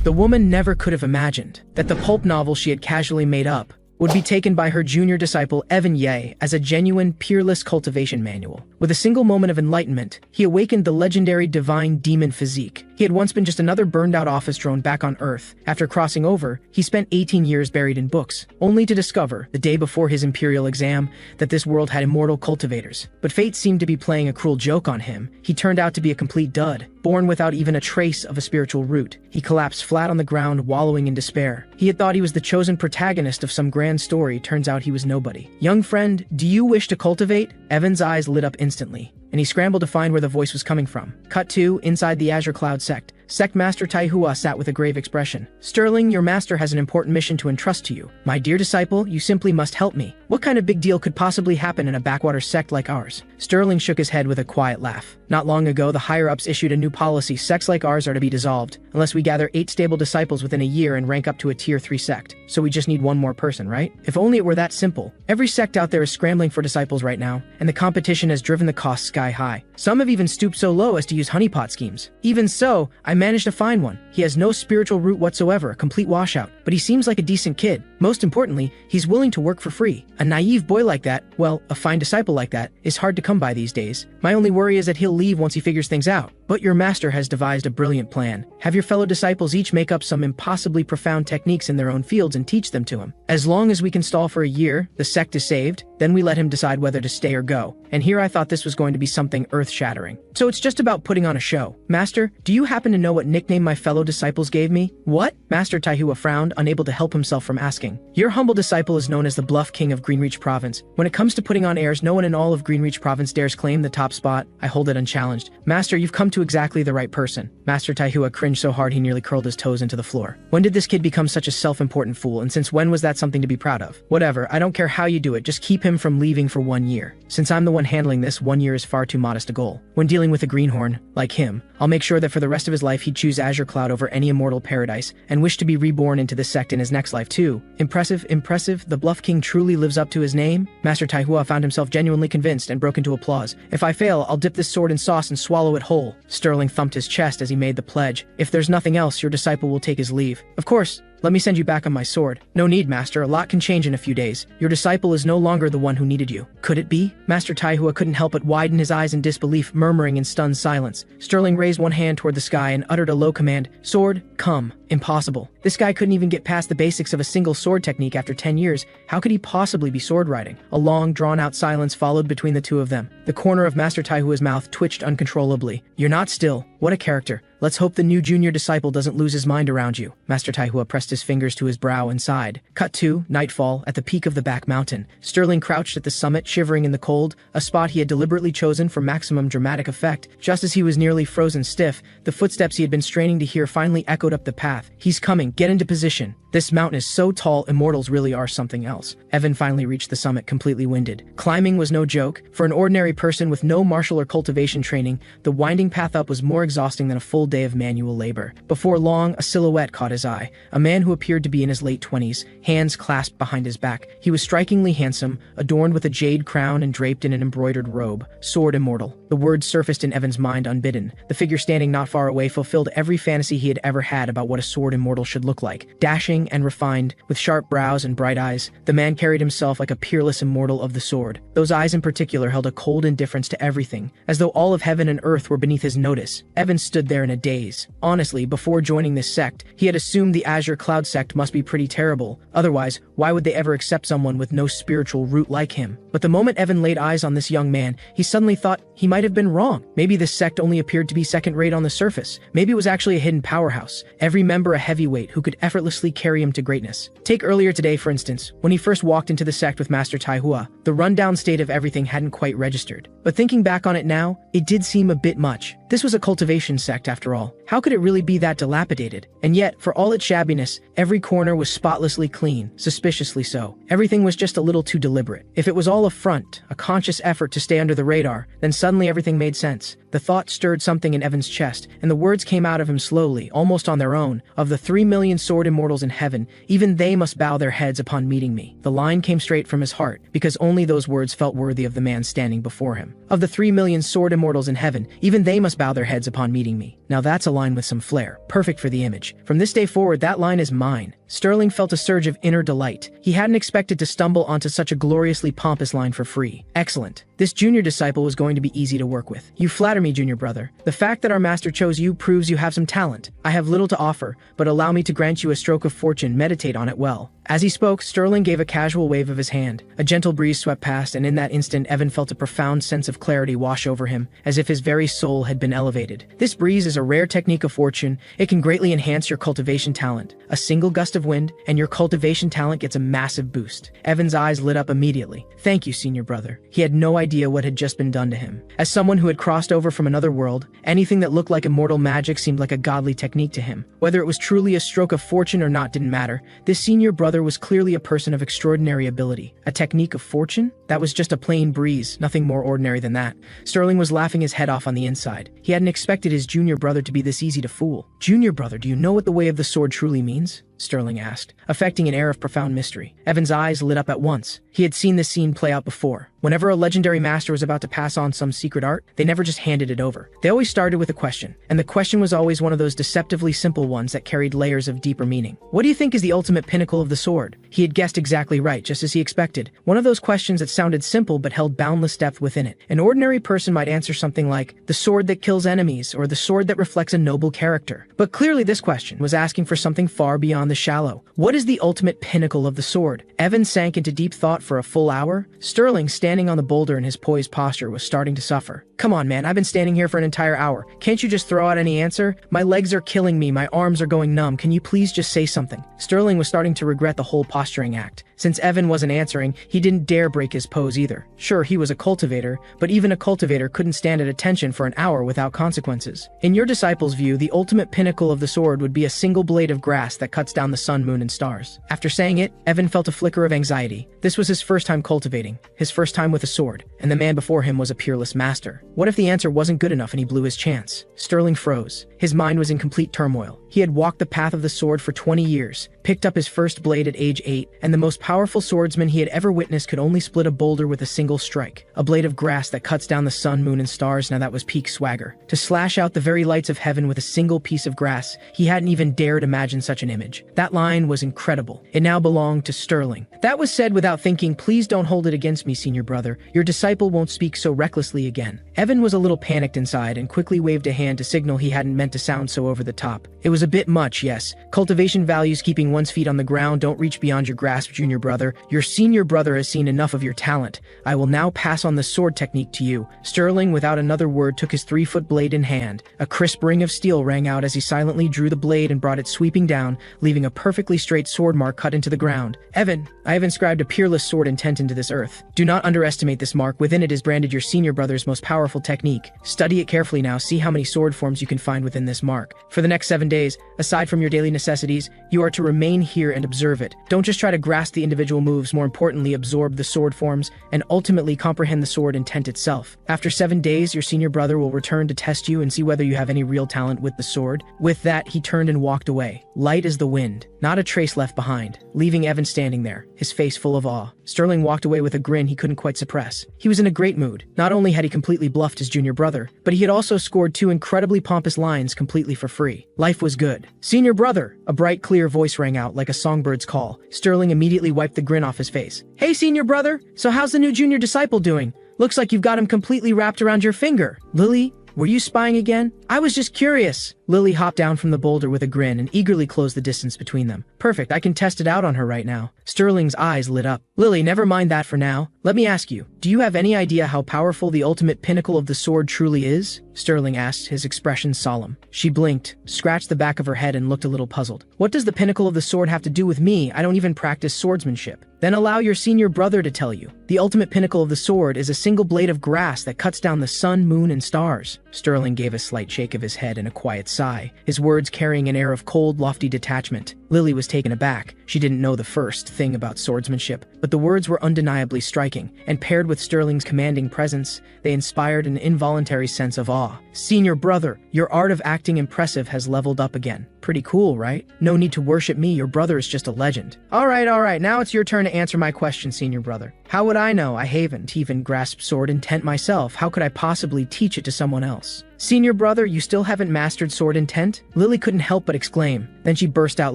The woman never could have imagined that the pulp novel she had casually made up would be taken by her junior disciple Evan Ye as a genuine, peerless cultivation manual. With a single moment of enlightenment, he awakened the legendary divine demon physique. He had once been just another burned-out office drone back on Earth. After crossing over, he spent 18 years buried in books, only to discover, the day before his imperial exam, that this world had immortal cultivators. But fate seemed to be playing a cruel joke on him. He turned out to be a complete dud, born without even a trace of a spiritual root. He collapsed flat on the ground, wallowing in despair. He had thought he was the chosen protagonist of some grand story. Turns out he was nobody. Young friend, do you wish to cultivate? Evan's eyes lit up instantly, and he scrambled to find where the voice was coming from. Cut 2, inside the Azure Cloud sect. Sect Master Taihua sat with a grave expression. Sterling, your master has an important mission to entrust to you. My dear disciple, you simply must help me. What kind of big deal could possibly happen in a backwater sect like ours? Sterling shook his head with a quiet laugh. Not long ago, the higher-ups issued a new policy. Sects like ours are to be dissolved, unless we gather 8 stable disciples within a year and rank up to a tier 3 sect. So we just need one more person, right? If only it were that simple. Every sect out there is scrambling for disciples right now, and the competition has driven the costs sky high. Some have even stooped so low as to use honeypot schemes. Even so, I managed to find one. He has no spiritual root whatsoever, a complete washout, but he seems like a decent kid. Most importantly, he's willing to work for free. A naive boy like that, well, a fine disciple like that, is hard to come by these days. My only worry is that he'll leave once he figures things out. But your master has devised a brilliant plan. Have your fellow disciples each make up some impossibly profound techniques in their own fields and teach them to him. As long as we can stall for a year, the sect is saved, then we let him decide whether to stay or go. And here I thought this was going to be something earth-shattering. So it's just about putting on a show. Master, do you happen to know what nickname my fellow disciples gave me? What? Master Taihua frowned, unable to help himself from asking. Your humble disciple is known as the Bluff King of Greenreach Province. When it comes to putting on airs, no one in all of Greenreach Province dares claim the top spot. I hold it unchallenged. Master, you've come to exactly the right person. Master Taihua cringed so hard he nearly curled his toes into the floor. When did this kid become such a self-important fool, and since when was that something to be proud of? Whatever, I don't care how you do it, just keep him from leaving for 1 year. Since I'm the one handling this, 1 year is far too modest a goal. When dealing with a greenhorn, like him, I'll make sure that for the rest of his life he'd choose Azure Cloud over any immortal paradise, and wish to be reborn into this sect in his next life too. Impressive, impressive, the Bluff King truly lives up to his name? Master Taihua found himself genuinely convinced and broke into applause. If I fail, I'll dip this sword in sauce and swallow it whole. Sterling thumped his chest as he made the pledge. If there's nothing else, your disciple will take his leave. Of course. Let me send you back on my sword. No need, Master. A lot can change in a few days. Your disciple is no longer the one who needed you. Could it be? Master Taihua couldn't help but widen his eyes in disbelief, murmuring in stunned silence. Sterling raised one hand toward the sky and uttered a low command. Sword, come. Impossible. This guy couldn't even get past the basics of a single sword technique after 10 years. How could he possibly be sword riding? A long, drawn-out silence followed between the two of them. The corner of Master Taihua's mouth twitched uncontrollably. You're not still. What a character. Let's hope the new junior disciple doesn't lose his mind around you. Master Taihua pressed his fingers to his brow and sighed. Cut 2, nightfall, at the peak of the back mountain. Sterling crouched at the summit, shivering in the cold, a spot he had deliberately chosen for maximum dramatic effect. Just as he was nearly frozen stiff, the footsteps he had been straining to hear finally echoed up the path. He's coming. Get into position. This mountain is so tall, immortals really are something else. Evan finally reached the summit, completely winded. Climbing was no joke. For an ordinary person with no martial or cultivation training, the winding path up was more exhausting than a full day of manual labor. Before long, a silhouette caught his eye. A man who appeared to be in his late 20s, hands clasped behind his back. He was strikingly handsome, adorned with a jade crown and draped in an embroidered robe. Sword immortal. The words surfaced in Evan's mind unbidden. The figure standing not far away fulfilled every fantasy he had ever had about what a sword immortal should look like. Dashing and refined, with sharp brows and bright eyes, the man carried himself like a peerless immortal of the sword. Those eyes in particular held a cold indifference to everything, as though all of heaven and earth were beneath his notice. Evan stood there in a daze. Honestly, before joining this sect, he had assumed the Azure Cloud sect must be pretty terrible. Otherwise, why would they ever accept someone with no spiritual root like him? But the moment Evan laid eyes on this young man, he suddenly thought he might have been wrong. Maybe this sect only appeared to be second-rate on the surface. Maybe it was actually a hidden powerhouse, every member a heavyweight who could effortlessly carry him to greatness. Take earlier today, for instance, when he first walked into the sect with Master Taihua, the rundown state of everything hadn't quite registered. But thinking back on it now, it did seem a bit much. This was a cultivation sect after all. How could it really be that dilapidated? And yet, for all its shabbiness, every corner was spotlessly clean, suspiciously so. Everything was just a little too deliberate. If it was all a front, a conscious effort to stay under the radar, then suddenly everything made sense. The thought stirred something in Evan's chest, and the words came out of him slowly, almost on their own. Of the 3 million sword immortals in heaven, even they must bow their heads upon meeting me. The line came straight from his heart, because only those words felt worthy of the man standing before him. Of the 3 million sword immortals in heaven, even they must bow their heads upon meeting me. Now that's a line with some flair, perfect for the image. From this day forward, that line is mine. Sterling felt a surge of inner delight. He hadn't expected to stumble onto such a gloriously pompous line for free. Excellent. This junior disciple was going to be easy to work with. You flatter me, junior brother. The fact that our master chose you proves you have some talent. I have little to offer, but allow me to grant you a stroke of fortune. Meditate on it well. As he spoke, Sterling gave a casual wave of his hand. A gentle breeze swept past, and in that instant, Evan felt a profound sense of clarity wash over him, as if his very soul had been elevated. This breeze is a rare technique of fortune. It can greatly enhance your cultivation talent. A single gust of wind, and your cultivation talent gets a massive boost. Evan's eyes lit up immediately. Thank you, senior brother. He had no idea what had just been done to him. As someone who had crossed over from another world, anything that looked like immortal magic seemed like a godly technique to him. Whether it was truly a stroke of fortune or not didn't matter. This senior brother was clearly a person of extraordinary ability. A technique of fortune? That was just a plain breeze, nothing more ordinary than that. Sterling was laughing his head off on the inside. He hadn't expected his junior brother to be this easy to fool. Junior brother, do you know what the way of the sword truly means? Sterling asked, affecting an air of profound mystery. Evan's eyes lit up at once. He had seen this scene play out before. Whenever a legendary master was about to pass on some secret art, they never just handed it over. They always started with a question, and the question was always one of those deceptively simple ones that carried layers of deeper meaning. What do you think is the ultimate pinnacle of the sword? He had guessed exactly right, just as he expected. One of those questions that sounded simple but held boundless depth within it. An ordinary person might answer something like, the sword that kills enemies, or the sword that reflects a noble character. But clearly this question was asking for something far beyond the shallow. What is the ultimate pinnacle of the sword? Evan sank into deep thought for a full hour. Sterling, standing on the boulder in his poised posture, was starting to suffer. Come on, man, I've been standing here for an entire hour. Can't you just throw out any answer? My legs are killing me, my arms are going numb. Can you please just say something? Sterling was starting to regret the whole posturing act. Since Evan wasn't answering, he didn't dare break his pose either. Sure, he was a cultivator, but even a cultivator couldn't stand at attention for an hour without consequences. In your disciple's view, the ultimate pinnacle of the sword would be a single blade of grass that cuts down the sun, moon, and stars. After saying it, Evan felt a flicker of anxiety. This was his first time cultivating, his first time with a sword, and the man before him was a peerless master. What if the answer wasn't good enough and he blew his chance? Sterling froze. His mind was in complete turmoil. He had walked the path of the sword for 20 years, picked up his first blade at age 8, and the most powerful swordsman he had ever witnessed could only split a boulder with a single strike. A blade of grass that cuts down the sun, moon, and stars. Now that was peak swagger. To slash out the very lights of heaven with a single piece of grass, he hadn't even dared imagine such an image. That line was incredible. It now belonged to Sterling. That was said without thinking. Please don't hold it against me, senior brother. Your disciple won't speak so recklessly again. Evan was a little panicked inside and quickly waved a hand to signal he hadn't meant to sound so over the top. It was a bit much, yes. Cultivation values keeping one's feet on the ground don't reach beyond your grasp, junior brother. Your senior brother has seen enough of your talent. I will now pass on the sword technique to you. Sterling, without another word, took his 3-foot blade in hand. A crisp ring of steel rang out as he silently drew the blade and brought it sweeping down, leaving a perfectly straight sword mark cut into the ground. Evan, I have inscribed a peerless sword intent into this earth. Do not underestimate this mark. Within it is branded your senior brother's most powerful technique. Study it carefully now. See how many sword forms you can find within this mark. For the next 7 days, aside from your daily necessities, you are to remain here and observe it. Don't just try to grasp the individual moves, more importantly, absorb the sword forms and ultimately comprehend the sword intent itself. After 7 days, your senior brother will return to test you and see whether you have any real talent with the sword. With that, he turned and walked away, light as the wind, not a trace left behind, leaving Evan standing there, his face full of awe. Sterling walked away with a grin he couldn't quite suppress. He was in a great mood. Not only had he completely bluffed his junior brother, but he had also scored 2 incredibly pompous lines completely for free. Life was good. Senior brother! A bright, clear voice rang out like a songbird's call. Sterling immediately wiped the grin off his face. Hey, senior brother! So how's the new junior disciple doing? Looks like you've got him completely wrapped around your finger. Lily, were you spying again? I was just curious. Lily hopped down from the boulder with a grin and eagerly closed the distance between them. Perfect, I can test it out on her right now. Sterling's eyes lit up. Lily, never mind that for now. Let me ask you, do you have any idea how powerful the ultimate pinnacle of the sword truly is? Sterling asked, his expression solemn. She blinked, scratched the back of her head and looked a little puzzled. What does the pinnacle of the sword have to do with me? I don't even practice swordsmanship. Then allow your senior brother to tell you. The ultimate pinnacle of the sword is a single blade of grass that cuts down the sun, moon, and stars. Sterling gave a slight shake of his head and a quiet sigh, his words carrying an air of cold, lofty detachment. Lily was taken aback. She didn't know the first thing about swordsmanship, but the words were undeniably striking, and paired with Sterling's commanding presence, they inspired an involuntary sense of awe. Senior brother, your art of acting impressive has leveled up again. Pretty cool, right? No need to worship me, your brother is just a legend. All right, now it's your turn to answer my question, senior brother. How would I know? I haven't even grasped sword intent myself. How could I possibly teach it to someone else? Senior brother, you still haven't mastered sword intent? Lily couldn't help but exclaim. Then she burst out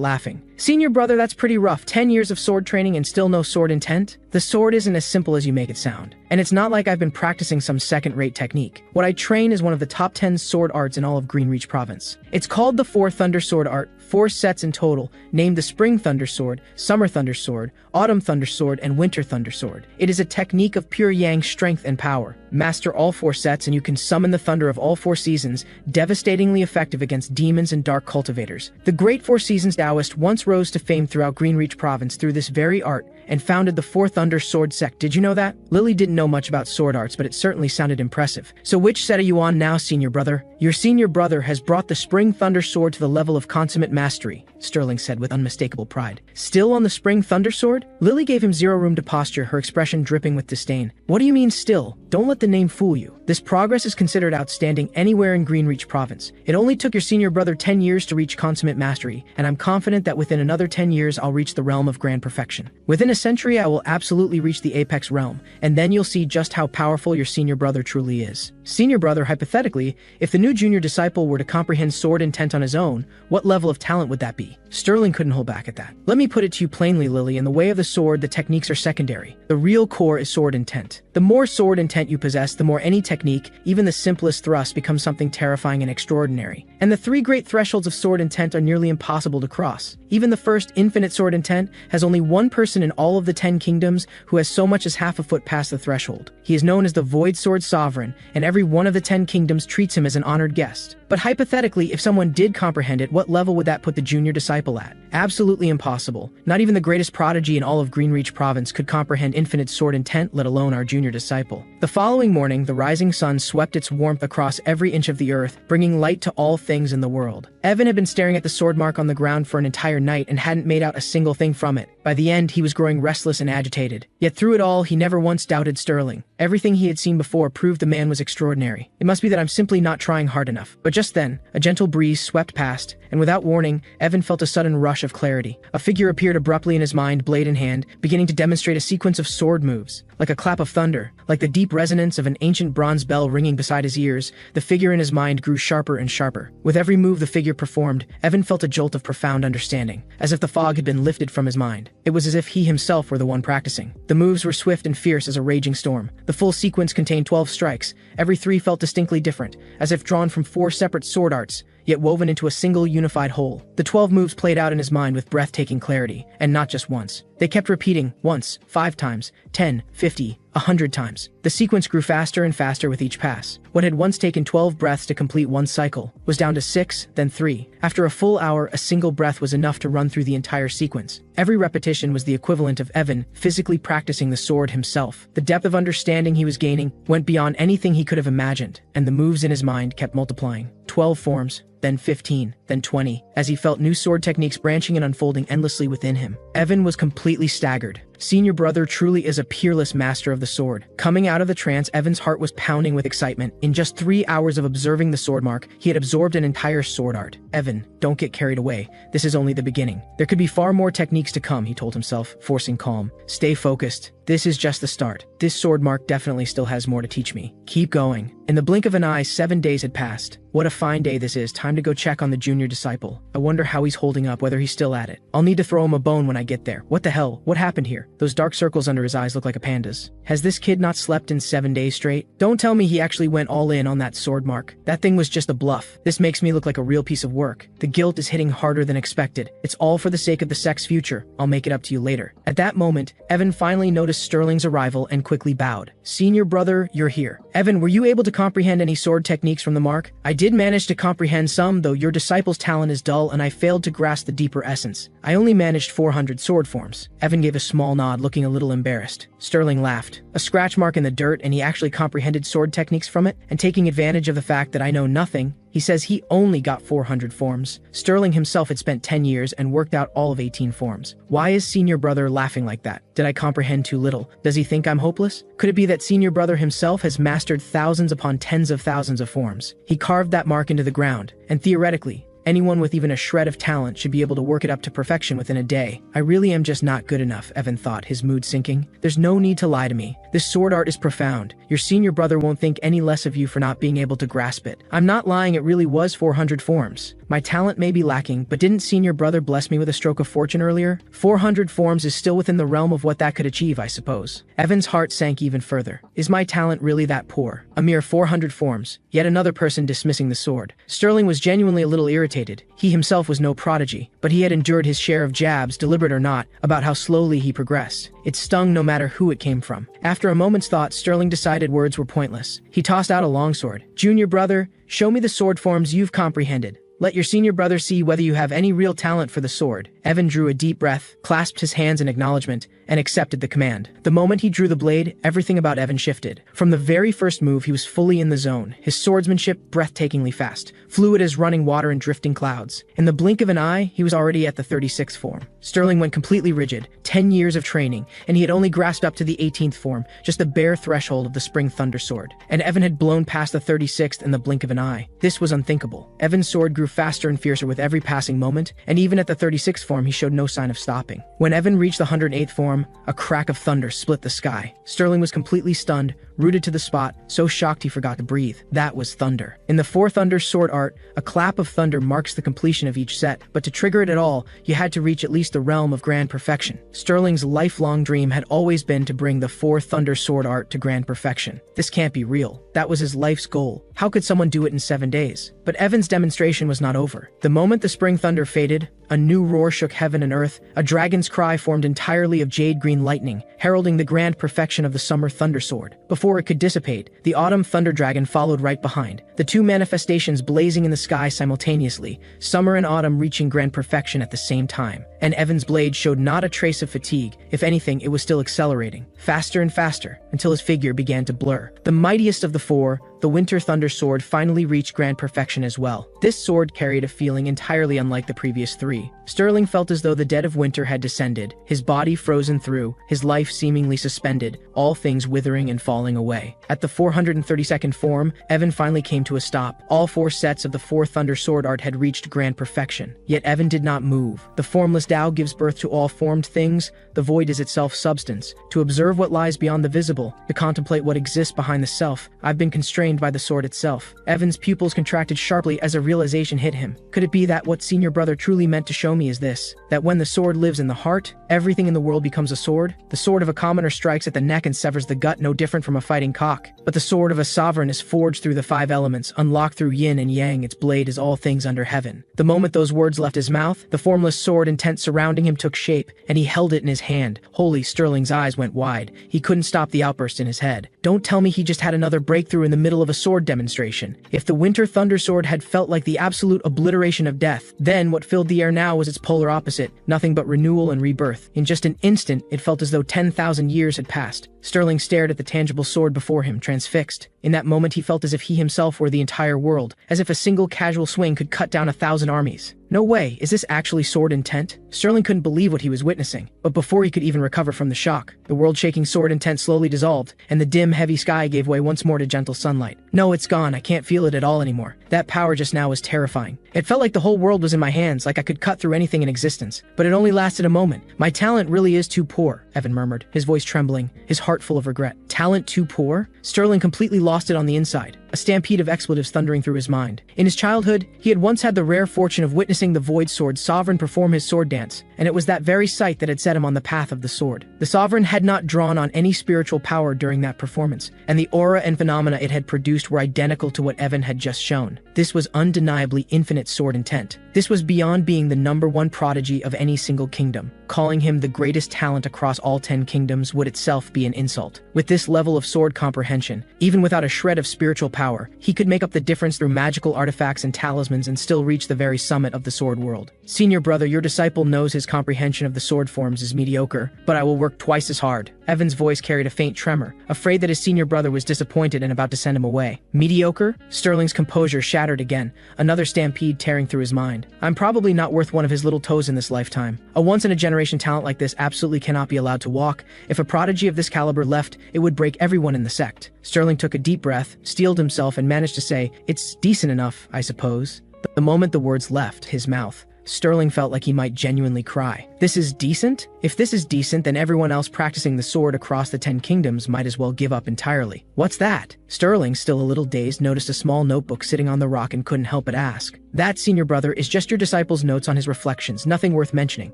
laughing. Senior brother, that's pretty rough. 10 years of sword training and still no sword intent? The sword isn't as simple as you make it sound. And it's not like I've been practicing some second-rate technique. What I train is one of the top 10 sword arts in all of Greenreach Province. It's called the 4 Thunder Sword Art, 4 sets in total, named the Spring Thunder Sword, Summer Thunder Sword, Autumn Thunder Sword, and Winter Thunder Sword. It is a technique of pure yang strength and power. Master all 4 sets and you can summon the thunder of all 4 seasons, devastatingly effective against demons and dark cultivators. The great 4 Seasons Taoist once rose to fame throughout Greenreach Province through this very art and founded the 4 Thunder Sword sect. Did you know that? Lily didn't know much about sword arts, but it certainly sounded impressive. So which set are you on now, senior brother? Your senior brother has brought the Spring Thunder Sword to the level of consummate mastery, Sterling said with unmistakable pride. Still on the Spring Thunder Sword? Lily gave him zero room to posture, her expression dripping with disdain. What do you mean still? Don't let the name fool you. This progress is considered outstanding anywhere in Greenreach Province. It only took your senior brother 10 years to reach consummate mastery, and I'm confident that within another 10 years I'll reach the realm of grand perfection. Within a century I will absolutely reach the apex realm, and then you'll see just how powerful your senior brother truly is. Senior brother, hypothetically, if the new junior disciple were to comprehend sword intent on his own, what level of talent would that be? Sterling couldn't hold back at that. Let me put it to you plainly, Lily, in the way of the sword, the techniques are secondary. The real core is sword intent. The more sword intent you possess, the more any technique, even the simplest thrust, becomes something terrifying and extraordinary. And the 3 great thresholds of sword intent are nearly impossible to cross. Even the first infinite sword intent has only one person in all of the 10 kingdoms who has so much as half a foot past the threshold. He is known as the Void Sword Sovereign, and every one of the 10 kingdoms treats him as an honored guest. But hypothetically, if someone did comprehend it, what level would that put the junior disciple at? Absolutely impossible. Not even the greatest prodigy in all of Greenreach Province could comprehend infinite sword intent, let alone our junior disciple. The following morning, the rising sun swept its warmth across every inch of the earth, bringing light to all things in the world. Evan had been staring at the sword mark on the ground for an entire night and hadn't made out a single thing from it. By the end, he was growing restless and agitated. Yet through it all, he never once doubted Sterling. Everything he had seen before proved the man was extraordinary. It must be that I'm simply not trying hard enough. But just then, a gentle breeze swept past, and without warning, Evan felt a sudden rush of clarity. A figure appeared abruptly in his mind, blade in hand, beginning to demonstrate a sequence of sword moves. Like a clap of thunder, like the deep resonance of an ancient bronze bell ringing beside his ears, the figure in his mind grew sharper and sharper. With every move the figure performed, Evan felt a jolt of profound understanding, as if the fog had been lifted from his mind. It was as if he himself were the one practicing. The moves were swift and fierce as a raging storm. The full sequence contained 12 strikes. Every 3 felt distinctly different, as if drawn from 4 separate sword arts, yet woven into a single unified whole. The 12 moves played out in his mind with breathtaking clarity, and not just once. They kept repeating, once, 5 times, 10, 50, 100 times. The sequence grew faster and faster with each pass. What had once taken 12 breaths to complete one cycle was down to 6, then 3. After a full hour, a single breath was enough to run through the entire sequence. Every repetition was the equivalent of Evan physically practicing the sword himself. The depth of understanding he was gaining went beyond anything he could have imagined, and the moves in his mind kept multiplying. 12 forms, then 15, then 20, as he felt new sword techniques branching and unfolding endlessly within him. Evan was completely staggered. Senior brother truly is a peerless master of the sword. Coming out of the trance, Evan's heart was pounding with excitement. In just 3 hours of observing the sword mark, he had absorbed an entire sword art. Evan, don't get carried away. This is only the beginning. There could be far more techniques to come, he told himself, forcing calm. Stay focused. This is just the start. This sword mark definitely still has more to teach me. Keep going. In the blink of an eye, 7 days had passed. What a fine day this is. Time to go check on the junior disciple. I wonder how he's holding up, whether he's still at it. I'll need to throw him a bone when I get there. What the hell? What happened here? Those dark circles under his eyes look like a panda's. Has this kid not slept in 7 days straight? Don't tell me he actually went all in on that sword mark. That thing was just a bluff. This makes me look like a real piece of work. The guilt is hitting harder than expected. It's all for the sake of the sect's future. I'll make it up to you later. At that moment, Evan finally noticed Sterling's arrival and quickly bowed. Senior brother, you're here. Evan, were you able to comprehend any sword techniques from the mark? I did manage to comprehend some, though your disciple's talent is dull and I failed to grasp the deeper essence. I only managed 400 sword forms. Evan gave a small nod, looking a little embarrassed. Sterling laughed. A scratch mark in the dirt, and he actually comprehended sword techniques from it? And taking advantage of the fact that I know nothing, he says he only got 400 forms. Sterling himself had spent 10 years and worked out all of 18 forms. Why is senior brother laughing like that? Did I comprehend too little? Does he think I'm hopeless? Could it be that senior brother himself has mastered thousands upon tens of thousands of forms? He carved that mark into the ground, and theoretically, Anyone with even a shred of talent should be able to work it up to perfection within a day. I really am just not good enough, Evan thought, his mood sinking. There's no need to lie to me. This sword art is profound. Your senior brother won't think any less of you for not being able to grasp it. I'm not lying, it really was 400 forms. My talent may be lacking, but didn't senior brother bless me with a stroke of fortune earlier? 400 forms is still within the realm of what that could achieve, I suppose. Evan's heart sank even further. Is my talent really that poor? A mere 400 forms. Yet another person dismissing the sword. Sterling was genuinely a little irritated. He himself was no prodigy, but he had endured his share of jabs, deliberate or not, about how slowly he progressed. It stung no matter who it came from. After a moment's thought, Sterling decided words were pointless. He tossed out a longsword. Junior brother, show me the sword forms you've comprehended. Let your senior brother see whether you have any real talent for the sword. Evan drew a deep breath, clasped his hands in acknowledgement, and accepted the command. The moment he drew the blade, everything about Evan shifted. From the very first move, he was fully in the zone, his swordsmanship breathtakingly fast, fluid as running water and drifting clouds. In the blink of an eye, he was already at the 36th form. Sterling went completely rigid, 10 years of training, and he had only grasped up to the 18th form, just the bare threshold of the Spring Thunder Sword. And Evan had blown past the 36th in the blink of an eye. This was unthinkable. Evan's sword grew faster and fiercer with every passing moment, and even at the 36th form he showed no sign of stopping. When Evan reached the 108th form, a crack of thunder split the sky. Sterling was completely stunned, rooted to the spot, so shocked he forgot to breathe. That was thunder. In the 4 Thunder sword art, a clap of thunder marks the completion of each set, but to trigger it at all, you had to reach at least the realm of grand perfection. Sterling's lifelong dream had always been to bring the 4 Thunder sword art to grand perfection. This can't be real. That was his life's goal. How could someone do it in 7 days? But Evan's demonstration was not over. The moment the Spring Thunder faded, a new roar shook heaven and earth. A dragon's cry formed entirely of jade-green lightning, heralding the grand perfection of the Summer Thunder Sword. Before it could dissipate, the Autumn Thunder Dragon followed right behind, the two manifestations blazing in the sky simultaneously, summer and autumn reaching grand perfection at the same time. And Evan's blade showed not a trace of fatigue. If anything, it was still accelerating, faster and faster, until his figure began to blur. The mightiest of the 4, the Winter Thunder Sword, finally reached grand perfection as well. This sword carried a feeling entirely unlike the previous 3. Sterling felt as though the dead of winter had descended, his body frozen through, his life seemingly suspended, all things withering and falling away. At the 432nd form, Evan finally came to a stop. All 4 sets of the 4 Thunder sword art had reached grand perfection. Yet Evan did not move. The formless Tao gives birth to all formed things. The void is itself substance. To observe what lies beyond the visible, to contemplate what exists behind the self, I've been constrained by the sword itself. Evan's pupils contracted sharply as a realization hit him. Could it be that what senior brother truly meant to show me is this? That when the sword lives in the heart, everything in the world becomes a sword? The sword of a commoner strikes at the neck and severs the gut, no different from a fighting cock. But the sword of a sovereign is forged through the 5 elements, unlocked through yin and yang. Its blade is all things under heaven. The moment those words left his mouth, the formless sword intent surrounding him took shape, and he held it in his hand. Holy, Sterling's eyes went wide. He couldn't stop the outburst in his head. Don't tell me he just had another breakthrough in the middle of a sword demonstration. If the Winter Thunder Sword had felt like the absolute obliteration of death, then what filled the air now was its polar opposite, nothing but renewal and rebirth. In just an instant, it felt as though 10,000 years had passed. Sterling stared at the tangible sword before him, transfixed. In that moment he felt as if he himself were the entire world, as if a single casual swing could cut down 1,000 armies. No way, is this actually sword intent? Sterling couldn't believe what he was witnessing, but before he could even recover from the shock, the world-shaking sword intent slowly dissolved, and the dim, heavy sky gave way once more to gentle sunlight. No, it's gone, I can't feel it at all anymore. That power just now was terrifying. It felt like the whole world was in my hands, like I could cut through anything in existence. But it only lasted a moment. My talent really is too poor, Evan murmured, his voice trembling, his heart full of regret. Talent too poor? Sterling completely lost it on the inside. A stampede of expletives thundering through his mind. In his childhood, he had once had the rare fortune of witnessing the Void Sword Sovereign perform his sword dance, and it was that very sight that had set him on the path of the sword. The Sovereign had not drawn on any spiritual power during that performance, and the aura and phenomena it had produced were identical to what Evan had just shown. This was undeniably infinite sword intent. This was beyond being the #1 prodigy of any single kingdom. Calling him the greatest talent across all 10 kingdoms would itself be an insult. With this level of sword comprehension, even without a shred of spiritual power, he could make up the difference through magical artifacts and talismans and still reach the very summit of the sword world. Senior brother, your disciple knows his comprehension of the sword forms is mediocre, but I will work twice as hard. Evan's voice carried a faint tremor, afraid that his senior brother was disappointed and about to send him away. Mediocre? Sterling's composure shattered again, another stampede tearing through his mind. I'm probably not worth one of his little toes in this lifetime. A once-in-a-generation talent like this absolutely cannot be allowed to walk. If a prodigy of this caliber left, it would break everyone in the sect. Sterling took a deep breath, steeled himself, and managed to say, "It's decent enough, I suppose." The moment the words left his mouth, Sterling felt like he might genuinely cry. This is decent? If this is decent, then everyone else practicing the sword across the 10 kingdoms might as well give up entirely. What's that? Sterling, still a little dazed, noticed a small notebook sitting on the rock and couldn't help but ask. That, senior brother, is just your disciple's notes on his reflections, nothing worth mentioning.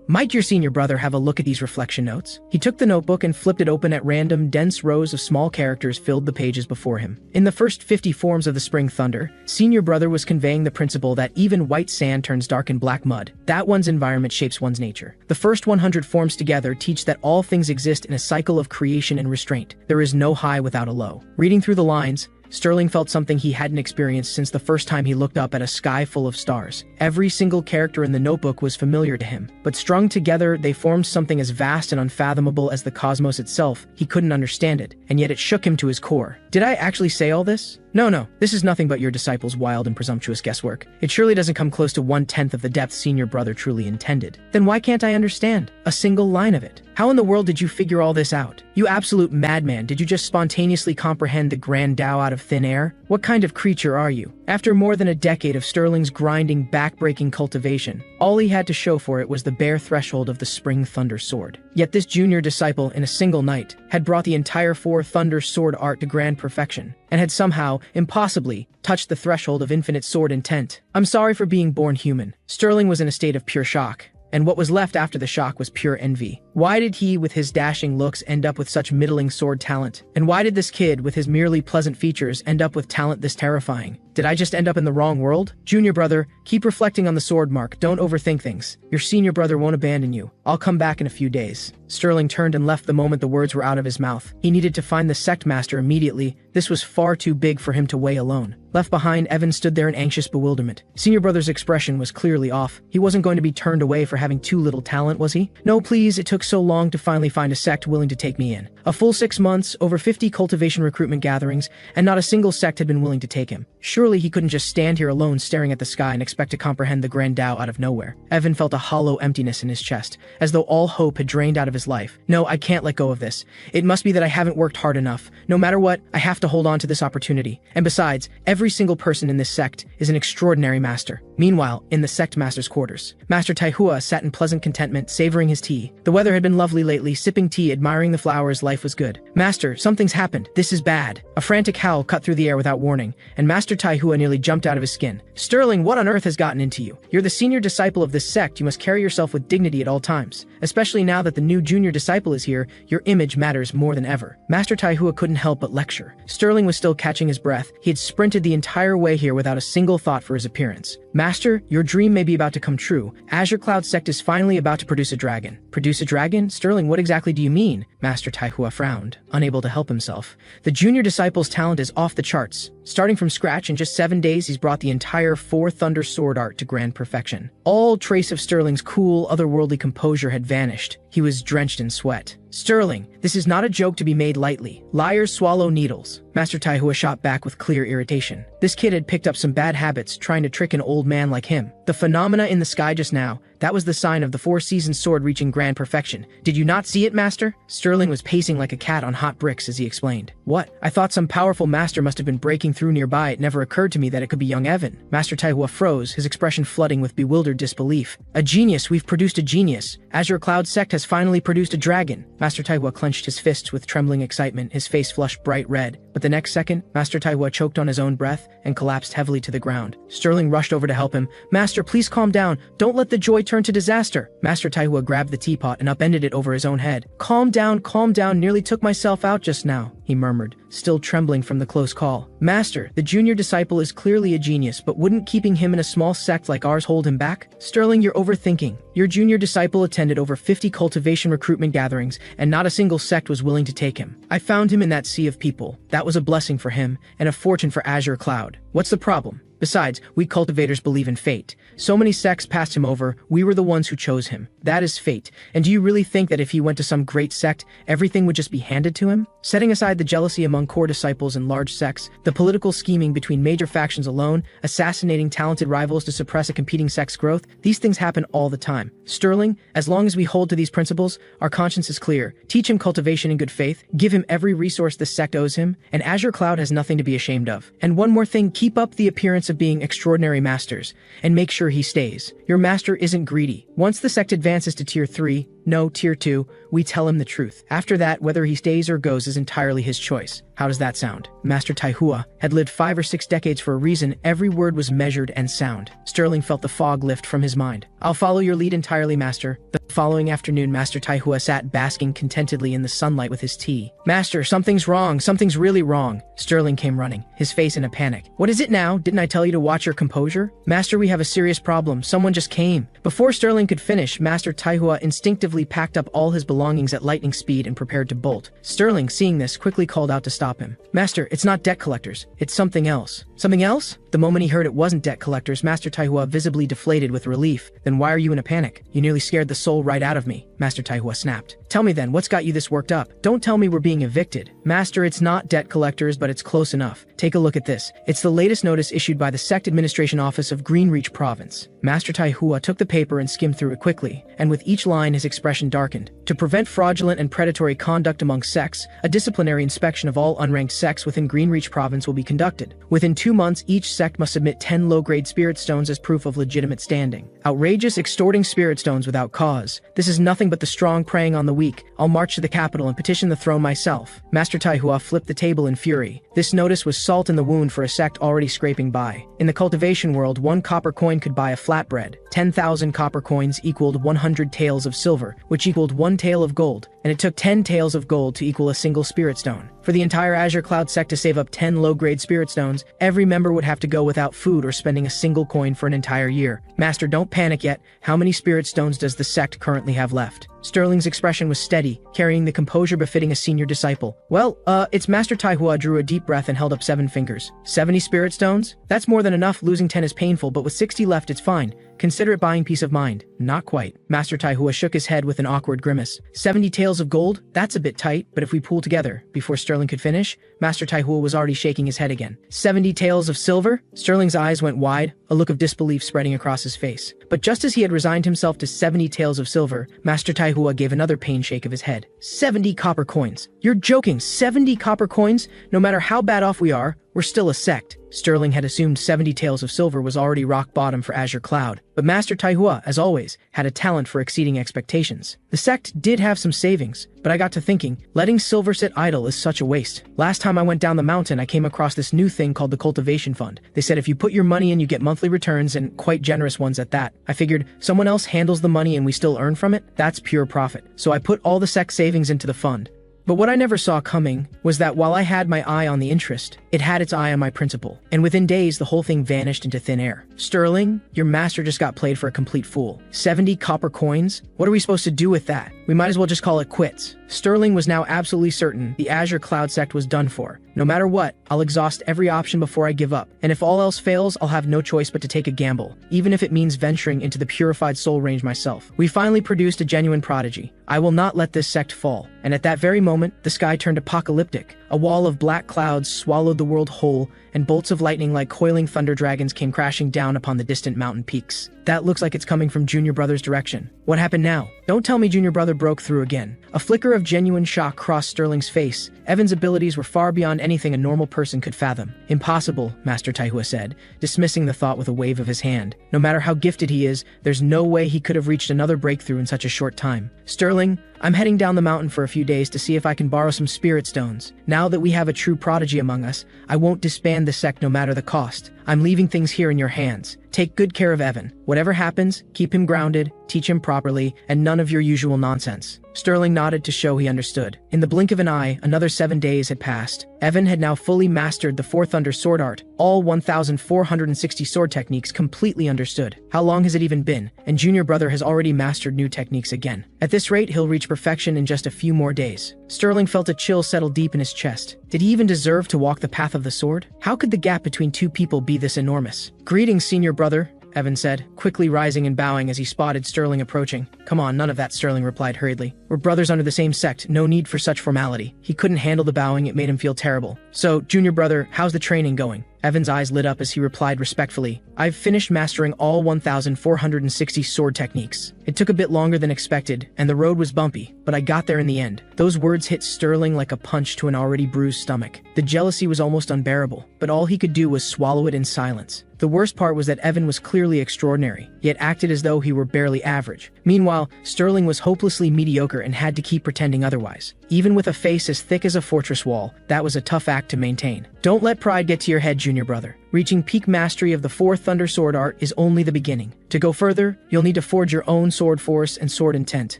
Might your senior brother have a look at these reflection notes? He took the notebook and flipped it open at random. Dense rows of small characters filled the pages before him. In the first 50 forms of the spring thunder, senior brother was conveying the principle that even white sand turns dark in black mud, that one's environment shapes one's nature. The first 100 forms together teach that all things exist in a cycle of creation and restraint. There is no high without a low. Reading through the lines, Sterling felt something he hadn't experienced since the first time he looked up at a sky full of stars. Every single character in the notebook was familiar to him, but strung together, they formed something as vast and unfathomable as the cosmos itself. He couldn't understand it, and yet it shook him to his core. Did I actually say all this? No, this is nothing but your disciple's wild and presumptuous guesswork. It surely doesn't come close to 1/10 of the depth senior brother truly intended. Then why can't I understand a single line of it? How in the world did you figure all this out? You absolute madman, did you just spontaneously comprehend the grand Tao out of thin air? What kind of creature are you? After more than a decade of Sterling's grinding, back-breaking cultivation, all he had to show for it was the bare threshold of the Spring Thunder Sword. Yet this junior disciple, in a single night, had brought the entire 4 Thunder Sword art to grand perfection, and had somehow, impossibly, touched the threshold of infinite sword intent. I'm sorry for being born human. Sterling was in a state of pure shock, and what was left after the shock was pure envy. Why did he, with his dashing looks, end up with such middling sword talent? And why did this kid, with his merely pleasant features, end up with talent this terrifying? Did I just end up in the wrong world? Junior brother, keep reflecting on the sword mark. Don't overthink things. Your senior brother won't abandon you. I'll come back in a few days. Sterling turned and left the moment the words were out of his mouth. He needed to find the sect master immediately. This was far too big for him to weigh alone. Left behind, Evan stood there in anxious bewilderment. Senior brother's expression was clearly off. He wasn't going to be turned away for having too little talent, was he? No, please, it took so long to finally find a sect willing to take me in. A full 6 months, over 50 cultivation recruitment gatherings, and not a single sect had been willing to take him. Surely he couldn't just stand here alone staring at the sky and expect to comprehend the grand Tao out of nowhere. Evan felt a hollow emptiness in his chest, as though all hope had drained out of his life. No, I can't let go of this. It must be that I haven't worked hard enough. No matter what, I have to hold on to this opportunity. And besides, every single person in this sect is an extraordinary master. Meanwhile, in the sect master's quarters, Master Taihua sat in pleasant contentment, savoring his tea. The weather had been lovely lately, sipping tea, admiring the flowers, life was good. Master, something's happened. This is bad. A frantic howl cut through the air without warning, and Master Taihua nearly jumped out of his skin. Sterling, what on earth has gotten into you? You're the senior disciple of this sect. You must carry yourself with dignity at all times. Especially now that the new junior disciple is here, your image matters more than ever. Master Taihua couldn't help but lecture. Sterling was still catching his breath. He had sprinted the entire way here without a single thought for his appearance. Master, your dream may be about to come true. Azure Cloud Sect is finally about to produce a dragon. Produce a dragon? Sterling, what exactly do you mean? Master Taihua frowned, unable to help himself. The junior disciple's talent is off the charts. Starting from scratch, in just 7 days, he's brought the entire 4 Thunder Sword art to grand perfection. All trace of Sterling's cool, otherworldly composure had vanished. He was drenched in sweat. Sterling, this is not a joke to be made lightly. Liars swallow needles. Master Taihua shot back with clear irritation. This kid had picked up some bad habits, trying to trick an old man like him. The phenomena in the sky just now, that was the sign of the 4-season sword reaching grand perfection. Did you not see it, Master? Sterling was pacing like a cat on hot bricks as he explained. What? I thought some powerful master must have been breaking through nearby. It never occurred to me that it could be young Evan. Master Taihua froze, his expression flooding with bewildered disbelief. A genius, we've produced a genius. Azure Cloud Sect has finally produced a dragon. Master Taihua clenched his fists with trembling excitement, his face flushed bright red. But the next second, Master Taihua choked on his own breath and collapsed heavily to the ground. Sterling rushed over to help him. Master, please calm down. Don't let the joy turn to disaster. Master Taihua grabbed the teapot and upended it over his own head. Calm down, nearly took myself out just now, he murmured, still trembling from the close call. Master, the junior disciple is clearly a genius, but wouldn't keeping him in a small sect like ours hold him back? Sterling, you're overthinking. Your junior disciple attended over 50 cultivation recruitment gatherings, and not a single sect was willing to take him. I found him in that sea of people. That was a blessing for him, and a fortune for Azure Cloud. What's the problem? Besides, we cultivators believe in fate. So many sects passed him over, we were the ones who chose him. That is fate. And do you really think that if he went to some great sect, everything would just be handed to him? Setting aside the jealousy among core disciples and large sects, the political scheming between major factions alone, assassinating talented rivals to suppress a competing sect's growth, these things happen all the time. Sterling, as long as we hold to these principles, our conscience is clear. Teach him cultivation in good faith, give him every resource this sect owes him, and Azure Cloud has nothing to be ashamed of. And one more thing, keep up the appearance chance of being extraordinary masters, and make sure he stays. Your master isn't greedy. Once the sect advances to Tier 3, no, Tier 2, we tell him the truth. After that, whether he stays or goes is entirely his choice. How does that sound? Master Taihua had lived 5 or 6 decades for a reason. Every word was measured and sound. Sterling felt the fog lift from his mind. I'll follow your lead entirely, Master. The following afternoon, Master Taihua sat basking contentedly in the sunlight with his tea. Master, something's wrong. Something's really wrong. Sterling came running, his face in a panic. What is it now? Didn't I tell you to watch your composure? Master, we have a serious problem. Someone just came. Before Sterling could finish, Master Taihua instinctively packed up all his belongings at lightning speed and prepared to bolt. Sterling, seeing this, quickly called out to stop him. Master, it's not debt collectors. It's something else. Something else? The moment he heard it wasn't debt collectors, Master Taihua visibly deflated with relief. Then why are you in a panic? You nearly scared the soul right out of me, Master Taihua snapped. Tell me then, what's got you this worked up? Don't tell me we're being evicted. Master, it's not debt collectors, but it's close enough. Take a look at this. It's the latest notice issued by the Sect Administration Office of Greenreach Province. Master Taihua took the paper and skimmed through it quickly, and with each line his expression darkened. To prevent fraudulent and predatory conduct among sects, a disciplinary inspection of all unranked sects within Greenreach Province will be conducted. Within 2 months, each sect must submit 10 low-grade spirit stones as proof of legitimate standing. Outrageous, extorting spirit stones without cause. This is nothing but the strong preying on the weak. I'll march to the capital and petition the throne myself. Master Taihua flipped the table in fury. This notice was salt in the wound for a sect already scraping by. In the cultivation world, 1 copper coin could buy a flatbread. 10,000 copper coins equaled 100 taels of silver, which equaled 1 tael of gold, and it took 10 taels of gold to equal a single spirit stone. For the entire Azure Cloud sect to save up 10 low-grade spirit stones, every member would have to go without food or spending a single coin for an entire year. Master, don't panic yet. How many spirit stones does the sect currently have left? Sterling's expression was steady, carrying the composure befitting a senior disciple. Well, it's Master Taihua drew a deep breath and held up 7 fingers. 70 spirit stones? That's more than enough. Losing 10 is painful, but with 60 left, it's fine. Consider it buying peace of mind. Not quite. Master Taihua shook his head with an awkward grimace. 70 taels of gold? That's a bit tight, but if we pool together. Before Sterling could finish, Master Taihua was already shaking his head again. 70 taels of silver? Sterling's eyes went wide, a look of disbelief spreading across his face. But just as he had resigned himself to 70 taels of silver, Master Taihua gave another pain shake of his head. 70 copper coins. You're joking. 70 copper coins? No matter how bad off we are, we're still a sect. Sterling had assumed 70 taels of silver was already rock bottom for Azure Cloud, but Master Taihua, as always, had a talent for exceeding expectations. The sect did have some savings, but I got to thinking, letting silver sit idle is such a waste. Last time I went down the mountain, I came across this new thing called the Cultivation Fund. They said if you put your money in, you get monthly returns, and quite generous ones at that. I figured someone else handles the money and we still earn from it. That's pure profit. So I put all the sect savings into the fund. But what I never saw coming was that while I had my eye on the interest, it had its eye on my principal. And within days, the whole thing vanished into thin air. Sterling, your master just got played for a complete fool. 70 copper coins? What are we supposed to do with that? We might as well just call it quits. Sterling was now absolutely certain the Azure Cloud sect was done for. No matter what, I'll exhaust every option before I give up. And if all else fails, I'll have no choice but to take a gamble, even if it means venturing into the purified soul range myself. We finally produced a genuine prodigy. I will not let this sect fall. And at that very moment, the sky turned apocalyptic. A wall of black clouds swallowed the world whole, and bolts of lightning like coiling thunder dragons came crashing down upon the distant mountain peaks. That looks like it's coming from Junior Brother's direction. What happened now? Don't tell me Junior Brother broke through again. A flicker of genuine shock crossed Sterling's face. Evan's abilities were far beyond anything a normal person could fathom. Impossible, Master Taihua said, dismissing the thought with a wave of his hand. No matter how gifted he is, there's no way he could have reached another breakthrough in such a short time. Sterling, I'm heading down the mountain for a few days to see if I can borrow some spirit stones. Now that we have a true prodigy among us, I won't disband the sect no matter the cost. I'm leaving things here in your hands. Take good care of Evan. Whatever happens, keep him grounded, teach him properly, and none of your usual nonsense. Sterling nodded to show he understood. In the blink of an eye, another 7 days had passed. Evan had now fully mastered the Four Thunder sword art, all 1,460 sword techniques completely understood. How long has it even been? And Junior Brother has already mastered new techniques again. At this rate, he'll reach perfection in just a few more days. Sterling felt a chill settle deep in his chest. Did he even deserve to walk the path of the sword? How could the gap between two people be this enormous? Greetings, Senior Brother, Evan said, quickly rising and bowing as he spotted Sterling approaching. Come on, none of that, Sterling replied hurriedly. We're brothers under the same sect, no need for such formality. He couldn't handle the bowing, it made him feel terrible. So, Junior Brother, how's the training going? Evan's eyes lit up as he replied respectfully, "I've finished mastering all 1,460 sword techniques. It took a bit longer than expected, and the road was bumpy, but I got there in the end." Those words hit Sterling like a punch to an already bruised stomach. The jealousy was almost unbearable, but all he could do was swallow it in silence. The worst part was that Evan was clearly extraordinary, yet acted as though he were barely average. Meanwhile, Sterling was hopelessly mediocre and had to keep pretending otherwise. Even with a face as thick as a fortress wall, that was a tough act to maintain. Don't let pride get to your head, junior brother. Reaching peak mastery of the 4th Thunder Sword art is only the beginning. To go further, you'll need to forge your own sword force and sword intent.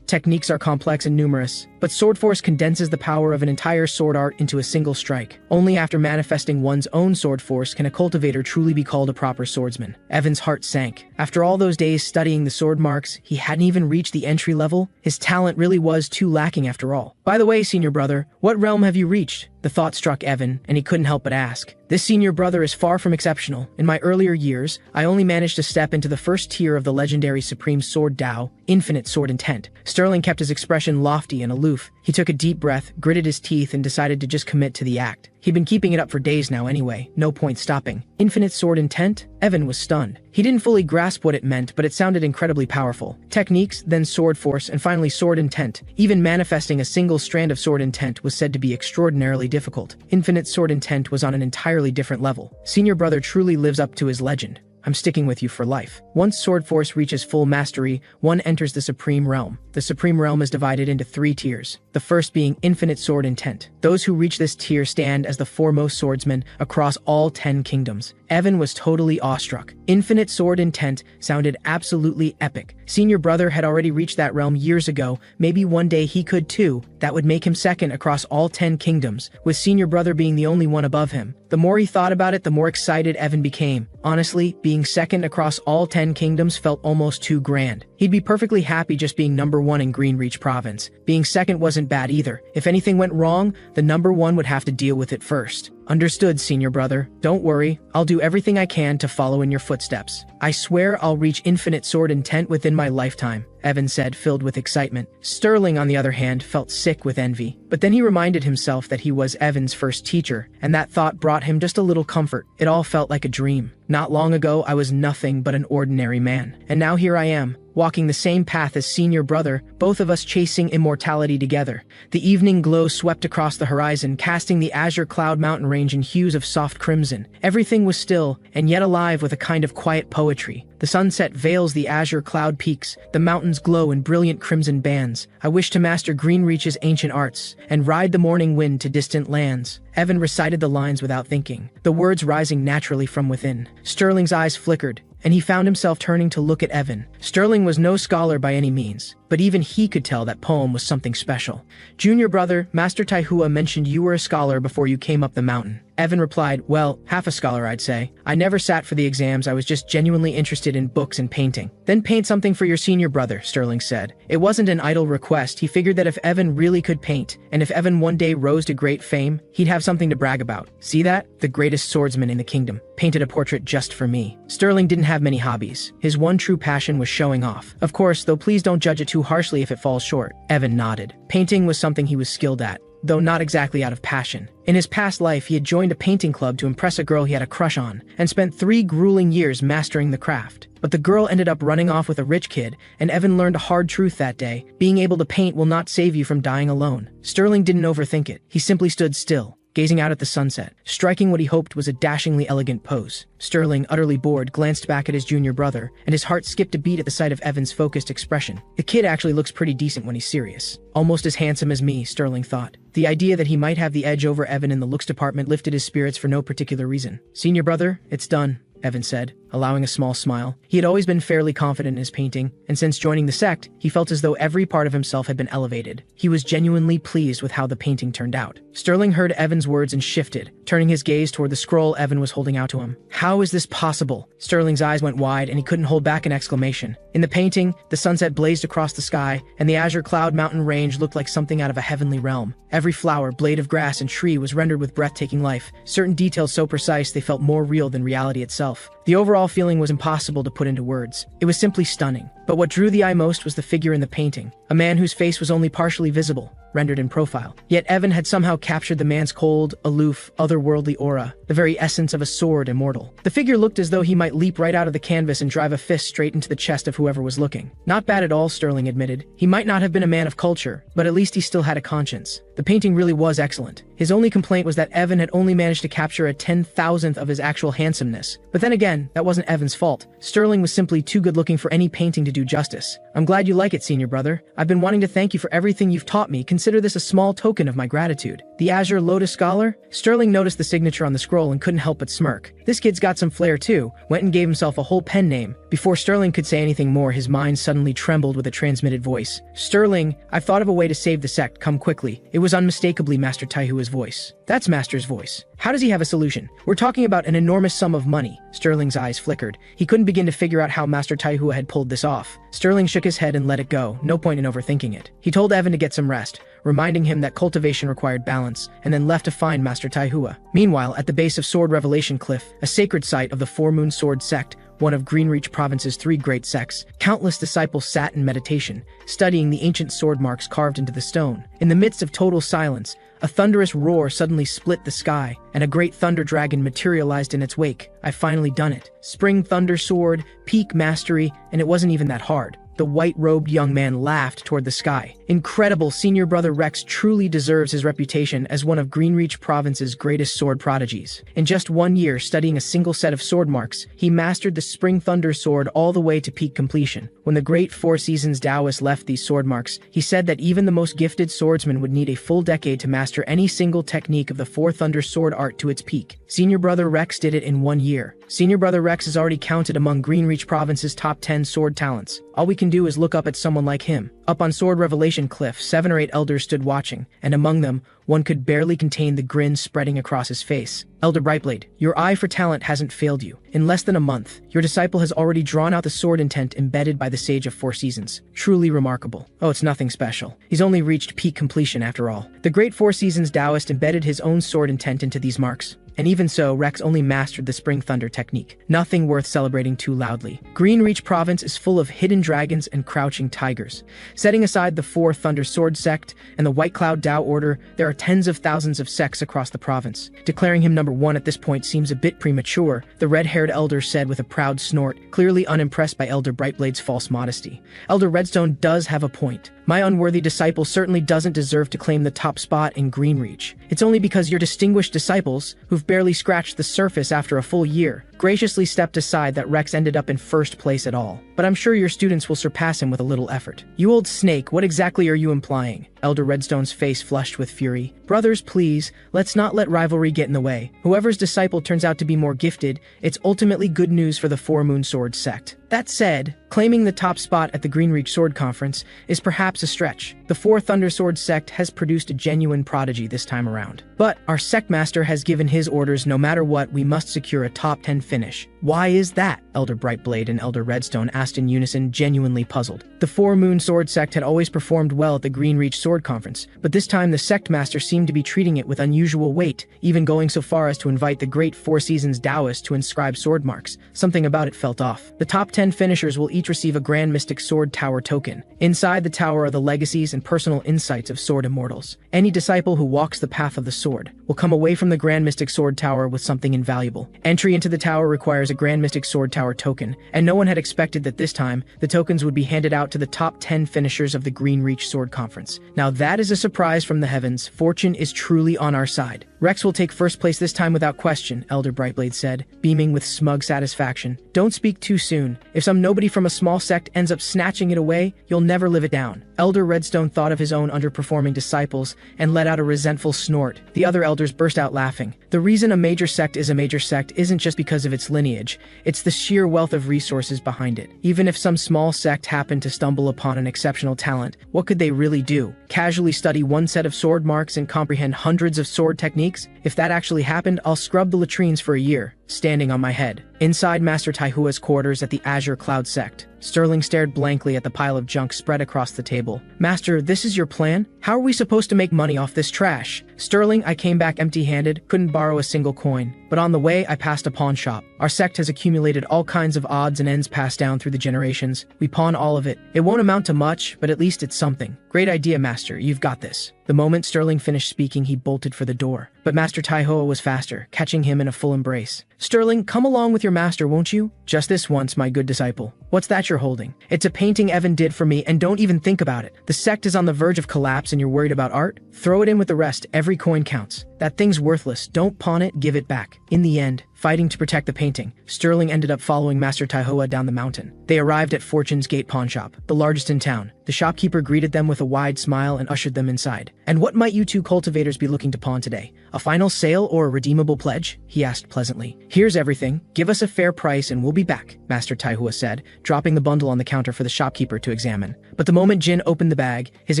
Techniques are complex and numerous, but sword force condenses the power of an entire sword art into a single strike. Only after manifesting one's own sword force can a cultivator truly be called a proper swordsman. Evan's heart sank. After all those days studying the sword marks, he hadn't even reached the entry level. His talent really was too lacking after all. By the way, senior brother, what realm have you reached? The thought struck Evan, and he couldn't help but ask. This senior brother is far from exceptional. In my earlier years, I only managed to step into the first tier of the legendary Supreme Sword Tao, Infinite Sword Intent. Sterling kept his expression lofty and aloof. He took a deep breath, gritted his teeth, and decided to just commit to the act. He'd been keeping it up for days now anyway, no point stopping. Infinite Sword Intent? Evan was stunned. He didn't fully grasp what it meant, but it sounded incredibly powerful. Techniques, then sword force, and finally sword intent. Even manifesting a single strand of sword intent was said to be extraordinarily difficult. Infinite Sword Intent was on an entirely different level. Senior brother truly lives up to his legend. I'm sticking with you for life. Once sword force reaches full mastery, one enters the Supreme Realm. The Supreme Realm is divided into 3 tiers, the first being Infinite Sword Intent. Those who reach this tier stand as the foremost swordsmen across all 10 kingdoms. Evan was totally awestruck. Infinite Sword Intent sounded absolutely epic. Senior brother had already reached that realm years ago. Maybe one day he could too. That would make him second across all 10 kingdoms, with senior brother being the only one above him. The more he thought about it, the more excited Evan became. Honestly, being second across all 10 kingdoms felt almost too grand. He'd be perfectly happy just being number 1 in Greenreach province. Being second wasn't bad either. If anything went wrong, the number 1 would have to deal with it first. Understood, senior brother. Don't worry, I'll do everything I can to follow in your footsteps. I swear I'll reach Infinite Sword Intent within my lifetime, Evan said, filled with excitement. Sterling, on the other hand, felt sick with envy. But then he reminded himself that he was Evan's first teacher, and that thought brought him just a little comfort. It all felt like a dream. Not long ago, I was nothing but an ordinary man. And now here I am, walking the same path as senior brother, both of us chasing immortality together. The evening glow swept across the horizon, casting the azure cloud mountain range in hues of soft crimson. Everything was still, and yet alive with a kind of quiet poetry. The sunset veils the azure cloud peaks, the mountains glow in brilliant crimson bands. I wish to master Greenreach's ancient arts, and ride the morning wind to distant lands. Evan recited the lines without thinking, the words rising naturally from within. Sterling's eyes flickered, and he found himself turning to look at Evan. Sterling was no scholar by any means, but even he could tell that poem was something special. Junior brother, Master Taihua mentioned you were a scholar before you came up the mountain. Evan replied, well, half a scholar I'd say. I never sat for the exams, I was just genuinely interested in books and painting. Then paint something for your senior brother, Sterling said. It wasn't an idle request. He figured that if Evan really could paint, and if Evan one day rose to great fame, he'd have something to brag about. See that? The greatest swordsman in the kingdom painted a portrait just for me. Sterling didn't have many hobbies. His one true passion was showing off. Of course, though please don't judge it too harshly if it falls short. Evan nodded. Painting was something he was skilled at, though not exactly out of passion. In his past life, he had joined a painting club to impress a girl he had a crush on, and spent 3 grueling years mastering the craft. But the girl ended up running off with a rich kid, and Evan learned a hard truth that day. Being able to paint will not save you from dying alone. Sterling didn't overthink it. He simply stood still, gazing out at the sunset, striking what he hoped was a dashingly elegant pose. Sterling, utterly bored, glanced back at his junior brother, and his heart skipped a beat at the sight of Evan's focused expression. The kid actually looks pretty decent when he's serious. Almost as handsome as me, Sterling thought. The idea that he might have the edge over Evan in the looks department lifted his spirits for no particular reason. Senior brother, it's done, Evan said, allowing a small smile. He had always been fairly confident in his painting, and since joining the sect, he felt as though every part of himself had been elevated. He was genuinely pleased with how the painting turned out. Sterling heard Evan's words and shifted, turning his gaze toward the scroll Evan was holding out to him. How is this possible? Sterling's eyes went wide, and he couldn't hold back an exclamation. In the painting, the sunset blazed across the sky, and the azure cloud mountain range looked like something out of a heavenly realm. Every flower, blade of grass, and tree was rendered with breathtaking life, certain details so precise they felt more real than reality itself. The overall feeling was impossible to put into words. It was simply stunning. But what drew the eye most was the figure in the painting, a man whose face was only partially visible, rendered in profile. Yet Evan had somehow captured the man's cold, aloof, otherworldly aura, the very essence of a sword immortal. The figure looked as though he might leap right out of the canvas and drive a fist straight into the chest of whoever was looking. Not bad at all, Sterling admitted. He might not have been a man of culture, but at least he still had a conscience. The painting really was excellent. His only complaint was that Evan had only managed to capture a 10,000th of his actual handsomeness. But then again, that wasn't Evan's fault. Sterling was simply too good looking for any painting to do justice. I'm glad you like it, senior brother. I've been wanting to thank you for everything you've taught me. Consider this a small token of my gratitude. The Azure Lotus Scholar? Sterling noticed the signature on the scroll and couldn't help but smirk. This kid's got some flair too. Went and gave himself a whole pen name. Before Sterling could say anything more, his mind suddenly trembled with a transmitted voice. Sterling, I've thought of a way to save the sect. Come quickly. It was unmistakably Master Taihua's voice. That's Master's voice. How does he have a solution? We're talking about an enormous sum of money. Sterling's eyes flickered. He couldn't begin to figure out how Master Taihua had pulled this off. Sterling shook his head and let it go. No point in overthinking it. He told Evan to get some rest, reminding him that cultivation required balance, and then left to find Master Taihua. Meanwhile, at the base of Sword Revelation Cliff, a sacred site of the Four Moon Sword Sect, one of Greenreach Province's three great sects, countless disciples sat in meditation, studying the ancient sword marks carved into the stone. In the midst of total silence, a thunderous roar suddenly split the sky, and a great thunder dragon materialized in its wake. I've finally done it. Spring Thunder Sword, peak mastery, and it wasn't even that hard. The white-robed young man laughed toward the sky. Incredible, senior brother Rex truly deserves his reputation as one of Greenreach Province's greatest sword prodigies. In just 1 year studying a single set of sword marks, he mastered the Spring Thunder Sword all the way to peak completion. When the great Four Seasons Taoist left these sword marks, he said that even the most gifted swordsman would need a full decade to master any single technique of the Four Thunder Sword art to its peak. Senior brother Rex did it in 1 year. Senior brother Rex is already counted among Greenreach Province's top 10 sword talents. All we can do is look up at someone like him. Up on Sword Revelation Cliff, 7 or 8 elders stood watching, and among them, one could barely contain the grin spreading across his face. Elder Brightblade, your eye for talent hasn't failed you. In less than a month, your disciple has already drawn out the sword intent embedded by the Sage of Four Seasons. Truly remarkable. Oh, it's nothing special. He's only reached peak completion after all. The great Four Seasons Taoist embedded his own sword intent into these marks. And even so, Rex only mastered the Spring Thunder technique. Nothing worth celebrating too loudly. Greenreach Province is full of hidden dragons and crouching tigers. Setting aside the Four Thunder Sword Sect and the White Cloud Tao Order, there are tens of thousands of sects across the province. Declaring him number 1 at this point seems a bit premature, the red-haired elder said with a proud snort, clearly unimpressed by Elder Brightblade's false modesty. Elder Redstone does have a point. My unworthy disciple certainly doesn't deserve to claim the top spot in Greenreach. It's only because your distinguished disciples, who've barely scratched the surface after a full year, graciously stepped aside that Rex ended up in first place at all. But I'm sure your students will surpass him with a little effort. You old snake, what exactly are you implying? Elder Redstone's face flushed with fury. Brothers, please, let's not let rivalry get in the way. Whoever's disciple turns out to be more gifted, it's ultimately good news for the Four Moon Sword Sect. That said, claiming the top spot at the Greenreach Sword Conference is perhaps a stretch. The Four Thunder Sword Sect has produced a genuine prodigy this time around. But our sect master has given his orders no matter what, we must secure a top 10 finish. Why is that? Elder Brightblade and Elder Redstone asked in unison, genuinely puzzled. The Four Moon Sword Sect had always performed well at the Greenreach Sword Conference, but this time the sect master seemed to be treating it with unusual weight, even going so far as to invite the great Four Seasons Taoist to inscribe sword marks. Something about it felt off. The top 10 finishers will each receive a Grand Mystic Sword Tower token. Inside the tower are the legacies and personal insights of sword immortals. Any disciple who walks the path of the sword will come away from the Grand Mystic Sword Tower with something invaluable. Entry into the tower requires a Grand Mystic Sword Tower token, and no one had expected that this time, the tokens would be handed out to the top 10 finishers of the Greenreach Sword Conference. Now that is a surprise from the heavens. Fortune is truly on our side. Rex will take first place this time without question, Elder Brightblade said, beaming with smug satisfaction. Don't speak too soon. If some nobody from a small sect ends up snatching it away, you'll never live it down. Elder Redstone thought of his own underperforming disciples and let out a resentful snort. The other elders burst out laughing. The reason a major sect is a major sect isn't just because of its lineage, it's the sheer wealth of resources behind it. Even if some small sect happened to stumble upon an exceptional talent, what could they really do? Casually study one set of sword marks and comprehend hundreds of sword techniques? If that actually happened, I'll scrub the latrines for a year. standing on my head. Inside Master Taihua's quarters at the Azure Cloud Sect, Sterling stared blankly at the pile of junk spread across the table. Master, this is your plan? How are we supposed to make money off this trash? Sterling, I came back empty-handed, couldn't borrow a single coin. But on the way, I passed a pawn shop. Our sect has accumulated all kinds of odds and ends passed down through the generations. We pawn all of it. It won't amount to much, but at least it's something. Great idea, Master. You've got this. The moment Sterling finished speaking, he bolted for the door. But Master Taihua was faster, catching him in a full embrace. Sterling, come along with your master, won't you? Just this once, my good disciple. What's that you're holding? It's a painting Evan did for me, and don't even think about it. The sect is on the verge of collapse and you're worried about art? Throw it in with the rest. Every coin counts. That thing's worthless. Don't pawn it, give it back. In the end, fighting to protect the painting, Sterling ended up following Master Taihua down the mountain. They arrived at Fortune's Gate Pawn Shop, the largest in town. The shopkeeper greeted them with a wide smile and ushered them inside. And what might you two cultivators be looking to pawn today? A final sale or a redeemable pledge? He asked pleasantly. Here's everything. Give us a fair price and we'll be back, Master Taihua said, dropping the bundle on the counter for the shopkeeper to examine. But the moment Jin opened the bag, his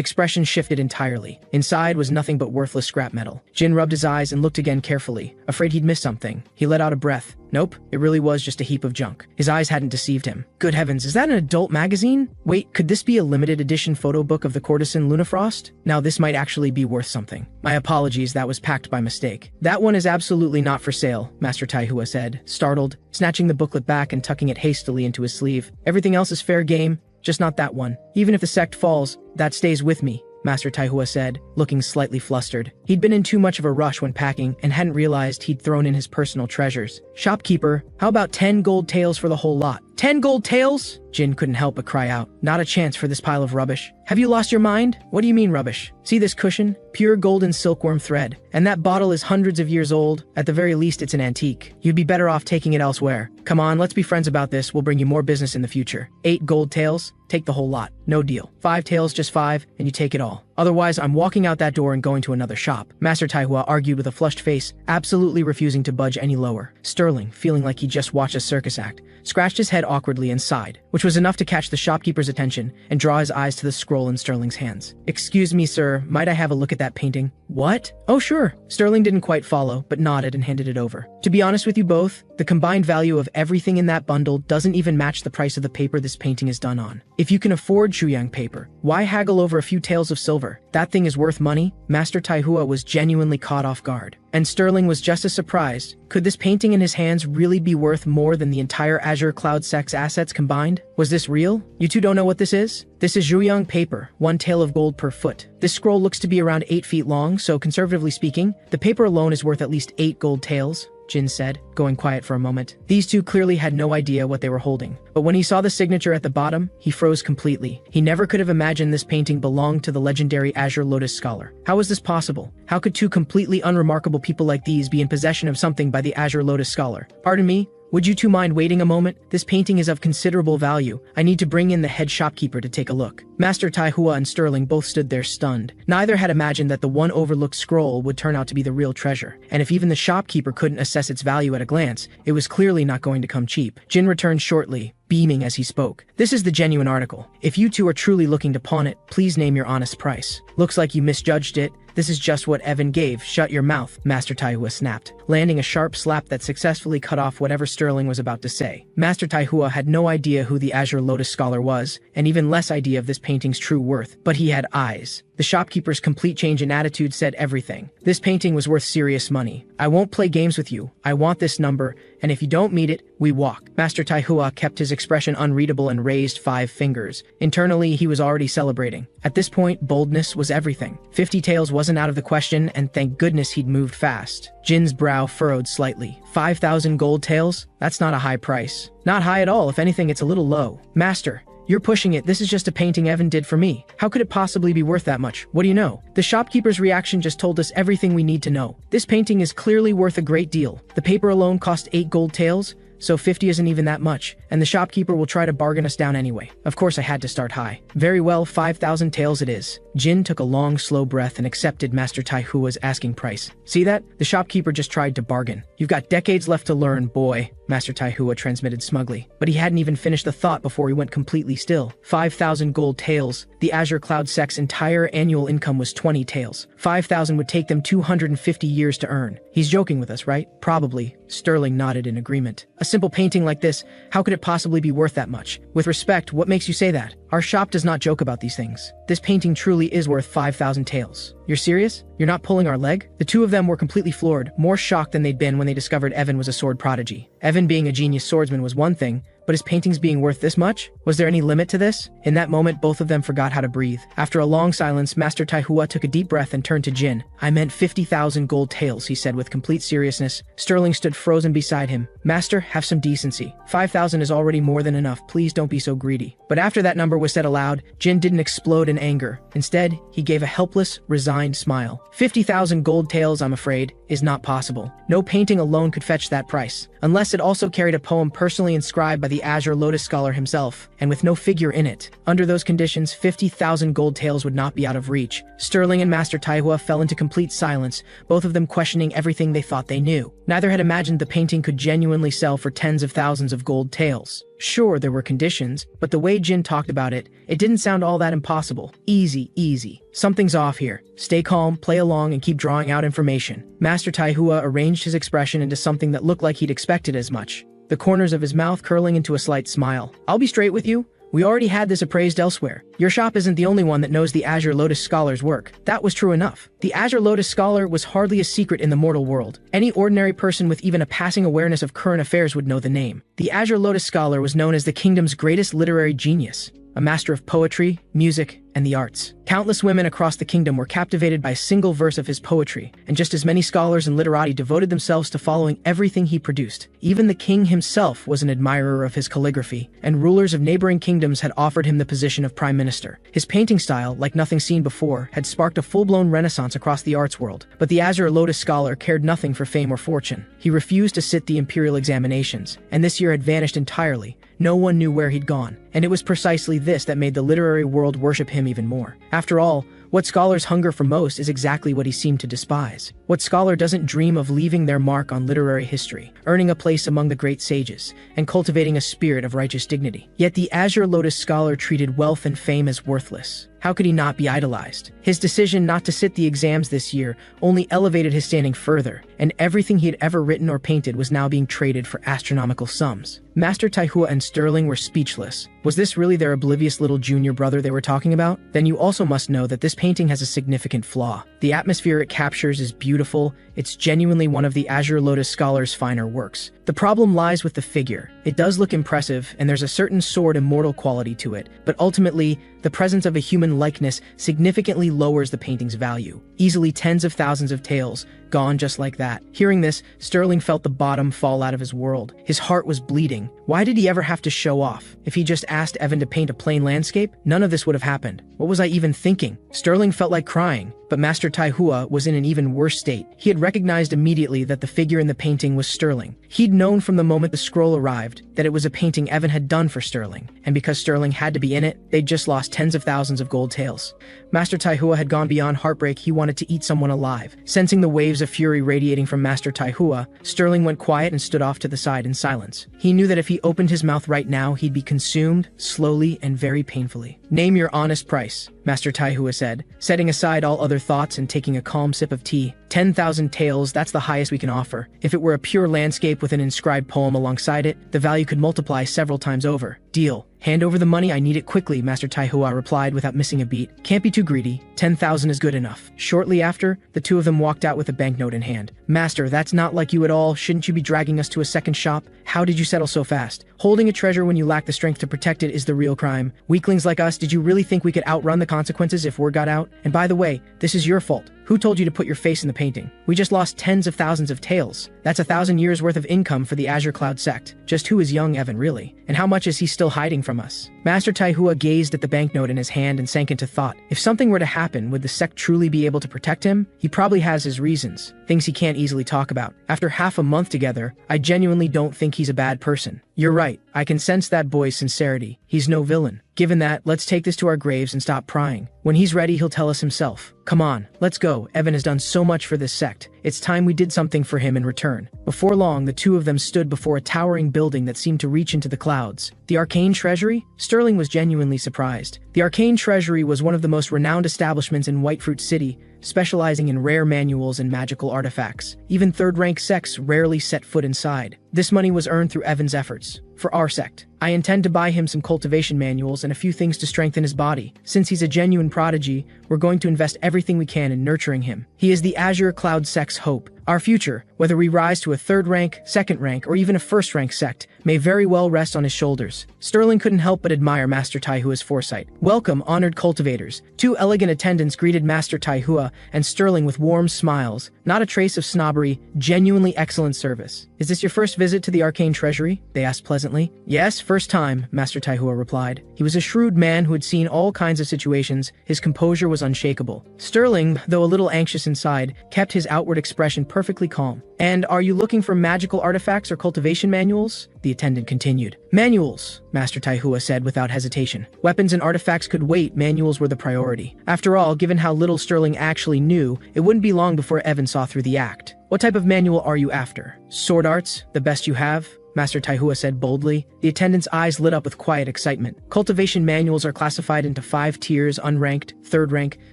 expression shifted entirely. Inside was nothing but worthless scrap metal. Jin rubbed his eyes and looked again carefully, afraid he'd missed something. He let out a breath. Nope, it really was just a heap of junk. His eyes hadn't deceived him. Good heavens, is that an adult magazine? Wait, could this be a limited edition photo book of the courtesan Lunafrost? Now this might actually be worth something. My apologies, that was packed by mistake. That one is absolutely not for sale, Master Taihua said, startled, snatching the booklet back and tucking it hastily into his sleeve. Everything else is fair game, just not that one. Even if the sect falls, that stays with me, Master Taihua said, looking slightly flustered. He'd been in too much of a rush when packing and hadn't realized he'd thrown in his personal treasures. Shopkeeper, how about 10 gold taels for the whole lot? 10 gold taels? Jin couldn't help but cry out. Not a chance for this pile of rubbish. Have you lost your mind? What do you mean rubbish? See this cushion? Pure golden silkworm thread. And that bottle is hundreds of years old. At the very least, it's an antique. You'd be better off taking it elsewhere. Come on, let's be friends about this. We'll bring you more business in the future. 8 gold taels? Take the whole lot. No deal. 5 taels, just 5, and you take it all. Otherwise, I'm walking out that door and going to another shop. Master Taihua argued with a flushed face, absolutely refusing to budge any lower. Sterling, feeling like he just watched a circus act, scratched his head awkwardly and sighed, which was enough to catch the shopkeeper's attention and draw his eyes to the scroll in Sterling's hands. Excuse me, sir, might I have a look at that painting? What? Oh, sure. Sterling didn't quite follow, but nodded and handed it over. To be honest with you both, the combined value of everything in that bundle doesn't even match the price of the paper this painting is done on. If you can afford Shuyang paper, why haggle over a few taels of silver? That thing is worth money. Master Taihua was genuinely caught off guard. And Sterling was just as surprised. Could this painting in his hands really be worth more than the entire Azure Cloud Sect's assets combined? Was this real? You two don't know what this is? This is Zhuyang paper, 1 tael of gold per foot. This scroll looks to be around 8 feet long, so conservatively speaking, the paper alone is worth at least 8 gold taels, Jin said, going quiet for a moment. These two clearly had no idea what they were holding. But when he saw the signature at the bottom, he froze completely. He never could have imagined this painting belonged to the legendary Azure Lotus Scholar. How was this possible? How could two completely unremarkable people like these be in possession of something by the Azure Lotus Scholar? Pardon me? Would you two mind waiting a moment? This painting is of considerable value. I need to bring in the head shopkeeper to take a look. Master Taihua and Sterling both stood there stunned. Neither had imagined that the one overlooked scroll would turn out to be the real treasure. And if even the shopkeeper couldn't assess its value at a glance, it was clearly not going to come cheap. Jin returned shortly, beaming as he spoke. This is the genuine article. If you two are truly looking to pawn it, please name your honest price. Looks like you misjudged it. This is just what Evan gave. Shut your mouth, Master Taihua snapped, landing a sharp slap that successfully cut off whatever Sterling was about to say. Master Taihua had no idea who the Azure Lotus Scholar was, and even less idea of this painting's true worth, but he had eyes. The shopkeeper's complete change in attitude said everything. This painting was worth serious money. I won't play games with you. I want this number, and if you don't meet it, we walk. Master Taihua kept his expression unreadable and raised 5 fingers. Internally, he was already celebrating. At this point, boldness was everything. 50 taels wasn't out of the question, and thank goodness he'd moved fast. Jin's brow furrowed slightly. 5,000 gold taels? That's not a high price. Not high at all. If anything, it's a little low. Master, you're pushing it. This is just a painting Evan did for me. How could it possibly be worth that much? What do you know? The shopkeeper's reaction just told us everything we need to know. This painting is clearly worth a great deal. The paper alone cost 8 gold taels, so 50 isn't even that much, and the shopkeeper will try to bargain us down anyway. Of course I had to start high. Very well, 5,000 taels it is. Jin took a long, slow breath and accepted Master Taihua's asking price. See that? The shopkeeper just tried to bargain. You've got decades left to learn, boy. Master Taihua transmitted smugly. But he hadn't even finished the thought before he went completely still. 5,000 gold taels. The Azure Cloud Sect's entire annual income was 20 taels. 5,000 would take them 250 years to earn. He's joking with us, right? Probably. Sterling nodded in agreement. A simple painting like this, how could it possibly be worth that much? With respect, what makes you say that? Our shop does not joke about these things. This painting truly is worth 5,000 taels. You're serious? You're not pulling our leg? The two of them were completely floored, more shocked than they'd been when they discovered Evan was a sword prodigy. Evan being a genius swordsman was one thing, but his paintings being worth this much? Was there any limit to this? In that moment, both of them forgot how to breathe. After a long silence, Master Taihua took a deep breath and turned to Jin. I meant 50,000 gold taels, he said with complete seriousness. Sterling stood frozen beside him. Master, have some decency. 5,000 is already more than enough. Please don't be so greedy. But after that number was said aloud, Jin didn't explode in anger. Instead, he gave a helpless, resigned smile. 50,000 gold taels, I'm afraid, is not possible. No painting alone could fetch that price, unless it also carried a poem personally inscribed by the Azure Lotus Scholar himself, and with no figure in it. Under those conditions, 50,000 gold taels would not be out of reach. Sterling and Master Taihua fell into complete silence, both of them questioning everything they thought they knew. Neither had imagined the painting could genuinely sell for tens of thousands of gold taels. Sure, there were conditions, but the way Jin talked about it, it didn't sound all that impossible. Easy. Something's off here. Stay calm, play along, and keep drawing out information. Master Taihua arranged his expression into something that looked like he'd expected as much, the corners of his mouth curling into a slight smile. I'll be straight with you. We already had this appraised elsewhere. Your shop isn't the only one that knows the Azure Lotus Scholar's work. That was true enough. The Azure Lotus Scholar was hardly a secret in the mortal world. Any ordinary person with even a passing awareness of current affairs would know the name. The Azure Lotus Scholar was known as the kingdom's greatest literary genius, a master of poetry, music, and the arts. Countless women across the kingdom were captivated by a single verse of his poetry, and just as many scholars and literati devoted themselves to following everything he produced. Even the king himself was an admirer of his calligraphy, and rulers of neighboring kingdoms had offered him the position of prime minister. His painting style, like nothing seen before, had sparked a full-blown renaissance across the arts world. But the Azure Lotus Scholar cared nothing for fame or fortune. He refused to sit the imperial examinations, and this year had vanished entirely. No one knew where he'd gone, and it was precisely this that made the literary world worship him even more. After all, what scholars hunger for most is exactly what he seemed to despise. What scholar doesn't dream of leaving their mark on literary history, earning a place among the great sages, and cultivating a spirit of righteous dignity? Yet the Azure Lotus Scholar treated wealth and fame as worthless. How could he not be idolized? His decision not to sit the exams this year only elevated his standing further, and everything he had ever written or painted was now being traded for astronomical sums. Master Taihua and Sterling were speechless. Was this really their oblivious little junior brother they were talking about? Then you also must know that this painting has a significant flaw. The atmosphere it captures is beautiful. It's genuinely one of the Azure Lotus Scholar's finer works. The problem lies with the figure. It does look impressive, and there's a certain sword immortal quality to it, but ultimately, the presence of a human likeness significantly lowers the painting's value. Easily tens of thousands of taels, gone just like that. Hearing this, Sterling felt the bottom fall out of his world. His heart was bleeding. Why did he ever have to show off? If he just asked Evan to paint a plain landscape, none of this would have happened. What was I even thinking? Sterling felt like crying, but Master Taihua was in an even worse state. He had recognized immediately that the figure in the painting was Sterling. He'd known from the moment the scroll arrived that it was a painting Evan had done for Sterling, and because Sterling had to be in it, they'd just lost tens of thousands of gold taels. Master Taihua had gone beyond heartbreak. He wanted to eat someone alive. Sensing the waves of fury radiating from Master Taihua, Sterling went quiet and stood off to the side in silence. He knew that if he opened his mouth right now, he'd be consumed, slowly and very painfully. Name your honest price, Master Taihua said, setting aside all other thoughts and taking a calm sip of tea. 10,000 taels, that's the highest we can offer. If it were a pure landscape with an inscribed poem alongside it, the value could multiply several times over. Deal. Hand over the money, I need it quickly, Master Taihua replied without missing a beat. Can't be too greedy. 10,000 is good enough. Shortly after, the two of them walked out with a banknote in hand. Master, that's not like you at all. Shouldn't you be dragging us to a second shop? How did you settle so fast? Holding a treasure when you lack the strength to protect it is the real crime. Weaklings like us, did you really think we could outrun the consequences if word got out? And by the way, this is your fault. Who told you to put your face in the painting? We just lost tens of thousands of taels. That's 1,000 years worth of income for the Azure Cloud sect. Just who is young Evan really? And how much is he still hiding from us? Master Taihua gazed at the banknote in his hand and sank into thought. If something were to happen, would the sect truly be able to protect him? He probably has his reasons, things he can't easily talk about. After half a month together, I genuinely don't think he's a bad person. You're right, I can sense that boy's sincerity. He's no villain. Given that, let's take this to our graves and stop prying. When he's ready, he'll tell us himself. Come on, let's go. Evan has done so much for this sect. It's time we did something for him in return. Before long, the two of them stood before a towering building that seemed to reach into the clouds. The Arcane Treasury? Sterling was genuinely surprised. The Arcane Treasury was one of the most renowned establishments in Whitefruit City, specializing in rare manuals and magical artifacts. Even third-rank sects rarely set foot inside. This money was earned through Evan's efforts. For our sect, I intend to buy him some cultivation manuals and a few things to strengthen his body. Since he's a genuine prodigy, we're going to invest everything we can in nurturing him. He is the Azure Cloud sect's hope. Our future, whether we rise to a third rank, second rank, or even a first rank sect, may very well rest on his shoulders. Sterling couldn't help but admire Master Taihua's foresight. Welcome, honored cultivators. Two elegant attendants greeted Master Taihua and Sterling with warm smiles. Not a trace of snobbery, genuinely excellent service. Is this your first visit to the Arcane Treasury? They asked pleasantly. Yes, first time, Master Taihua replied. He was a shrewd man who had seen all kinds of situations. His composure was unshakable. Sterling, though a little anxious inside, kept his outward expression perfectly calm. And are you looking for magical artifacts or cultivation manuals? The attendant continued. Manuals, Master Taihua said without hesitation. Weapons and artifacts could wait, manuals were the priority. After all, given how little Sterling actually knew, it wouldn't be long before Evan saw through the act. What type of manual are you after? Sword arts? The best you have? Master Taihua said boldly. The attendant's eyes lit up with quiet excitement. Cultivation manuals are classified into 5 tiers: unranked, third rank,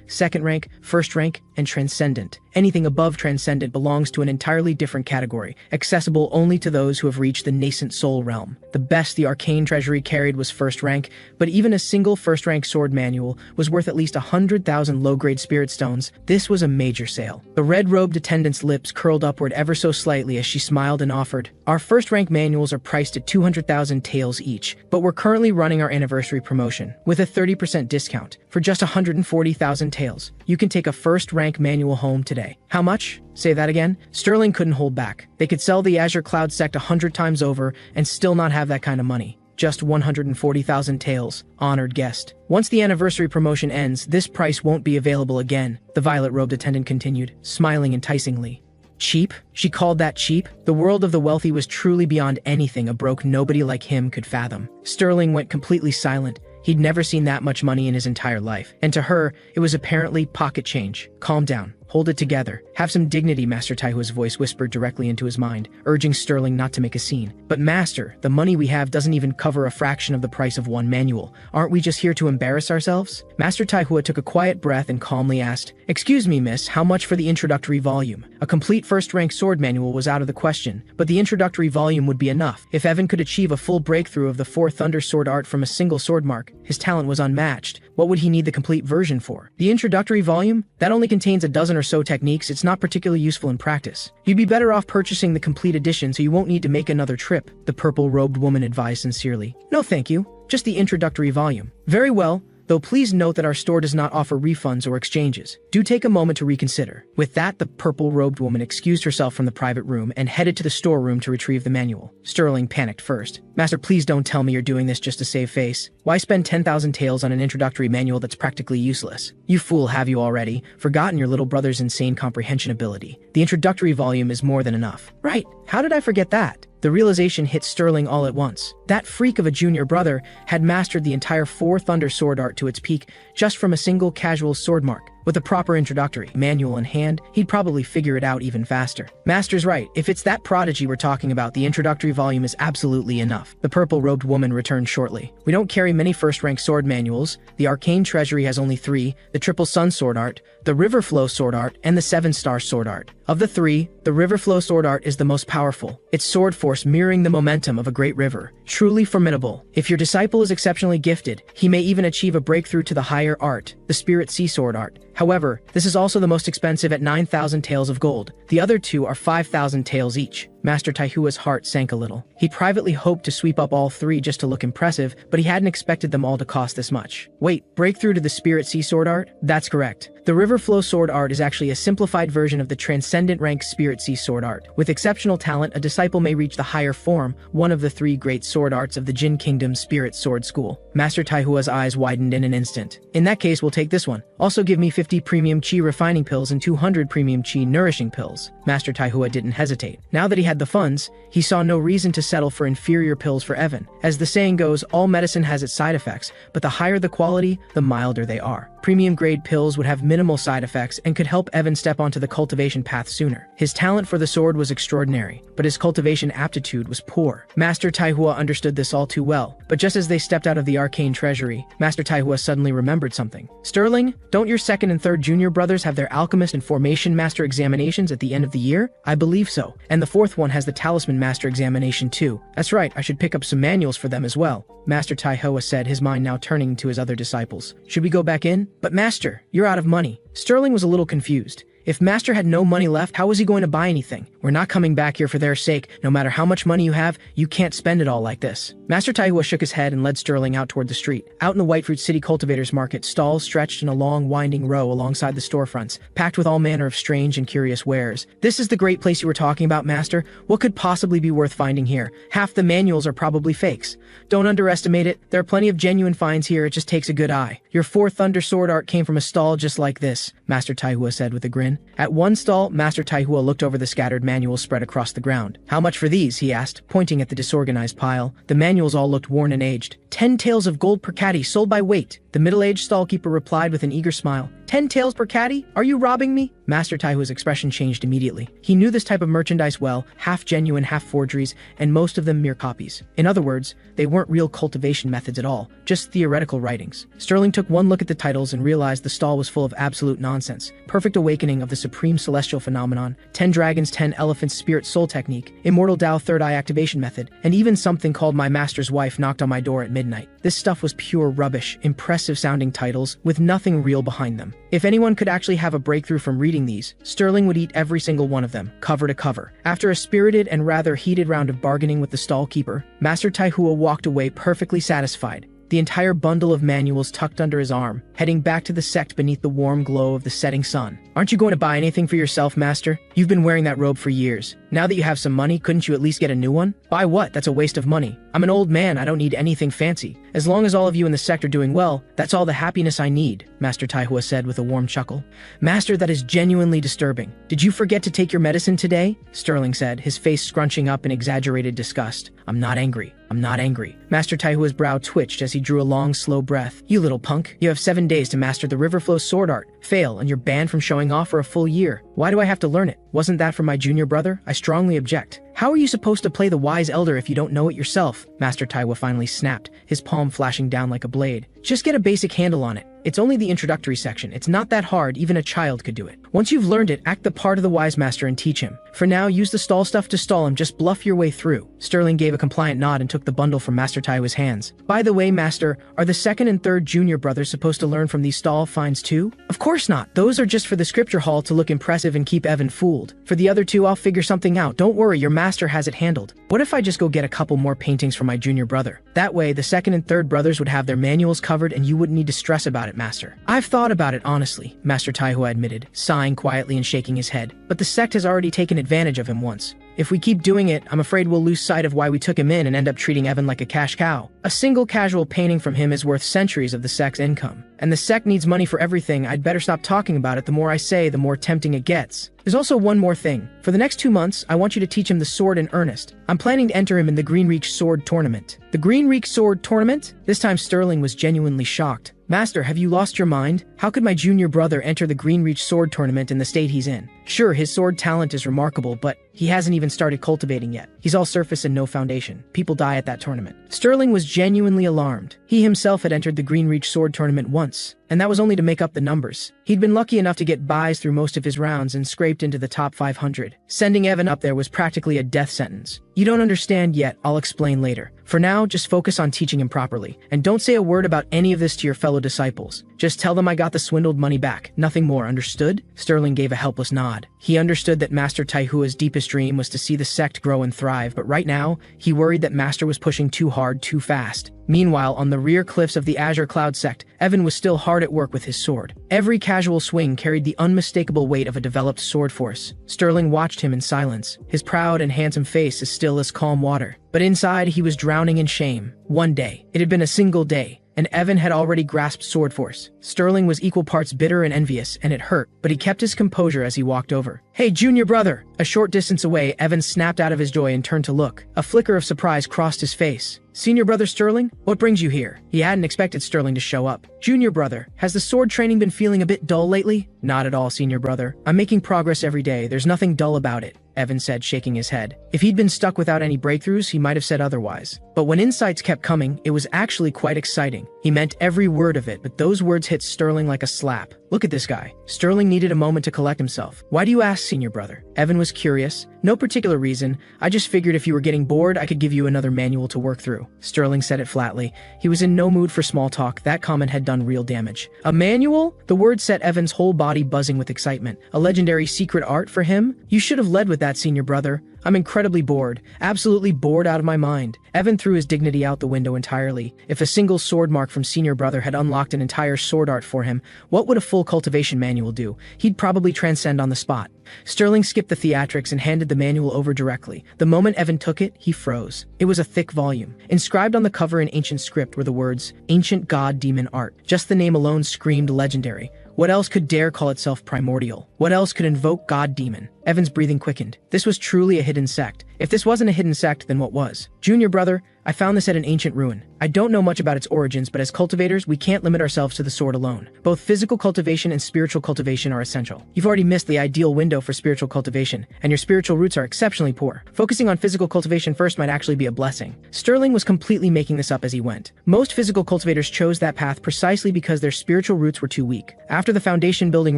second rank, first rank, and transcendent. Anything above transcendent belongs to an entirely different category, accessible only to those who have reached the nascent soul realm. The best the Arcane Treasury carried was first rank, but even a single first rank sword manual was worth at least 100,000 low-grade spirit stones. This was a major sale. The red-robed attendant's lips curled upward ever so slightly as she smiled and offered, "Our first rank manuals are priced at 200,000 taels each, but we're currently running our anniversary promotion with a 30% discount. For just 140,000 taels, you can take a first rank manual home today." How much? Say that again? Sterling couldn't hold back. They could sell the Azure Cloud sect 100 times over and still not have that kind of money. Just 140,000 taels, honored guest. Once the anniversary promotion ends, this price won't be available again, the violet-robed attendant continued, smiling enticingly. Cheap? She called that cheap? The world of the wealthy was truly beyond anything a broke nobody like him could fathom. Sterling went completely silent. He'd never seen that much money in his entire life, and to her, it was apparently pocket change. Calm down. Hold it together. Have some dignity, Master Taihua's voice whispered directly into his mind, urging Sterling not to make a scene. But Master, the money we have doesn't even cover a fraction of the price of one manual. Aren't we just here to embarrass ourselves? Master Taihua took a quiet breath and calmly asked, "Excuse me, miss, how much for the introductory volume?" A complete first-rank sword manual was out of the question, but the introductory volume would be enough. If Evan could achieve a full breakthrough of the 4 Thunder Sword art from a single sword mark, his talent was unmatched. What would he need the complete version for? The introductory volume? That only contains a dozen or so techniques. It's not particularly useful in practice. You'd be better off purchasing the complete edition so you won't need to make another trip, the purple-robed woman advised sincerely. No thank you, just the introductory volume. Very well, though please note that our store does not offer refunds or exchanges. Do take a moment to reconsider. With that, the purple-robed woman excused herself from the private room and headed to the storeroom to retrieve the manual. Sterling panicked first. Master, please don't tell me you're doing this just to save face. Why spend 10,000 taels on an introductory manual that's practically useless? You fool, have you already forgotten your little brother's insane comprehension ability? The introductory volume is more than enough. Right, how did I forget that? The realization hit Sterling all at once. That freak of a junior brother had mastered the entire 4 Thunder Sword art to its peak just from a single casual sword mark. With a proper introductory manual in hand, he'd probably figure it out even faster. Master's right, if it's that prodigy we're talking about, the introductory volume is absolutely enough. The purple-robed woman returned shortly. We don't carry many first-rank sword manuals. The Arcane Treasury has only 3, the Triple Sun Sword Art, the Riverflow Sword Art, and the 7-Star Sword Art. Of the 3, the Riverflow Sword Art is the most powerful, its sword force mirroring the momentum of a great river. Truly formidable. If your disciple is exceptionally gifted, he may even achieve a breakthrough to the higher art, the Spirit Sea Sword Art. However, this is also the most expensive at 9,000 taels of gold. The other 2 are 5,000 taels each. Master Taihua's heart sank a little. He privately hoped to sweep up all 3 just to look impressive, but he hadn't expected them all to cost this much. Wait, breakthrough to the Spirit Sea Sword Art? That's correct. The Riverflow Sword Art is actually a simplified version of the transcendent rank Spirit Sea Sword Art. With exceptional talent, a disciple may reach the higher form, one of the 3 great sword arts of the Jin Kingdom's Spirit Sword School. Master Taihua's eyes widened in an instant. In that case, we'll take this one. Also give me 50 premium chi refining pills and 200 premium chi nourishing pills. Master Taihua didn't hesitate. Now that he had the funds, he saw no reason to settle for inferior pills for Evan. As the saying goes, all medicine has its side effects, but the higher the quality, the milder they are. Premium-grade pills would have minimal side effects and could help Evan step onto the cultivation path sooner. His talent for the sword was extraordinary, but his cultivation aptitude was poor. Master Taihua understood this all too well, but just as they stepped out of the arcane treasury, Master Taihua suddenly remembered something. "Sterling, don't your second and third junior brothers have their alchemist and formation master examinations at the end of the year?" "I believe so. And the fourth one has the talisman master examination too." "That's right, I should pick up some manuals for them as well," Master Taihua said, his mind now turning to his other disciples. "Should we go back in?" "But Master, you're out of money." Sterling was a little confused. If Master had no money left, how was he going to buy anything? "We're not coming back here for their sake. No matter how much money you have, you can't spend it all like this." Master Taihua shook his head and led Sterling out toward the street. Out in the Whitefruit City Cultivators Market, stalls stretched in a long, winding row alongside the storefronts, packed with all manner of strange and curious wares. "This is the great place you were talking about, Master. What could possibly be worth finding here? Half the manuals are probably fakes. Don't underestimate it. There are plenty of genuine finds here. It just takes a good eye. Your fourth Thunder Sword art came from a stall just like this," Master Taihua said with a grin. At one stall, Master Taihua looked over the scattered manuals spread across the ground. "How much for these?" he asked, pointing at the disorganized pile. The manuals all looked worn and aged. 10 taels of gold per caddy, sold by weight," the middle-aged stallkeeper replied with an eager smile. 10 taels per caddy? Are you robbing me?" Master Taihua's expression changed immediately. He knew this type of merchandise well, half genuine, half forgeries, and most of them mere copies. In other words, they weren't real cultivation methods at all, just theoretical writings. Sterling took one look at the titles and realized the stall was full of absolute nonsense. Perfect Awakening of the Supreme Celestial Phenomenon, 10 Dragons, 10 Elephants Spirit Soul Technique, Immortal Tao Third Eye Activation Method, and even something called My Master's Wife Knocked on My Door at Midnight. This stuff was pure rubbish, impressive-sounding titles with nothing real behind them. If anyone could actually have a breakthrough from reading these, Sterling would eat every single one of them, cover to cover. After a spirited and rather heated round of bargaining with the stall-keeper, Master Taihua walked away perfectly satisfied, the entire bundle of manuals tucked under his arm, heading back to the sect beneath the warm glow of the setting sun. "Aren't you going to buy anything for yourself, Master? You've been wearing that robe for years. Now that you have some money, couldn't you at least get a new one?" "Buy what? That's a waste of money. I'm an old man, I don't need anything fancy. As long as all of you in the sect are doing well, that's all the happiness I need," Master Taihua said with a warm chuckle. "Master, that is genuinely disturbing. Did you forget to take your medicine today?" Sterling said, his face scrunching up in exaggerated disgust. "I'm not angry. I'm not angry." Master Taihua's brow twitched as he drew a long, slow breath. "You little punk. You have 7 days to master the Riverflow sword art. Fail, and you're banned from showing off for a full year. Why do I have to learn it? Wasn't that for my junior brother? I strongly object." "How are you supposed to play the wise elder if you don't know it yourself?" Master Taihua finally snapped, his palm flashing down like a blade. "Just get a basic handle on it. It's only the introductory section. It's not that hard, even a child could do it. Once you've learned it, act the part of the wise master and teach him. For now, use the stall stuff to stall him, just bluff your way through." Sterling gave a compliant nod and took the bundle from Master Taihua's hands. "By the way, Master, are the second and third junior brothers supposed to learn from these stall finds too?" "Of course not. Those are just for the scripture hall to look impressive and keep Evan fooled. For the other two, I'll figure something out. Don't worry, your master has it handled. What if I just go get a couple more paintings from my junior brother? That way, the second and third brothers would have their manuals covered and you wouldn't need to stress about it, Master." "I've thought about it honestly," Master Taihua admitted, sighing quietly and shaking his head. "But the sect has already taken advantage of him once. If we keep doing it, I'm afraid we'll lose sight of why we took him in and end up treating Evan like a cash cow. A single casual painting from him is worth centuries of the sect's income. And the sect needs money for everything. I'd better stop talking about it. The more I say, the more tempting it gets. There's also one more thing. For the next 2 months, I want you to teach him the sword in earnest. I'm planning to enter him in the Greenreach Sword Tournament." "The Greenreach Sword Tournament?" This time Sterling was genuinely shocked. "Master, have you lost your mind? How could my junior brother enter the Greenreach Sword Tournament in the state he's in? Sure, his sword talent is remarkable, but he hasn't even started cultivating yet. He's all surface and no foundation. People die at that tournament." Sterling was genuinely alarmed. He himself had entered the Greenreach Sword Tournament once, and that was only to make up the numbers. He'd been lucky enough to get buys through most of his rounds and scraped into the top 500. Sending Evan up there was practically a death sentence. "You don't understand yet, I'll explain later. For now, just focus on teaching him properly, and don't say a word about any of this to your fellow disciples. Just tell them I got the swindled money back. Nothing more, understood?" Sterling gave a helpless nod. He understood that Master Taihua's deepest dream was to see the sect grow and thrive, but right now, he worried that Master was pushing too hard too fast. Meanwhile, on the rear cliffs of the Azure Cloud sect, Evan was still hard at work with his sword. Every casual swing carried the unmistakable weight of a developed sword force. Sterling watched him in silence, his proud and handsome face as still as calm water. But inside, he was drowning in shame. One day, it had been a single day, and Evan had already grasped sword force. Sterling was equal parts bitter and envious, and it hurt, but he kept his composure as he walked over. Hey, junior brother! A short distance away, Evan snapped out of his joy and turned to look. A flicker of surprise crossed his face. Senior brother Sterling? What brings you here? He hadn't expected Sterling to show up. Junior brother, has the sword training been feeling a bit dull lately? Not at all, senior brother. I'm making progress every day. There's nothing dull about it, Evan said, shaking his head. If he'd been stuck without any breakthroughs, he might have said otherwise. But when insights kept coming, it was actually quite exciting. He meant every word of it, but those words hit Sterling like a slap. Look at this guy. Sterling needed a moment to collect himself. Why do you ask, senior brother? Evan was curious. No particular reason. I just figured if you were getting bored, I could give you another manual to work through. Sterling said it flatly. He was in no mood for small talk. That comment had done real damage. A manual? The word set Evan's whole body buzzing with excitement. A legendary secret art for him? You should have led with that, senior brother. I'm incredibly bored. Absolutely bored out of my mind. Evan threw his dignity out the window entirely. If a single sword mark from senior brother had unlocked an entire sword art for him, what would a full cultivation manual do? He'd probably transcend on the spot. Sterling skipped the theatrics and handed the manual over directly. The moment Evan took it, he froze. It was a thick volume. Inscribed on the cover in ancient script were the words, Ancient God Demon Art. Just the name alone screamed legendary. What else could dare call itself primordial? What else could invoke God Demon? Evan's breathing quickened. This was truly a hidden sect. If this wasn't a hidden sect, then what was? Junior brother, I found this at an ancient ruin. I don't know much about its origins, but as cultivators, we can't limit ourselves to the sword alone. Both physical cultivation and spiritual cultivation are essential. You've already missed the ideal window for spiritual cultivation, and your spiritual roots are exceptionally poor. Focusing on physical cultivation first might actually be a blessing. Sterling was completely making this up as he went. Most physical cultivators chose that path precisely because their spiritual roots were too weak. After the foundation building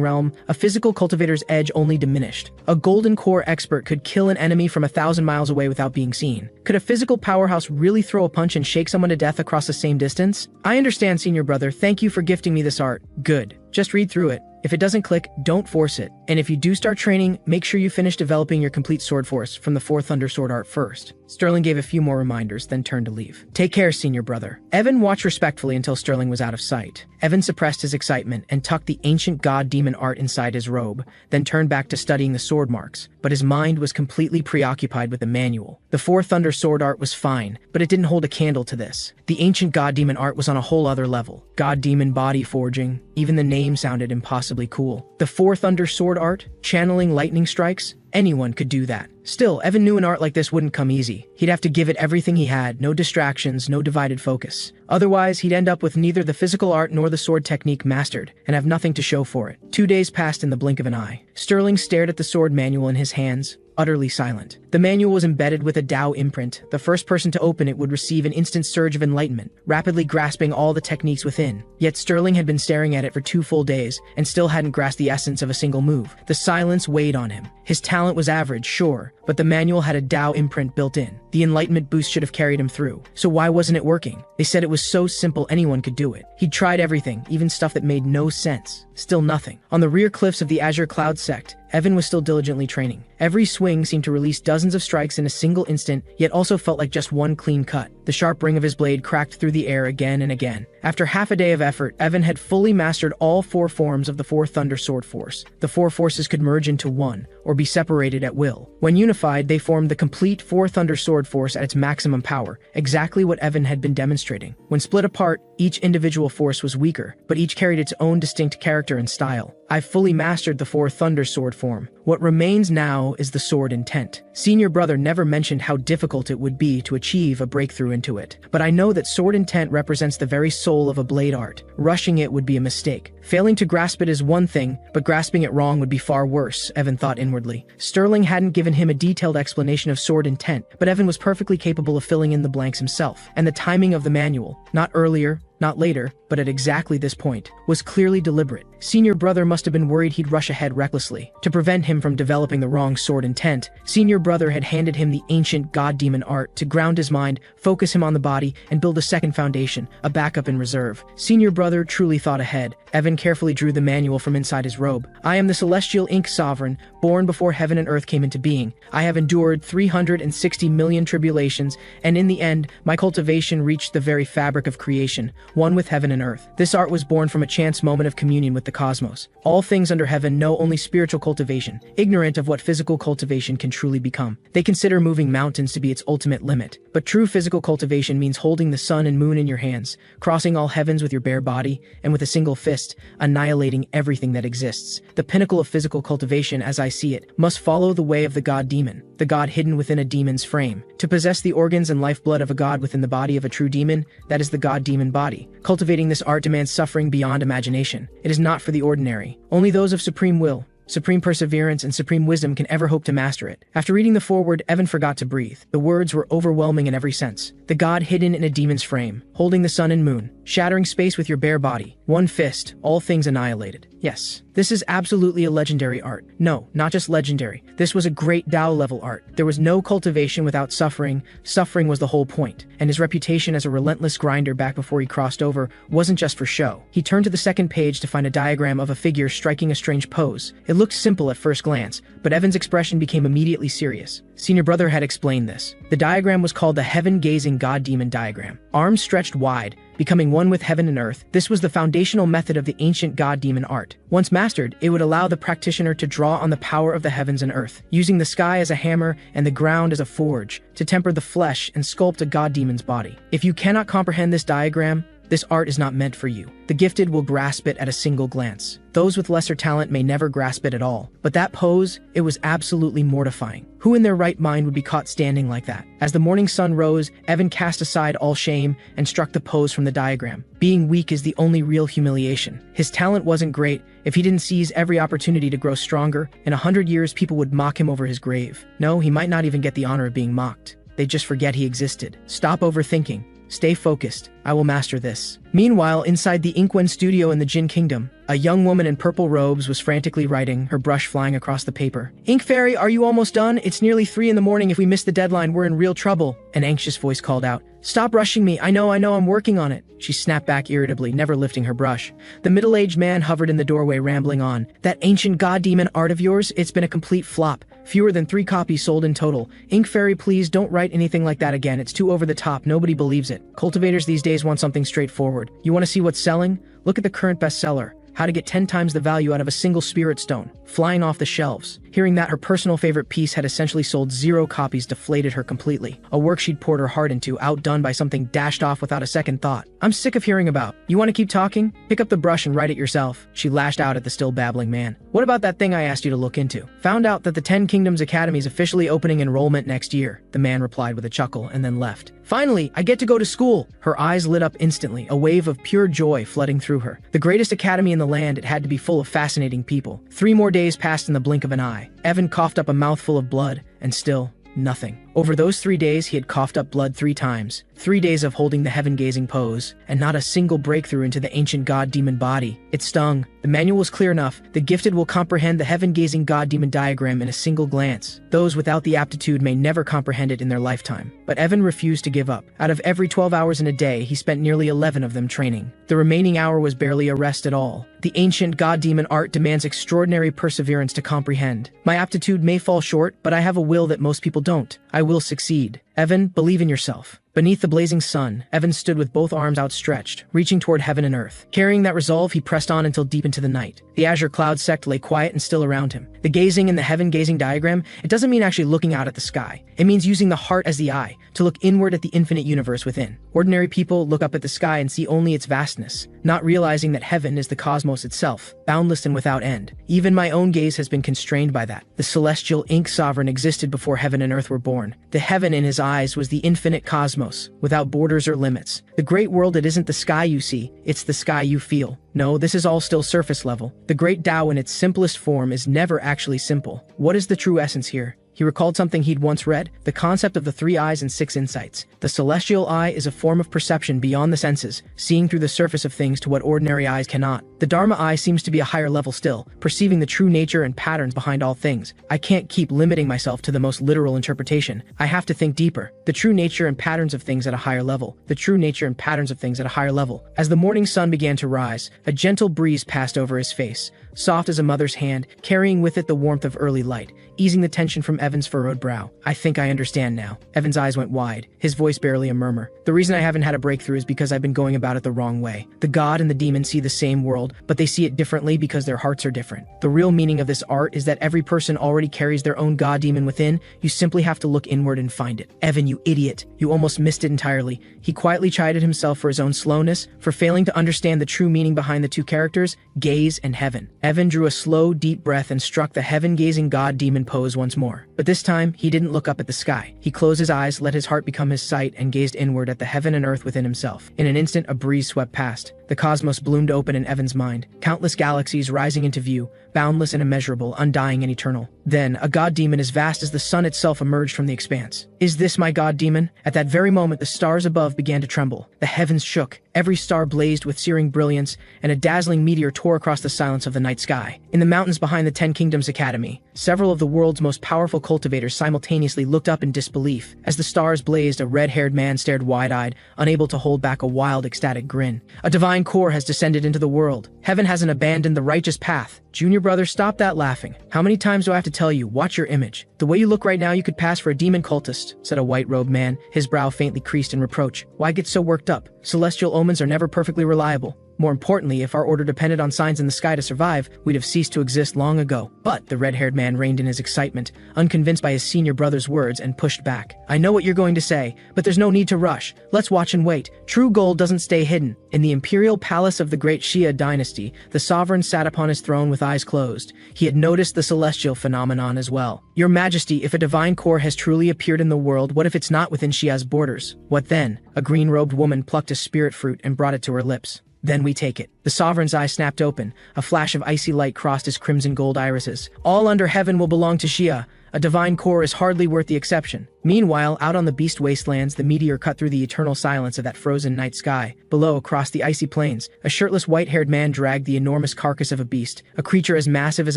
realm, a physical cultivator's edge only diminished. A golden core expert could kill an enemy from 1,000 miles away without being seen. Could a physical powerhouse really throw a punch and shake someone to death across the same distance? I understand, senior brother. Thank you for gifting me this art. Good. Just read through it. If it doesn't click, don't force it. And if you do start training, make sure you finish developing your complete sword force from the 4 Thunder sword art first. Sterling gave a few more reminders, then turned to leave. Take care, senior brother. Evan watched respectfully until Sterling was out of sight. Evan suppressed his excitement and tucked the ancient god demon art inside his robe, then turned back to studying the sword marks. But his mind was completely preoccupied with the manual. The 4 Thunder sword art was fine, but it didn't hold a candle to this. The ancient god demon art was on a whole other level. God demon body forging. Even the name sounded impossibly cool. The 4 Thunder sword art, channeling lightning strikes, anyone could do that. Still, Evan knew an art like this wouldn't come easy. He'd have to give it everything he had, no distractions, no divided focus. Otherwise, he'd end up with neither the physical art nor the sword technique mastered, and have nothing to show for it. 2 days passed in the blink of an eye. Sterling stared at the sword manual in his hands, utterly silent. The manual was embedded with a Tao imprint. The first person to open it would receive an instant surge of enlightenment, rapidly grasping all the techniques within. Yet Sterling had been staring at it for 2 full days, and still hadn't grasped the essence of a single move. The silence weighed on him. His talent was average, sure, but the manual had a Tao imprint built in. The enlightenment boost should have carried him through. So why wasn't it working? They said it was so simple anyone could do it. He'd tried everything, even stuff that made no sense. Still nothing. On the rear cliffs of the Azure Cloud sect, Evan was still diligently training. Every swing seemed to release dozens of strikes in a single instant, yet also felt like just one clean cut. The sharp ring of his blade cracked through the air again and again. After half a day of effort, Evan had fully mastered all 4 forms of the 4 Thunder sword force. The 4 forces could merge into one, or be separated at will. When unified, they formed the complete 4 Thunder sword force at its maximum power, exactly what Evan had been demonstrating. When split apart, each individual force was weaker, but each carried its own distinct character and style. I've fully mastered the 4 Thunder sword form. What remains now is the sword intent. Senior brother never mentioned how difficult it would be to achieve a breakthrough into it. But I know that sword intent represents the very soul of a blade art. Rushing it would be a mistake. Failing to grasp it is one thing, but grasping it wrong would be far worse, Evan thought inwardly. Sterling hadn't given him a detailed explanation of sword intent, but Evan was perfectly capable of filling in the blanks himself. And the timing of the manual, not earlier, not later, but at exactly this point, was clearly deliberate. Senior brother must have been worried he'd rush ahead recklessly. To prevent him from developing the wrong sword intent, senior brother had handed him the ancient god demon art to ground his mind, focus him on the body, and build a second foundation, a backup in reserve. Senior brother truly thought ahead. Evan carefully drew the manual from inside his robe. I am the celestial ink sovereign, born before heaven and earth came into being. I have endured 360 million tribulations, and in the end, my cultivation reached the very fabric of creation. one with heaven and earth. This art was born from a chance moment of communion with the cosmos. All things under heaven know only spiritual cultivation, ignorant of what physical cultivation can truly become. They consider moving mountains to be its ultimate limit. But true physical cultivation means holding the sun and moon in your hands, crossing all heavens with your bare body, and with a single fist, annihilating everything that exists. The pinnacle of physical cultivation, as I see it, must follow the way of the god demon, the god hidden within a demon's frame. To possess the organs and lifeblood of a god within the body of a true demon, that is the god-demon body. Cultivating this art demands suffering beyond imagination. It is not for the ordinary. Only those of supreme will, supreme perseverance, and supreme wisdom can ever hope to master it. After reading the foreword, Evan forgot to breathe. The words were overwhelming in every sense. The god hidden in a demon's frame, holding the sun and moon, shattering space with your bare body. One fist, all things annihilated. Yes, this is absolutely a legendary art. No, not just legendary. This was a great Dao-level art. There was no cultivation without suffering. Suffering was the whole point. And his reputation as a relentless grinder back before he crossed over wasn't just for show. He turned to the second page to find a diagram of a figure striking a strange pose. It looked simple at first glance, but Evan's expression became immediately serious. Senior brother had explained this. The diagram was called the heaven-gazing god-demon diagram. Arms stretched wide, becoming one with heaven and earth. This was the foundational method of the ancient god-demon art. Once mastered, it would allow the practitioner to draw on the power of the heavens and earth, using the sky as a hammer and the ground as a forge, to temper the flesh and sculpt a god-demon's body. If you cannot comprehend this diagram, this art is not meant for you. The gifted will grasp it at a single glance. Those with lesser talent may never grasp it at all. But that pose, it was absolutely mortifying. Who in their right mind would be caught standing like that? As the morning sun rose, Evan cast aside all shame and struck the pose from the diagram. Being weak is the only real humiliation. His talent wasn't great. If he didn't seize every opportunity to grow stronger, in 100 years people would mock him over his grave. No, he might not even get the honor of being mocked. They'd just forget he existed. Stop overthinking. Stay focused. I will master this. Meanwhile, inside the Inkwen studio in the Jin Kingdom, a young woman in purple robes was frantically writing, her brush flying across the paper. "Ink Fairy, are you almost done? It's nearly 3 in the morning. If we miss the deadline, we're in real trouble." An anxious voice called out. "Stop rushing me. I know, I'm working on it." She snapped back irritably, never lifting her brush. The middle-aged man hovered in the doorway, rambling on. "That ancient god-demon art of yours, it's been a complete flop. Fewer than 3 copies sold in total. Ink Fairy, please don't write anything like that again. It's too over the top. Nobody believes it. Cultivators these days want something straightforward. You want to see what's selling? Look at the current bestseller. How to get 10 times the value out of a single spirit stone, flying off the shelves." Hearing that her personal favorite piece had essentially sold 0 copies deflated her completely. A work she'd poured her heart into, outdone by something dashed off without a second thought. "I'm sick of hearing about. You want to keep talking? Pick up the brush and write it yourself." She lashed out at the still babbling man. "What about that thing I asked you to look into?" "Found out that the 10 Kingdoms Academy is officially opening enrollment next year," the man replied with a chuckle and then left. "Finally, I get to go to school." Her eyes lit up instantly, a wave of pure joy flooding through her. The greatest academy in the land, it had to be full of fascinating people. 3 more days passed in the blink of an eye. Evan coughed up a mouthful of blood, and still, nothing. Over those 3 days, he had coughed up blood 3 times. 3 days of holding the heaven-gazing pose, and not a single breakthrough into the ancient god-demon body. It stung. The manual was clear enough. The gifted will comprehend the heaven-gazing god-demon diagram in a single glance. Those without the aptitude may never comprehend it in their lifetime. But Evan refused to give up. Out of every 12 hours in a day, he spent nearly 11 of them training. The remaining hour was barely a rest at all. The ancient god-demon art demands extraordinary perseverance to comprehend. My aptitude may fall short, but I have a will that most people don't. I will succeed. Evan, believe in yourself. Beneath the blazing sun, Evan stood with both arms outstretched, reaching toward heaven and earth. Carrying that resolve, he pressed on until deep into the night. The azure cloud sect lay quiet and still around him. The gazing in the heaven-gazing diagram, it doesn't mean actually looking out at the sky. It means using the heart as the eye, to look inward at the infinite universe within. Ordinary people look up at the sky and see only its vastness, not realizing that heaven is the cosmos itself, boundless and without end. Even my own gaze has been constrained by that. The celestial ink sovereign existed before heaven and earth were born. The heaven in his eyes was the infinite cosmos, without borders or limits. The great world, it isn't the sky you see, it's the sky you feel. No, this is all still surface level. The great Tao in its simplest form is never actually simple. What is the true essence here? He recalled something he'd once read, the concept of the 3 eyes and 6 insights. The celestial eye is a form of perception beyond the senses, seeing through the surface of things to what ordinary eyes cannot. The Dharma eye seems to be a higher level still, perceiving the true nature and patterns behind all things. I can't keep limiting myself to the most literal interpretation. I have to think deeper. The true nature and patterns of things at a higher level. The true nature and patterns of things at a higher level. As the morning sun began to rise, a gentle breeze passed over his face, soft as a mother's hand, carrying with it the warmth of early light. easing the tension from Evan's furrowed brow. I think I understand now. Evan's eyes went wide, his voice barely a murmur. The reason I haven't had a breakthrough is because I've been going about it the wrong way. The god and the demon see the same world, but they see it differently because their hearts are different. The real meaning of this art is that every person already carries their own god-demon within. You simply have to look inward and find it. Evan, you idiot. You almost missed it entirely. He quietly chided himself for his own slowness, for failing to understand the true meaning behind the two characters, gaze and heaven. Evan drew a slow, deep breath and struck the heaven-gazing god-demon pose once more. But this time, he didn't look up at the sky. He closed his eyes, let his heart become his sight, and gazed inward at the heaven and earth within himself. In an instant, a breeze swept past. The cosmos bloomed open in Evan's mind, countless galaxies rising into view, boundless and immeasurable, undying and eternal. Then, a god-demon as vast as the sun itself emerged from the expanse. Is this my god-demon? At that very moment, the stars above began to tremble. The heavens shook, every star blazed with searing brilliance, and a dazzling meteor tore across the silence of the night sky. In the mountains behind the Ten Kingdoms Academy, several of the world's most powerful cultivators simultaneously looked up in disbelief. As the stars blazed, a red-haired man stared wide-eyed, unable to hold back a wild, ecstatic grin. A divine core has descended into the world. Heaven hasn't abandoned the righteous path. Junior brother, stop that laughing. How many times do I have to tell you, watch your image? The way you look right now, you could pass for a demon cultist, said a white-robed man, his brow faintly creased in reproach. Why get so worked up? Celestial omens are never perfectly reliable. More importantly, if our order depended on signs in the sky to survive, we'd have ceased to exist long ago. But the red-haired man reined in his excitement, unconvinced by his senior brother's words, and pushed back. I know what you're going to say, but there's no need to rush. Let's watch and wait. True gold doesn't stay hidden. In the imperial palace of the great Xia dynasty, the sovereign sat upon his throne with eyes closed. He had noticed the celestial phenomenon as well. Your Majesty, if a divine core has truly appeared in the world, what if it's not within Xia's borders? What then? A green-robed woman plucked a spirit fruit and brought it to her lips. Then we take it. The sovereign's eye snapped open. A flash of icy light crossed his crimson gold irises. All under heaven will belong to Xia. A divine core is hardly worth the exception. Meanwhile, out on the beast wastelands, the meteor cut through the eternal silence of that frozen night sky. Below, across the icy plains, a shirtless white-haired man dragged the enormous carcass of a beast, a creature as massive as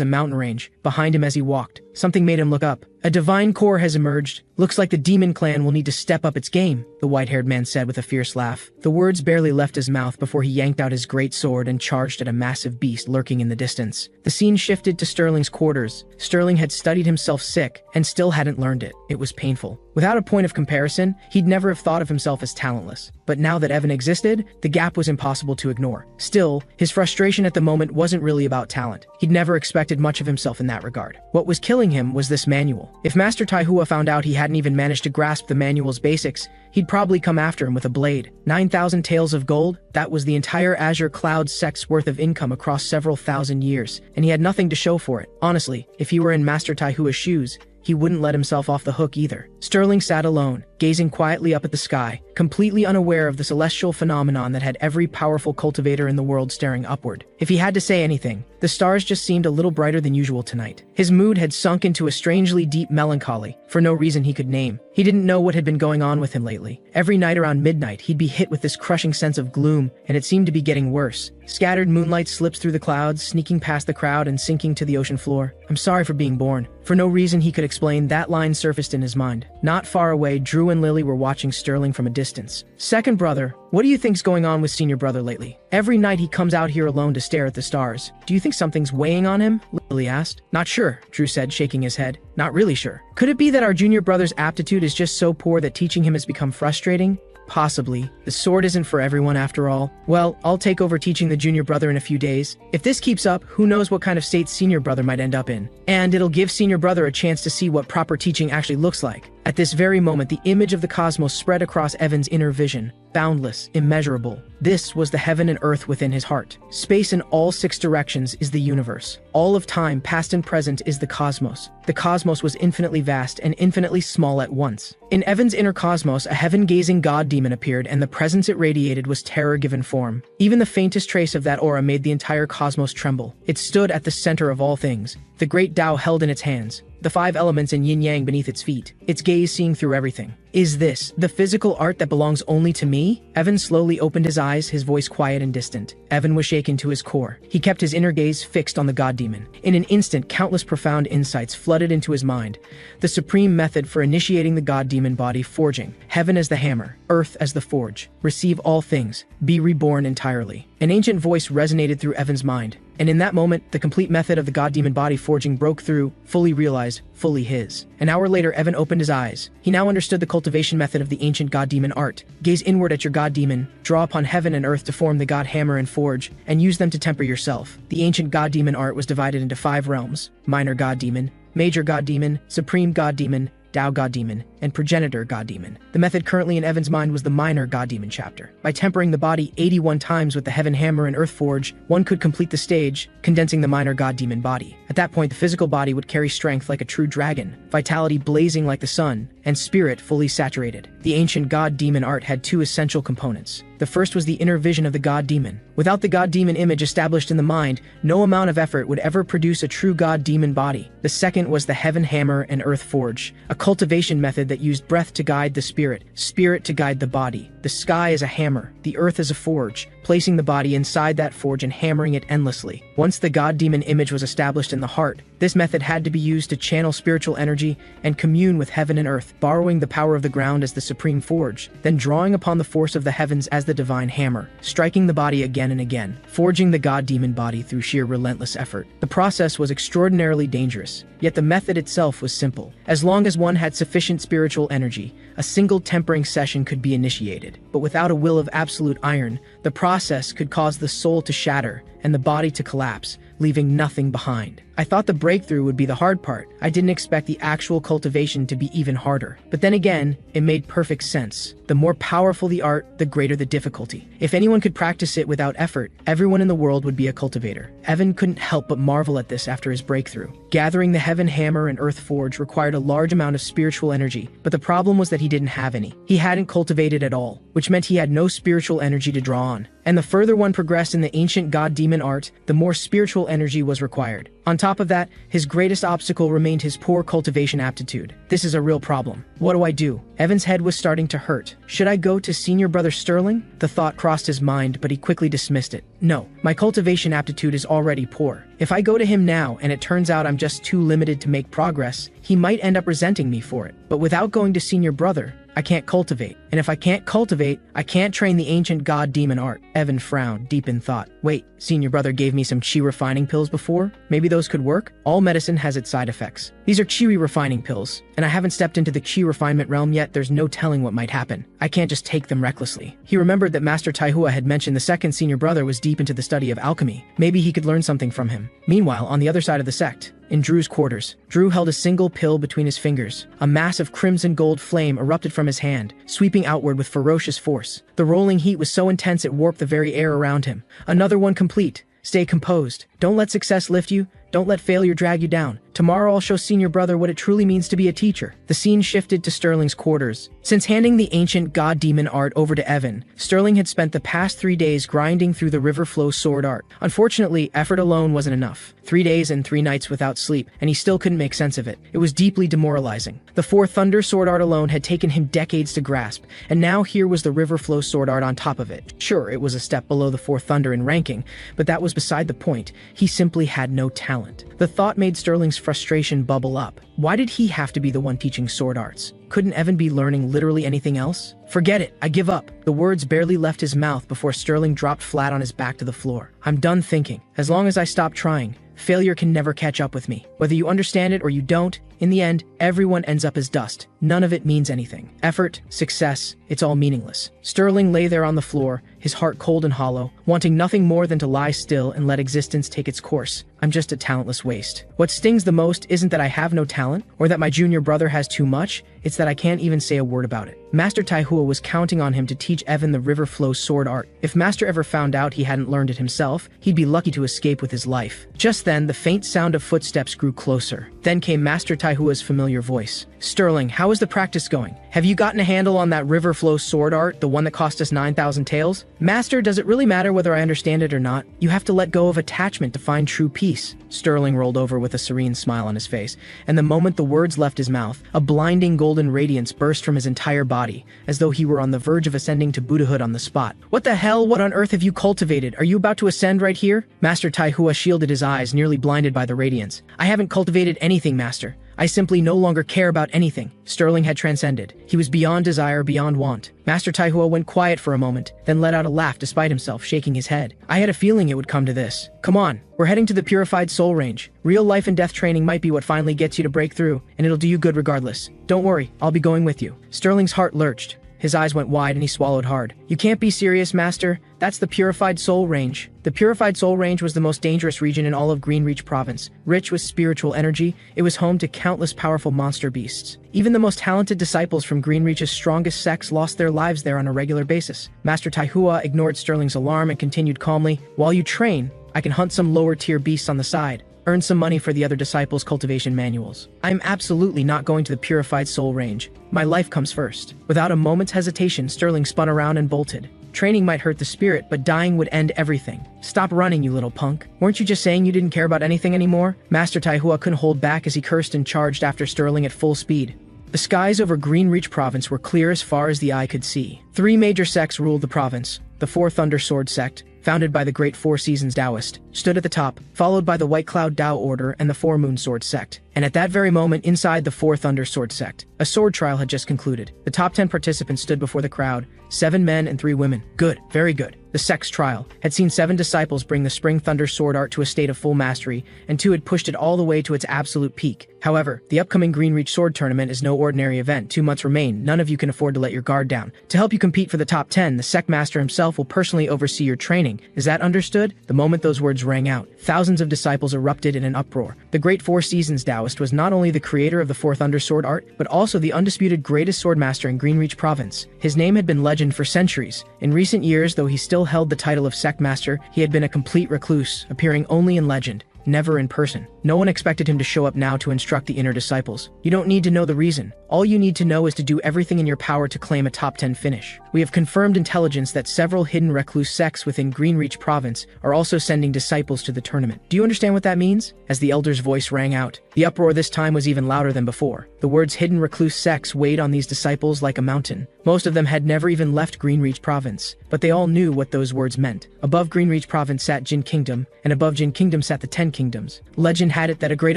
a mountain range, behind him as he walked. Something made him look up. A divine core has emerged. Looks like the demon clan will need to step up its game, the white-haired man said with a fierce laugh. The words barely left his mouth before he yanked out his great sword and charged at a massive beast lurking in the distance. The scene shifted to Sterling's quarters. Sterling had studied himself sick and still hadn't learned it. It was painful. Without a point of comparison, he'd never have thought of himself as talentless. But now that Evan existed, the gap was impossible to ignore. Still, his frustration at the moment wasn't really about talent. He'd never expected much of himself in that regard. What was killing him was this manual. If Master Taihua found out he hadn't even managed to grasp the manual's basics, he'd probably come after him with a blade. 9,000 taels of gold? That was the entire Azure Cloud sect's worth of income across several thousand years, and he had nothing to show for it. Honestly, if he were in Master Taihua's shoes, he wouldn't let himself off the hook either. Sterling sat alone, gazing quietly up at the sky, completely unaware of the celestial phenomenon that had every powerful cultivator in the world staring upward. If he had to say anything, the stars just seemed a little brighter than usual tonight. His mood had sunk into a strangely deep melancholy, for no reason he could name. He didn't know what had been going on with him lately. Every night around midnight, he'd be hit with this crushing sense of gloom, and it seemed to be getting worse. Scattered moonlight slips through the clouds, sneaking past the crowd and sinking to the ocean floor. I'm sorry for being born. For no reason he could explain, that line surfaced in his mind. Not far away, Drew and Lily were watching Sterling from a distance. Second brother, what do you think's going on with senior brother lately? Every night he comes out here alone to stare at the stars. Do you think something's weighing on him? Lily asked. Not sure, Drew said, shaking his head. Not really sure. Could it be that our junior brother's aptitude is just so poor that teaching him has become frustrating? Possibly. The sword isn't for everyone after all. Well, I'll take over teaching the junior brother in a few days. If this keeps up, who knows what kind of state senior brother might end up in. And it'll give senior brother a chance to see what proper teaching actually looks like. At this very moment, the image of the cosmos spread across Evan's inner vision. Boundless, immeasurable. This was the heaven and earth within his heart. Space in all 6 directions is the universe. All of time, past and present, is the cosmos. The cosmos was infinitely vast and infinitely small at once. In Evan's inner cosmos, a heaven-gazing god-demon appeared, and the presence it radiated was terror-given form. Even the faintest trace of that aura made the entire cosmos tremble. It stood at the center of all things, the great Tao held in its hands, the 5 elements in yin-yang beneath its feet, its gaze seeing through everything. Is this the physical art that belongs only to me? Evan slowly opened his eyes, his voice quiet and distant. Evan was shaken to his core. He kept his inner gaze fixed on the god-demon. In an instant, countless profound insights flooded into his mind. The supreme method for initiating the god-demon body forging. Heaven as the hammer, earth as the forge. Receive all things. Be reborn entirely. An ancient voice resonated through Evan's mind. And in that moment, the complete method of the god-demon body forging broke through, fully realized, fully his. An hour later, Evan opened his eyes. He now understood the cultivation method of the ancient god-demon art. Gaze inward at your god-demon, draw upon heaven and earth to form the god hammer and forge, and use them to temper yourself. The ancient god-demon art was divided into 5 realms: minor god-demon, major god-demon, supreme god-demon, Tao God-Demon, and Progenitor God-Demon. The method currently in Evan's mind was the Minor God-Demon chapter. By tempering the body 81 times with the Heaven Hammer and Earth Forge, one could complete the stage, condensing the Minor God-Demon body. At that point, the physical body would carry strength like a true dragon, vitality blazing like the sun, and spirit fully saturated. The ancient God-Demon art had 2 essential components. The first was the inner vision of the god-demon. Without the god-demon image established in the mind, no amount of effort would ever produce a true god-demon body. The second was the Heaven Hammer and Earth Forge, a cultivation method that used breath to guide the spirit to guide the body. The sky is a hammer, the earth is a forge, placing the body inside that forge and hammering it endlessly. Once the god-demon image was established in the heart, this method had to be used to channel spiritual energy and commune with heaven and earth, borrowing the power of the ground as the supreme forge, then drawing upon the force of the heavens as the divine hammer, striking the body again and again, forging the god-demon body through sheer relentless effort. The process was extraordinarily dangerous, yet the method itself was simple. As long as one had sufficient spiritual energy, a single tempering session could be initiated. But without a will of absolute iron, the process could cause the soul to shatter and the body to collapse, leaving nothing behind. I thought the breakthrough would be the hard part. I didn't expect the actual cultivation to be even harder. But then again, it made perfect sense. The more powerful the art, the greater the difficulty. If anyone could practice it without effort, everyone in the world would be a cultivator. Evan couldn't help but marvel at this after his breakthrough. Gathering the Heaven Hammer and Earth Forge required a large amount of spiritual energy, but the problem was that he didn't have any. He hadn't cultivated at all, which meant he had no spiritual energy to draw on. And the further one progressed in the ancient god-demon art, the more spiritual energy was required. On top of that, his greatest obstacle remained his poor cultivation aptitude. This is a real problem. What do I do? Evan's head was starting to hurt. Should I go to senior brother Sterling? The thought crossed his mind, but he quickly dismissed it. No, my cultivation aptitude is already poor. If I go to him now and it turns out I'm just too limited to make progress, he might end up resenting me for it. But without going to senior brother, I can't cultivate. And if I can't cultivate, I can't train the ancient god-demon art. Evan frowned, deep in thought. Wait, senior brother gave me some chi refining pills before? Maybe those could work? All medicine has its side effects. These are chi refining pills, and I haven't stepped into the chi refinement realm yet. There's no telling what might happen. I can't just take them recklessly. He remembered that Master Taihua had mentioned the second senior brother was deep into the study of alchemy. Maybe he could learn something from him. Meanwhile, on the other side of the sect, in Drew's quarters, Drew held a single pill between his fingers. A massive crimson gold flame erupted from his hand, sweeping outward with ferocious force. The rolling heat was so intense it warped the very air around him. Another one complete. Stay composed. Don't let success lift you. Don't let failure drag you down. Tomorrow I'll show senior brother what it truly means to be a teacher. The scene shifted to Sterling's quarters. Since handing the ancient god-demon art over to Evan, Sterling had spent the past 3 days grinding through the Riverflow sword art. Unfortunately, effort alone wasn't enough. 3 days and 3 nights without sleep, and he still couldn't make sense of it. It was deeply demoralizing. The 4 Thunder sword art alone had taken him decades to grasp, and now here was the Riverflow sword art on top of it. Sure, it was a step below the 4 Thunder in ranking, but that was beside the point. He simply had no talent. The thought made Sterling's frustration bubble up. Why did he have to be the one teaching sword arts? Couldn't Evan be learning literally anything else? Forget it, I give up. The words barely left his mouth before Sterling dropped flat on his back to the floor. I'm done thinking. As long as I stop trying, failure can never catch up with me. Whether you understand it or you don't, in the end, everyone ends up as dust. None of it means anything. Effort, success, it's all meaningless. Sterling lay there on the floor, his heart cold and hollow, wanting nothing more than to lie still and let existence take its course. I'm just a talentless waste. What stings the most isn't that I have no talent, or that my junior brother has too much, it's that I can't even say a word about it. Master Taihua was counting on him to teach Evan the Riverflow sword art. If Master ever found out he hadn't learned it himself, he'd be lucky to escape with his life. Just then, the faint sound of footsteps grew closer. Then came Master Taihua's familiar voice. Sterling, how is the practice going? Have you gotten a handle on that Riverflow sword art, the one that cost us 9,000 taels? Master, does it really matter whether I understand it or not? You have to let go of attachment to find true peace. Sterling rolled over with a serene smile on his face, and the moment the words left his mouth, a blinding golden radiance burst from his entire body, as though he were on the verge of ascending to Buddhahood on the spot. What the hell? What on earth have you cultivated? Are you about to ascend right here? Master Taihua shielded his eyes, nearly blinded by the radiance. I haven't cultivated anything, Master. I simply no longer care about anything. Sterling had transcended. He was beyond desire, beyond want. Master Taihua went quiet for a moment, then let out a laugh despite himself, shaking his head. I had a feeling it would come to this. Come on, we're heading to the Purified Soul Range. Real life and death training might be what finally gets you to break through, and it'll do you good regardless. Don't worry, I'll be going with you. Sterling's heart lurched. His eyes went wide and he swallowed hard. You can't be serious, Master. That's the Purified Soul Range. The Purified Soul Range was the most dangerous region in all of Greenreach Province. Rich with spiritual energy, it was home to countless powerful monster beasts. Even the most talented disciples from Greenreach's strongest sects lost their lives there on a regular basis. Master Taihua ignored Sterling's alarm and continued calmly, "While you train, I can hunt some lower-tier beasts on the side. Earn some money for the other disciples' cultivation manuals. I'm absolutely not going to the Purified Soul Range. My life comes first." Without a moment's hesitation, Sterling spun around and bolted. Training might hurt the spirit, but dying would end everything. Stop running, you little punk. Weren't you just saying you didn't care about anything anymore? Master Taihua couldn't hold back as he cursed and charged after Sterling at full speed. The skies over Greenreach Province were clear as far as the eye could see. Three major sects ruled the province. The Four Thunder Sword sect, founded by the Great Four Seasons Taoist, stood at the top, followed by the White Cloud Tao Order and the Four Moon Sword sect. And at that very moment, inside the Four Thunder Sword sect, a sword trial had just concluded. The top 10 participants stood before the crowd, 7 men and 3 women. Good, very good. The sect's trial had seen 7 disciples bring the Spring Thunder sword art to a state of full mastery, and 2 had pushed it all the way to its absolute peak. However, the upcoming Greenreach Sword Tournament is no ordinary event. 2 months remain. None of you can afford to let your guard down. To help you compete for the top 10, the sect master himself will personally oversee your training. Is that understood? The moment those words rang out, thousands of disciples erupted in an uproar. The Great Four Seasons Taoist was not only the creator of the Four Thunder sword art, but also the undisputed greatest swordmaster in Greenreach Province. His name had been legend for centuries. In recent years, though he still held the title of sect master, he had been a complete recluse, appearing only in legend, never in person. No one expected him to show up now to instruct the inner disciples. You don't need to know the reason. All you need to know is to do everything in your power to claim a top 10 finish. We have confirmed intelligence that several hidden recluse sects within Greenreach Province are also sending disciples to the tournament. Do you understand what that means? As the elder's voice rang out, the uproar this time was even louder than before. The words hidden recluse sects weighed on these disciples like a mountain. Most of them had never even left Greenreach Province, but they all knew what those words meant. Above Greenreach Province sat Jin Kingdom, and above Jin Kingdom sat the 10 Kingdoms. Legend had it that a great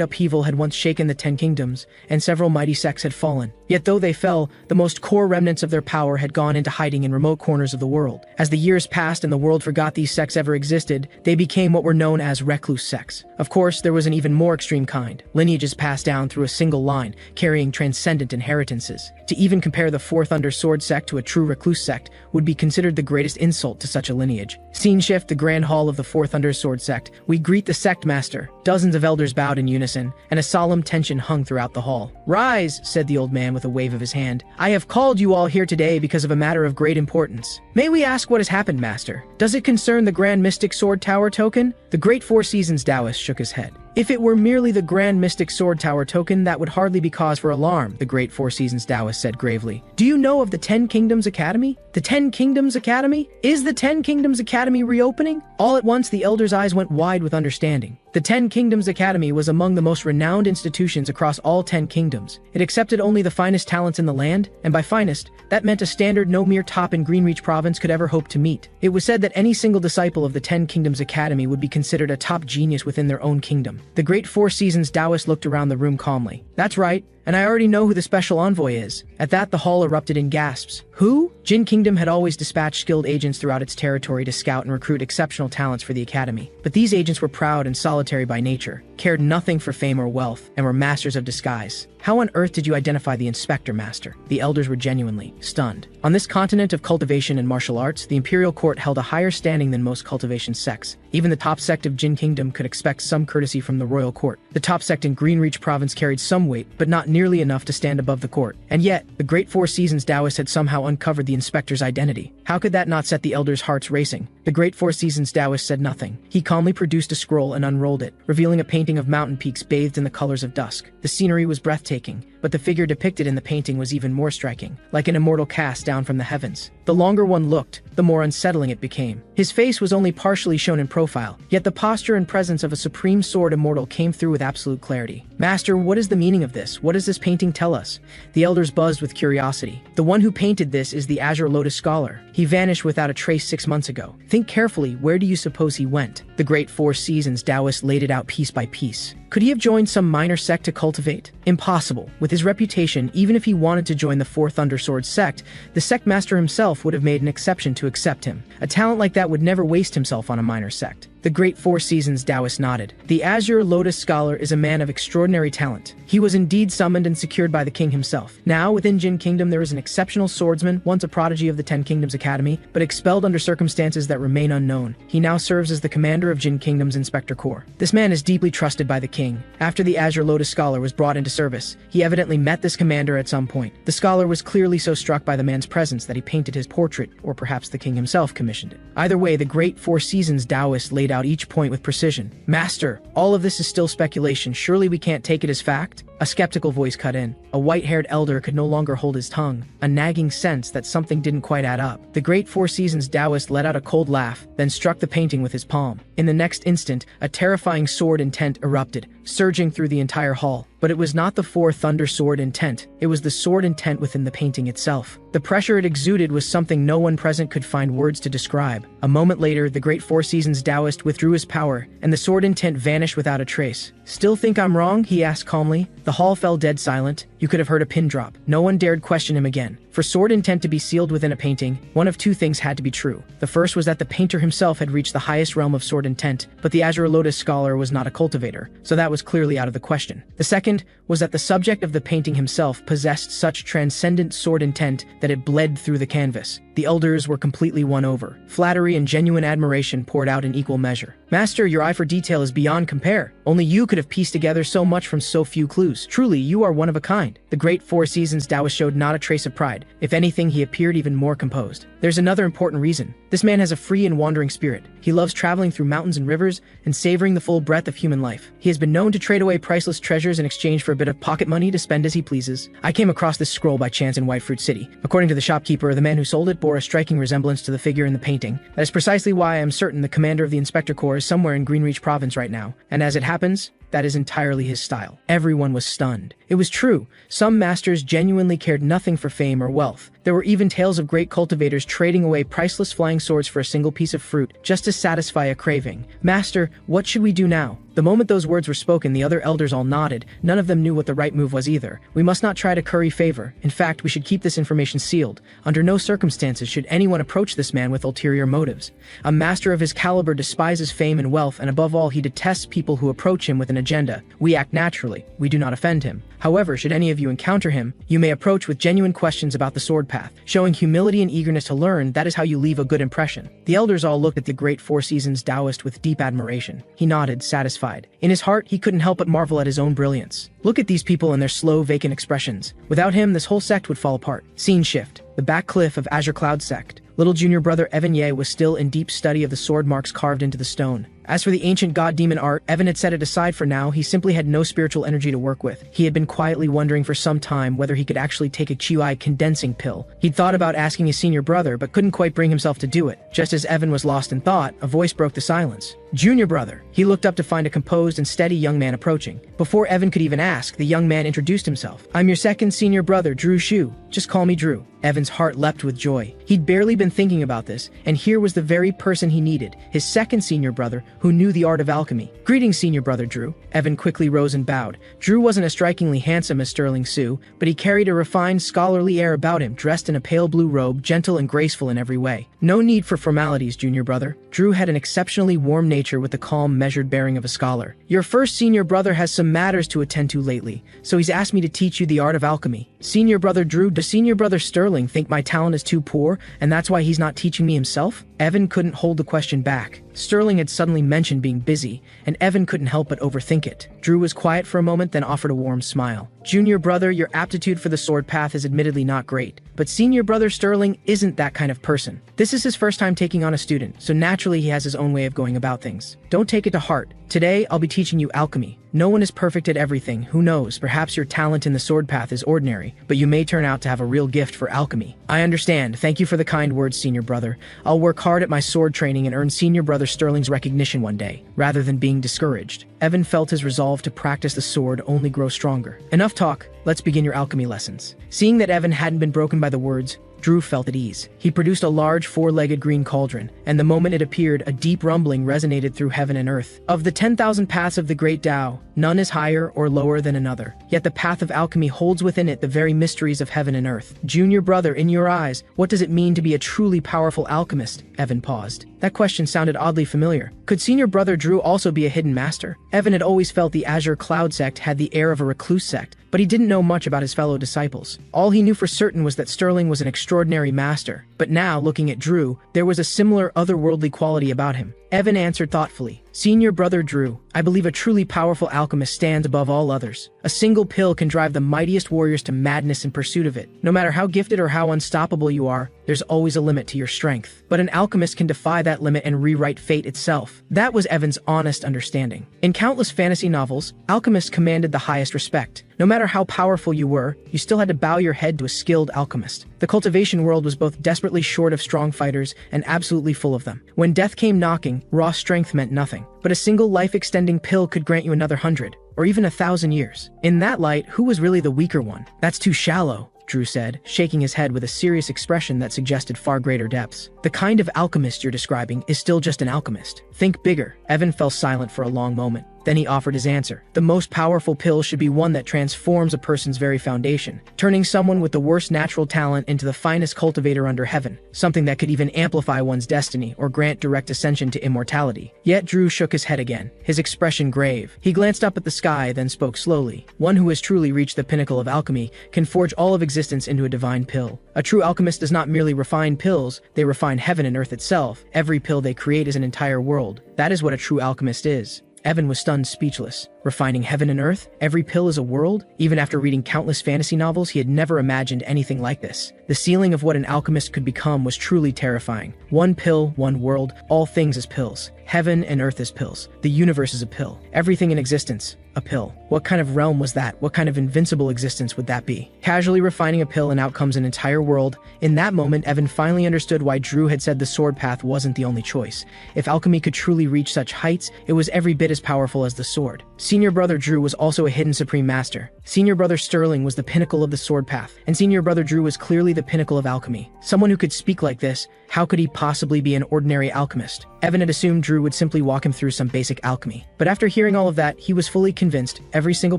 upheaval had once shaken the 10 Kingdoms, and several mighty sects had fallen. Yet though they fell, the most core remnants of their power had gone into hiding in remote corners of the world. As the years passed and the world forgot these sects ever existed, they became what were known as recluse sects. Of course, there was an even more extreme kind, lineages passed down through a single line, carrying transcendent inheritances. To even compare the Four Thunder Sword sect to a true recluse sect would be considered the greatest insult to such a lineage. Scene shift, the Grand Hall of the Four Thunder Sword sect. We greet the sect master. Dozens of elders bowed in unison, and a solemn tension hung throughout the hall. "Rise," said the old man with a wave of his hand. "I have called you all here today because of a matter of great importance. May we ask what has happened, master? Does it concern the Grand Mystic Sword Tower token?" The Great Four Seasons Taoist shook his head. "If it were merely the Grand Mystic Sword Tower token, that would hardly be cause for alarm," the Great Four Seasons Taoist said gravely. "Do you know of the 10 Kingdoms Academy? The 10 Kingdoms Academy? Is the 10 Kingdoms Academy reopening?" All at once, the elder's eyes went wide with understanding. The 10 Kingdoms Academy was among the most renowned institutions across all 10 kingdoms. It accepted only the finest talents in the land, and by finest, that meant a standard no mere top in Greenreach Province could ever hope to meet. It was said that any single disciple of the 10 Kingdoms Academy would be considered a top genius within their own kingdom. The Great Four Seasons Taoist looked around the room calmly. "That's right. And I already know who the special envoy is." At that, the hall erupted in gasps. Who? Jin Kingdom had always dispatched skilled agents throughout its territory to scout and recruit exceptional talents for the academy. But these agents were proud and solitary by nature, cared nothing for fame or wealth, and were masters of disguise. How on earth did you identify the inspector master? The elders were genuinely stunned. On this continent of cultivation and martial arts, the imperial court held a higher standing than most cultivation sects. Even the top sect of Jin Kingdom could expect some courtesy from the royal court. The top sect in Greenreach Province carried some weight, but not nearly enough to stand above the court. And yet, the Great Four Seasons Taoist had somehow uncovered the inspector's identity. How could that not set the elders' hearts racing? The Great Four Seasons Taoist said nothing. He calmly produced a scroll and unrolled it, revealing a painting of mountain peaks bathed in the colors of dusk. The scenery was breathtaking, but the figure depicted in the painting was even more striking, like an immortal cast down from the heavens. The The longer one looked, the more unsettling it became. His face was only partially shown in profile, yet the posture and presence of a supreme sword immortal came through with absolute clarity. "Master, what is the meaning of this? What does this painting tell us?" The elders buzzed with curiosity. "The one who painted this is the Azure Lotus Scholar. He vanished without a trace 6 months ago. Think carefully, where do you suppose he went?" The great Four Seasons Taoist laid it out piece by piece. Could he have joined some minor sect to cultivate? Impossible. With his reputation, even if he wanted to join the Four Thundersword sect, the sect master himself would have made an exception to accept him. A talent like that would never waste himself on a minor sect. The great Four Seasons Taoist nodded. "The Azure Lotus Scholar is a man of extraordinary talent. He was indeed summoned and secured by the king himself. Now, within Jin Kingdom there is an exceptional swordsman, once a prodigy of the Ten Kingdoms Academy, but expelled under circumstances that remain unknown. He now serves as the commander of Jin Kingdom's Inspector Corps. This man is deeply trusted by the king. After the Azure Lotus Scholar was brought into service, he evidently met this commander at some point. The scholar was clearly so struck by the man's presence that he painted his portrait, or perhaps the king himself commissioned it. Either way, the great Four Seasons Taoist laid out each point with precision. Master, all of this is still speculation. Surely we can't take it as fact?" A skeptical voice cut in. A white-haired elder could no longer hold his tongue, a nagging sense that something didn't quite add up. The great Four Seasons Taoist let out a cold laugh, then struck the painting with his palm. In the next instant, a terrifying sword intent erupted, surging through the entire hall. But it was not the Four Thunder Sword intent, it was the sword intent within the painting itself. The pressure it exuded was something no one present could find words to describe. A moment later, the great Four Seasons Taoist withdrew his power, and the sword intent vanished without a trace. "Still think I'm wrong?" he asked calmly. The hall fell dead silent. You could have heard a pin drop. No one dared question him again. For sword intent to be sealed within a painting, one of two things had to be true. The first was that the painter himself had reached the highest realm of sword intent, but the Azure Lotus Scholar was not a cultivator, so that was clearly out of the question. The second was that the subject of the painting himself possessed such transcendent sword intent that it bled through the canvas. The elders were completely won over. Flattery and genuine admiration poured out in equal measure. "Master, your eye for detail is beyond compare. Only you could have pieced together so much from so few clues. Truly, you are one of a kind." The great Four Seasons Taoist showed not a trace of pride. If anything, he appeared even more composed. "There's another important reason. This man has a free and wandering spirit. He loves traveling through mountains and rivers and savoring the full breadth of human life. He has been known to trade away priceless treasures in exchange for a bit of pocket money to spend as he pleases. I came across this scroll by chance in Whitefruit City. According to the shopkeeper, the man who sold it bore a striking resemblance to the figure in the painting. That is precisely why I am certain the commander of the Inspector Corps is somewhere in Greenreach Province right now. And as it happens, that is entirely his style." Everyone was stunned. It was true. Some masters genuinely cared nothing for fame or wealth. There were even tales of great cultivators trading away priceless flying swords for a single piece of fruit, just to satisfy a craving. "Master, what should we do now?" The moment those words were spoken, the other elders all nodded. None of them knew what the right move was either. "We must not try to curry favor. In fact, we should keep this information sealed. Under no circumstances should anyone approach this man with ulterior motives. A master of his caliber despises fame and wealth, and above all, he detests people who approach him with an agenda. We act naturally. We do not offend him. However, should any of you encounter him, you may approach with genuine questions about the sword path. Showing humility and eagerness to learn, that is how you leave a good impression." The elders all looked at the great Four Seasons Taoist with deep admiration. He nodded, satisfied. In his heart, he couldn't help but marvel at his own brilliance. Look at these people and their slow, vacant expressions. Without him, this whole sect would fall apart. Scene shift. The back cliff of Azure Cloud sect. Little junior brother Evan Ye was still in deep study of the sword marks carved into the stone. As for the ancient god-demon art, Evan had set it aside for now. He simply had no spiritual energy to work with. He had been quietly wondering for some time whether he could actually take a Chiui condensing pill. He'd thought about asking his senior brother, but couldn't quite bring himself to do it. Just as Evan was lost in thought, a voice broke the silence. "Junior brother." He looked up to find a composed and steady young man approaching. Before Evan could even ask, the young man introduced himself. "I'm your second senior brother, Drew Shu. Just call me Drew." Evan's heart leapt with joy. He'd barely been thinking about this, and here was the very person he needed, his second senior brother, who knew the art of alchemy. "Greetings, senior brother Drew." Evan quickly rose and bowed. Drew wasn't as strikingly handsome as Sterling Sue, but he carried a refined, scholarly air about him, dressed in a pale blue robe, gentle and graceful in every way. "No need for formalities, junior brother." Drew had an exceptionally warm nature with the calm, measured bearing of a scholar. "Your first senior brother has some matters to attend to lately, so he's asked me to teach you the art of alchemy." "Senior brother Drew, does senior brother Sterling think my talent is too poor, and that's why he's not teaching me himself?" Evan couldn't hold the question back. Sterling had suddenly mentioned being busy, and Evan couldn't help but overthink it. Drew was quiet for a moment, then offered a warm smile. Junior brother, your aptitude for the sword path is admittedly not great, but senior brother Sterling isn't that kind of person. This is his first time taking on a student, so naturally he has his own way of going about things. Don't take it to heart. Today, I'll be teaching you alchemy. No one is perfect at everything. Who knows, perhaps your talent in the sword path is ordinary, but you may turn out to have a real gift for alchemy. I understand. Thank you for the kind words, senior brother. I'll work hard at my sword training and earn senior brother Sterling's recognition one day, rather than being discouraged. Evan felt his resolve to practice the sword only grow stronger. Enough talk. Let's begin your alchemy lessons. Seeing that Evan hadn't been broken by the words, Drew felt at ease. He produced a large four-legged green cauldron, and the moment it appeared, a deep rumbling resonated through heaven and earth. Of the 10,000 paths of the great Tao, none is higher or lower than another. Yet the path of alchemy holds within it the very mysteries of heaven and earth. Junior brother, in your eyes, what does it mean to be a truly powerful alchemist? Evan paused. That question sounded oddly familiar. Could senior brother Drew also be a hidden master? Evan had always felt the Azure Cloud sect had the air of a recluse sect, but he didn't know much about his fellow disciples. All he knew for certain was that Sterling was an extraordinary master. But now, looking at Drew, there was a similar otherworldly quality about him. Evan answered thoughtfully, Senior brother Drew, I believe a truly powerful alchemist stands above all others. A single pill can drive the mightiest warriors to madness in pursuit of it. No matter how gifted or how unstoppable you are, there's always a limit to your strength. But an alchemist can defy that limit and rewrite fate itself. That was Evan's honest understanding. In countless fantasy novels, alchemists commanded the highest respect. No matter how powerful you were, you still had to bow your head to a skilled alchemist. The cultivation world was both desperately short of strong fighters and absolutely full of them. When death came knocking, raw strength meant nothing. But a single life-extending pill could grant you another 100, or even 1,000 years. In that light, who was really the weaker one? That's too shallow, Drew said, shaking his head with a serious expression that suggested far greater depths. The kind of alchemist you're describing is still just an alchemist. Think bigger. Evan fell silent for a long moment. Then he offered his answer. The most powerful pill should be one that transforms a person's very foundation, turning someone with the worst natural talent into the finest cultivator under heaven, something that could even amplify one's destiny or grant direct ascension to immortality. Yet Drew shook his head again, his expression grave. He glanced up at the sky, then spoke slowly. One who has truly reached the pinnacle of alchemy can forge all of existence into a divine pill. A true alchemist does not merely refine pills, they refine heaven and earth itself. Every pill they create is an entire world. That is what a true alchemist is. Evan was stunned, speechless. Refining heaven and earth? Every pill is a world? Even after reading countless fantasy novels, he had never imagined anything like this. The ceiling of what an alchemist could become was truly terrifying. One pill, one world, all things as pills. Heaven and earth as pills. The universe is a pill. Everything in existence, a pill. What kind of realm was that? What kind of invincible existence would that be? Casually refining a pill and out comes an entire world. In that moment, Evan finally understood why Drew had said the sword path wasn't the only choice. If alchemy could truly reach such heights, it was every bit as powerful as the sword. Senior brother Drew was also a hidden supreme master. Senior brother Sterling was the pinnacle of the sword path, and senior brother Drew was clearly the pinnacle of alchemy. Someone who could speak like this, how could he possibly be an ordinary alchemist? Evan had assumed Drew would simply walk him through some basic alchemy. But after hearing all of that, he was fully convinced every single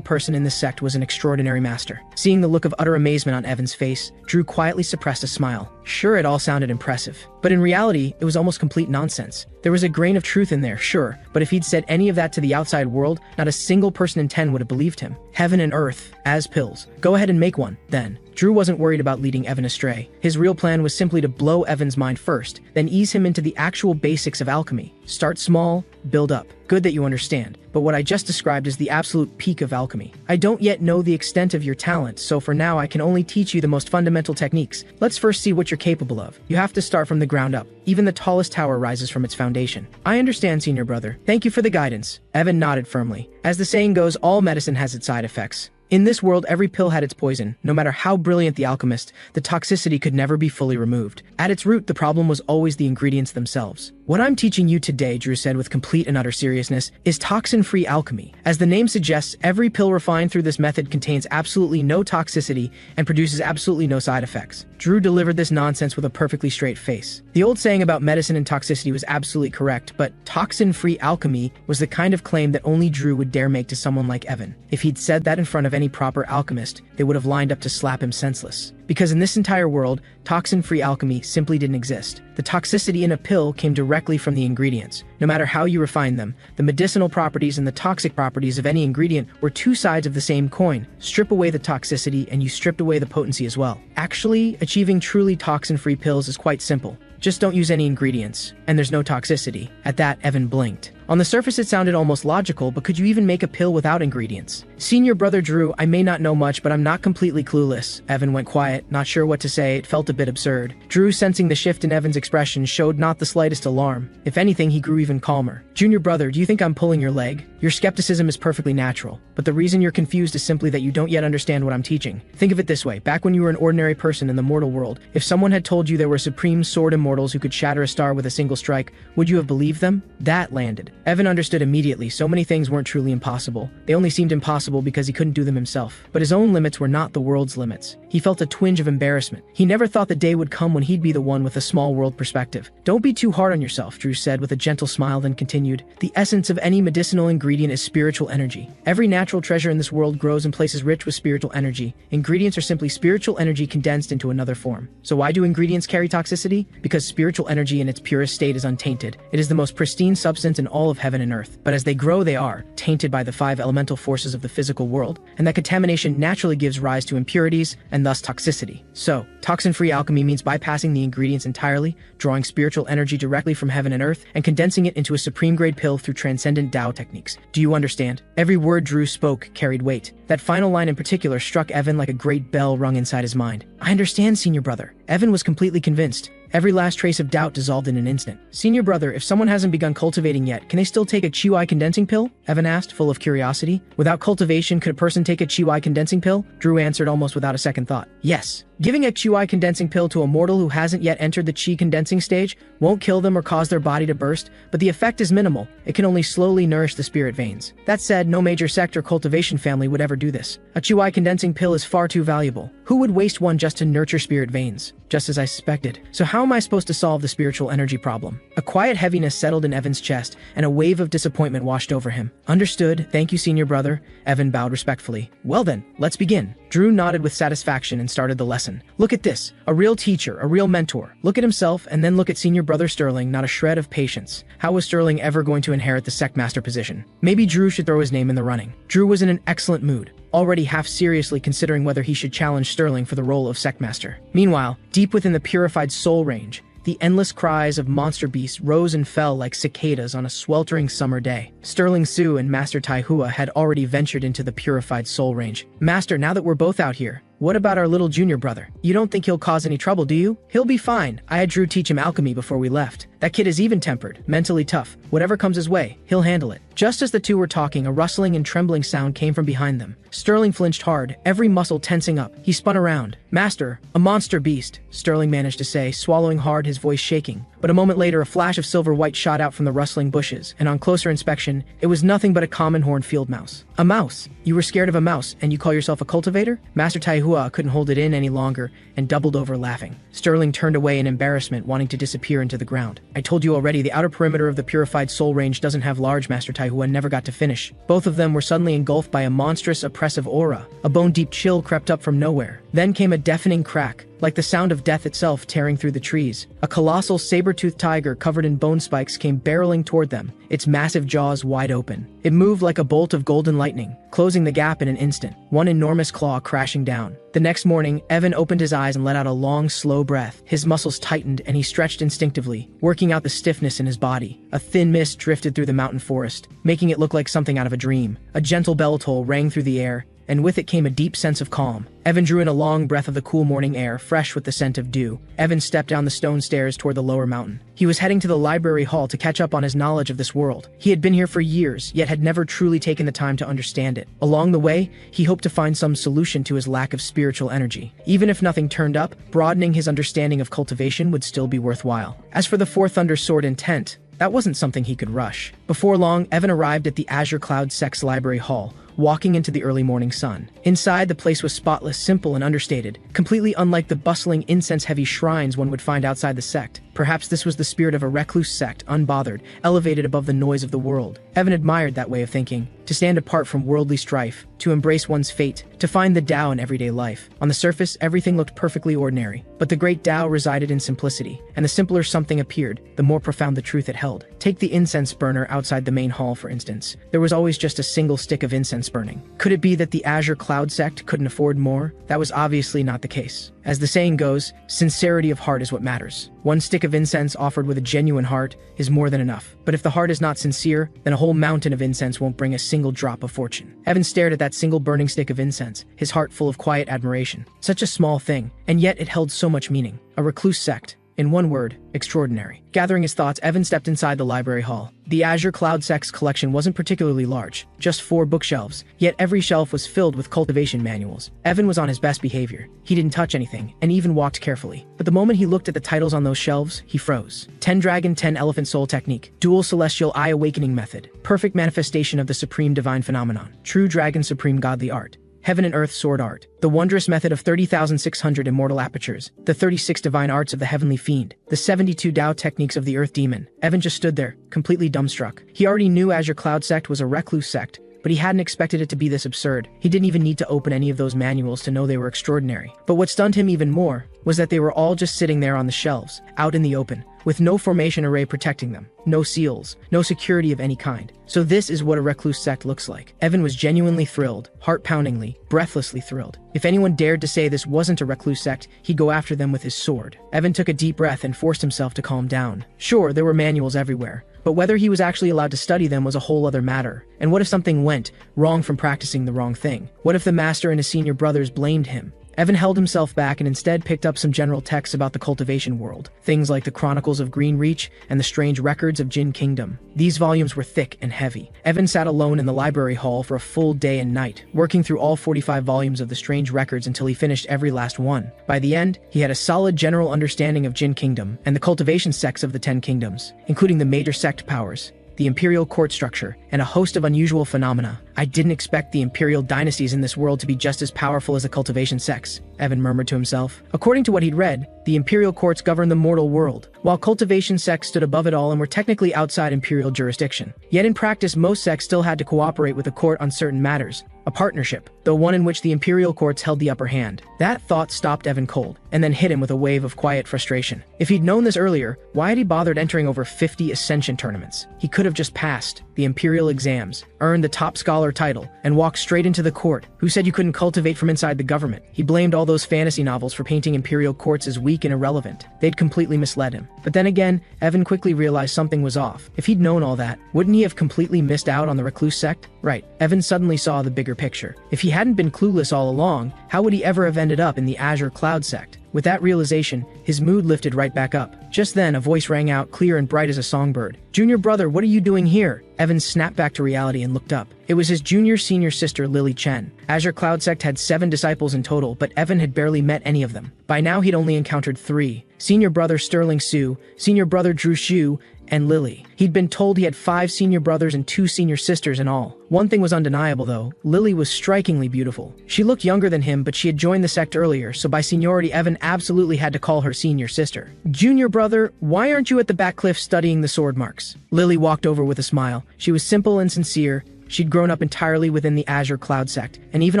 person in this sect was an extraordinary master. Seeing the look of utter amazement on Evan's face, Drew quietly suppressed a smile. Sure, it all sounded impressive, but in reality, it was almost complete nonsense. There was a grain of truth in there, sure, but if he'd said any of that to the outside world, not a single person in 10 would have believed him. Heaven and earth, as pills. Go ahead and make one, then. Drew wasn't worried about leading Evan astray. His real plan was simply to blow Evan's mind first, then ease him into the actual basics of alchemy. Start small, build up. Good that you understand, but what I just described is the absolute peak of alchemy. I don't yet know the extent of your talent, so for now I can only teach you the most fundamental techniques. Let's first see what you're capable of. You have to start from the ground up. Even the tallest tower rises from its foundation. I understand, senior brother. Thank you for the guidance. Evan nodded firmly. As the saying goes, all medicine has its side effects. In this world, every pill had its poison. No matter how brilliant the alchemist, the toxicity could never be fully removed. At its root, the problem was always the ingredients themselves. What I'm teaching you today, Drew said with complete and utter seriousness, is toxin-free alchemy. As the name suggests, every pill refined through this method contains absolutely no toxicity and produces absolutely no side effects. Drew delivered this nonsense with a perfectly straight face. The old saying about medicine and toxicity was absolutely correct, but toxin-free alchemy was the kind of claim that only Drew would dare make to someone like Evan. If he'd said that in front of any proper alchemist, they would have lined up to slap him senseless. Because in this entire world, toxin-free alchemy simply didn't exist. The toxicity in a pill came directly from the ingredients. No matter how you refine them, the medicinal properties and the toxic properties of any ingredient were two sides of the same coin. Strip away the toxicity and you stripped away the potency as well. Actually, achieving truly toxin-free pills is quite simple. Just don't use any ingredients, and there's no toxicity. At that, Evan blinked. On the surface it sounded almost logical, but could you even make a pill without ingredients? Senior brother Drew, I may not know much, but I'm not completely clueless. Evan went quiet, not sure what to say. It felt a bit absurd. Drew, sensing the shift in Evan's expression, showed not the slightest alarm. If anything, he grew even calmer. Junior brother, do you think I'm pulling your leg? Your skepticism is perfectly natural, but the reason you're confused is simply that you don't yet understand what I'm teaching. Think of it this way. Back when you were an ordinary person in the mortal world, if someone had told you there were supreme sword immortals who could shatter a star with a single strike, would you have believed them? That landed. Evan understood immediately. So many things weren't truly impossible. They only seemed impossible because he couldn't do them himself. But his own limits were not the world's limits. He felt a twinge of embarrassment. He never thought the day would come when he'd be the one with a small world perspective. Don't be too hard on yourself, Drew said with a gentle smile, then continued. The essence of any medicinal ingredient is spiritual energy. Every natural treasure in this world grows in places rich with spiritual energy. Ingredients are simply spiritual energy condensed into another form. So why do ingredients carry toxicity? Because spiritual energy in its purest state is untainted. It is the most pristine substance in all of heaven and earth. But as they grow, they are tainted by the 5 elemental forces of the physical world, and that contamination naturally gives rise to impurities and thus toxicity. So, toxin-free alchemy means bypassing the ingredients entirely, drawing spiritual energy directly from heaven and earth, and condensing it into a supreme-grade pill through transcendent Tao techniques. Do you understand? Every word Drew spoke carried weight. That final line in particular struck Evan like a great bell rung inside his mind. I understand, senior brother. Evan was completely convinced. Every last trace of doubt dissolved in an instant. Senior brother, if someone hasn't begun cultivating yet, can they still take a Chiwai condensing pill? Evan asked, full of curiosity. Without cultivation, could a person take a Chiwai condensing pill? Drew answered almost without a second thought. Yes. Giving a Chiwai condensing pill to a mortal who hasn't yet entered the Chi condensing stage won't kill them or cause their body to burst, but the effect is minimal. It can only slowly nourish the spirit veins. That said, no major sect or cultivation family would ever do this. A Chiwai condensing pill is far too valuable. Who would waste one just to nurture spirit veins? Just as I suspected. So how am I supposed to solve the spiritual energy problem? A quiet heaviness settled in Evan's chest, and a wave of disappointment washed over him. Understood. Thank you, senior brother. Evan bowed respectfully. Well then, let's begin. Drew nodded with satisfaction and started the lesson. Look at this. A real teacher, a real mentor. Look at himself, and then look at senior brother Sterling, not a shred of patience. How was Sterling ever going to inherit the sectmaster position? Maybe Drew should throw his name in the running. Drew was in an excellent mood, already half seriously considering whether he should challenge Sterling for the role of sectmaster. Meanwhile, deep within the purified soul range, the endless cries of monster beasts rose and fell like cicadas on a sweltering summer day. Sterling Su and Master Taihua had already ventured into the purified soul range. Master, now that we're both out here, what about our little junior brother? You don't think he'll cause any trouble, do you? He'll be fine. I had Drew teach him alchemy before we left. That kid is even-tempered, mentally tough. Whatever comes his way, he'll handle it. Just as the two were talking, a rustling and trembling sound came from behind them. Sterling flinched hard, every muscle tensing up. He spun around. Master, a monster beast, Sterling managed to say, swallowing hard, his voice shaking. But a moment later, a flash of silver white shot out from the rustling bushes, and on closer inspection, it was nothing but a common horned field mouse. A mouse? You were scared of a mouse, and you call yourself a cultivator? Master Taihua couldn't hold it in any longer, and doubled over laughing. Sterling turned away in embarrassment, wanting to disappear into the ground. I told you already, the outer perimeter of the purified soul range doesn't have large. Master Taihua never got to finish. Both of them were suddenly engulfed by a monstrous, oppressive aura. A bone-deep chill crept up from nowhere. Then came a deafening crack, like the sound of death itself tearing through the trees. A colossal saber-toothed tiger covered in bone spikes came barreling toward them, its massive jaws wide open. It moved like a bolt of golden lightning, closing the gap in an instant, one enormous claw crashing down. The next morning, Evan opened his eyes and let out a long, slow breath. His muscles tightened and he stretched instinctively, working out the stiffness in his body. A thin mist drifted through the mountain forest, making it look like something out of a dream. A gentle bell toll rang through the air, and with it came a deep sense of calm. Evan drew in a long breath of the cool morning air, fresh with the scent of dew. Evan stepped down the stone stairs toward the lower mountain. He was heading to the library hall to catch up on his knowledge of this world. He had been here for years, yet had never truly taken the time to understand it. Along the way, he hoped to find some solution to his lack of spiritual energy. Even if nothing turned up, broadening his understanding of cultivation would still be worthwhile. As for the Four Thunder Sword intent, that wasn't something he could rush. Before long, Evan arrived at the Azure Cloud Sect's library hall, walking into the early morning sun. Inside, the place was spotless, simple, and understated, completely unlike the bustling, incense-heavy shrines one would find outside the sect. Perhaps this was the spirit of a recluse sect, unbothered, elevated above the noise of the world. Evan admired that way of thinking, to stand apart from worldly strife, to embrace one's fate, to find the Tao in everyday life. On the surface, everything looked perfectly ordinary, but the great Tao resided in simplicity, and the simpler something appeared, the more profound the truth it held. Take the incense burner outside the main hall, for instance. There was always just a single stick of incense burning. Could it be that the Azure Cloud sect couldn't afford more? That was obviously not the case. As the saying goes, sincerity of heart is what matters. One stick stick of incense offered with a genuine heart is more than enough. But if the heart is not sincere, then a whole mountain of incense won't bring a single drop of fortune. Evan stared at that single burning stick of incense, his heart full of quiet admiration. Such a small thing, and yet it held so much meaning. A recluse sect. In one word, extraordinary. Gathering his thoughts, Evan stepped inside the library hall. The Azure Cloud Sect's collection wasn't particularly large, just 4 bookshelves, yet every shelf was filled with cultivation manuals. Evan was on his best behavior. He didn't touch anything, and even walked carefully. But the moment he looked at the titles on those shelves, he froze. 10 Dragon, 10 Elephant Soul Technique, Dual Celestial Eye Awakening Method, Perfect Manifestation of the Supreme Divine Phenomenon, True Dragon Supreme Godly Art, Heaven and Earth Sword Art, the wondrous method of 30,600 immortal apertures, the 36 divine arts of the heavenly fiend, the 72 Tao techniques of the earth demon. Evan just stood there, completely dumbstruck. He already knew Azure Cloud Sect was a recluse sect, but he hadn't expected it to be this absurd. He didn't even need to open any of those manuals to know they were extraordinary. But what stunned him even more was that they were all just sitting there on the shelves, out in the open, with no formation array protecting them, no seals, no security of any kind. So this is what a recluse sect looks like. Evan was genuinely thrilled, heart-poundingly, breathlessly thrilled. If anyone dared to say this wasn't a recluse sect, he'd go after them with his sword. Evan took a deep breath and forced himself to calm down. Sure, there were manuals everywhere, but whether he was actually allowed to study them was a whole other matter. And what if something went wrong from practicing the wrong thing? What if the master and his senior brothers blamed him? Evan held himself back and instead picked up some general texts about the cultivation world, things like the Chronicles of Greenreach and the Strange Records of Jin Kingdom. These volumes were thick and heavy. Evan sat alone in the library hall for a full day and night, working through all 45 volumes of the Strange Records until he finished every last one. By the end, he had a solid general understanding of Jin Kingdom and the cultivation sects of the 10 kingdoms, including the major sect powers, the imperial court structure, and a host of unusual phenomena. I didn't expect the imperial dynasties in this world to be just as powerful as the cultivation sects, Evan murmured to himself. According to what he'd read, the imperial courts governed the mortal world, while cultivation sects stood above it all and were technically outside imperial jurisdiction. Yet in practice, most sects still had to cooperate with the court on certain matters, a partnership, though one in which the imperial courts held the upper hand. That thought stopped Evan cold, and then hit him with a wave of quiet frustration. If he'd known this earlier, why had he bothered entering over 50 ascension tournaments? He could have just passed the imperial exams, earned the top scholar title, and walked straight into the court. Who said you couldn't cultivate from inside the government? He blamed all those fantasy novels for painting imperial courts as weak and irrelevant. They'd completely misled him. But then again, Evan quickly realized something was off. If he'd known all that, wouldn't he have completely missed out on the recluse sect? Right. Evan suddenly saw the bigger picture. If he hadn't been clueless all along, how would he ever have ended up in the Azure Cloud sect? With that realization, his mood lifted right back up. Just then, a voice rang out, clear and bright as a songbird. "Junior brother, what are you doing here?" Evan snapped back to reality and looked up. It was his senior sister, Lily Chen. Azure Cloud Sect had 7 disciples in total, but Evan had barely met any of them. By now, he'd only encountered 3. Senior brother Sterling Su, senior brother Drew Shu, and Lily. He'd been told he had 5 senior brothers and 2 senior sisters in all. One thing was undeniable though, Lily was strikingly beautiful. She looked younger than him, but she had joined the sect earlier, so by seniority Evan absolutely had to call her senior sister. "Junior brother, why aren't you at the back cliff studying the sword marks?" Lily walked over with a smile. She was simple and sincere. She'd grown up entirely within the Azure Cloud sect, and even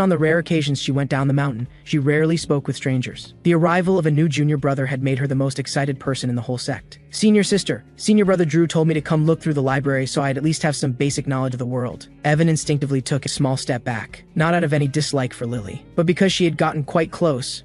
on the rare occasions she went down the mountain, she rarely spoke with strangers. The arrival of a new junior brother had made her the most excited person in the whole sect. "Senior sister, senior brother Drew told me to come look through the library so I'd at least have some basic knowledge of the world." Evan instinctively took a small step back, not out of any dislike for Lily, but because she had gotten quite close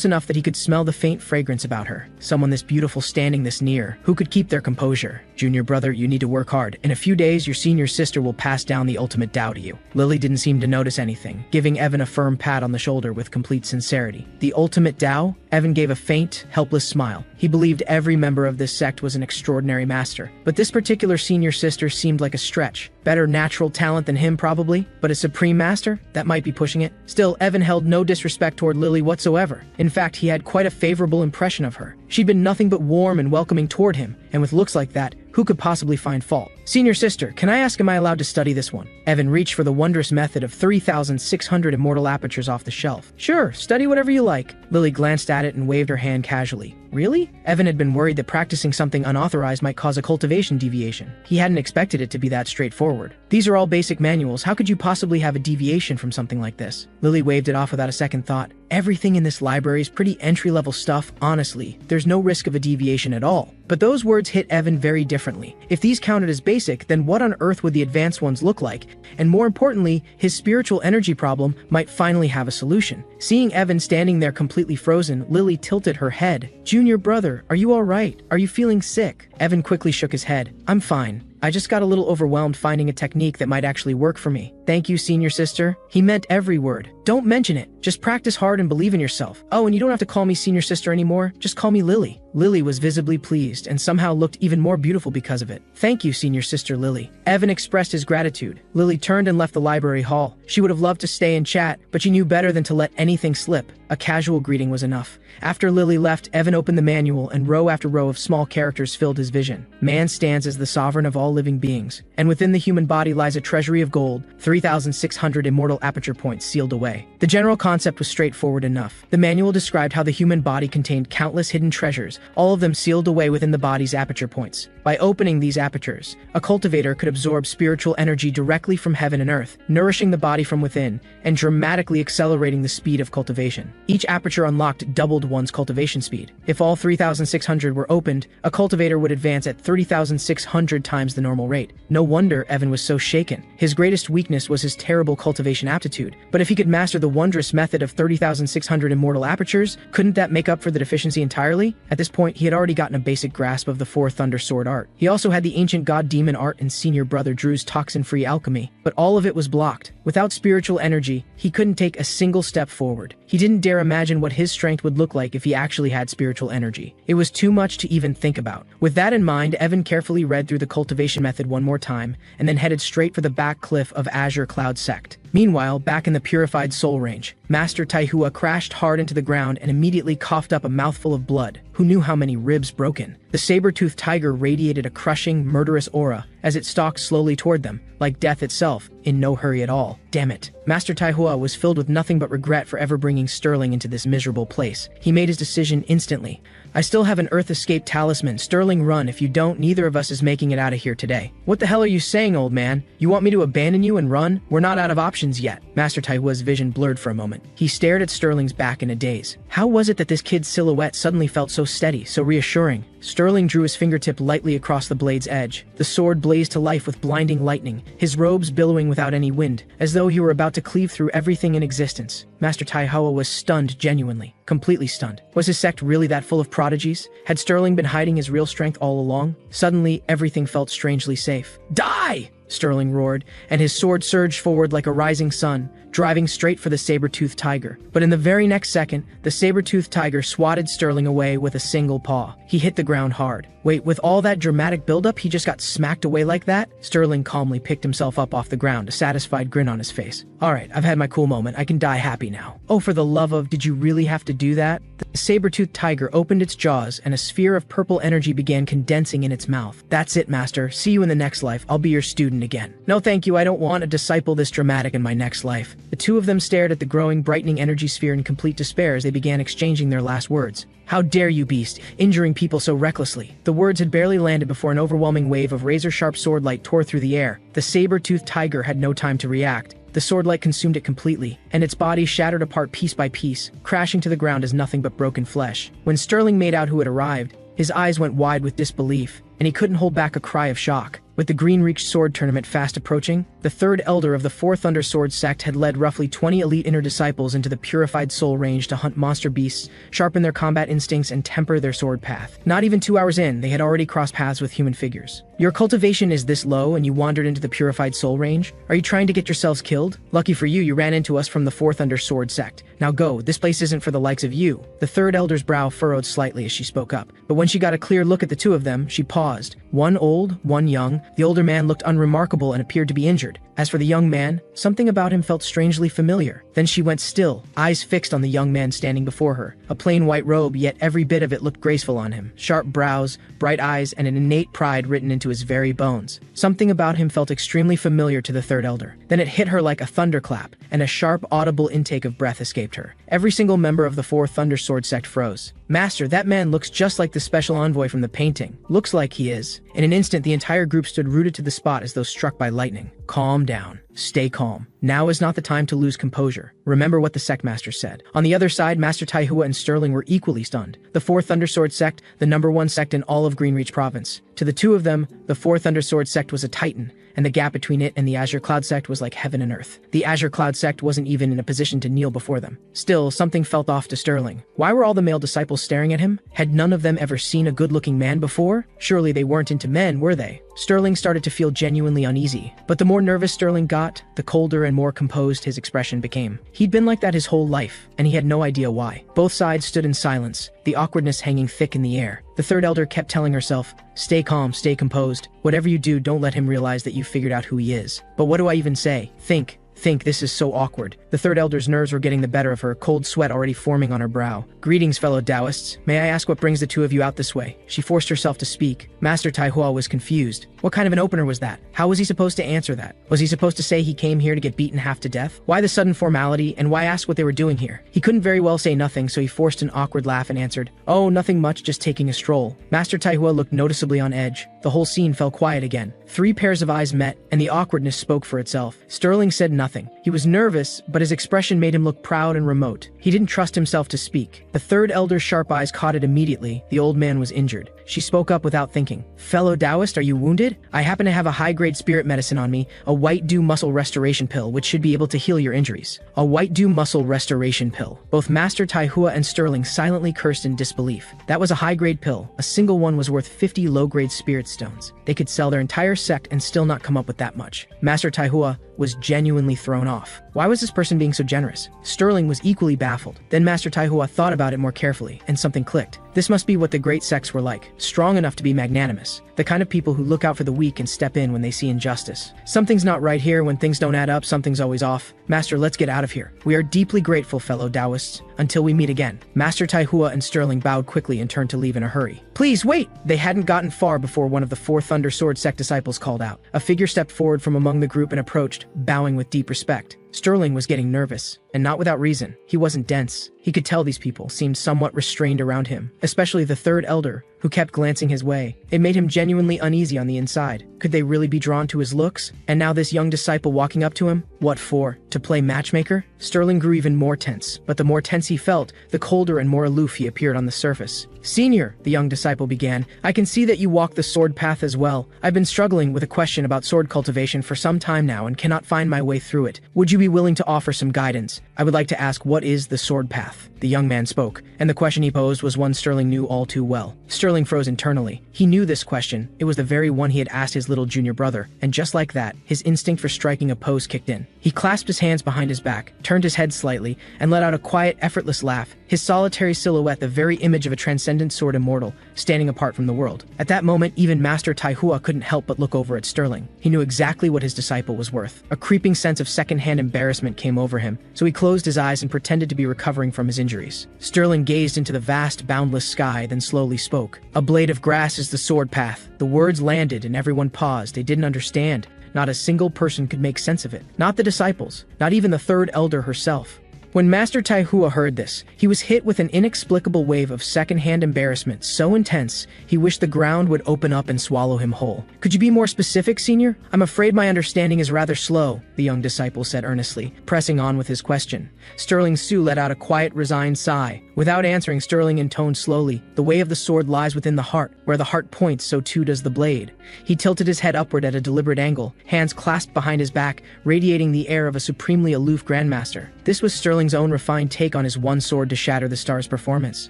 enough that he could smell the faint fragrance about her. Someone this beautiful standing this near, who could keep their composure. "Junior brother, you need to work hard. In a few days, your senior sister will pass down the ultimate Tao to you." Lily didn't seem to notice anything, giving Evan a firm pat on the shoulder with complete sincerity. The ultimate Tao? Evan gave a faint, helpless smile. He believed every member of this sect was an extraordinary master, but this particular senior sister seemed like a stretch. Better natural talent than him probably, but a supreme master? That might be pushing it. Still, Evan held no disrespect toward Lily whatsoever. In fact, he had quite a favorable impression of her. She'd been nothing but warm and welcoming toward him, and with looks like that, who could possibly find fault? "Senior sister, can I ask, am I allowed to study this one?" Evan reached for the wondrous method of 3,600 immortal apertures off the shelf. "Sure, study whatever you like." Lily glanced at it and waved her hand casually. "Really?" Evan had been worried that practicing something unauthorized might cause a cultivation deviation. He hadn't expected it to be that straightforward. "These are all basic manuals. How could you possibly have a deviation from something like this?" Lily waved it off without a second thought. "Everything in this library is pretty entry-level stuff, honestly. There's no risk of a deviation at all." But those words hit Evan very differently. If these counted as basic basic, then what on earth would the advanced ones look like? And more importantly, his spiritual energy problem might finally have a solution. Seeing Evan standing there completely frozen, Lily tilted her head. "Junior brother, are you alright? Are you feeling sick?" Evan quickly shook his head. "I'm fine. I just got a little overwhelmed finding a technique that might actually work for me. Thank you, senior sister." He meant every word. "Don't mention it. Just practice hard and believe in yourself. Oh, and you don't have to call me senior sister anymore. Just call me Lily." Lily was visibly pleased and somehow looked even more beautiful because of it. "Thank you, senior sister Lily." Evan expressed his gratitude. Lily turned and left the library hall. She would have loved to stay and chat, but she knew better than to let anything slip. A casual greeting was enough. After Lily left, Evan opened the manual and row after row of small characters filled his vision. Man stands as the sovereign of all living beings, and within the human body lies a treasury of gold, 3,600 immortal aperture points sealed away. The general concept was straightforward enough. The manual described how the human body contained countless hidden treasures, all of them sealed away within the body's aperture points. By opening these apertures, a cultivator could absorb spiritual energy directly from heaven and earth, nourishing the body from within, and dramatically accelerating the speed of cultivation. Each aperture unlocked doubled one's cultivation speed. If all 3,600 were opened, a cultivator would advance at 30,600 times the normal rate. No wonder Evan was so shaken. His greatest weakness was his terrible cultivation aptitude, but if he could master the wondrous method of 30,600 immortal apertures, couldn't that make up for the deficiency entirely? At this point, he had already gotten a basic grasp of the Four Thunder Sword art. He also had the ancient god demon art and senior brother Drew's toxin-free alchemy, but all of it was blocked. Without spiritual energy, he couldn't take a single step forward. He didn't dare imagine what his strength would look like if he actually had spiritual energy. It was too much to even think about. With that in mind, Evan carefully read through the cultivation method one more time, and then headed straight for the back cliff of Azure Cloud Sect. Meanwhile, back in the Purified Soul Range, Master Taihua crashed hard into the ground and immediately coughed up a mouthful of blood. Who knew how many ribs broken? The saber-toothed tiger radiated a crushing, murderous aura as it stalked slowly toward them, like death itself, in no hurry at all. Damn it. Master Taihua was filled with nothing but regret for ever bringing Sterling into this miserable place. He made his decision instantly. "I still have an Earth Escape talisman. Sterling, run. If you don't, neither of us is making it out of here today." "What the hell are you saying, old man? You want me to abandon you and run? We're not out of options yet." Master Taihua's vision blurred for a moment. He stared at Sterling's back in a daze. How was it that this kid's silhouette suddenly felt so steady, so reassuring? Sterling drew his fingertip lightly across the blade's edge. The sword blazed to life with blinding lightning, his robes billowing without any wind, as though he were about to cleave through everything in existence. Master Taihua was stunned, genuinely, completely stunned. Was his sect really that full of prodigies? Had Sterling been hiding his real strength all along? Suddenly, everything felt strangely safe. "Die!" Sterling roared, and his sword surged forward like a rising sun, driving straight for the saber-toothed tiger. But in the very next second, the saber-toothed tiger swatted Sterling away with a single paw. He hit the ground hard. Wait, with all that dramatic buildup, he just got smacked away like that? Sterling calmly picked himself up off the ground, a satisfied grin on his face. "Alright, I've had my cool moment. I can die happy now." "Oh, for the love of, did you really have to do that?" The saber-toothed tiger opened its jaws, and a sphere of purple energy began condensing in its mouth. "That's it, master. See you in the next life. I'll be your student again." "No thank you, I don't want a disciple this dramatic in my next life." The two of them stared at the growing, brightening energy sphere in complete despair as they began exchanging their last words. "How dare you, beast, injuring people so recklessly." The words had barely landed before an overwhelming wave of razor-sharp sword light tore through the air. The saber-toothed tiger had no time to react. The sword light consumed it completely, and its body shattered apart piece by piece, crashing to the ground as nothing but broken flesh. When Sterling made out who had arrived, his eyes went wide with disbelief, and he couldn't hold back a cry of shock. With the Green Reach Sword Tournament fast approaching, the third elder of the Four Thunder Sword sect had led roughly 20 elite inner disciples into the Purified Soul Range to hunt monster beasts, sharpen their combat instincts, and temper their sword path. Not even 2 hours in, they had already crossed paths with human figures. Your cultivation is this low and you wandered into the Purified Soul Range? Are you trying to get yourselves killed? Lucky for you, you ran into us from the Four Thunder Sword sect. Now go, this place isn't for the likes of you. The third elder's brow furrowed slightly as she spoke up, but when she got a clear look at the two of them, she paused. One old, one young. The older man looked unremarkable and appeared to be injured. As for the young man, something about him felt strangely familiar. Then she went still, eyes fixed on the young man standing before her. A plain white robe, yet every bit of it looked graceful on him. Sharp brows, bright eyes, and an innate pride written into his very bones. Something about him felt extremely familiar to the third elder. Then it hit her like a thunderclap, and a sharp, audible intake of breath escaped her. Every single member of the Four Thunder Sword sect froze. "Master, that man looks just like the special envoy from the painting." "Looks like he is." In an instant, the entire group stood rooted to the spot as though struck by lightning. "Calm down. Stay calm. Now is not the time to lose composure. Remember what the sect master said. On the other side, Master Taihua and Sterling were equally stunned. The Fourth Thundersword sect, the #1 sect in all of Greenreach province. To the two of them, the Fourth Thundersword sect was a titan, and the gap between it and the Azure Cloud sect was like heaven and earth. The Azure Cloud sect wasn't even in a position to kneel before them. Still, something felt off to Sterling. Why were all the male disciples staring at him? Had none of them ever seen a good-looking man before? Surely they weren't into men, were they? Sterling started to feel genuinely uneasy. But the more nervous Sterling got, the colder and more composed his expression became. He'd been like that his whole life, and he had no idea why. Both sides stood in silence, the awkwardness hanging thick in the air. The third elder kept telling herself, "Stay calm, stay composed. Whatever you do, don't let him realize that you've figured out who he is." But what do I even say? Think, this is so awkward. The third elder's nerves were getting the better of her, cold sweat already forming on her brow. "Greetings, fellow Taoists. May I ask what brings the two of you out this way?" She forced herself to speak. Master Taihua was confused. What kind of an opener was that? How was he supposed to answer that? Was he supposed to say he came here to get beaten half to death? Why the sudden formality, and why ask what they were doing here? He couldn't very well say nothing, so he forced an awkward laugh and answered, "Oh, nothing much, just taking a stroll." Master Taihua looked noticeably on edge. The whole scene fell quiet again. 3 pairs of eyes met, and the awkwardness spoke for itself. Sterling said nothing. He was nervous, but his expression made him look proud and remote. He didn't trust himself to speak. The third elder's sharp eyes caught it immediately. The old man was injured. She spoke up without thinking. "Fellow Taoist, are you wounded? I happen to have a high-grade spirit medicine on me, a white dew muscle restoration pill, which should be able to heal your injuries." A white dew muscle restoration pill. Both Master Taihua and Sterling silently cursed in disbelief. That was a high-grade pill. A single one was worth 50 low-grade spirit stones. They could sell their entire sect and still not come up with that much. Master Taihua was genuinely thrown off. Why was this person being so generous? Sterling was equally baffled. Then Master Taihua thought about it more carefully, and something clicked. This must be what the great sects were like, strong enough to be magnanimous, the kind of people who look out for the weak and step in when they see injustice. Something's not right here. When things don't add up, something's always off. Master, let's get out of here. We are deeply grateful, fellow Taoists. Until we meet again. Master Taihua and Sterling bowed quickly and turned to leave in a hurry. "Please wait!" They hadn't gotten far before one of the Fourth Thundersword sect disciples called out. A figure stepped forward from among the group and approached, bowing with deep respect. Sterling was getting nervous, and not without reason. He wasn't dense. He could tell these people seemed somewhat restrained around him, especially the third elder, who kept glancing his way. It made him genuinely uneasy on the inside. Could they really be drawn to his looks? And now this young disciple walking up to him? What for? To play matchmaker? Sterling grew even more tense, but the more tense he felt, the colder and more aloof he appeared on the surface. "Senior," the young disciple began, "I can see that you walk the sword path as well. I've been struggling with a question about sword cultivation for some time now and cannot find my way through it. Would you be willing to offer some guidance? I would like to ask, what is the sword path?" The young man spoke, and the question he posed was one Sterling knew all too well. Sterling froze internally. He knew this question. It was the very one he had asked his little junior brother, and just like that, his instinct for striking a pose kicked in. He clasped his hands behind his back, turned his head slightly, and let out a quiet, effortless laugh, his solitary silhouette the very image of a transcendent sword immortal, standing apart from the world. At that moment, even Master Taihua couldn't help but look over at Sterling. He knew exactly what his disciple was worth. A creeping sense of second-hand embarrassment came over him, so he closed his eyes and pretended to be recovering from his injuries. Sterling gazed into the vast, boundless sky, then slowly spoke. "A blade of grass is the sword path." The words landed and everyone paused. They didn't understand. Not a single person could make sense of it. Not the disciples. Not even the third elder herself. When Master Taihua heard this, he was hit with an inexplicable wave of second-hand embarrassment so intense, he wished the ground would open up and swallow him whole. "Could you be more specific, Senior? I'm afraid my understanding is rather slow," the young disciple said earnestly, pressing on with his question. Sterling Su let out a quiet, resigned sigh. Without answering, Sterling intoned slowly, "The way of the sword lies within the heart. Where the heart points, so too does the blade." He tilted his head upward at a deliberate angle, hands clasped behind his back, radiating the air of a supremely aloof grandmaster. This was Sterling's own refined take on his one sword to shatter the star's performance.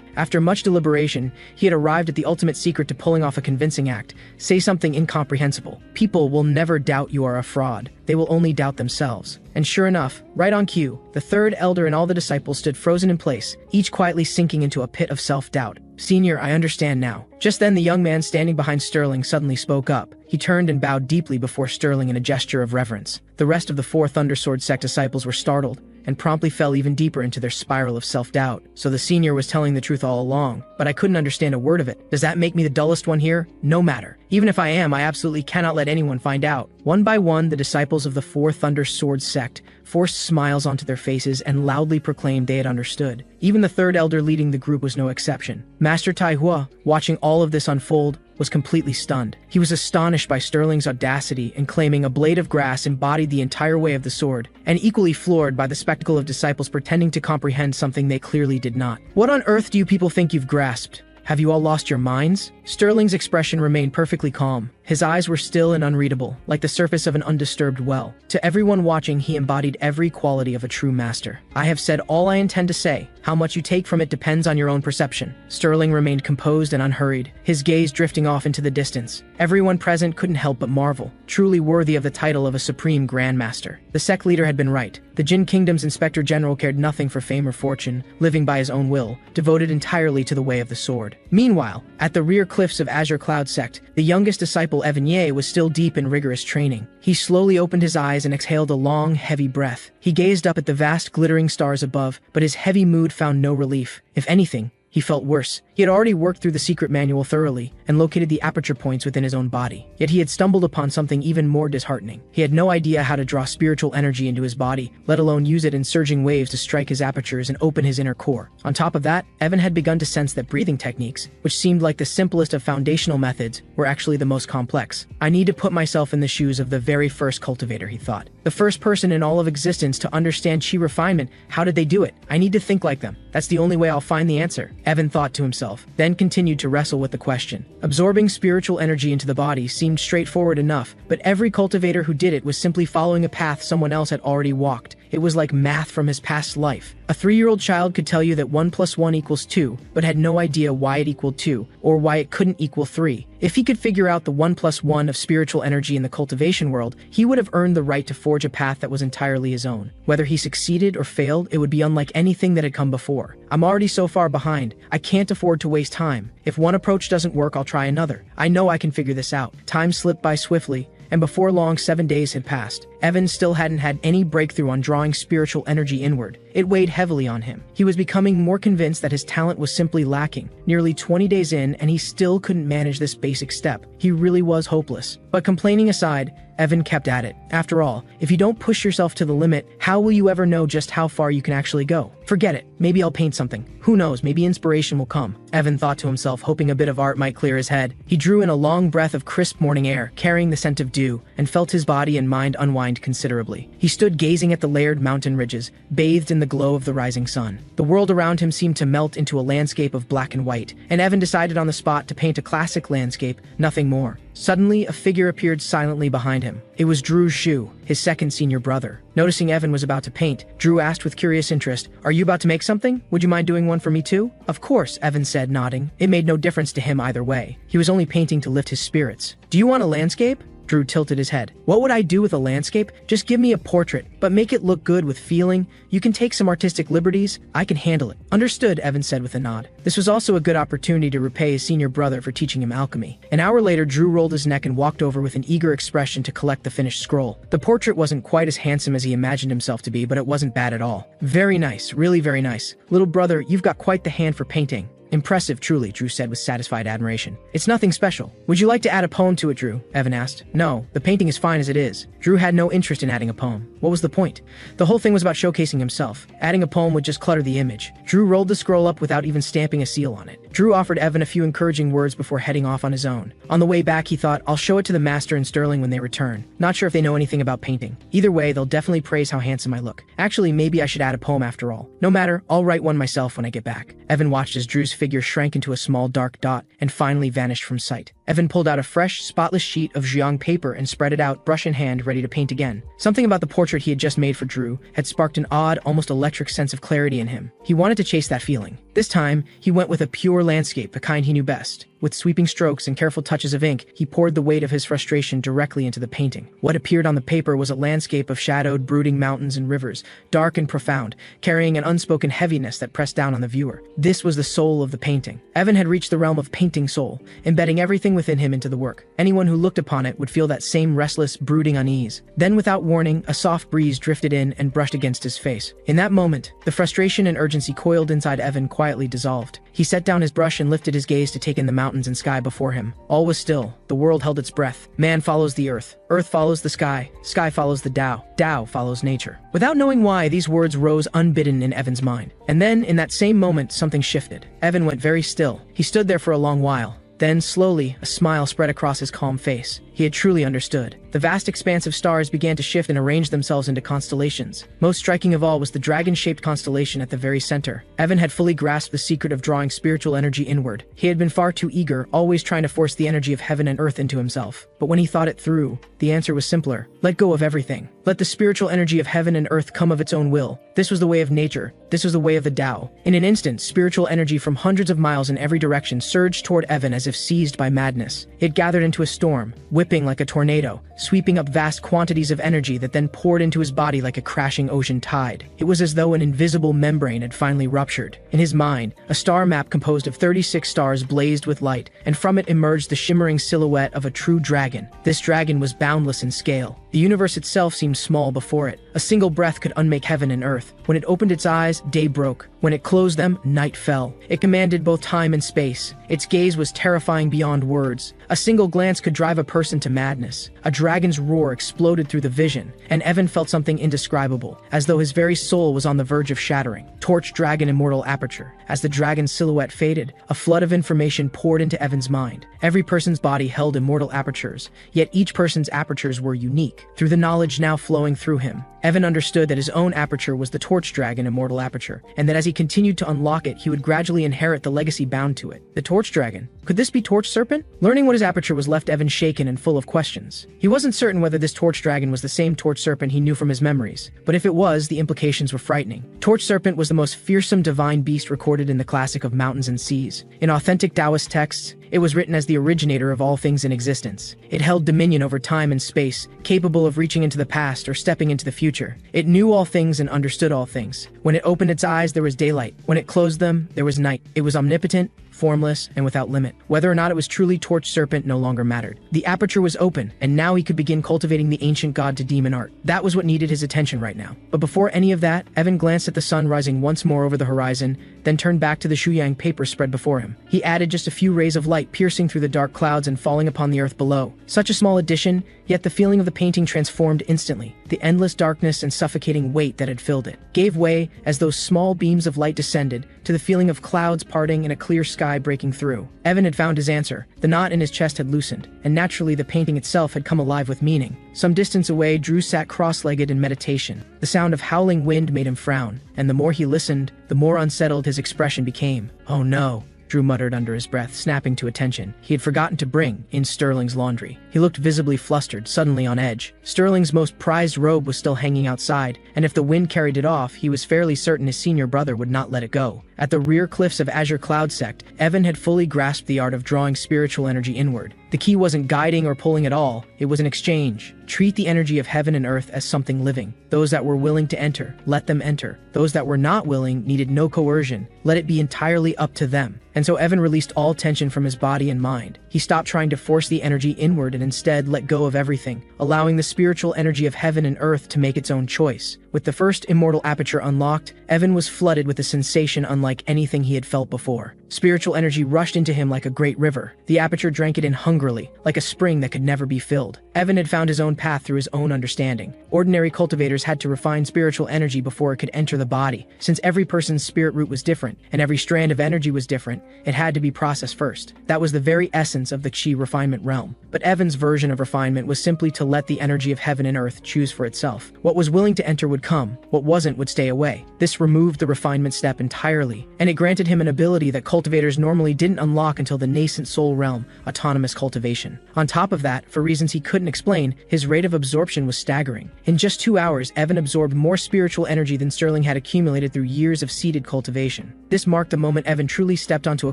After much deliberation, he had arrived at the ultimate secret to pulling off a convincing act. Say something incomprehensible. People will never doubt you are a fraud. They will only doubt themselves. And sure enough, right on cue, the third elder and all the disciples stood frozen in place, each quietly sinking into a pit of self-doubt. "Senior, I understand now." Just then the young man standing behind Sterling suddenly spoke up. He turned and bowed deeply before Sterling in a gesture of reverence. The rest of the Fourth Thundersword sect disciples were startled, and promptly fell even deeper into their spiral of self-doubt. So the senior was telling the truth all along, but I couldn't understand a word of it. Does that make me the dullest one here? No matter. Even if I am, I absolutely cannot let anyone find out. One by one, the disciples of the Fourth Thundersword sect forced smiles onto their faces and loudly proclaimed they had understood. Even the third elder leading the group was no exception. Master Taihua, watching all of this unfold, was completely stunned. He was astonished by Sterling's audacity in claiming a blade of grass embodied the entire way of the sword, and equally floored by the spectacle of disciples pretending to comprehend something they clearly did not. "What on earth do you people think you've grasped? Have you all lost your minds?" Sterling's expression remained perfectly calm. His eyes were still and unreadable, like the surface of an undisturbed well. To everyone watching, he embodied every quality of a true master. "I have said all I intend to say. How much you take from it depends on your own perception." Sterling remained composed and unhurried, his gaze drifting off into the distance. Everyone present couldn't help but marvel, truly worthy of the title of a supreme grandmaster. The sect leader had been right. The Jin Kingdom's Inspector General cared nothing for fame or fortune, living by his own will, devoted entirely to the way of the sword. Meanwhile, at the rear cliffs of Azure Cloud Sect, the youngest disciple Evan Ye was still deep in rigorous training. He slowly opened his eyes and exhaled a long, heavy breath. He gazed up at the vast glittering stars above, but his heavy mood found no relief. If anything, he felt worse. He had already worked through the secret manual thoroughly and located the aperture points within his own body. Yet he had stumbled upon something even more disheartening. He had no idea how to draw spiritual energy into his body, let alone use it in surging waves to strike his apertures and open his inner core. On top of that, Evan had begun to sense that breathing techniques, which seemed like the simplest of foundational methods, were actually the most complex. "I need to put myself in the shoes of the very first cultivator," he thought. "The first person in all of existence to understand chi refinement. How did they do it? I need to think like them. That's the only way I'll find the answer," Evan thought to himself, then continued to wrestle with the question. Absorbing spiritual energy into the body seemed straightforward enough, but every cultivator who did it was simply following a path someone else had already walked. It was like math from his past life. A 3-year-old child could tell you that 1 + 1 = 2, but had no idea why it equaled 2, or why it couldn't equal 3. If he could figure out the 1 + 1 of spiritual energy in the cultivation world, he would have earned the right to forge a path that was entirely his own. Whether he succeeded or failed, it would be unlike anything that had come before. "I'm already so far behind. I can't afford to waste time. If one approach doesn't work, I'll try another. I know I can figure this out." Time slipped by swiftly, and before long 7 days had passed. Evan still hadn't had any breakthrough on drawing spiritual energy inward. It weighed heavily on him. He was becoming more convinced that his talent was simply lacking. Nearly 20 days in, and he still couldn't manage this basic step. He really was hopeless. But complaining aside, Evan kept at it. After all, if you don't push yourself to the limit, how will you ever know just how far you can actually go? "Forget it. Maybe I'll paint something. Who knows, maybe inspiration will come," Evan thought to himself, hoping a bit of art might clear his head. He drew in a long breath of crisp morning air, carrying the scent of dew, and felt his body and mind unwind considerably. He stood gazing at the layered mountain ridges, bathed in the glow of the rising sun. The world around him seemed to melt into a landscape of black and white, and Evan decided on the spot to paint a classic landscape, nothing more. Suddenly, a figure appeared silently behind him. It was Drew Shu, his second senior brother. Noticing Evan was about to paint, Drew asked with curious interest, "Are you about to make something? Would you mind doing one for me too?" "Of course," Evan said, nodding. It made no difference to him either way. He was only painting to lift his spirits. "Do you want a landscape?" Drew tilted his head. "What would I do with a landscape? Just give me a portrait, but make it look good with feeling. You can take some artistic liberties. I can handle it." "Understood," Evan said with a nod. This was also a good opportunity to repay his senior brother for teaching him alchemy. An hour later, Drew rolled his neck and walked over with an eager expression to collect the finished scroll. The portrait wasn't quite as handsome as he imagined himself to be, but it wasn't bad at all. "Very nice, really very nice. Little brother, you've got quite the hand for painting." "Impressive, truly," Drew said with satisfied admiration. "It's nothing special. Would you like to add a poem to it, Drew?" Evan asked. "No, the painting is fine as it is." Drew had no interest in adding a poem. What was the point? The whole thing was about showcasing himself. Adding a poem would just clutter the image. Drew rolled the scroll up without even stamping a seal on it. Drew offered Evan a few encouraging words before heading off on his own. On the way back, he thought, "I'll show it to the master and Sterling when they return. Not sure if they know anything about painting. Either way, they'll definitely praise how handsome I look. Actually, maybe I should add a poem after all. No matter, I'll write one myself when I get back." Evan watched as Drew's figure shrank into a small dark dot and finally vanished from sight. Evan pulled out a fresh, spotless sheet of zhiang paper and spread it out, brush in hand, ready to paint again. Something about the portrait he had just made for Drew had sparked an odd, almost electric sense of clarity in him. He wanted to chase that feeling. This time, he went with a pure landscape, the kind he knew best. With sweeping strokes and careful touches of ink, he poured the weight of his frustration directly into the painting. What appeared on the paper was a landscape of shadowed, brooding mountains and rivers, dark and profound, carrying an unspoken heaviness that pressed down on the viewer. This was the soul of the painting. Evan had reached the realm of painting soul, embedding everything within him into the work. Anyone who looked upon it would feel that same restless, brooding unease. Then, without warning, a soft breeze drifted in and brushed against his face. In that moment, the frustration and urgency coiled inside Evan quietly dissolved. He set down his brush and lifted his gaze to take in the mountains and sky before him. All was still. The world held its breath. Man follows the earth. Earth follows the sky. Sky follows the Tao. Tao follows nature. Without knowing why, these words rose unbidden in Evan's mind. And then, in that same moment, something shifted. Evan went very still. He stood there for a long while, Then, slowly, a smile spread across his calm face. He had truly understood. The vast expanse of stars began to shift and arrange themselves into constellations. Most striking of all was the dragon-shaped constellation at the very center. Evan had fully grasped the secret of drawing spiritual energy inward. He had been far too eager, always trying to force the energy of heaven and earth into himself. But when he thought it through, the answer was simpler. Let go of everything. Let the spiritual energy of heaven and earth come of its own will. This was the way of nature. This was the way of the Tao. In an instant, spiritual energy from hundreds of miles in every direction surged toward Evan as if seized by madness. It gathered into a storm, whipping like a tornado, sweeping up vast quantities of energy that then poured into his body like a crashing ocean tide. It was as though an invisible membrane had finally ruptured. In his mind, a star map composed of 36 stars blazed with light, and from it emerged the shimmering silhouette of a true dragon. This dragon was boundless in scale. The universe itself seemed small before it. A single breath could unmake heaven and earth. When it opened its eyes, day broke. When it closed them, night fell. It commanded both time and space. Its gaze was terrifying beyond words. A single glance could drive a person to madness. A dragon's roar exploded through the vision, and Evan felt something indescribable, as though his very soul was on the verge of shattering. Torch Dragon Immortal Aperture. As the dragon's silhouette faded, a flood of information poured into Evan's mind. Every person's body held immortal apertures, yet each person's apertures were unique. Through the knowledge now flowing through him, Evan understood that his own aperture was the Torch Dragon Immortal Aperture, and that as he continued to unlock it, he would gradually inherit the legacy bound to it. The Torch Dragon? Could this be Torch Serpent? Learning what his aperture was left Evan shaken and full of questions. He wasn't certain whether this Torch Dragon was the same Torch Serpent he knew from his memories, but if it was, the implications were frightening. Torch Serpent was the most fearsome divine beast recorded in the classic of mountains and seas. In authentic Taoist texts, it was written as the originator of all things in existence. It held dominion over time and space, capable of reaching into the past or stepping into the future. It knew all things and understood all things. When it opened its eyes, there was daylight. When it closed them, there was night. It was omnipotent, formless, and without limit. Whether or not it was truly Torch Serpent no longer mattered. The aperture was open, and now he could begin cultivating the ancient god-to-demon art. That was what needed his attention right now. But before any of that, Evan glanced at the sun rising once more over the horizon, then turned back to the Shuyang paper spread before him. He added just a few rays of light piercing through the dark clouds and falling upon the earth below. Such a small addition, yet the feeling of the painting transformed instantly. The endless darkness and suffocating weight that had filled it gave way as those small beams of light descended, to the feeling of clouds parting and a clear sky breaking through. Evan had found his answer. The knot in his chest had loosened, and naturally the painting itself had come alive with meaning. Some distance away, Drew sat cross-legged in meditation. The sound of howling wind made him frown, and the more he listened, the more unsettled his expression became. "Oh no," Drew muttered under his breath, snapping to attention. He had forgotten to bring in Sterling's laundry. He looked visibly flustered, suddenly on edge. Sterling's most prized robe was still hanging outside, and if the wind carried it off, he was fairly certain his senior brother would not let it go. At the rear cliffs of Azure Cloud Sect, Evan had fully grasped the art of drawing spiritual energy inward. The key wasn't guiding or pulling at all, it was an exchange. Treat the energy of heaven and earth as something living. Those that were willing to enter, let them enter. Those that were not willing needed no coercion. Let it be entirely up to them. And so Evan released all tension from his body and mind. He stopped trying to force the energy inward and instead let go of everything, allowing the spiritual energy of heaven and earth to make its own choice. With the first immortal aperture unlocked, Evan was flooded with a sensation unlike anything he had felt before. Spiritual energy rushed into him like a great river. The aperture drank it in hungrily, like a spring that could never be filled. Evan had found his own path through his own understanding. Ordinary cultivators had to refine spiritual energy before it could enter the body. Since every person's spirit root was different, and every strand of energy was different, it had to be processed first. That was the very essence of the Qi refinement realm. But Evan's version of refinement was simply to let the energy of heaven and earth choose for itself. What was willing to enter would come, what wasn't would stay away. This removed the refinement step entirely, and it granted him an ability that cultivators normally didn't unlock until the nascent soul realm, autonomous cultivation. On top of that, for reasons he couldn't explain, his rate of absorption was staggering. In just 2 hours, Evan absorbed more spiritual energy than Sterling had accumulated through years of seeded cultivation. This marked the moment Evan truly stepped onto a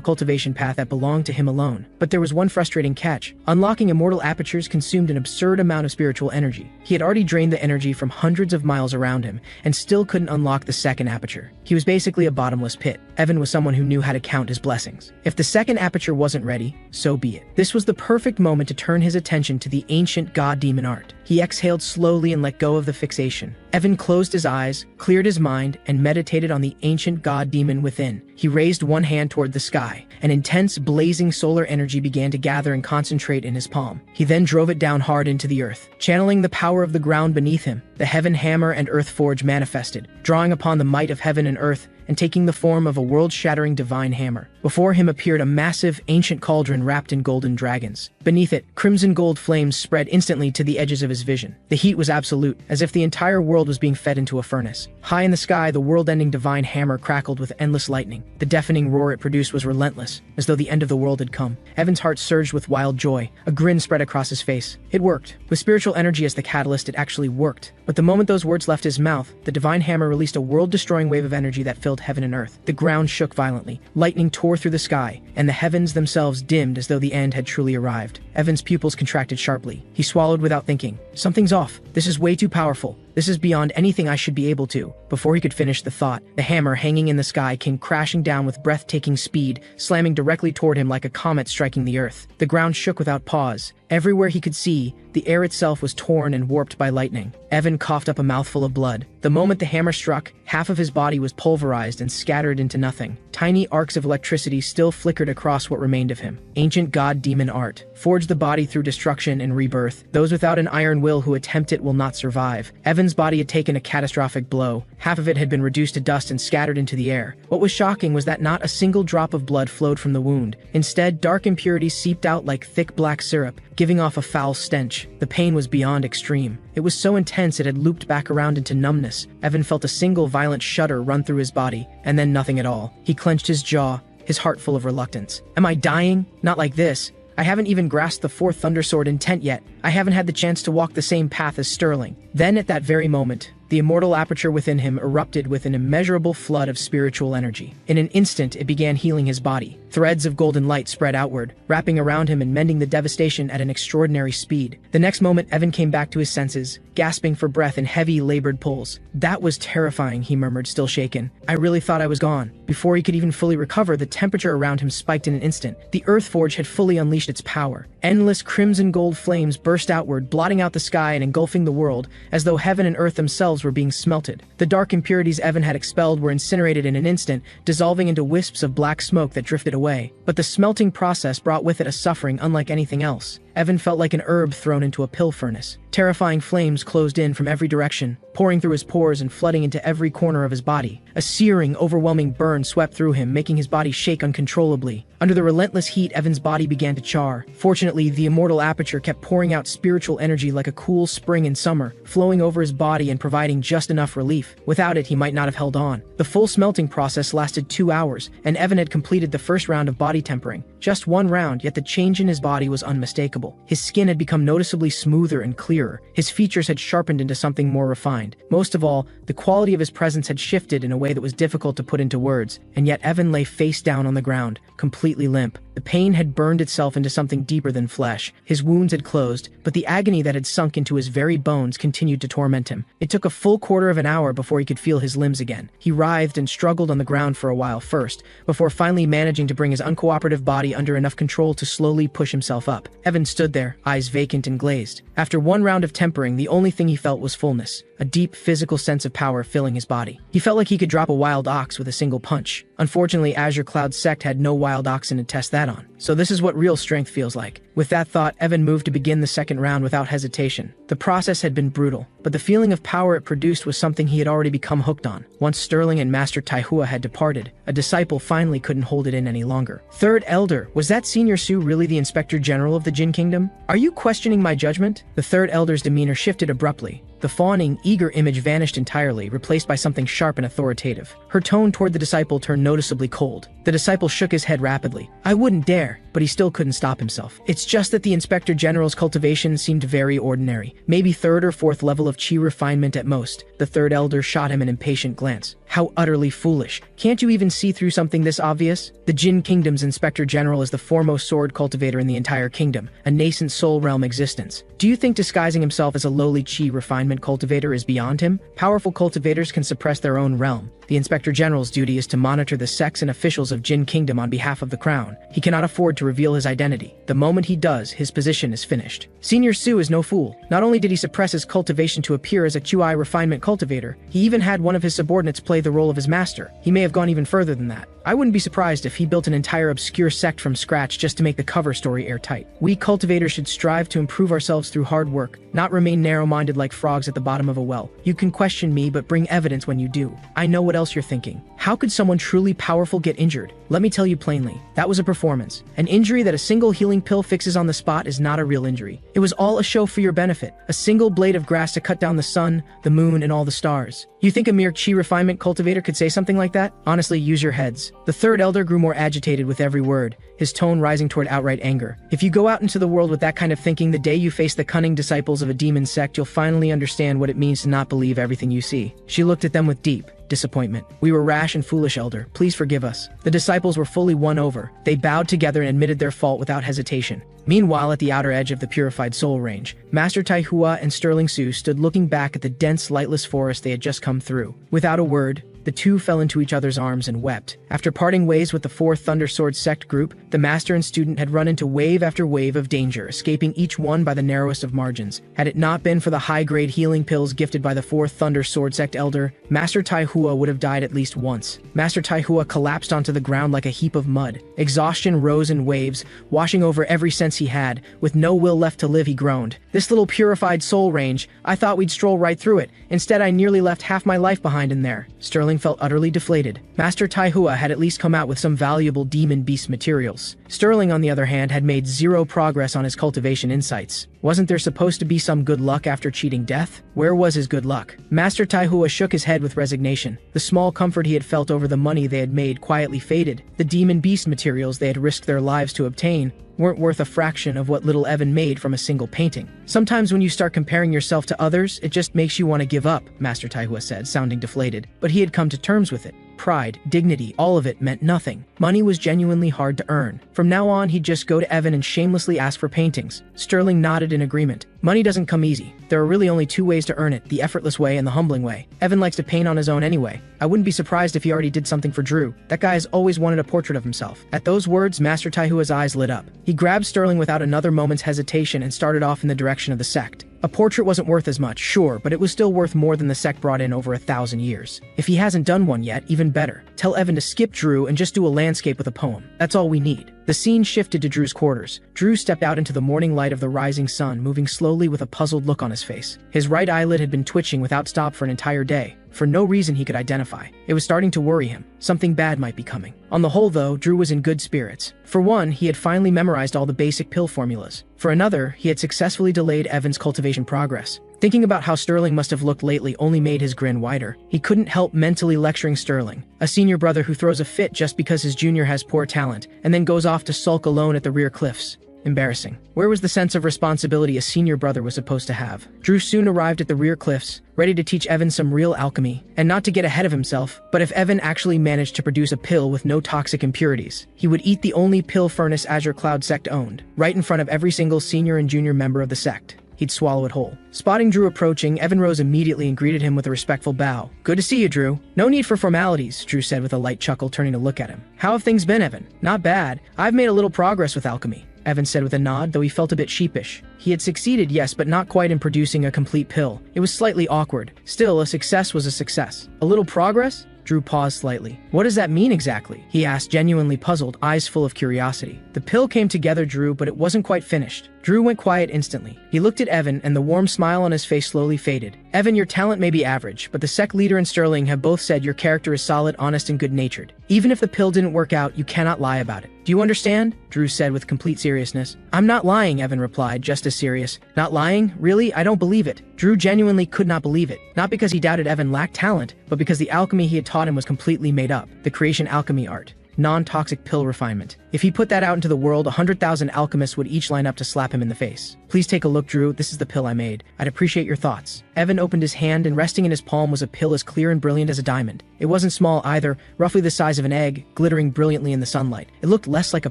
cultivation path that belonged to him alone. But there was one frustrating catch. Unlocking immortal apertures consumed an absurd amount of spiritual energy. He had already drained the energy from hundreds of miles around him, and still couldn't unlock the second aperture. He was basically a bottomless pit. Evan was someone who knew how to count his blessings. If the second aperture wasn't ready, so be it. This was the perfect moment to turn his attention to the ancient god-demon art. He exhaled slowly and let go of the fixation. Evan closed his eyes, cleared his mind, and meditated on the ancient god-demon within. He raised one hand toward the sky. An intense, blazing solar energy began to gather and concentrate in his palm. He then drove it down hard into the earth. Channeling the power of the ground beneath him, the heaven hammer and earth forge manifested. Drawing upon the might of heaven and earth, and taking the form of a world-shattering divine hammer. Before him appeared a massive, ancient cauldron wrapped in golden dragons. Beneath it, crimson gold flames spread instantly to the edges of his vision. The heat was absolute, as if the entire world was being fed into a furnace. High in the sky, the world-ending divine hammer crackled with endless lightning. The deafening roar it produced was relentless, as though the end of the world had come. Evan's heart surged with wild joy. A grin spread across his face. It worked. With spiritual energy as the catalyst, it actually worked. But the moment those words left his mouth, the divine hammer released a world-destroying wave of energy that filled heaven and earth. The ground shook violently. Lightning tore through the sky, and the heavens themselves dimmed as though the end had truly arrived. Evan's pupils contracted sharply. He swallowed without thinking. Something's off. This is way too powerful. This is beyond anything I should be able to. Before he could finish the thought, the hammer hanging in the sky came crashing down with breathtaking speed, slamming directly toward him like a comet striking the earth. The ground shook without pause. Everywhere he could see, the air itself was torn and warped by lightning. Evan coughed up a mouthful of blood. The moment the hammer struck, half of his body was pulverized and scattered into nothing. Tiny arcs of electricity still flickered across what remained of him. Ancient god-demon art. Forge the body through destruction and rebirth. Those without an iron will who attempt it will not survive. Evan's body had taken a catastrophic blow. Half of it had been reduced to dust and scattered into the air. What was shocking was that not a single drop of blood flowed from the wound. Instead, dark impurities seeped out like thick black syrup, giving off a foul stench. The pain was beyond extreme. It was so intense it had looped back around into numbness. Evan felt a single violent shudder run through his body, and then nothing at all. He clenched his jaw, his heart full of reluctance. Am I dying? Not like this. I haven't even grasped the fourth Thundersword intent yet. I haven't had the chance to walk the same path as Sterling. Then at that very moment, the immortal aperture within him erupted with an immeasurable flood of spiritual energy. In an instant, it began healing his body. Threads of golden light spread outward, wrapping around him and mending the devastation at an extraordinary speed. The next moment, Evan came back to his senses, gasping for breath in heavy, labored pulls. That was terrifying, he murmured, still shaken. I really thought I was gone. Before he could even fully recover, the temperature around him spiked in an instant. The Earth Forge had fully unleashed its power. Endless crimson gold flames burst outward, blotting out the sky and engulfing the world, as though heaven and earth themselves were being smelted. The dark impurities Evan had expelled were incinerated in an instant, dissolving into wisps of black smoke that drifted away. But the smelting process brought with it a suffering unlike anything else. Evan felt like an herb thrown into a pill furnace. Terrifying flames closed in from every direction, pouring through his pores and flooding into every corner of his body. A searing, overwhelming burn swept through him, making his body shake uncontrollably. Under the relentless heat, Evan's body began to char. Fortunately, the immortal aperture kept pouring out spiritual energy like a cool spring in summer, flowing over his body and providing just enough relief. Without it, he might not have held on. The full smelting process lasted 2 hours, and Evan had completed the first round of body tempering. Just one round, yet the change in his body was unmistakable. His skin had become noticeably smoother and clearer. His features had sharpened into something more refined. Most of all, the quality of his presence had shifted in a way that was difficult to put into words, and yet Evan lay face down on the ground, completely limp. The pain had burned itself into something deeper than flesh. His wounds had closed, but the agony that had sunk into his very bones continued to torment him. It took a full quarter of an hour before he could feel his limbs again. He writhed and struggled on the ground for a while first, before finally managing to bring his uncooperative body under enough control to slowly push himself up. Evan stood there, eyes vacant and glazed. After one round of tempering, the only thing he felt was fullness, a deep physical sense of power filling his body. He felt like he could drop a wild ox with a single punch. Unfortunately, Azure Cloud's sect had no wild oxen to test that on. So this is what real strength feels like. With that thought, Evan moved to begin the second round without hesitation. The process had been brutal, but the feeling of power it produced was something he had already become hooked on. Once Sterling and Master Taihua had departed, a disciple finally couldn't hold it in any longer. Third Elder, was that Senior Su really the Inspector General of the Jin Kingdom? Are you questioning my judgment? The Third Elder's demeanor shifted abruptly. The fawning, eager image vanished entirely, replaced by something sharp and authoritative. Her tone toward the disciple turned noticeably cold. The disciple shook his head rapidly. I wouldn't dare, but he still couldn't stop himself. It's just that the Inspector General's cultivation seemed very ordinary. Maybe third or fourth level of chi refinement at most. The Third Elder shot him an impatient glance. How utterly foolish. Can't you even see through something this obvious? The Jin Kingdom's Inspector General is the foremost sword cultivator in the entire kingdom, a nascent soul realm existence. Do you think disguising himself as a lowly chi refinement cultivator is beyond him? Powerful cultivators can suppress their own realm. The Inspector General's duty is to monitor the sects and officials of Jin Kingdom on behalf of the crown. He cannot afford to reveal his identity. The moment he does, his position is finished. Senior Su is no fool. Not only did he suppress his cultivation to appear as a Qi refinement cultivator, he even had one of his subordinates play the role of his master. He may have gone even further than that. I wouldn't be surprised if he built an entire obscure sect from scratch just to make the cover story airtight. We cultivators should strive to improve ourselves through hard work, not remain narrow-minded like frogs at the bottom of a well. You can question me, but bring evidence when you do. I know what else you're thinking. How could someone truly powerful get injured? Let me tell you plainly, that was a performance. An injury that a single healing pill fixes on the spot is not a real injury. It was all a show for your benefit. A single blade of grass to cut down the sun, the moon, and all the stars. You think a mere chi refinement cultivator could say something like that? Honestly, use your heads. The third elder grew more agitated with every word, his tone rising toward outright anger. If you go out into the world with that kind of thinking, the day you face the cunning disciples of a demon sect, you'll finally understand what it means to not believe everything you see. She looked at them with deep disappointment. We were rash and foolish, elder. Please forgive us. The disciples were fully won over. They bowed together and admitted their fault without hesitation. Meanwhile, at the outer edge of the purified soul range, Master Taihua and Sterling Su stood looking back at the dense, lightless forest they had just come through. Without a word, the two fell into each other's arms and wept. After parting ways with the 4th Thunder Sword sect group, the master and student had run into wave after wave of danger, escaping each one by the narrowest of margins. Had it not been for the high-grade healing pills gifted by the 4th Thunder Sword sect elder, Master Taihua would have died at least once. Master Taihua collapsed onto the ground like a heap of mud. Exhaustion rose in waves, washing over every sense he had. With no will left to live, he groaned. This little purified soul range, I thought we'd stroll right through it. Instead, I nearly left half my life behind in there. Sterling felt utterly deflated. Master Taihua had at least come out with some valuable demon beast materials. Sterling, on the other hand, had made zero progress on his cultivation insights. Wasn't there supposed to be some good luck after cheating death? Where was his good luck? Master Taihua shook his head with resignation. The small comfort he had felt over the money they had made quietly faded. The demon beast materials they had risked their lives to obtain weren't worth a fraction of what little Evan made from a single painting. Sometimes when you start comparing yourself to others, it just makes you want to give up, Master Taihua said, sounding deflated. But he had come to terms with it. Pride, dignity, all of it meant nothing. Money was genuinely hard to earn. From now on, he'd just go to Evan and shamelessly ask for paintings. Sterling nodded in agreement. Money doesn't come easy. There are really only 2 ways to earn it, the effortless way and the humbling way. Evan likes to paint on his own anyway. I wouldn't be surprised if he already did something for Drew. That guy has always wanted a portrait of himself. At those words, Master Taihua's eyes lit up. He grabbed Sterling without another moment's hesitation and started off in the direction of the sect. A portrait wasn't worth as much, sure, but it was still worth more than the sect brought in over 1,000 years. If he hasn't done one yet, even better. Tell Evan to skip Drew and just do a landscape with a poem. That's all we need. The scene shifted to Drew's quarters. Drew stepped out into the morning light of the rising sun, moving slowly with a puzzled look on his face. His right eyelid had been twitching without stop for an entire day, for no reason he could identify. It was starting to worry him. Something bad might be coming. On the whole, though, Drew was in good spirits. For one, he had finally memorized all the basic pill formulas. For another, he had successfully delayed Evan's cultivation progress. Thinking about how Sterling must have looked lately only made his grin wider. He couldn't help mentally lecturing Sterling, a senior brother who throws a fit just because his junior has poor talent, and then goes off to sulk alone at the rear cliffs. Embarrassing. Where was the sense of responsibility a senior brother was supposed to have? Drew soon arrived at the rear cliffs, ready to teach Evan some real alchemy, and not to get ahead of himself, but if Evan actually managed to produce a pill with no toxic impurities, he would eat the only pill furnace Azure Cloud sect owned, right in front of every single senior and junior member of the sect. He'd swallow it whole. Spotting Drew approaching, Evan rose immediately and greeted him with a respectful bow. Good to see you, Drew. No need for formalities, Drew said with a light chuckle, turning to look at him. How have things been, Evan? Not bad. I've made a little progress with alchemy, Evan said with a nod, though he felt a bit sheepish. He had succeeded, yes, but not quite in producing a complete pill. It was slightly awkward. Still, a success was a success. A little progress? Drew paused slightly. What does that mean exactly? He asked, genuinely puzzled, eyes full of curiosity. The pill came together, Drew, but it wasn't quite finished. Drew went quiet instantly. He looked at Evan, and the warm smile on his face slowly faded. Evan, your talent may be average, but the sect leader and Sterling have both said your character is solid, honest, and good-natured. Even if the pill didn't work out, you cannot lie about it. Do you understand? Drew said with complete seriousness. I'm not lying, Evan replied, just as serious. Not lying? Really? I don't believe it. Drew genuinely could not believe it. Not because he doubted Evan lacked talent, but because the alchemy he had taught him was completely made up. The creation alchemy art. Non-toxic pill refinement. If he put that out into the world, 100,000 alchemists would each line up to slap him in the face. Please take a look, Drew. This is the pill I made. I'd appreciate your thoughts. Evan opened his hand, and resting in his palm was a pill as clear and brilliant as a diamond. It wasn't small either, roughly the size of an egg, glittering brilliantly in the sunlight. It looked less like a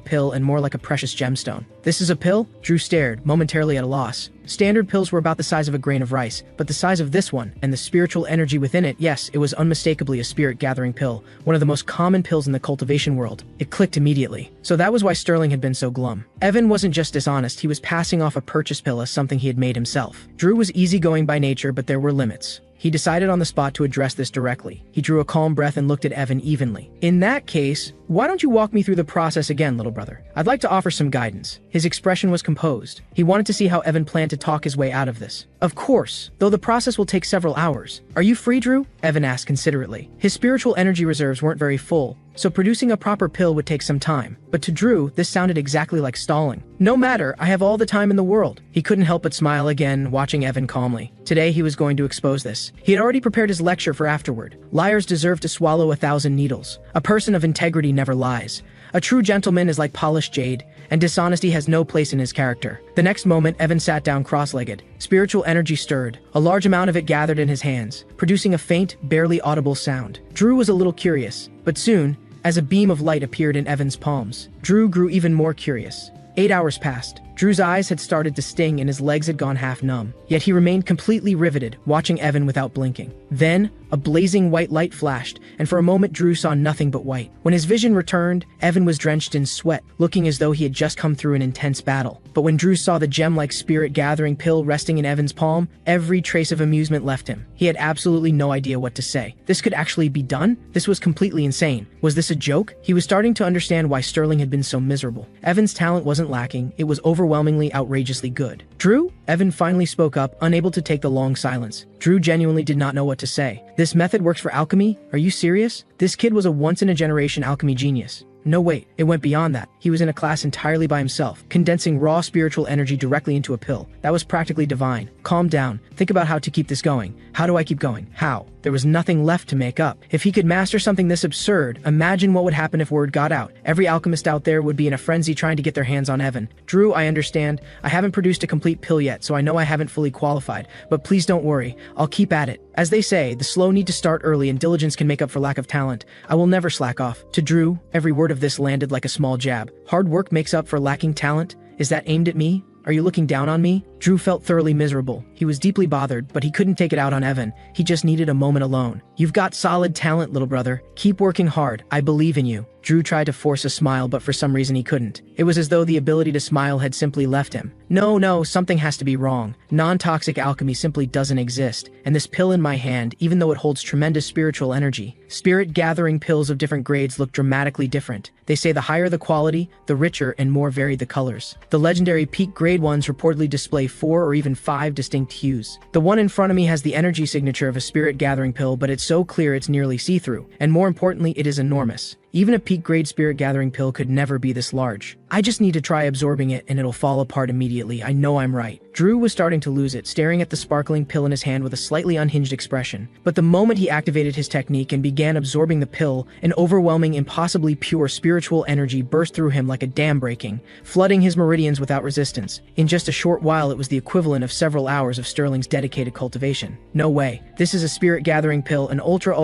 pill and more like a precious gemstone. This is a pill? Drew stared, momentarily at a loss. Standard pills were about the size of a grain of rice, but the size of this one, and the spiritual energy within it, yes, it was unmistakably a spirit-gathering pill, one of the most common pills in the cultivation world. It clicked immediately. So that was why Sterling had been so glum. Evan wasn't just dishonest, he was passing off a purchase pill as something he had made himself. Drew was easygoing by nature, but there were limits. He decided on the spot to address this directly. He drew a calm breath and looked at Evan evenly. "In that case, why don't you walk me through the process again, little brother? I'd like to offer some guidance." His expression was composed. He wanted to see how Evan planned to talk his way out of this. "Of course, though the process will take several hours. Are you free, Drew?" Evan asked considerately. His spiritual energy reserves weren't very full, so producing a proper pill would take some time. But to Drew, this sounded exactly like stalling. "No matter, I have all the time in the world." He couldn't help but smile again, watching Evan calmly. Today he was going to expose this. He had already prepared his lecture for afterward. Liars deserve to swallow 1,000 needles. A person of integrity never lies. A true gentleman is like polished jade, and dishonesty has no place in his character. The next moment, Evan sat down cross-legged. Spiritual energy stirred. A large amount of it gathered in his hands, producing a faint, barely audible sound. Drew was a little curious, but soon, as a beam of light appeared in Evan's palms, Drew grew even more curious. 8 hours passed. Drew's eyes had started to sting and his legs had gone half numb, yet he remained completely riveted, watching Evan without blinking. Then, a blazing white light flashed, and for a moment Drew saw nothing but white. When his vision returned, Evan was drenched in sweat, looking as though he had just come through an intense battle. But when Drew saw the gem-like spirit-gathering pill resting in Evan's palm, every trace of amusement left him. He had absolutely no idea what to say. This could actually be done? This was completely insane. Was this a joke? He was starting to understand why Sterling had been so miserable. Evan's talent wasn't lacking, it was overwhelmingly outrageously good. "Drew?" Evan finally spoke up, unable to take the long silence. Drew genuinely did not know what to say. "This method works for alchemy? Are you serious?" This kid was a once-in-a-generation alchemy genius. No, wait, it went beyond that. He was in a class entirely by himself, condensing raw spiritual energy directly into a pill. That was practically divine. Calm down. Think about how to keep this going. How do I keep going? How? There was nothing left to make up. If he could master something this absurd, imagine what would happen if word got out. Every alchemist out there would be in a frenzy trying to get their hands on Evan. "Drew, I understand. I haven't produced a complete pill yet, so I know I haven't fully qualified. But please don't worry. I'll keep at it. As they say, the slow need to start early and diligence can make up for lack of talent. I will never slack off." To Drew, every word of this landed like a small jab. Hard work makes up for lacking talent? Is that aimed at me? Are you looking down on me? Drew felt thoroughly miserable. He was deeply bothered, but he couldn't take it out on Evan. He just needed a moment alone. "You've got solid talent, little brother. Keep working hard. I believe in you." Drew tried to force a smile, but for some reason he couldn't. It was as though the ability to smile had simply left him. No, something has to be wrong. Non-toxic alchemy simply doesn't exist, and this pill in my hand, even though it holds tremendous spiritual energy, spirit-gathering pills of different grades look dramatically different. They say the higher the quality, the richer and more varied the colors. The legendary peak grade ones reportedly display 4 or even 5 distinct hues. The one in front of me has the energy signature of a spirit-gathering pill, but it's so clear it's nearly see-through, and more importantly, it is enormous. Even a peak-grade spirit-gathering pill could never be this large. I just need to try absorbing it and it'll fall apart immediately. I know I'm right. Drew was starting to lose it, staring at the sparkling pill in his hand with a slightly unhinged expression. But the moment he activated his technique and began absorbing the pill, an overwhelming, impossibly pure spiritual energy burst through him like a dam breaking, flooding his meridians without resistance. In just a short while, it was the equivalent of several hours of Sterling's dedicated cultivation. No way. This is a spirit-gathering pill, an ultra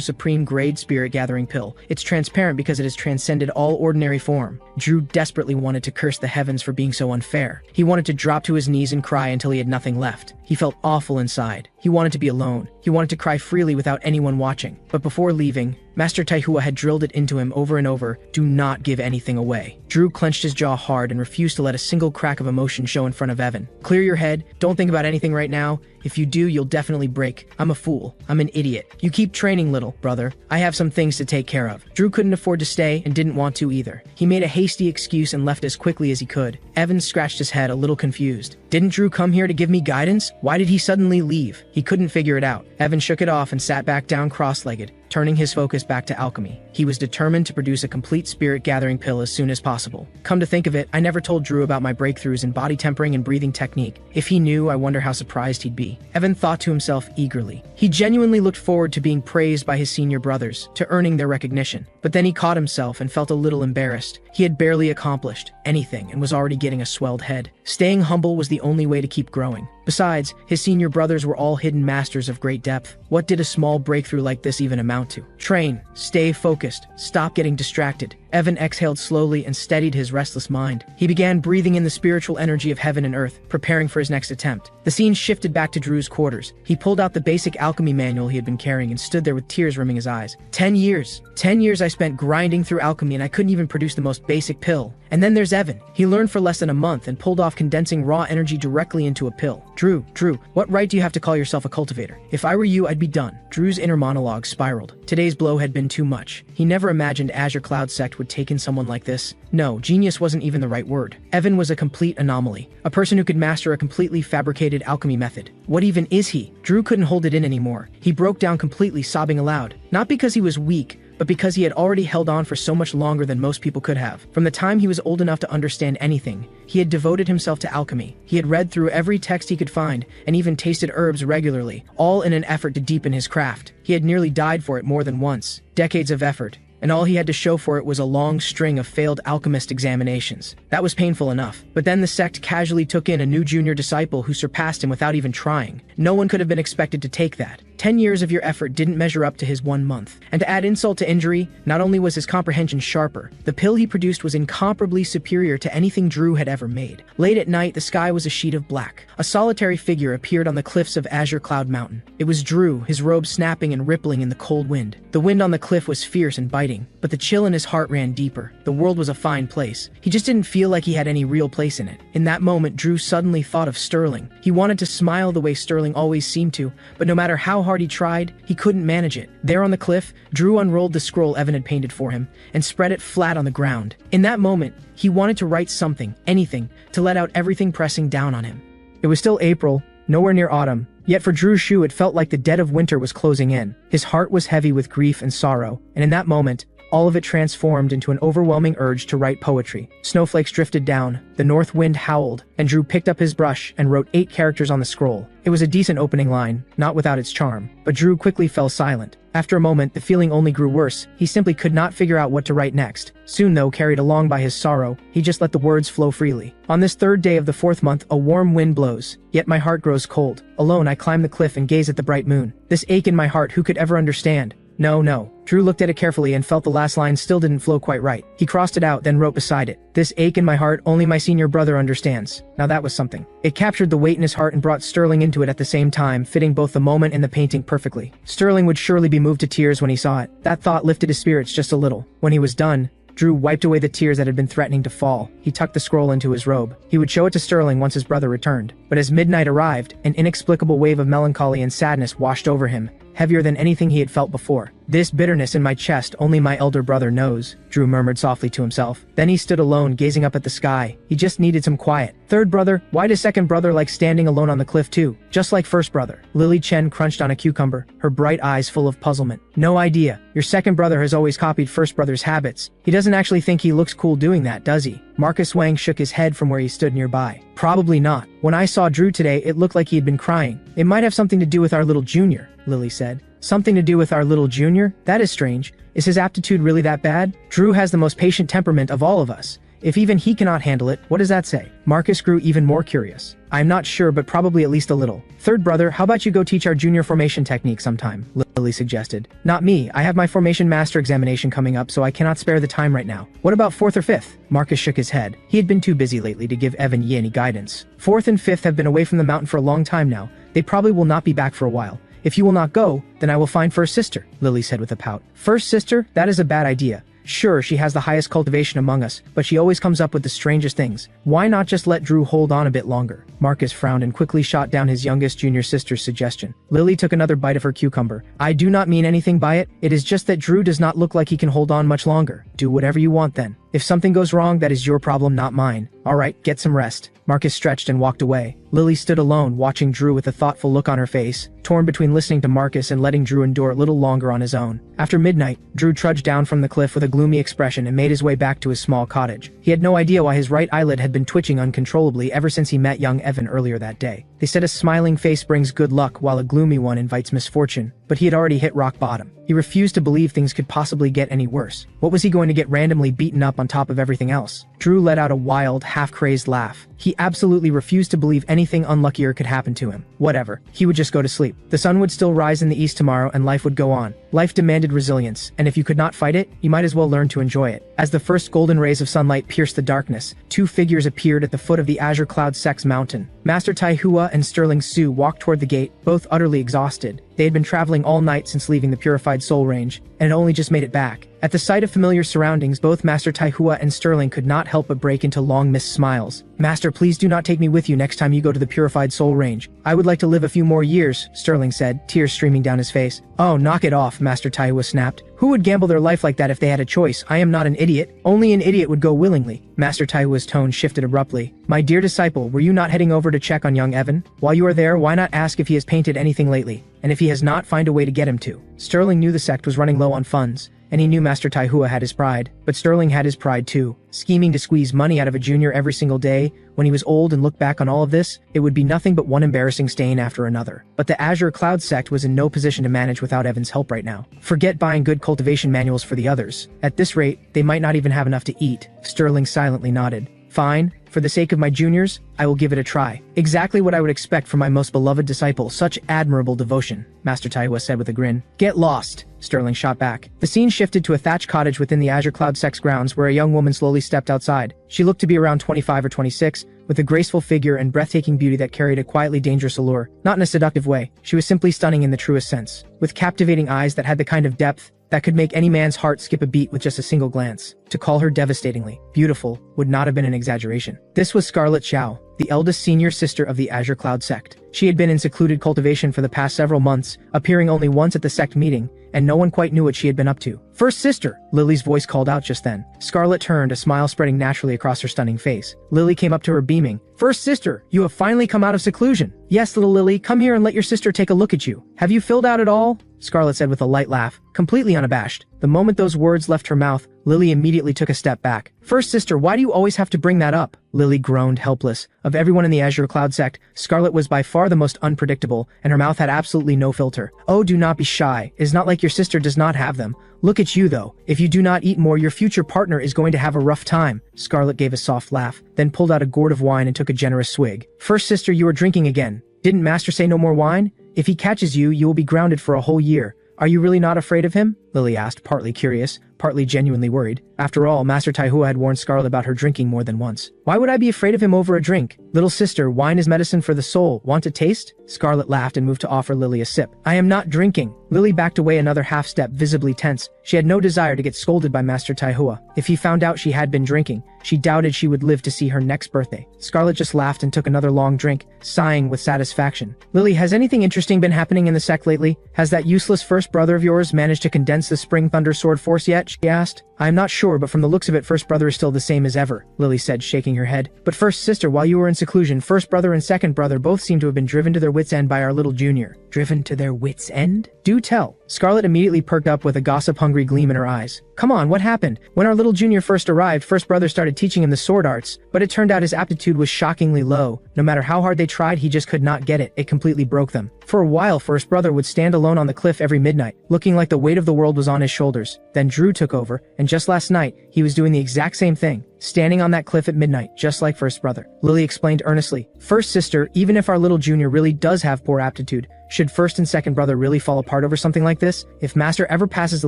supreme grade spirit-gathering pill. It's transparent because it has transcended all ordinary form. Drew desperately wanted to curse the heavens for being so unfair. He wanted to drop to his knees and cry until he had nothing left. He felt awful inside. He wanted to be alone. He wanted to cry freely without anyone watching. But before leaving, Master Taihua had drilled it into him over and over, "Do not give anything away." Drew clenched his jaw hard and refused to let a single crack of emotion show in front of Evan. "Clear your head. Don't think about anything right now. If you do, you'll definitely break. I'm a fool. I'm an idiot. You keep training, little brother. I have some things to take care of." Drew couldn't afford to stay and didn't want to either. He made a hasty excuse and left as quickly as he could. Evan scratched his head, a little confused. Didn't Drew come here to give me guidance? Why did he suddenly leave? He couldn't figure it out. Evan shook it off and sat back down cross-legged, turning his focus back to alchemy. He was determined to produce a complete spirit-gathering pill as soon as possible. Come to think of it, I never told Drew about my breakthroughs in body tempering and breathing technique. If he knew, I wonder how surprised he'd be. Evan thought to himself eagerly. He genuinely looked forward to being praised by his senior brothers, to earning their recognition. But then he caught himself and felt a little embarrassed. He had barely accomplished anything and was already getting a swelled head. Staying humble was the only way to keep growing. Besides, his senior brothers were all hidden masters of great depth. What did a small breakthrough like this even amount to? Train, stay focused, stop getting distracted. Evan exhaled slowly and steadied his restless mind. He began breathing in the spiritual energy of heaven and earth, preparing for his next attempt. The scene shifted back to Drew's quarters. He pulled out the basic alchemy manual he had been carrying and stood there with tears rimming his eyes. 10 years. 10 years I spent grinding through alchemy and I couldn't even produce the most basic pill. And then there's Evan. He learned for less than a month and pulled off condensing raw energy directly into a pill. Drew, what right do you have to call yourself a cultivator? If I were you, I'd be done. Drew's inner monologue spiraled. Today's blow had been too much. He never imagined Azure Cloud Sect would take in someone like this. No, genius wasn't even the right word. Evan was a complete anomaly. A person who could master a completely fabricated alchemy method. What even is he? Drew couldn't hold it in anymore. He broke down completely, sobbing aloud. Not because he was weak, but because he had already held on for so much longer than most people could have. From the time he was old enough to understand anything, he had devoted himself to alchemy. He had read through every text he could find, and even tasted herbs regularly, all in an effort to deepen his craft. He had nearly died for it more than once. Decades of effort. And all he had to show for it was a long string of failed alchemist examinations. That was painful enough. But then the sect casually took in a new junior disciple who surpassed him without even trying. No one could have been expected to take that. 10 years of your effort didn't measure up to his 1 month. And to add insult to injury, not only was his comprehension sharper, the pill he produced was incomparably superior to anything Drew had ever made. Late at night, the sky was a sheet of black. A solitary figure appeared on the cliffs of Azure Cloud Mountain. It was Drew, his robe snapping and rippling in the cold wind. The wind on the cliff was fierce and biting, but the chill in his heart ran deeper. The world was a fine place. He just didn't feel like he had any real place in it. In that moment, Drew suddenly thought of Sterling. He wanted to smile the way Sterling always seemed to, but no matter how hard he tried, he couldn't manage it. There on the cliff, Drew unrolled the scroll Evan had painted for him and spread it flat on the ground. In that moment, he wanted to write something, anything, to let out everything pressing down on him. It was still April, nowhere near autumn, yet for Drew Shu it felt like the dead of winter was closing in. His heart was heavy with grief and sorrow, and in that moment, all of it transformed into an overwhelming urge to write poetry. Snowflakes drifted down, the north wind howled, and Drew picked up his brush and wrote 8 characters on the scroll. It was a decent opening line, not without its charm, but Drew quickly fell silent. After a moment, the feeling only grew worse. He simply could not figure out what to write next. Soon though, carried along by his sorrow, he just let the words flow freely. On this 3rd day of the 4th month, a warm wind blows, yet my heart grows cold. Alone, I climb the cliff and gaze at the bright moon. This ache in my heart, who could ever understand? No. Drew looked at it carefully and felt the last line still didn't flow quite right. He crossed it out, then wrote beside it, "This ache in my heart, only my senior brother understands." Now that was something. It captured the weight in his heart and brought Sterling into it at the same time, fitting both the moment and the painting perfectly. Sterling would surely be moved to tears when he saw it. That thought lifted his spirits just a little. When he was done, Drew wiped away the tears that had been threatening to fall. He tucked the scroll into his robe. He would show it to Sterling once his brother returned. But as midnight arrived, an inexplicable wave of melancholy and sadness washed over him, heavier than anything he had felt before. "This bitterness in my chest only my elder brother knows," Drew murmured softly to himself. Then he stood alone, gazing up at the sky. He just needed some quiet. "Third brother? Why does second brother like standing alone on the cliff too? Just like first brother." Lily Chen crunched on a cucumber, her bright eyes full of puzzlement. "No idea. Your second brother has always copied first brother's habits. He doesn't actually think he looks cool doing that, does he?" Marcus Wang shook his head from where he stood nearby. "Probably not. When I saw Drew today, it looked like he had been crying. It might have something to do with our little junior," Lily said. "Something to do with our little junior? That is strange. Is his aptitude really that bad? Drew has the most patient temperament of all of us. If even he cannot handle it, what does that say?" Marcus grew even more curious. "I'm not sure, but probably at least a little. Third brother, how about you go teach our junior formation technique sometime?" Lily suggested. "Not me. I have my formation master examination coming up, so I cannot spare the time right now." "What about 4th or 5th? Marcus shook his head. He had been too busy lately to give Evan Yi any guidance. 4th and 5th have been away from the mountain for a long time now. They probably will not be back for a while. "If you will not go, then I will find first sister," Lily said with a pout. "First sister? That is a bad idea. Sure, she has the highest cultivation among us, but she always comes up with the strangest things. Why not just let Drew hold on a bit longer?" Marcus frowned and quickly shot down his youngest junior sister's suggestion. Lily took another bite of her cucumber. "I do not mean anything by it. It is just that Drew does not look like he can hold on much longer." "Do whatever you want then. If something goes wrong, that is your problem, not mine. All right, get some rest." Marcus stretched and walked away. Lily stood alone, watching Drew with a thoughtful look on her face, torn between listening to Marcus and letting Drew endure a little longer on his own. After midnight, Drew trudged down from the cliff with a gloomy expression and made his way back to his small cottage. He had no idea why his right eyelid had been twitching uncontrollably ever since he met young Evan earlier that day. They said a smiling face brings good luck while a gloomy one invites misfortune, but he had already hit rock bottom. He refused to believe things could possibly get any worse. What was he going to get randomly beaten up on top of everything else? Drew let out a wild, half-crazed laugh. He absolutely refused to believe anything unluckier could happen to him. Whatever. He would just go to sleep. The sun would still rise in the east tomorrow and life would go on. Life demanded resilience, and if you could not fight it, you might as well learn to enjoy it. As the first golden rays of sunlight pierced the darkness, two figures appeared at the foot of the Azure Cloud Sect's mountain. Master Taihua and Sterling Su walked toward the gate, both utterly exhausted. They had been traveling all night since leaving the Purified Soul Range, and had only just made it back. At the sight of familiar surroundings, both Master Taihua and Sterling could not help but break into long-missed smiles. "Master, please do not take me with you next time you go to the Purified Soul Range. I would like to live a few more years," Sterling said, tears streaming down his face. "Oh, knock it off," Master Taihua snapped. "Who would gamble their life like that if they had a choice? I am not an idiot. Only an idiot would go willingly." Master Taihua's tone shifted abruptly. "My dear disciple, were you not heading over to check on young Evan? While you are there, why not ask if he has painted anything lately? And if he has not, find a way to get him to." Sterling knew the sect was running low on funds, and he knew Master Taihua had his pride. But Sterling had his pride too. Scheming to squeeze money out of a junior every single day, when he was old and looked back on all of this, it would be nothing but one embarrassing stain after another. But the Azure Cloud Sect was in no position to manage without Evan's help right now. Forget buying good cultivation manuals for the others. At this rate, they might not even have enough to eat. Sterling silently nodded. "Fine. For the sake of my juniors, I will give it a try." "Exactly what I would expect from my most beloved disciple, such admirable devotion," Master Taihua said with a grin. "Get lost," Sterling shot back. The scene shifted to a thatched cottage within the Azure Cloud Sect's grounds where a young woman slowly stepped outside. She looked to be around 25 or 26, with a graceful figure and breathtaking beauty that carried a quietly dangerous allure. Not in a seductive way, she was simply stunning in the truest sense, with captivating eyes that had the kind of depth that could make any man's heart skip a beat with just a single glance. To call her devastatingly beautiful would not have been an exaggeration. This was Scarlet Xiao, the eldest senior sister of the Azure Cloud Sect. She had been in secluded cultivation for the past several months, appearing only once at the sect meeting, and no one quite knew what she had been up to. "First sister," Lily's voice called out just then. Scarlet turned, a smile spreading naturally across her stunning face. Lily came up to her beaming. "First sister, you have finally come out of seclusion." "Yes, little Lily, come here and let your sister take a look at you. Have you filled out at all?" Scarlet said with a light laugh, completely unabashed. The moment those words left her mouth, Lily immediately took a step back. "First sister, why do you always have to bring that up?" Lily groaned, helpless. Of everyone in the Azure Cloud Sect, Scarlet was by far the most unpredictable, and her mouth had absolutely no filter. "Oh, do not be shy. It is not like your sister does not have them. Look at you though. If you do not eat more, your future partner is going to have a rough time." Scarlet gave a soft laugh, then pulled out a gourd of wine and took a generous swig. "First sister, you are drinking again. Didn't Master say no more wine? If he catches you, you will be grounded for a whole year. Are you really not afraid of him?" Lily asked, partly curious, partly genuinely worried. After all, Master Taihua had warned Scarlet about her drinking more than once. "Why would I be afraid of him over a drink? Little sister, wine is medicine for the soul. Want a taste?" Scarlet laughed and moved to offer Lily a sip. "I am not drinking." Lily backed away another half step, visibly tense. She had no desire to get scolded by Master Taihua. If he found out she had been drinking, she doubted she would live to see her next birthday. Scarlet just laughed and took another long drink, sighing with satisfaction. "Lily, has anything interesting been happening in the sect lately? Has that useless first brother of yours managed to condense the Spring Thunder Sword Force yet?" she asked. "I am not sure, but from the looks of it, first brother is still the same as ever," Lily said, shaking her head. "But first sister, while you were in seclusion, first brother and second brother both seem to have been driven to their wits' end by our little junior." "Driven to their wits' end? Do tell." Scarlet immediately perked up with a gossip-hungry gleam in her eyes. "Come on, what happened? When our little junior first arrived, first brother started teaching him the sword arts, but it turned out his aptitude was shockingly low. No matter how hard they tried, he just could not get it. It completely broke them. For a while, first brother would stand alone on the cliff every midnight, looking like the weight of the world was on his shoulders. Then Drew took over, and just last night, he was doing the exact same thing, standing on that cliff at midnight, just like first brother." Lily explained earnestly. "First sister, even if our little junior really does have poor aptitude, should first and second brother really fall apart over something like this? If Master ever passes the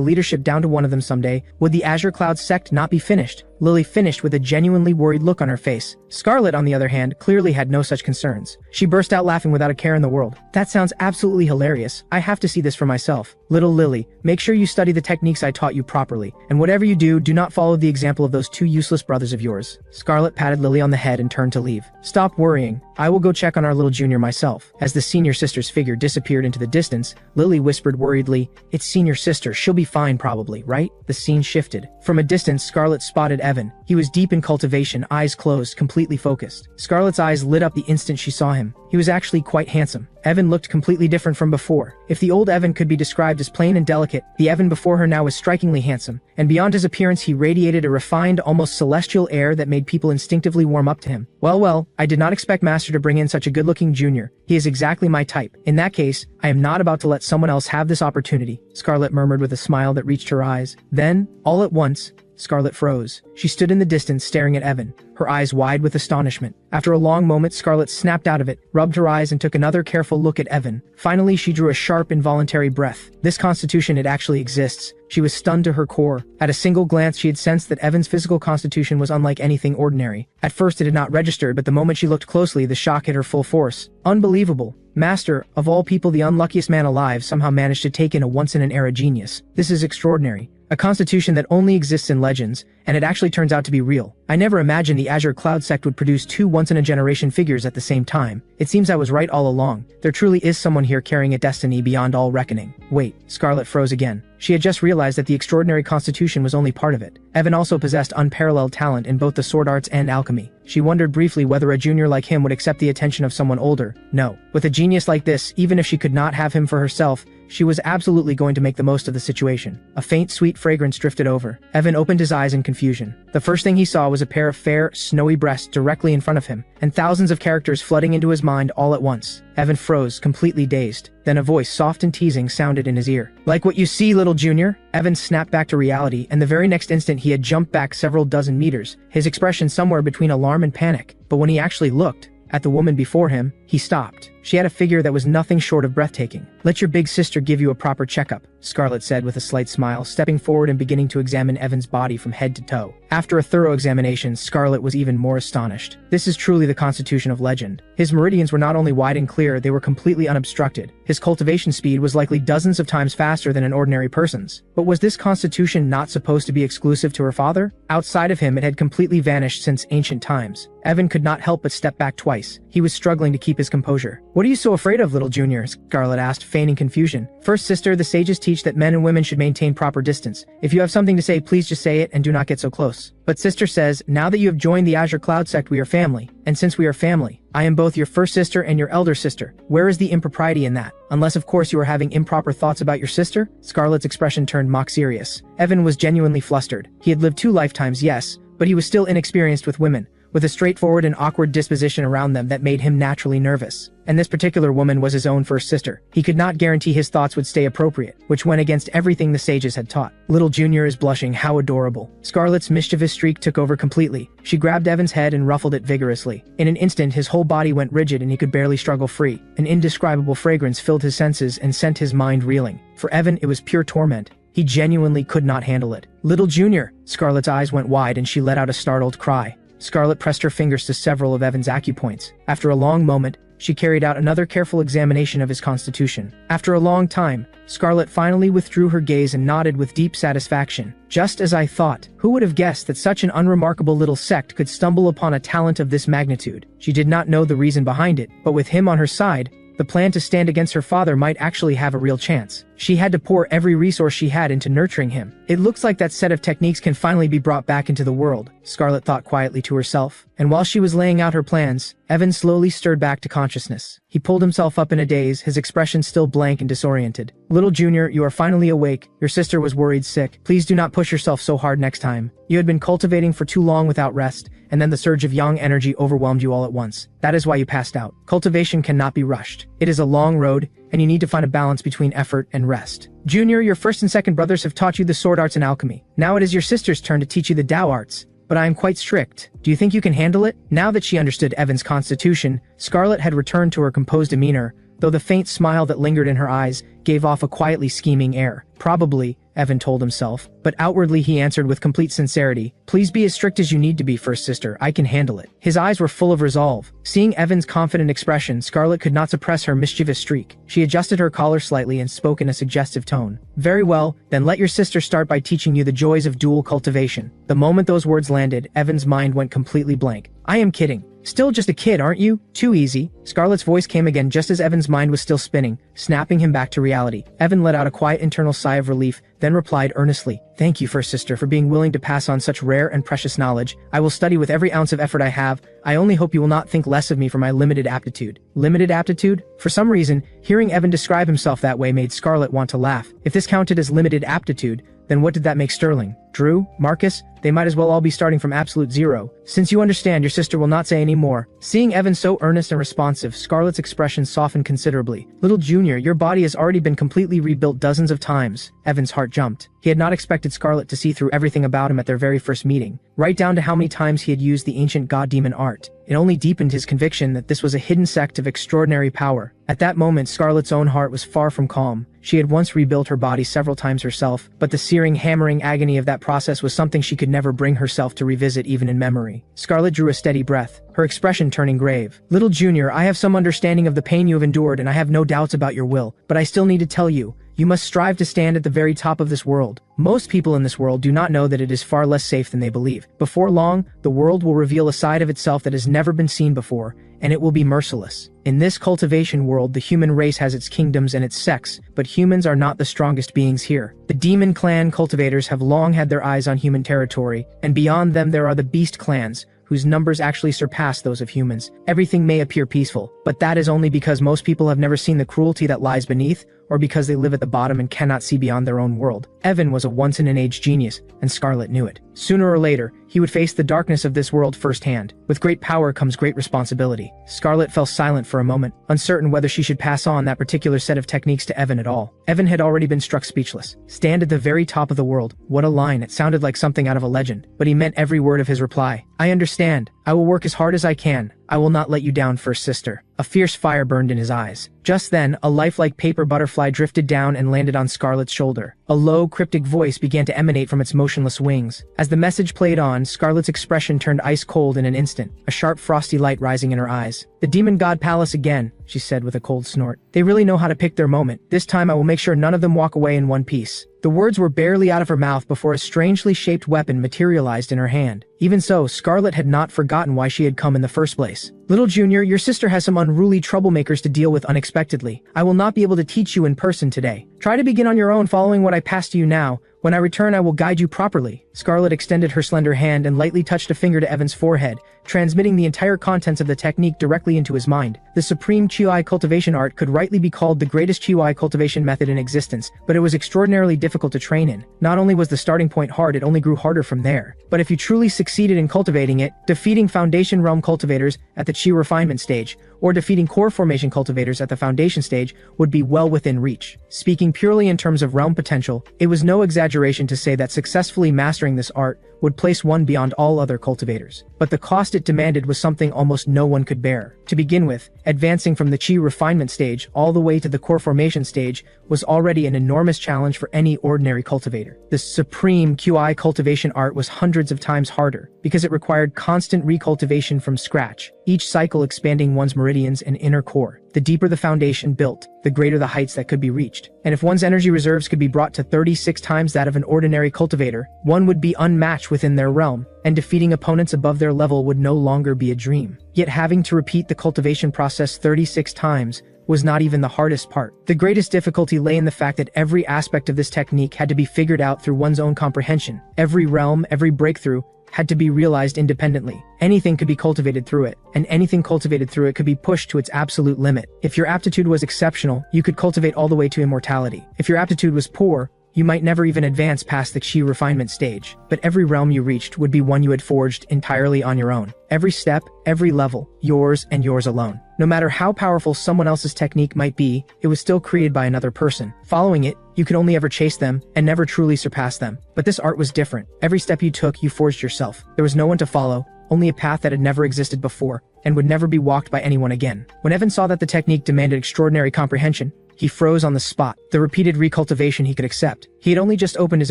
leadership down to one of them someday, would the Azure Cloud Sect not be finished?" Lily finished with a genuinely worried look on her face. Scarlet, on the other hand, clearly had no such concerns. She burst out laughing without a care in the world. "That sounds absolutely hilarious. I have to see this for myself. Little Lily, make sure you study the techniques I taught you properly, and whatever you do, do not follow the example of those two useless brothers of yours." Scarlet patted Lily on the head and turned to leave. "Stop worrying. I will go check on our little junior myself." As the senior sister's figure disappeared into the distance, Lily whispered worriedly, "It's senior sister. She'll be fine probably, right?" The scene shifted. From a distance, Scarlet spotted Evan. He was deep in cultivation, eyes closed, completely focused. Scarlet's eyes lit up the instant she saw him. He was actually quite handsome. Evan looked completely different from before. If the old Evan could be described as plain and delicate, the Evan before her now was strikingly handsome, and beyond his appearance he radiated a refined, almost celestial air that made people instinctively warm up to him. Well, I did not expect Master to bring in such a good-looking junior. He is exactly my type. In that case, I am not about to let someone else have this opportunity," Scarlet murmured with a smile that reached her eyes. Then, all at once, Scarlett froze. She stood in the distance staring at Evan, her eyes wide with astonishment. After a long moment, Scarlett snapped out of it, rubbed her eyes and took another careful look at Evan. Finally, she drew a sharp, involuntary breath. This constitution, it actually exists. She was stunned to her core. At a single glance, she had sensed that Evan's physical constitution was unlike anything ordinary. At first, it had not registered, but the moment she looked closely, the shock hit her full force. Unbelievable. Master, of all people, the unluckiest man alive somehow managed to take in a once-in-an-era genius. This is extraordinary. A constitution that only exists in legends, and it actually turns out to be real. I never imagined the Azure Cloud sect would produce two once-in-a-generation figures at the same time. It seems I was right all along. There truly is someone here carrying a destiny beyond all reckoning. Wait, Scarlett froze again. She had just realized that the extraordinary constitution was only part of it. Evan also possessed unparalleled talent in both the sword arts and alchemy. She wondered briefly whether a junior like him would accept the attention of someone older. No. With a genius like this, even if she could not have him for herself, she was absolutely going to make the most of the situation. A faint, sweet fragrance drifted over. Evan opened his eyes in confusion. The first thing he saw was a pair of fair, snowy breasts directly in front of him, and thousands of characters flooding into his mind all at once. Evan froze, completely dazed. Then a voice, soft and teasing, sounded in his ear. "Like what you see, little junior?" Evan snapped back to reality, and the very next instant he had jumped back several dozen meters, his expression somewhere between alarm and panic. But when he actually looked at the woman before him, he stopped. She had a figure that was nothing short of breathtaking. "Let your big sister give you a proper checkup," Scarlett said with a slight smile, stepping forward and beginning to examine Evan's body from head to toe. After a thorough examination, Scarlett was even more astonished. This is truly the constitution of legend. His meridians were not only wide and clear, they were completely unobstructed. His cultivation speed was likely dozens of times faster than an ordinary person's. But was this constitution not supposed to be exclusive to her father? Outside of him, it had completely vanished since ancient times. Evan could not help but step back twice. He was struggling to keep his composure. "What are you so afraid of, little junior?" Scarlett asked, feigning confusion. "First, sister, the sages teach that men and women should maintain proper distance. If you have something to say, please just say it and do not get so close. But sister says, now that you have joined the Azure Cloud sect, we are family. And since we are family, I am both your first sister and your elder sister. Where is the impropriety in that? Unless, of course, you are having improper thoughts about your sister?" Scarlett's expression turned mock serious. Evan was genuinely flustered. He had lived 2 lifetimes, yes, but he was still inexperienced with women, with a straightforward and awkward disposition around them that made him naturally nervous. And this particular woman was his own first sister. He could not guarantee his thoughts would stay appropriate, which went against everything the sages had taught. "Little junior is blushing, how adorable." Scarlett's mischievous streak took over completely. She grabbed Evan's head and ruffled it vigorously. In an instant, his whole body went rigid and he could barely struggle free. An indescribable fragrance filled his senses and sent his mind reeling. For Evan, it was pure torment. He genuinely could not handle it. "Little junior!" Scarlett's eyes went wide and she let out a startled cry. Scarlett pressed her fingers to several of Evan's acupoints. After a long moment, she carried out another careful examination of his constitution. After a long time, Scarlett finally withdrew her gaze and nodded with deep satisfaction. "Just as I thought. Who would have guessed that such an unremarkable little sect could stumble upon a talent of this magnitude?" She did not know the reason behind it, but with him on her side, the plan to stand against her father might actually have a real chance. She had to pour every resource she had into nurturing him. "It looks like that set of techniques can finally be brought back into the world," Scarlett thought quietly to herself. And while she was laying out her plans, Evan slowly stirred back to consciousness. He pulled himself up in a daze, his expression still blank and disoriented. "Little junior, you are finally awake. Your sister was worried sick. Please do not push yourself so hard next time. You had been cultivating for too long without rest, and then the surge of yang energy overwhelmed you all at once. That is why you passed out. Cultivation cannot be rushed. It is a long road, and you need to find a balance between effort and rest. Junior, your first and second brothers have taught you the sword arts and alchemy. Now it is your sister's turn to teach you the Tao arts. But I am quite strict. Do you think you can handle it?" Now that she understood Evan's constitution, Scarlett had returned to her composed demeanor, though the faint smile that lingered in her eyes gave off a quietly scheming air. "Probably," Evan told himself, but outwardly he answered with complete sincerity, "Please be as strict as you need to be, first sister. I can handle it." His eyes were full of resolve. Seeing Evan's confident expression, Scarlett could not suppress her mischievous streak. She adjusted her collar slightly and spoke in a suggestive tone. "Very well, then let your sister start by teaching you the joys of dual cultivation." The moment those words landed, Evan's mind went completely blank. "I am kidding. Still just a kid, aren't you? Too easy." Scarlett's voice came again just as Evan's mind was still spinning, snapping him back to reality. Evan let out a quiet internal sigh of relief, then replied earnestly, "Thank you, first sister, for being willing to pass on such rare and precious knowledge. I will study with every ounce of effort I have. I only hope you will not think less of me for my limited aptitude." Limited aptitude? For some reason, hearing Evan describe himself that way made Scarlett want to laugh. If this counted as limited aptitude, then what did that make Sterling? Drew, Marcus, they might as well all be starting from absolute zero. Since you understand, your sister will not say any more. Seeing Evan so earnest and responsive, Scarlett's expression softened considerably. Little Junior, your body has already been completely rebuilt dozens of times. Evan's heart jumped. He had not expected Scarlett to see through everything about him at their very first meeting, right down to how many times he had used the ancient god-demon art. It only deepened his conviction that this was a hidden sect of extraordinary power. At that moment, Scarlett's own heart was far from calm. She had once rebuilt her body several times herself, but the searing, hammering agony of that process was something she could never bring herself to revisit even in memory. Scarlett drew a steady breath, her expression turning grave. Little Junior, I have some understanding of the pain you have endured, and I have no doubts about your will, but I still need to tell you, you must strive to stand at the very top of this world. Most people in this world do not know that it is far less safe than they believe. Before long, the world will reveal a side of itself that has never been seen before, and it will be merciless. In this cultivation world, the human race has its kingdoms and its sects, but humans are not the strongest beings here. The demon clan cultivators have long had their eyes on human territory, and beyond them there are the beast clans, whose numbers actually surpass those of humans. Everything may appear peaceful, but that is only because most people have never seen the cruelty that lies beneath, or because they live at the bottom and cannot see beyond their own world. Evan was a once-in-an-age genius, and Scarlett knew it. Sooner or later, he would face the darkness of this world firsthand. With great power comes great responsibility. Scarlett fell silent for a moment, uncertain whether she should pass on that particular set of techniques to Evan at all. Evan had already been struck speechless. Stand at the very top of the world. What a line. It sounded like something out of a legend, but he meant every word of his reply. I understand. I will work as hard as I can. I will not let you down, first sister. A fierce fire burned in his eyes. Just then, a lifelike paper butterfly drifted down and landed on Scarlett's shoulder. A low, cryptic voice began to emanate from its motionless wings. As the message played on, Scarlett's expression turned ice cold in an instant, a sharp, frosty light rising in her eyes. The demon god palace again, she said with a cold snort. They really know how to pick their moment. This time I will make sure none of them walk away in one piece. The words were barely out of her mouth before a strangely shaped weapon materialized in her hand. Even so, Scarlett had not forgotten why she had come in the first place. Little Junior, your sister has some unruly troublemakers to deal with unexpectedly. I will not be able to teach you in person today. Try to begin on your own following what I pass to you now. When I return, I will guide you properly. Scarlett extended her slender hand and lightly touched a finger to Evan's forehead, transmitting the entire contents of the technique directly into his mind. The supreme Chihui cultivation art could rightly be called the greatest Chihui cultivation method in existence, but it was extraordinarily difficult to train in. Not only was the starting point hard, it only grew harder from there. But if you truly succeeded in cultivating it, defeating Foundation Realm cultivators at the Chi refinement stage, or defeating core formation cultivators at the foundation stage would be well within reach. Speaking purely in terms of realm potential, it was no exaggeration to say that successfully mastering this art would place one beyond all other cultivators. But the cost it demanded was something almost no one could bear. To begin with, advancing from the Chi refinement stage all the way to the core formation stage was already an enormous challenge for any ordinary cultivator. The supreme QI cultivation art was hundreds of times harder, because it required constant recultivation from scratch, each cycle expanding one's meridians and inner core. The deeper the foundation built, the greater the heights that could be reached. And if one's energy reserves could be brought to 36 times that of an ordinary cultivator, one would be unmatched within their realm, and defeating opponents above their level would no longer be a dream. Yet having to repeat the cultivation process 36 times was not even the hardest part. The greatest difficulty lay in the fact that every aspect of this technique had to be figured out through one's own comprehension. Every realm, every breakthrough, had to be realized independently. Anything could be cultivated through it, and anything cultivated through it could be pushed to its absolute limit. If your aptitude was exceptional, you could cultivate all the way to immortality. If your aptitude was poor, you might never even advance past the Chi refinement stage. But every realm you reached would be one you had forged entirely on your own. Every step, every level, yours and yours alone. No matter how powerful someone else's technique might be, it was still created by another person. Following it, you could only ever chase them and never truly surpass them. But this art was different. Every step you took, you forged yourself. There was no one to follow, only a path that had never existed before and would never be walked by anyone again. When Evan saw that the technique demanded extraordinary comprehension, he froze on the spot. The repeated recultivation he could accept. He had only just opened his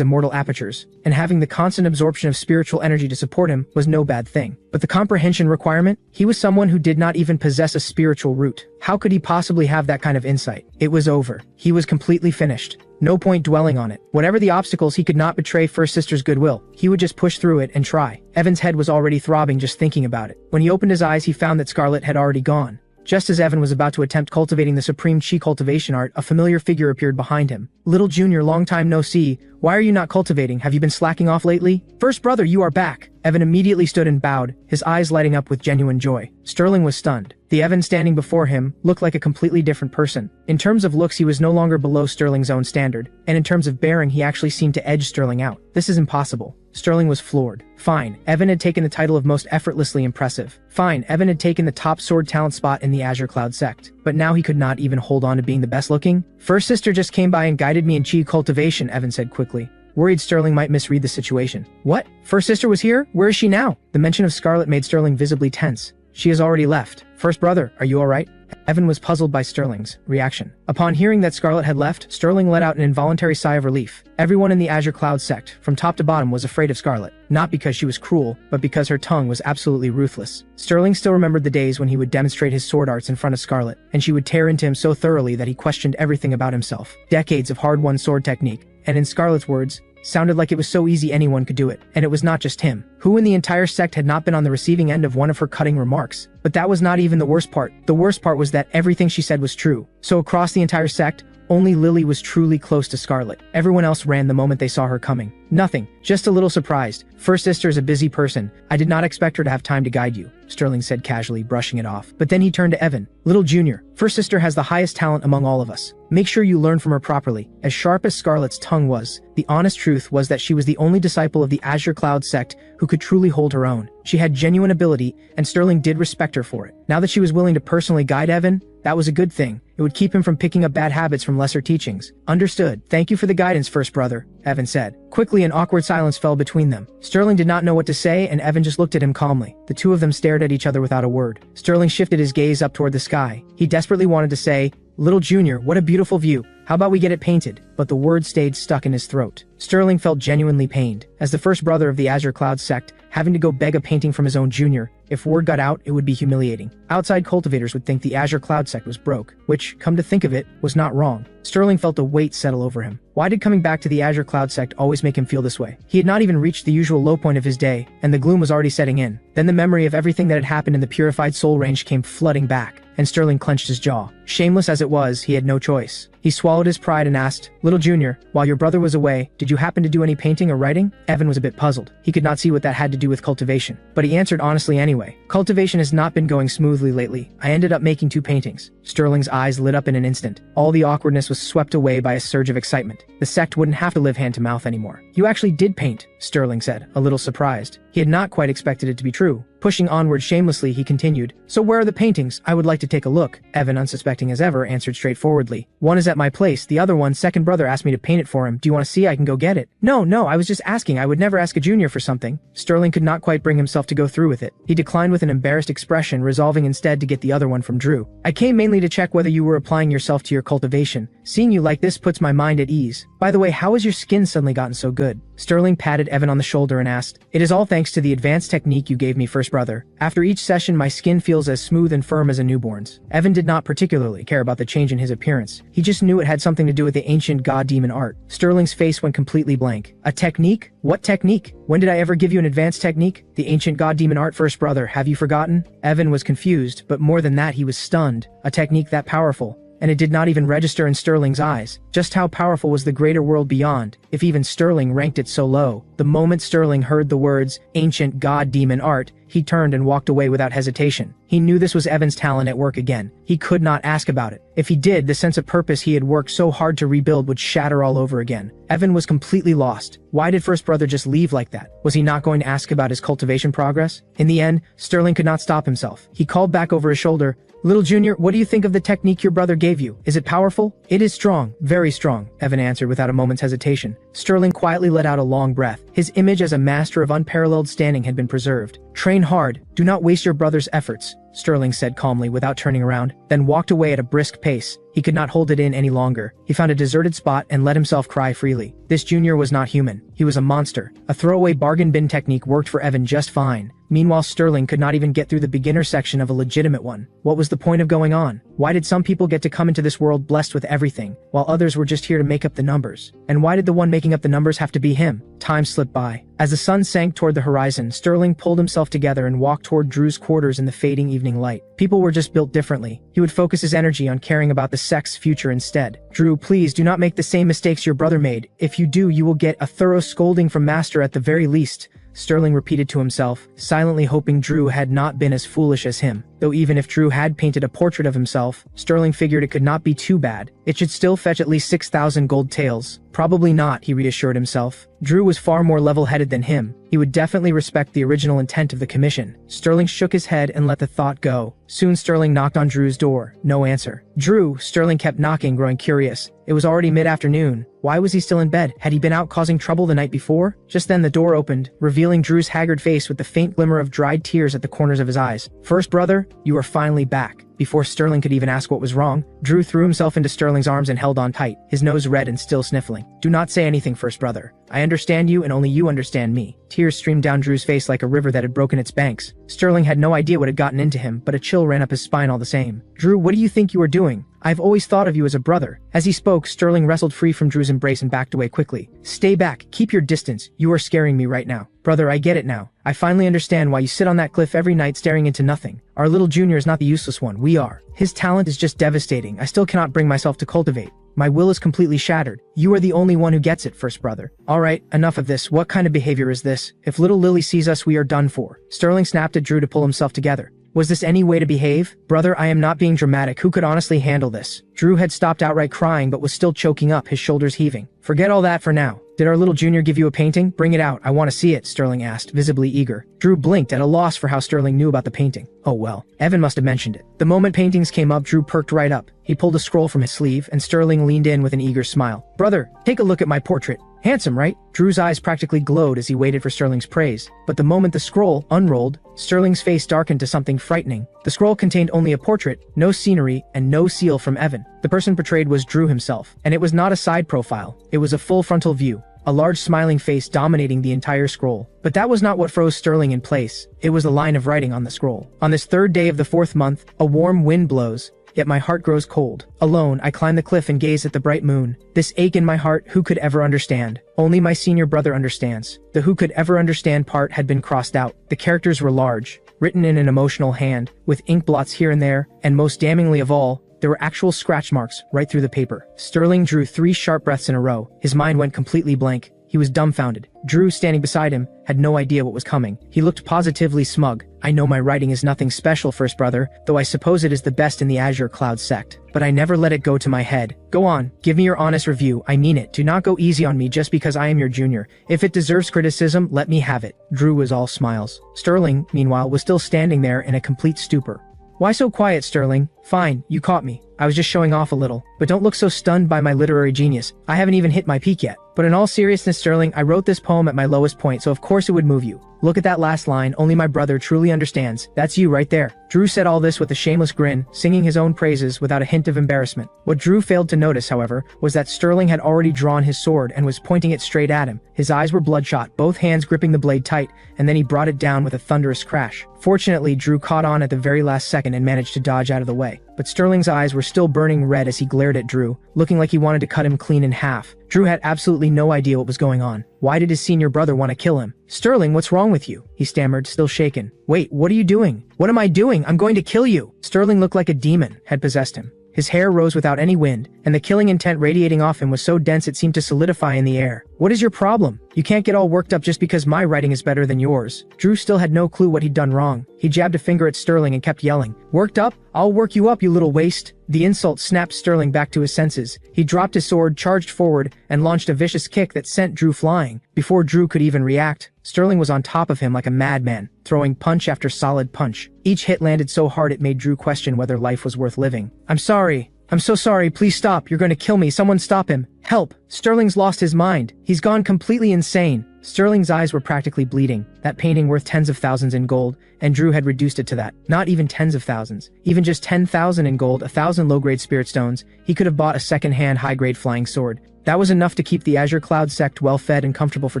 immortal apertures, and having the constant absorption of spiritual energy to support him was no bad thing. But the comprehension requirement? He was someone who did not even possess a spiritual root. How could he possibly have that kind of insight? It was over. He was completely finished. No point dwelling on it. Whatever the obstacles, he could not betray First Sister's goodwill. He would just push through it and try. Evan's head was already throbbing just thinking about it. When he opened his eyes, he found that Scarlett had already gone. Just as Evan was about to attempt cultivating the supreme Chi cultivation art, a familiar figure appeared behind him. Little Junior, long time no see. Why are you not cultivating? Have you been slacking off lately? First brother, you are back. Evan immediately stood and bowed, his eyes lighting up with genuine joy. Sterling was stunned. The Evan standing before him looked like a completely different person. In terms of looks, he was no longer below Sterling's own standard, and in terms of bearing, he actually seemed to edge Sterling out. This is impossible. Sterling was floored. Fine, Evan had taken the title of most effortlessly impressive. Fine, Evan had taken the top sword talent spot in the Azure Cloud sect. But now he could not even hold on to being the best looking? First sister just came by and guided me in chi cultivation, Evan said quickly, worried Sterling might misread the situation. What? First sister was here? Where is she now? The mention of Scarlet made Sterling visibly tense. She has already left. First brother, are you alright? Evan was puzzled by Sterling's reaction. Upon hearing that Scarlet had left, Sterling let out an involuntary sigh of relief. Everyone in the Azure Cloud sect, from top to bottom, was afraid of Scarlet. Not because she was cruel, but because her tongue was absolutely ruthless. Sterling still remembered the days when he would demonstrate his sword arts in front of Scarlet, and she would tear into him so thoroughly that he questioned everything about himself. Decades of hard-won sword technique, and in Scarlet's words, sounded like it was so easy anyone could do it. And it was not just him. Who in the entire sect had not been on the receiving end of one of her cutting remarks? But that was not even the worst part. The worst part was that everything she said was true. So across the entire sect, only Lily was truly close to Scarlet. Everyone else ran the moment they saw her coming. Nothing, just a little surprised. First sister is a busy person. I did not expect her to have time to guide you, Sterling said casually, brushing it off. But then he turned to Evan. Little Junior, First sister has the highest talent among all of us. Make sure you learn from her properly. As sharp as Scarlet's tongue was, the honest truth was that she was the only disciple of the Azure Cloud sect who could truly hold her own. She had genuine ability, and Sterling did respect her for it. Now that she was willing to personally guide Evan, that was a good thing. It would keep him from picking up bad habits from lesser teachings. Understood. Thank you for the guidance, first brother, Evan said. Quickly, an awkward silence fell between them. Sterling did not know what to say, and Evan just looked at him calmly. The two of them stared at each other without a word. Sterling shifted his gaze up toward the sky. He desperately wanted to say, Little Junior, what a beautiful view. How about we get it painted? But the word stayed stuck in his throat. Sterling felt genuinely pained. As the first brother of the Azure Cloud sect, having to go beg a painting from his own junior, if word got out, it would be humiliating. Outside cultivators would think the Azure Cloud sect was broke, which, come to think of it, was not wrong. Sterling felt a weight settle over him. Why did coming back to the Azure Cloud sect always make him feel this way? He had not even reached the usual low point of his day, and the gloom was already setting in. Then the memory of everything that had happened in the purified soul range came flooding back, and Sterling clenched his jaw. Shameless as it was, he had no choice. He swallowed his pride and asked, Little Junior, while your brother was away, did you happen to do any painting or writing? Evan was a bit puzzled. He could not see what that had to do with cultivation. But he answered honestly anyway. Cultivation has not been going smoothly lately. I ended up making 2 paintings. Sterling's eyes lit up in an instant. All the awkwardness was swept away by a surge of excitement. The sect wouldn't have to live hand to mouth anymore. You actually did paint, Sterling said, a little surprised. He had not quite expected it to be true. Pushing onward shamelessly, he continued, So where are the paintings? I would like to take a look. Evan, unsuspecting as ever, answered straightforwardly. One is at my place. The other one, second brother asked me to paint it for him. Do you want to see? I can go get it. No, I was just asking. I would never ask a junior for something. Sterling could not quite bring himself to go through with it. He declined with an embarrassed expression, resolving instead to get the other one from Drew. I came mainly to check whether you were applying yourself to your cultivation. Seeing you like this puts my mind at ease. By the way, how has your skin suddenly gotten so good? Sterling patted Evan on the shoulder and asked, It is all thanks to the advanced technique you gave me, first brother. After each session, my skin feels as smooth and firm as a newborn's. Evan did not particularly care about the change in his appearance. He just knew it had something to do with the ancient god-demon art. Sterling's face went completely blank. A technique? What technique? When did I ever give you an advanced technique? The ancient god-demon art, first brother, have you forgotten? Evan was confused, but more than that, he was stunned. A technique that powerful. And it did not even register in Sterling's eyes. Just how powerful was the greater world beyond, if even Sterling ranked it so low? The moment Sterling heard the words, ancient god-demon art, he turned and walked away without hesitation. He knew this was Evan's talent at work again. He could not ask about it. If he did, the sense of purpose he had worked so hard to rebuild would shatter all over again. Evan was completely lost. Why did first brother just leave like that? Was he not going to ask about his cultivation progress? In the end, Sterling could not stop himself. He called back over his shoulder, Little Junior, what do you think of the technique your brother gave you? Is it powerful? It is strong, very strong, Evan answered without a moment's hesitation. Sterling quietly let out a long breath. His image as a master of unparalleled standing had been preserved. Train hard. Do not waste your brother's efforts, Sterling said calmly without turning around, then walked away at a brisk pace. He could not hold it in any longer. He found a deserted spot and let himself cry freely. This junior was not human. He was a monster. A throwaway bargain bin technique worked for Evan just fine. Meanwhile, Sterling could not even get through the beginner section of a legitimate one. What was the point of going on? Why did some people get to come into this world blessed with everything, while others were just here to make up the numbers? And why did the one making up the numbers have to be him? Time slipped by. As the sun sank toward the horizon, Sterling pulled himself together and walked toward Drew's quarters in the fading evening light. People were just built differently. He would focus his energy on caring about the sect's future instead. Drew, please do not make the same mistakes your brother made. If you do, you will get a thorough scolding from Master at the very least, Sterling repeated to himself, silently hoping Drew had not been as foolish as him. Though even if Drew had painted a portrait of himself, Sterling figured it could not be too bad. It should still fetch at least 6,000 gold taels. Probably not, he reassured himself. Drew was far more level-headed than him. He would definitely respect the original intent of the commission. Sterling shook his head and let the thought go. Soon Sterling knocked on Drew's door. No answer. Drew, Sterling kept knocking, growing curious. It was already mid-afternoon. Why was he still in bed? Had he been out causing trouble the night before? Just then the door opened, revealing Drew's haggard face with the faint glimmer of dried tears at the corners of his eyes. "First brother, you are finally back." Before Sterling could even ask what was wrong, Drew threw himself into Sterling's arms and held on tight, his nose red and still sniffling. "Do not say anything, first brother. I understand you and only you understand me." Tears streamed down Drew's face like a river that had broken its banks. Sterling had no idea what had gotten into him, but a chill ran up his spine all the same. "Drew, what do you think you are doing? I've always thought of you as a brother." As he spoke, Sterling wrestled free from Drew's embrace and backed away quickly. "Stay back, keep your distance. You are scaring me right now." "Brother, I get it now. I finally understand why you sit on that cliff every night staring into nothing. Our little junior is not the useless one, we are. His talent is just devastating. I still cannot bring myself to cultivate. My will is completely shattered. You are the only one who gets it, first brother." "Alright, enough of this. What kind of behavior is this? If little Lily sees us, we are done for." Sterling snapped at Drew to pull himself together. "Was this any way to behave? Brother, I am not being dramatic. Who could honestly handle this?" Drew had stopped outright crying but was still choking up, his shoulders heaving. "Forget all that for now. Did our little junior give you a painting? Bring it out. I want to see it," Sterling asked, visibly eager. Drew blinked at a loss for how Sterling knew about the painting. Oh well, Evan must have mentioned it. The moment paintings came up, Drew perked right up. He pulled a scroll from his sleeve, and Sterling leaned in with an eager smile. "Brother, take a look at my portrait. Handsome, right?" Drew's eyes practically glowed as he waited for Sterling's praise. But the moment the scroll unrolled, Sterling's face darkened to something frightening. The scroll contained only a portrait, no scenery, and no seal from Evan. The person portrayed was Drew himself, and it was not a side profile. It was a full frontal view. A large smiling face dominating the entire scroll. But that was not what froze Sterling in place. It was a line of writing on the scroll. "On this 3rd day of the 4th month, a warm wind blows. Yet my heart grows cold. Alone, I climb the cliff and gaze at the bright moon. This ache in my heart, who could ever understand? Only my senior brother understands." The "who could ever understand" part had been crossed out. The characters were large, written in an emotional hand, with ink blots here and there, and most damningly of all, there were actual scratch marks right through the paper. Sterling drew 3 sharp breaths in a row. His mind went completely blank. He was dumbfounded. Drew, standing beside him, had no idea what was coming. He looked positively smug. "I know my writing is nothing special, first brother, though I suppose it is the best in the Azure Cloud sect. But I never let it go to my head. Go on, give me your honest review. I mean it. Do not go easy on me just because I am your junior. If it deserves criticism, let me have it." Drew was all smiles. Sterling, meanwhile, was still standing there in a complete stupor. "Why so quiet, Sterling? Fine, you caught me. I was just showing off a little. But don't look so stunned by my literary genius. I haven't even hit my peak yet. But in all seriousness, Sterling, I wrote this poem at my lowest point, so of course it would move you. Look at that last line, only my brother truly understands. That's you right there." Drew said all this with a shameless grin, singing his own praises without a hint of embarrassment. What Drew failed to notice, however, was that Sterling had already drawn his sword and was pointing it straight at him. His eyes were bloodshot, both hands gripping the blade tight, and then he brought it down with a thunderous crash. Fortunately, Drew caught on at the very last second and managed to dodge out of the way. But Sterling's eyes were still burning red as he glared at Drew, looking like he wanted to cut him clean in half. Drew had absolutely no idea what was going on. Why did his senior brother want to kill him? "Sterling, what's wrong with you?" he stammered, still shaken. "Wait, what are you doing?" "What am I doing? I'm going to kill you!" Sterling looked like a demon had possessed him. His hair rose without any wind, and the killing intent radiating off him was so dense it seemed to solidify in the air. "What is your problem? You can't get all worked up just because my writing is better than yours." Drew still had no clue what he'd done wrong. He jabbed a finger at Sterling and kept yelling, "Worked up? I'll work you up, you little waste." The insult snapped Sterling back to his senses. He dropped his sword, charged forward, and launched a vicious kick that sent Drew flying. Before Drew could even react, Sterling was on top of him like a madman, throwing punch after solid punch. Each hit landed so hard it made Drew question whether life was worth living. "I'm sorry. I'm so sorry. Please stop. You're going to kill me. Someone stop him. Help. Sterling's lost his mind. He's gone completely insane." Sterling's eyes were practically bleeding. That painting worth tens of thousands in gold, and Drew had reduced it to that. Not even tens of thousands. Even just 10,000 in gold, 1,000 low-grade spirit stones, he could have bought a second-hand high-grade flying sword. That was enough to keep the Azure Cloud sect well-fed and comfortable for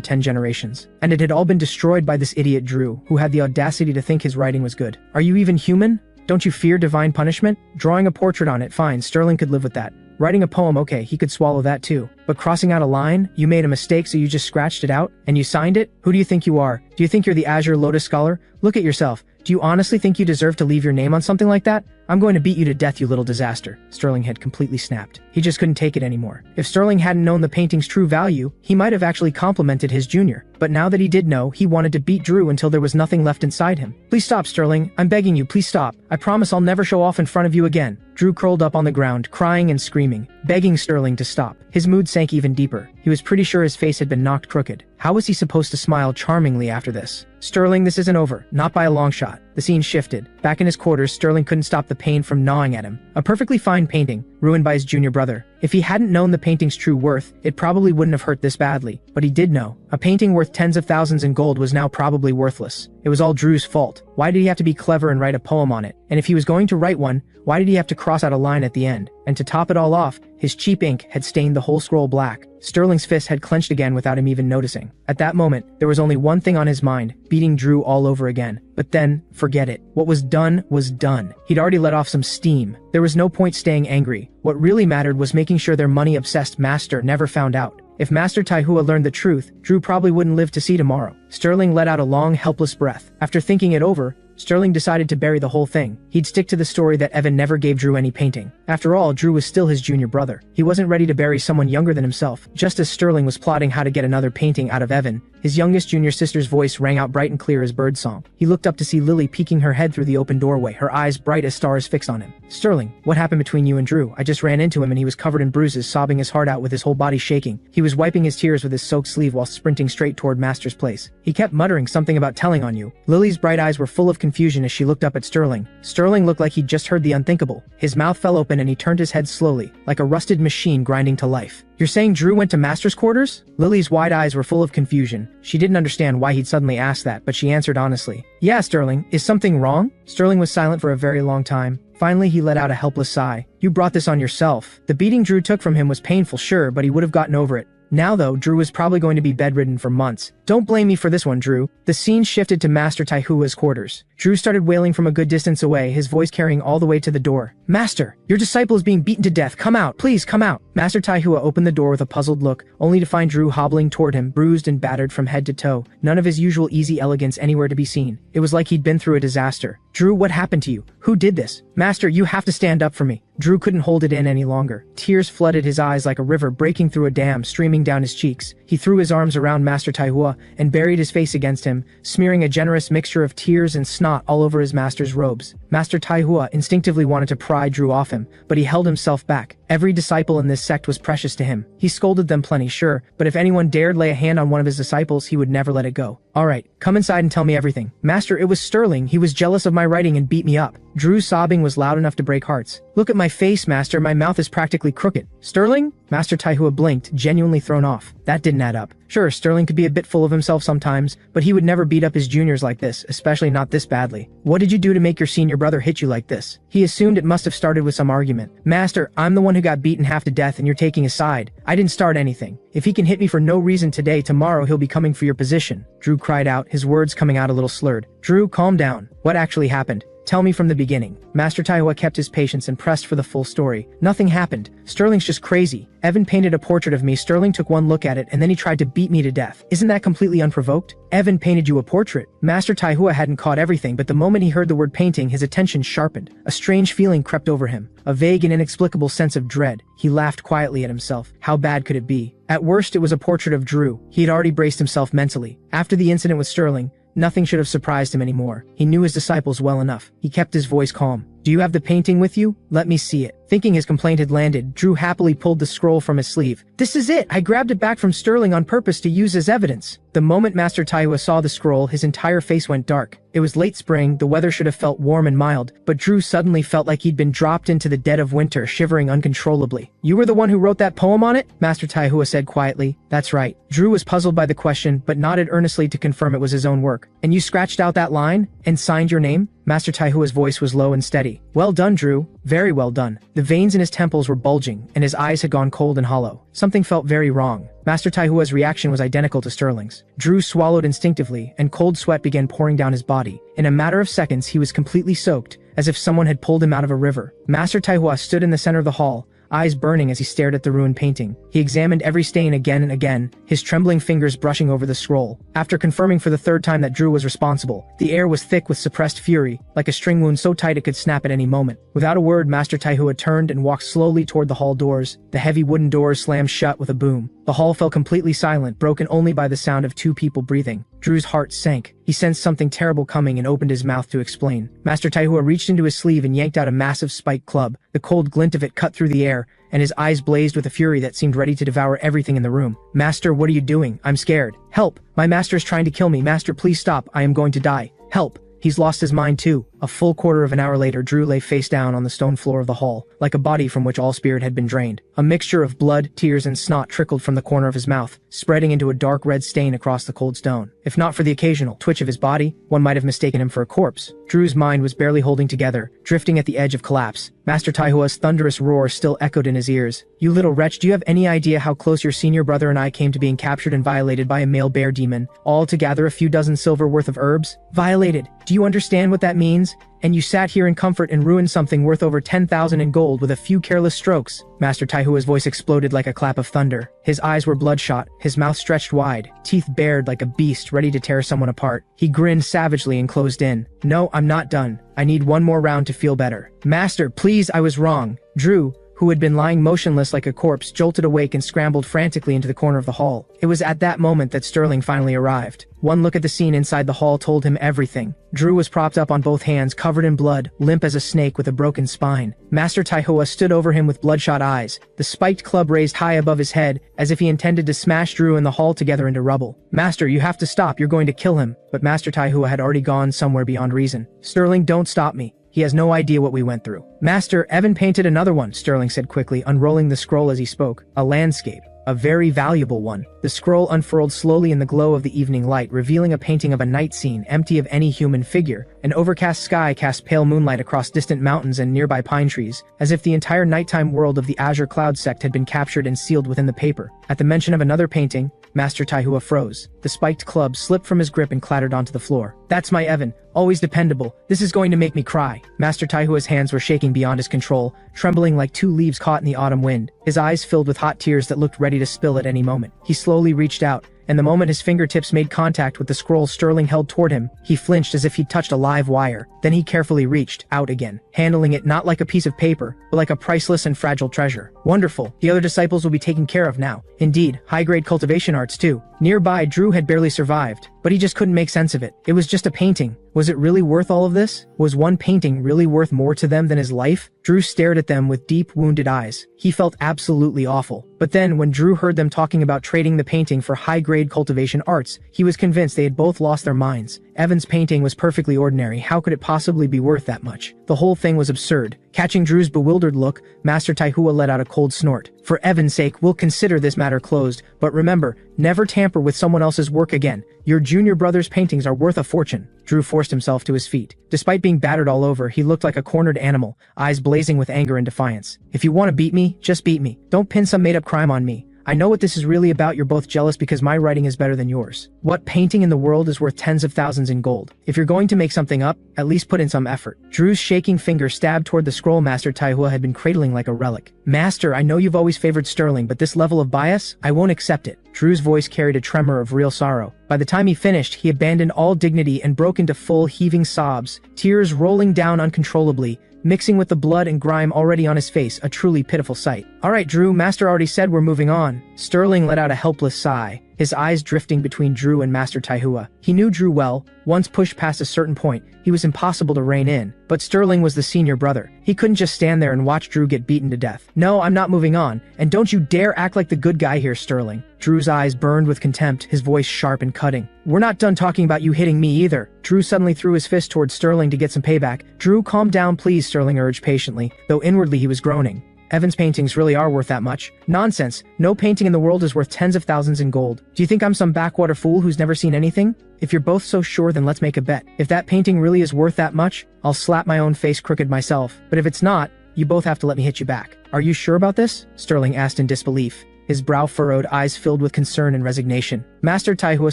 10 generations. And it had all been destroyed by this idiot Drew, who had the audacity to think his writing was good. "Are you even human? Don't you fear divine punishment? Drawing a portrait on it, fine, Sterling could live with that. Writing a poem, okay, he could swallow that too. But crossing out a line? You made a mistake so you just scratched it out? And you signed it? Who do you think you are? Do you think you're the Azure Lotus Scholar? Look at yourself. Do you honestly think you deserve to leave your name on something like that? I'm going to beat you to death, you little disaster. Sterling had completely snapped. He just couldn't take it anymore. If Sterling hadn't known the painting's true value, he might have actually complimented his junior. But now that he did know, he wanted to beat Drew until there was nothing left inside him. Please stop, Sterling. I'm begging you, please stop. I promise I'll never show off in front of you again. Drew curled up on the ground, crying and screaming, begging Sterling to stop. His mood sank even deeper. He was pretty sure his face had been knocked crooked. How was he supposed to smile charmingly after this? Sterling, this isn't over. Not by a long shot. The scene shifted. Back in his quarters, Sterling couldn't stop the pain from gnawing at him. A perfectly fine painting, ruined by his junior brother. If he hadn't known the painting's true worth, it probably wouldn't have hurt this badly. But he did know. A painting worth tens of thousands in gold was now probably worthless. It was all Drew's fault. Why did he have to be clever and write a poem on it? And if he was going to write one, why did he have to cross out a line at the end? And to top it all off, his cheap ink had stained the whole scroll black. Sterling's fist had clenched again without him even noticing. At that moment, there was only one thing on his mind, beating Drew all over again. But then, forget it. What was done was done. He'd already let off some steam. There was no point staying angry. What really mattered was making sure their money-obsessed master never found out. If Master Taihua learned the truth, Drew probably wouldn't live to see tomorrow. Sterling let out a long, helpless breath. After thinking it over, Sterling decided to bury the whole thing. He'd stick to the story that Evan never gave Drew any painting. After all, Drew was still his junior brother. He wasn't ready to bury someone younger than himself. Just as Sterling was plotting how to get another painting out of Evan, his youngest junior sister's voice rang out bright and clear as birdsong. He looked up to see Lily peeking her head through the open doorway, her eyes bright as stars fixed on him. Sterling, what happened between you and Drew? I just ran into him and he was covered in bruises, sobbing his heart out with his whole body shaking. He was wiping his tears with his soaked sleeve while sprinting straight toward Master's place. He kept muttering something about telling on you. Lily's bright eyes were full of confusion as she looked up at Sterling. Sterling looked like he'd just heard the unthinkable. His mouth fell open and he turned his head slowly, like a rusted machine grinding to life. You're saying Drew went to Master's quarters? Lily's wide eyes were full of confusion. She didn't understand why he'd suddenly asked that, but she answered honestly. Yeah, Sterling. Is something wrong? Sterling was silent for a very long time. Finally, he let out a helpless sigh. You brought this on yourself. The beating Drew took from him was painful, sure, but he would have gotten over it. Now though, Drew was probably going to be bedridden for months. Don't blame me for this one, Drew. The scene shifted to Master Taihua's quarters. Drew started wailing from a good distance away, his voice carrying all the way to the door. Master, your disciple is being beaten to death. Come out, please come out. Master Taihua opened the door with a puzzled look, only to find Drew hobbling toward him, bruised and battered from head to toe. None of his usual easy elegance anywhere to be seen. It was like he'd been through a disaster. Drew, what happened to you? Who did this? Master, you have to stand up for me. Drew couldn't hold it in any longer. Tears flooded his eyes like a river breaking through a dam, streaming down his cheeks. He threw his arms around Master Taihua and buried his face against him, smearing a generous mixture of tears and snot all over his master's robes. Master Taihua instinctively wanted to pry Drew off him, but he held himself back. Every disciple in this sect was precious to him. He scolded them plenty, sure, but if anyone dared lay a hand on one of his disciples, he would never let it go. Alright, come inside and tell me everything. Master, it was Sterling. He was jealous of my writing and beat me up. Drew's sobbing was loud enough to break hearts. Look at my face, Master. My mouth is practically crooked. Sterling? Master Taihua blinked, genuinely thrown off. That didn't add up. Sure, Sterling could be a bit full of himself sometimes, but he would never beat up his juniors like this, especially not this badly. What did you do to make your senior brother hit you like this? He assumed it must have started with some argument. Master, I'm the one who got beaten half to death and you're taking a side. I didn't start anything. If he can hit me for no reason today, tomorrow he'll be coming for your position. Drew cried out, his words coming out a little slurred. Drew, calm down. What actually happened? Tell me from the beginning. Master Taihua kept his patience and pressed for the full story. Nothing happened. Sterling's just crazy. Evan painted a portrait of me. Sterling took one look at it and then he tried to beat me to death. Isn't that completely unprovoked? Evan painted you a portrait. Master Taihua hadn't caught everything, but the moment he heard the word painting, his attention sharpened. A strange feeling crept over him. A vague and inexplicable sense of dread. He laughed quietly at himself. How bad could it be? At worst, it was a portrait of Drew. He had already braced himself mentally. After the incident with Sterling, nothing should have surprised him anymore. He knew his disciples well enough. He kept his voice calm. Do you have the painting with you? Let me see it. Thinking his complaint had landed, Drew happily pulled the scroll from his sleeve. This is it! I grabbed it back from Sterling on purpose to use as evidence. The moment Master Taihua saw the scroll, his entire face went dark. It was late spring, the weather should have felt warm and mild, but Drew suddenly felt like he'd been dropped into the dead of winter, shivering uncontrollably. You were the one who wrote that poem on it? Master Taihua said quietly. That's right. Drew was puzzled by the question, but nodded earnestly to confirm it was his own work. And you scratched out that line? And signed your name? Master Taihua's voice was low and steady. Well done, Drew. Very well done. The veins in his temples were bulging, and his eyes had gone cold and hollow. Something felt very wrong. Master Taihua's reaction was identical to Sterling's. Drew swallowed instinctively, and cold sweat began pouring down his body. In a matter of seconds, he was completely soaked, as if someone had pulled him out of a river. Master Taihua stood in the center of the hall, eyes burning as he stared at the ruined painting. He examined every stain again and again, his trembling fingers brushing over the scroll. After confirming for the third time that Drew was responsible, the air was thick with suppressed fury, like a string wound so tight it could snap at any moment. Without a word, Master Taihua turned and walked slowly toward the hall doors. The heavy wooden doors slammed shut with a boom. The hall fell completely silent, broken only by the sound of two people breathing. Drew's heart sank. He sensed something terrible coming and opened his mouth to explain. Master Taihua reached into his sleeve and yanked out a massive spiked club. The cold glint of it cut through the air, and his eyes blazed with a fury that seemed ready to devour everything in the room. "Master, what are you doing? I'm scared. Help! My master is trying to kill me. Master, please stop. I am going to die. Help!" He's lost his mind too. A full quarter of an hour later, Drew lay face down on the stone floor of the hall, like a body from which all spirit had been drained. A mixture of blood, tears, and snot trickled from the corner of his mouth, spreading into a dark red stain across the cold stone. If not for the occasional twitch of his body, one might have mistaken him for a corpse. Drew's mind was barely holding together, drifting at the edge of collapse. Master Taihua's thunderous roar still echoed in his ears. "You little wretch, do you have any idea how close your senior brother and I came to being captured and violated by a male bear demon, all to gather a few dozen silver worth of herbs? Violated! Do you understand what that means? And you sat here in comfort and ruined something worth over 10,000 in gold with a few careless strokes." Master Taihua's voice exploded like a clap of thunder. His eyes were bloodshot, his mouth stretched wide, teeth bared like a beast ready to tear someone apart. He grinned savagely and closed in. "No, I'm not done. I need one more round to feel better. Master, please, I was wrong." Drew, who had been lying motionless like a corpse, jolted awake and scrambled frantically into the corner of the hall. It was at that moment that Sterling finally arrived. One look at the scene inside the hall told him everything. Drew was propped up on both hands, covered in blood, limp as a snake with a broken spine. Master Taihua stood over him with bloodshot eyes, the spiked club raised high above his head, as if he intended to smash Drew and the hall together into rubble. "Master, you have to stop, you're going to kill him." But Master Taihua had already gone somewhere beyond reason. "Sterling, don't stop me. He has no idea what we went through." "Master, Evan painted another one," Sterling said quickly, unrolling the scroll as he spoke. "A landscape. A very valuable one." The scroll unfurled slowly in the glow of the evening light, revealing a painting of a night scene empty of any human figure. An overcast sky cast pale moonlight across distant mountains and nearby pine trees, as if the entire nighttime world of the Azure Cloud sect had been captured and sealed within the paper. At the mention of another painting, Master Taihua froze. The spiked club slipped from his grip and clattered onto the floor. "That's my Evan, always dependable. This is going to make me cry." Master Taihua's hands were shaking beyond his control, trembling like two leaves caught in the autumn wind. His eyes filled with hot tears that looked ready to spill at any moment. He slowly reached out, and the moment his fingertips made contact with the scroll Sterling held toward him, he flinched as if he'd touched a live wire. Then he carefully reached out again, handling it not like a piece of paper, but like a priceless and fragile treasure. Wonderful. The other disciples will be taken care of now. Indeed, high-grade cultivation arts too. Nearby, Drew had barely survived, but he just couldn't make sense of it. It was just a painting. Was it really worth all of this? Was one painting really worth more to them than his life? Drew stared at them with deep, wounded eyes. He felt absolutely awful. But then, when Drew heard them talking about trading the painting for high-grade cultivation arts, he was convinced they had both lost their minds. Evan's painting was perfectly ordinary. How could it possibly be worth that much? The whole thing was absurd. Catching Drew's bewildered look, Master Taihua let out a cold snort. "For Evan's sake, we'll consider this matter closed, but remember, never tamper with someone else's work again. Your junior brother's paintings are worth a fortune." Drew forced himself to his feet. Despite being battered all over, he looked like a cornered animal, eyes blazing with anger and defiance. "If you want to beat me, just beat me. Don't pin some made-up crime on me. I know what this is really about. You're both jealous because my writing is better than yours. What painting in the world is worth tens of thousands in gold? If you're going to make something up, at least put in some effort." Drew's shaking finger stabbed toward the scroll Master Taihua had been cradling like a relic. "Master, I know you've always favored Sterling, but this level of bias, I won't accept it." Drew's voice carried a tremor of real sorrow. By the time he finished, he abandoned all dignity and broke into full heaving sobs, tears rolling down uncontrollably, mixing with the blood and grime already on his face, a truly pitiful sight. "All right, Drew, Master already said we're moving on." Sterling let out a helpless sigh, his eyes drifting between Drew and Master Taihua. He knew Drew well. Once pushed past a certain point, he was impossible to rein in. But Sterling was the senior brother. He couldn't just stand there and watch Drew get beaten to death. "No, I'm not moving on, and don't you dare act like the good guy here, Sterling." Drew's eyes burned with contempt, his voice sharp and cutting. "We're not done talking about you hitting me either." Drew suddenly threw his fist towards Sterling to get some payback. "Drew, calm down please," Sterling urged patiently, though inwardly he was groaning. "Evan's paintings really are worth that much." "Nonsense. No painting in the world is worth tens of thousands in gold. Do you think I'm some backwater fool who's never seen anything? If you're both so sure, then let's make a bet. If that painting really is worth that much, I'll slap my own face crooked myself. But if it's not, you both have to let me hit you back." "Are you sure about this?" Sterling asked in disbelief. his brow furrowed, eyes filled with concern and resignation. Master Taihua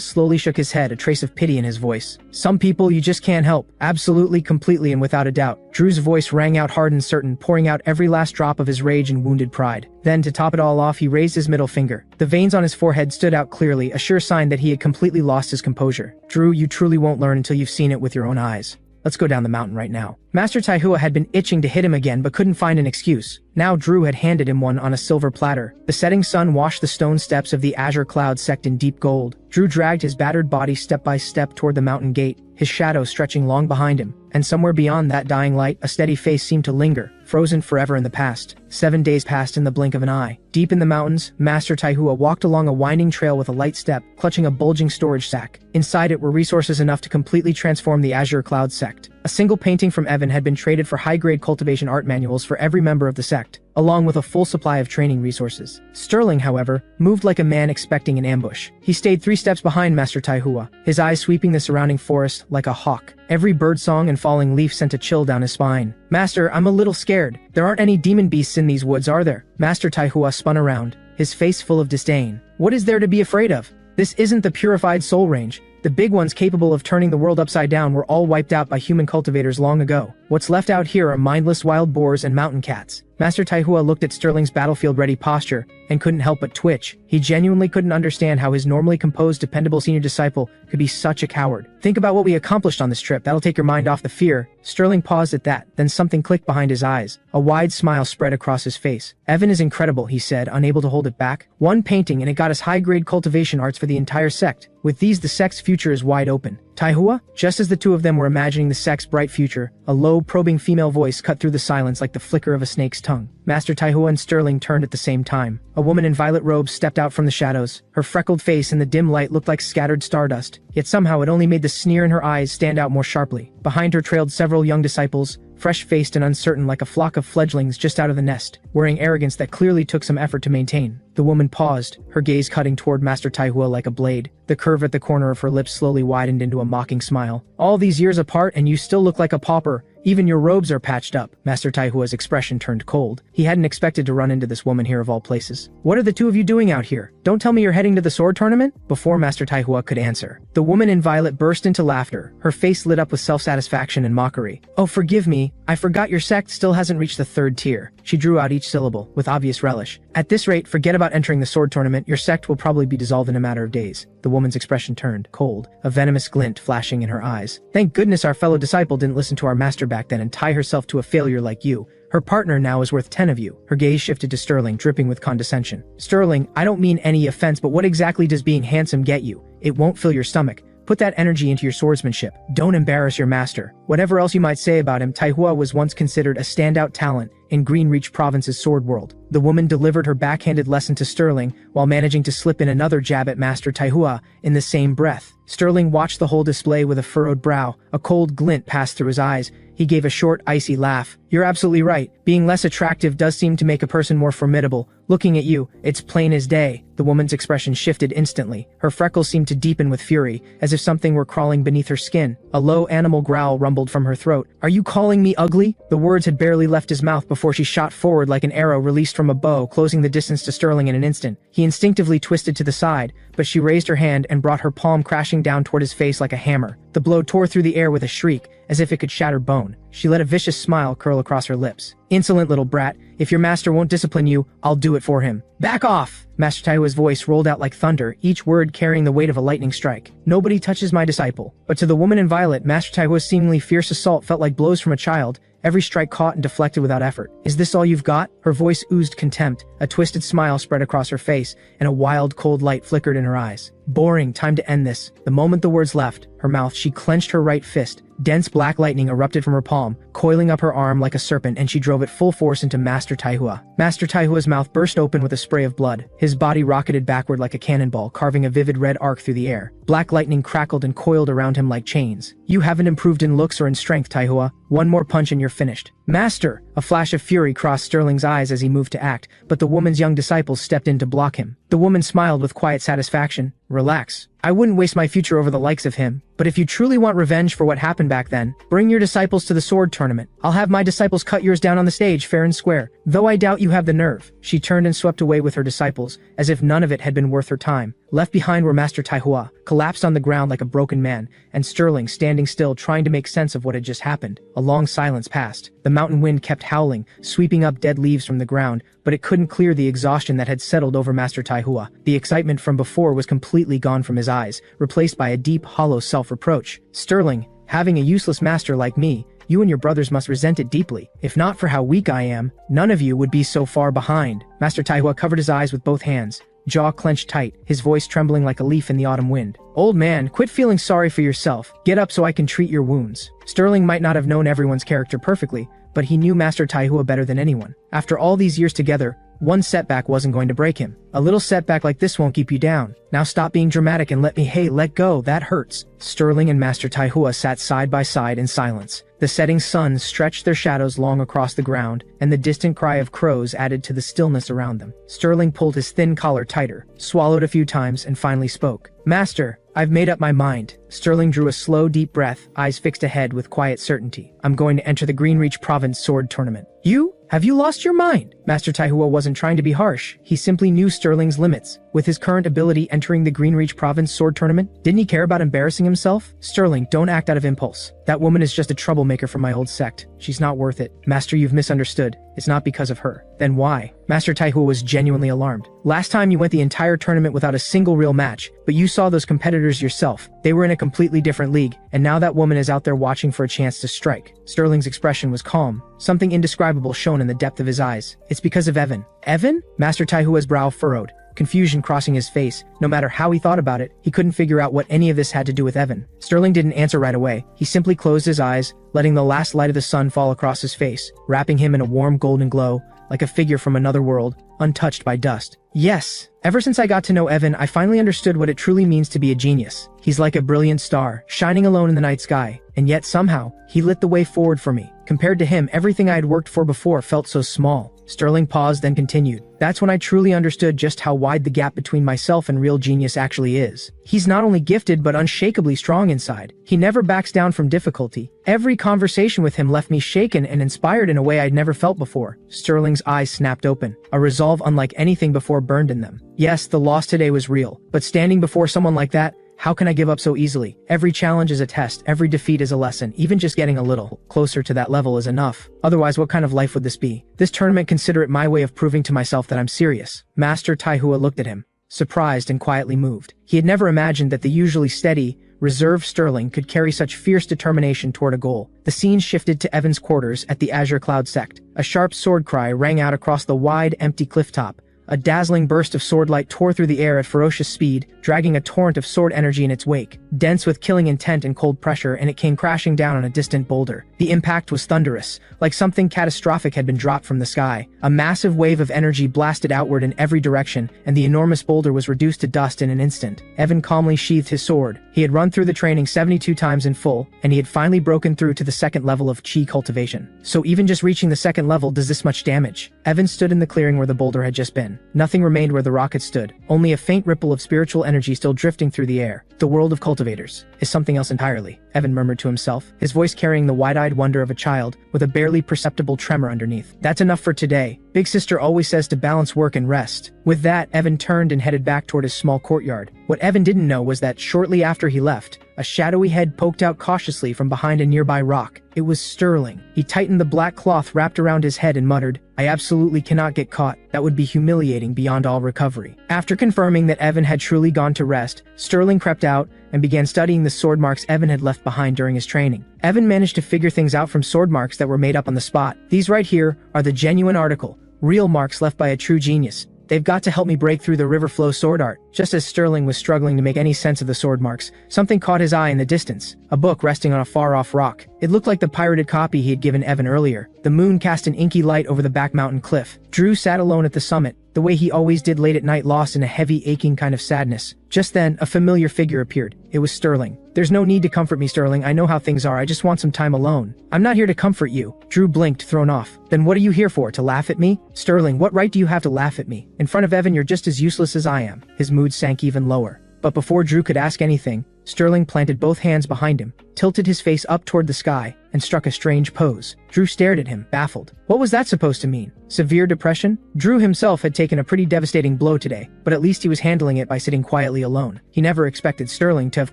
slowly shook his head, a trace of pity in his voice. Some people you just can't help. Absolutely, completely, and without a doubt. Drew's voice rang out hard and certain, pouring out every last drop of his rage and wounded pride. Then, to top it all off, he raised his middle finger. The veins on his forehead stood out clearly, a sure sign that he had completely lost his composure. Drew, you truly won't learn until you've seen it with your own eyes. Let's go down the mountain right now. Master Taihua had been itching to hit him again but couldn't find an excuse. Now Drew had handed him one on a silver platter. The setting sun washed the stone steps of the azure cloud set in deep gold. Drew dragged his battered body step by step toward the mountain gate, his shadow stretching long behind him. And somewhere beyond that dying light, a steady face seemed to linger, frozen forever in the past. 7 days passed in the blink of an eye. Deep in the mountains, Master Taihua walked along a winding trail with a light step, clutching a bulging storage sack. Inside it were resources enough to completely transform the Azure Cloud sect. A single painting from Evan had been traded for high-grade cultivation art manuals for every member of the sect, along with a full supply of training resources. Sterling, however, moved like a man expecting an ambush. He stayed 3 steps behind Master Taihua, his eyes sweeping the surrounding forest like a hawk. Every birdsong and falling leaf sent a chill down his spine. Master, I'm a little scared. There aren't any demon beasts in these woods, are there? Master Taihua spun around, his face full of disdain. What is there to be afraid of? This isn't the purified soul range. The big ones capable of turning the world upside down were all wiped out by human cultivators long ago. What's left out here are mindless wild boars and mountain cats. Master Taihua looked at Sterling's battlefield-ready posture and couldn't help but twitch. He genuinely couldn't understand how his normally composed, dependable senior disciple could be such a coward. Think about what we accomplished on this trip. That'll take your mind off the fear. Sterling paused at that, then something clicked behind his eyes. A wide smile spread across his face. Evan is incredible, he said, unable to hold it back. One painting and it got us high-grade cultivation arts for the entire sect. With these, the sect's future is wide open. Taihua? Just as the two of them were imagining the sect's bright future, a low, probing female voice cut through the silence like the flicker of a snake's tongue. Master Taihua and Sterling turned at the same time. A woman in violet robes stepped out from the shadows. Her freckled face in the dim light looked like scattered stardust, yet somehow it only made the sneer in her eyes stand out more sharply. Behind her trailed several young disciples, fresh-faced and uncertain like a flock of fledglings just out of the nest, wearing arrogance that clearly took some effort to maintain. The woman paused, her gaze cutting toward Master Taihua like a blade. The curve at the corner of her lips slowly widened into a mocking smile. All these years apart and you still look like a pauper. Even your robes are patched up. Master Taihua's expression turned cold. He hadn't expected to run into this woman here of all places. What are the two of you doing out here? Don't tell me you're heading to the sword tournament? Before Master Taihua could answer, the woman in violet burst into laughter, her face lit up with self-satisfaction and mockery. Oh, forgive me. I forgot your sect still hasn't reached the 3rd tier. She drew out each syllable, with obvious relish. At this rate, forget about entering the sword tournament. Your sect will probably be dissolved in a matter of days. The woman's expression turned cold, a venomous glint flashing in her eyes. Thank goodness our fellow disciple didn't listen to our master back then and tie herself to a failure like you. Her partner now is worth 10 of you. Her gaze shifted to Sterling, dripping with condescension. Sterling, I don't mean any offense, but what exactly does being handsome get you? It won't fill your stomach. Put that energy into your swordsmanship. Don't embarrass your master. Whatever else you might say about him, Taihua was once considered a standout talent in Greenreach Province's sword world. The woman delivered her backhanded lesson to Sterling while managing to slip in another jab at Master Taihua in the same breath. Sterling watched the whole display with a furrowed brow. A cold glint passed through his eyes. He gave a short, icy laugh. You're absolutely right. Being less attractive does seem to make a person more formidable. Looking at you, it's plain as day. The woman's expression shifted instantly. Her freckles seemed to deepen with fury, as if something were crawling beneath her skin. A low animal growl rumbled from her throat. Are you calling me ugly? The words had barely left his mouth before she shot forward like an arrow released from a bow, closing the distance to Sterling in an instant. He instinctively twisted to the side, but she raised her hand and brought her palm crashing down toward his face like a hammer. The blow tore through the air with a shriek, as if it could shatter bone. She let a vicious smile curl across her lips. Insolent little brat, if your master won't discipline you, I'll do it for him. Back off! Master Taihua's voice rolled out like thunder, each word carrying the weight of a lightning strike. Nobody touches my disciple. But to the woman in violet, Master Taihua's seemingly fierce assault felt like blows from a child, every strike caught and deflected without effort. Is this all you've got? Her voice oozed contempt, a twisted smile spread across her face, and a wild, cold light flickered in her eyes. Boring, time to end this. The moment the words left her mouth, she clenched her right fist. Dense black lightning erupted from her palm, coiling up her arm like a serpent, and she drove it full force into Master Taihua. Master Taihua's mouth burst open with a spray of blood. His body rocketed backward like a cannonball, carving a vivid red arc through the air. Black lightning crackled and coiled around him like chains. "You haven't improved in looks or in strength, Taihua. One more punch and you're finished." "Master!" A flash of fury crossed Sterling's eyes as he moved to act, but the woman's young disciples stepped in to block him. The woman smiled with quiet satisfaction. "Relax. I wouldn't waste my future over the likes of him. But if you truly want revenge for what happened back then, bring your disciples to the sword tournament. I'll have my disciples cut yours down on the stage fair and square. Though I doubt you have the nerve." She turned and swept away with her disciples, as if none of it had been worth her time. Left behind were Master Taihua, collapsed on the ground like a broken man, and Sterling standing still trying to make sense of what had just happened. A long silence passed. The mountain wind kept howling, sweeping up dead leaves from the ground, but it couldn't clear the exhaustion that had settled over Master Taihua. The excitement from before was completely gone from his eyes, replaced by a deep, hollow self-reproach. "Sterling, having a useless master like me, you and your brothers must resent it deeply. If not for how weak I am, none of you would be so far behind." Master Taihua covered his eyes with both hands, jaw clenched tight, his voice trembling like a leaf in the autumn wind. "Old man, quit feeling sorry for yourself. Get up so I can treat your wounds." Sterling might not have known everyone's character perfectly, but he knew Master Taihua better than anyone. After all these years together, one setback wasn't going to break him. "A little setback like this won't keep you down. Now stop being dramatic and let go, that hurts." Sterling and Master Taihua sat side by side in silence. The setting sun stretched their shadows long across the ground, and the distant cry of crows added to the stillness around them. Sterling pulled his thin collar tighter, swallowed a few times, and finally spoke. "Master, I've made up my mind." Sterling drew a slow, deep breath, eyes fixed ahead with quiet certainty. "I'm going to enter the Greenreach Province Sword Tournament." "You? Have you lost your mind?" Master Taihua wasn't trying to be harsh. He simply knew Sterling's limits. With his current ability entering the Greenreach Province Sword Tournament, didn't he care about embarrassing himself? "Sterling, don't act out of impulse. That woman is just a troublemaker from my old sect. She's not worth it." "Master, you've misunderstood. It's not because of her." "Then why?" Master Taihua was genuinely alarmed. "Last time you went the entire tournament without a single real match, but you saw those competitors yourself. They were in a completely different league, and now that woman is out there watching for a chance to strike." Sterling's expression was calm. Something indescribable shone in the depth of his eyes. "It's because of Evan." "Evan?" Master Taihua's brow furrowed, confusion crossing his face. No matter how he thought about it, he couldn't figure out what any of this had to do with Evan. Sterling didn't answer right away. He simply closed his eyes, letting the last light of the sun fall across his face, wrapping him in a warm golden glow, like a figure from another world, untouched by dust. "Yes. Ever since I got to know Evan, I finally understood what it truly means to be a genius. He's like a brilliant star, shining alone in the night sky, and yet somehow, he lit the way forward for me. Compared to him, everything I had worked for before felt so small." Sterling paused, then continued. "That's when I truly understood just how wide the gap between myself and real genius actually is. He's not only gifted but unshakably strong inside. He never backs down from difficulty. Every conversation with him left me shaken and inspired in a way I'd never felt before." Sterling's eyes snapped open. A resolve unlike anything before burned in them. "Yes, the loss today was real, but standing before someone like that, how can I give up so easily? Every challenge is a test, every defeat is a lesson, even just getting a little closer to that level is enough. Otherwise, what kind of life would this be? This tournament, consider it my way of proving to myself that I'm serious." Master Taihua looked at him, surprised and quietly moved. He had never imagined that the usually steady, reserved Sterling could carry such fierce determination toward a goal. The scene shifted to Evan's quarters at the Azure Cloud sect. A sharp sword cry rang out across the wide, empty clifftop. A dazzling burst of sword light tore through the air at ferocious speed, dragging a torrent of sword energy in its wake, dense with killing intent and cold pressure, and it came crashing down on a distant boulder. The impact was thunderous, like something catastrophic had been dropped from the sky. A massive wave of energy blasted outward in every direction, and the enormous boulder was reduced to dust in an instant. Evan calmly sheathed his sword. He had run through the training 72 times in full, and he had finally broken through to the second level of chi cultivation. So even just reaching the second level does this much damage? Evan stood in the clearing where the boulder had just been. Nothing remained where the rock had stood, only a faint ripple of spiritual energy still drifting through the air. The world of cultivators is something else entirely, Evan murmured to himself, his voice carrying the wide-eyed wonder of a child, with a barely perceptible tremor underneath. "That's enough for today. Big sister always says to balance work and rest." With that, Evan turned and headed back toward his small courtyard. What Evan didn't know was that shortly after he left, a shadowy head poked out cautiously from behind a nearby rock. It was Sterling. He tightened the black cloth wrapped around his head and muttered, "I absolutely cannot get caught. That would be humiliating beyond all recovery." After confirming that Evan had truly gone to rest, Sterling crept out and began studying the sword marks Evan had left behind during his training. Evan managed to figure things out from sword marks that were made up on the spot. "These right here are the genuine article, real marks left by a true genius. They've got to help me break through the river flow sword art." Just as Sterling was struggling to make any sense of the sword marks, something caught his eye in the distance, a book resting on a far-off rock. It looked like the pirated copy he had given Evan earlier. The moon cast an inky light over the back mountain cliff. Drew sat alone at the summit, the way he always did late at night, lost in a heavy, aching kind of sadness. Just then, a familiar figure appeared. It was Sterling. "There's no need to comfort me, Sterling. I know how things are. I just want some time alone." "I'm not here to comfort you." Drew blinked, thrown off. "Then what are you here for? To laugh at me?" "Sterling, what right do you have to laugh at me? In front of Evan, you're just as useless as I am." His mood sank even lower. But before Drew could ask anything, Sterling planted both hands behind him, tilted his face up toward the sky, and struck a strange pose. Drew stared at him, baffled. What was that supposed to mean? Severe depression? Drew himself had taken a pretty devastating blow today, but at least he was handling it by sitting quietly alone. He never expected Sterling to have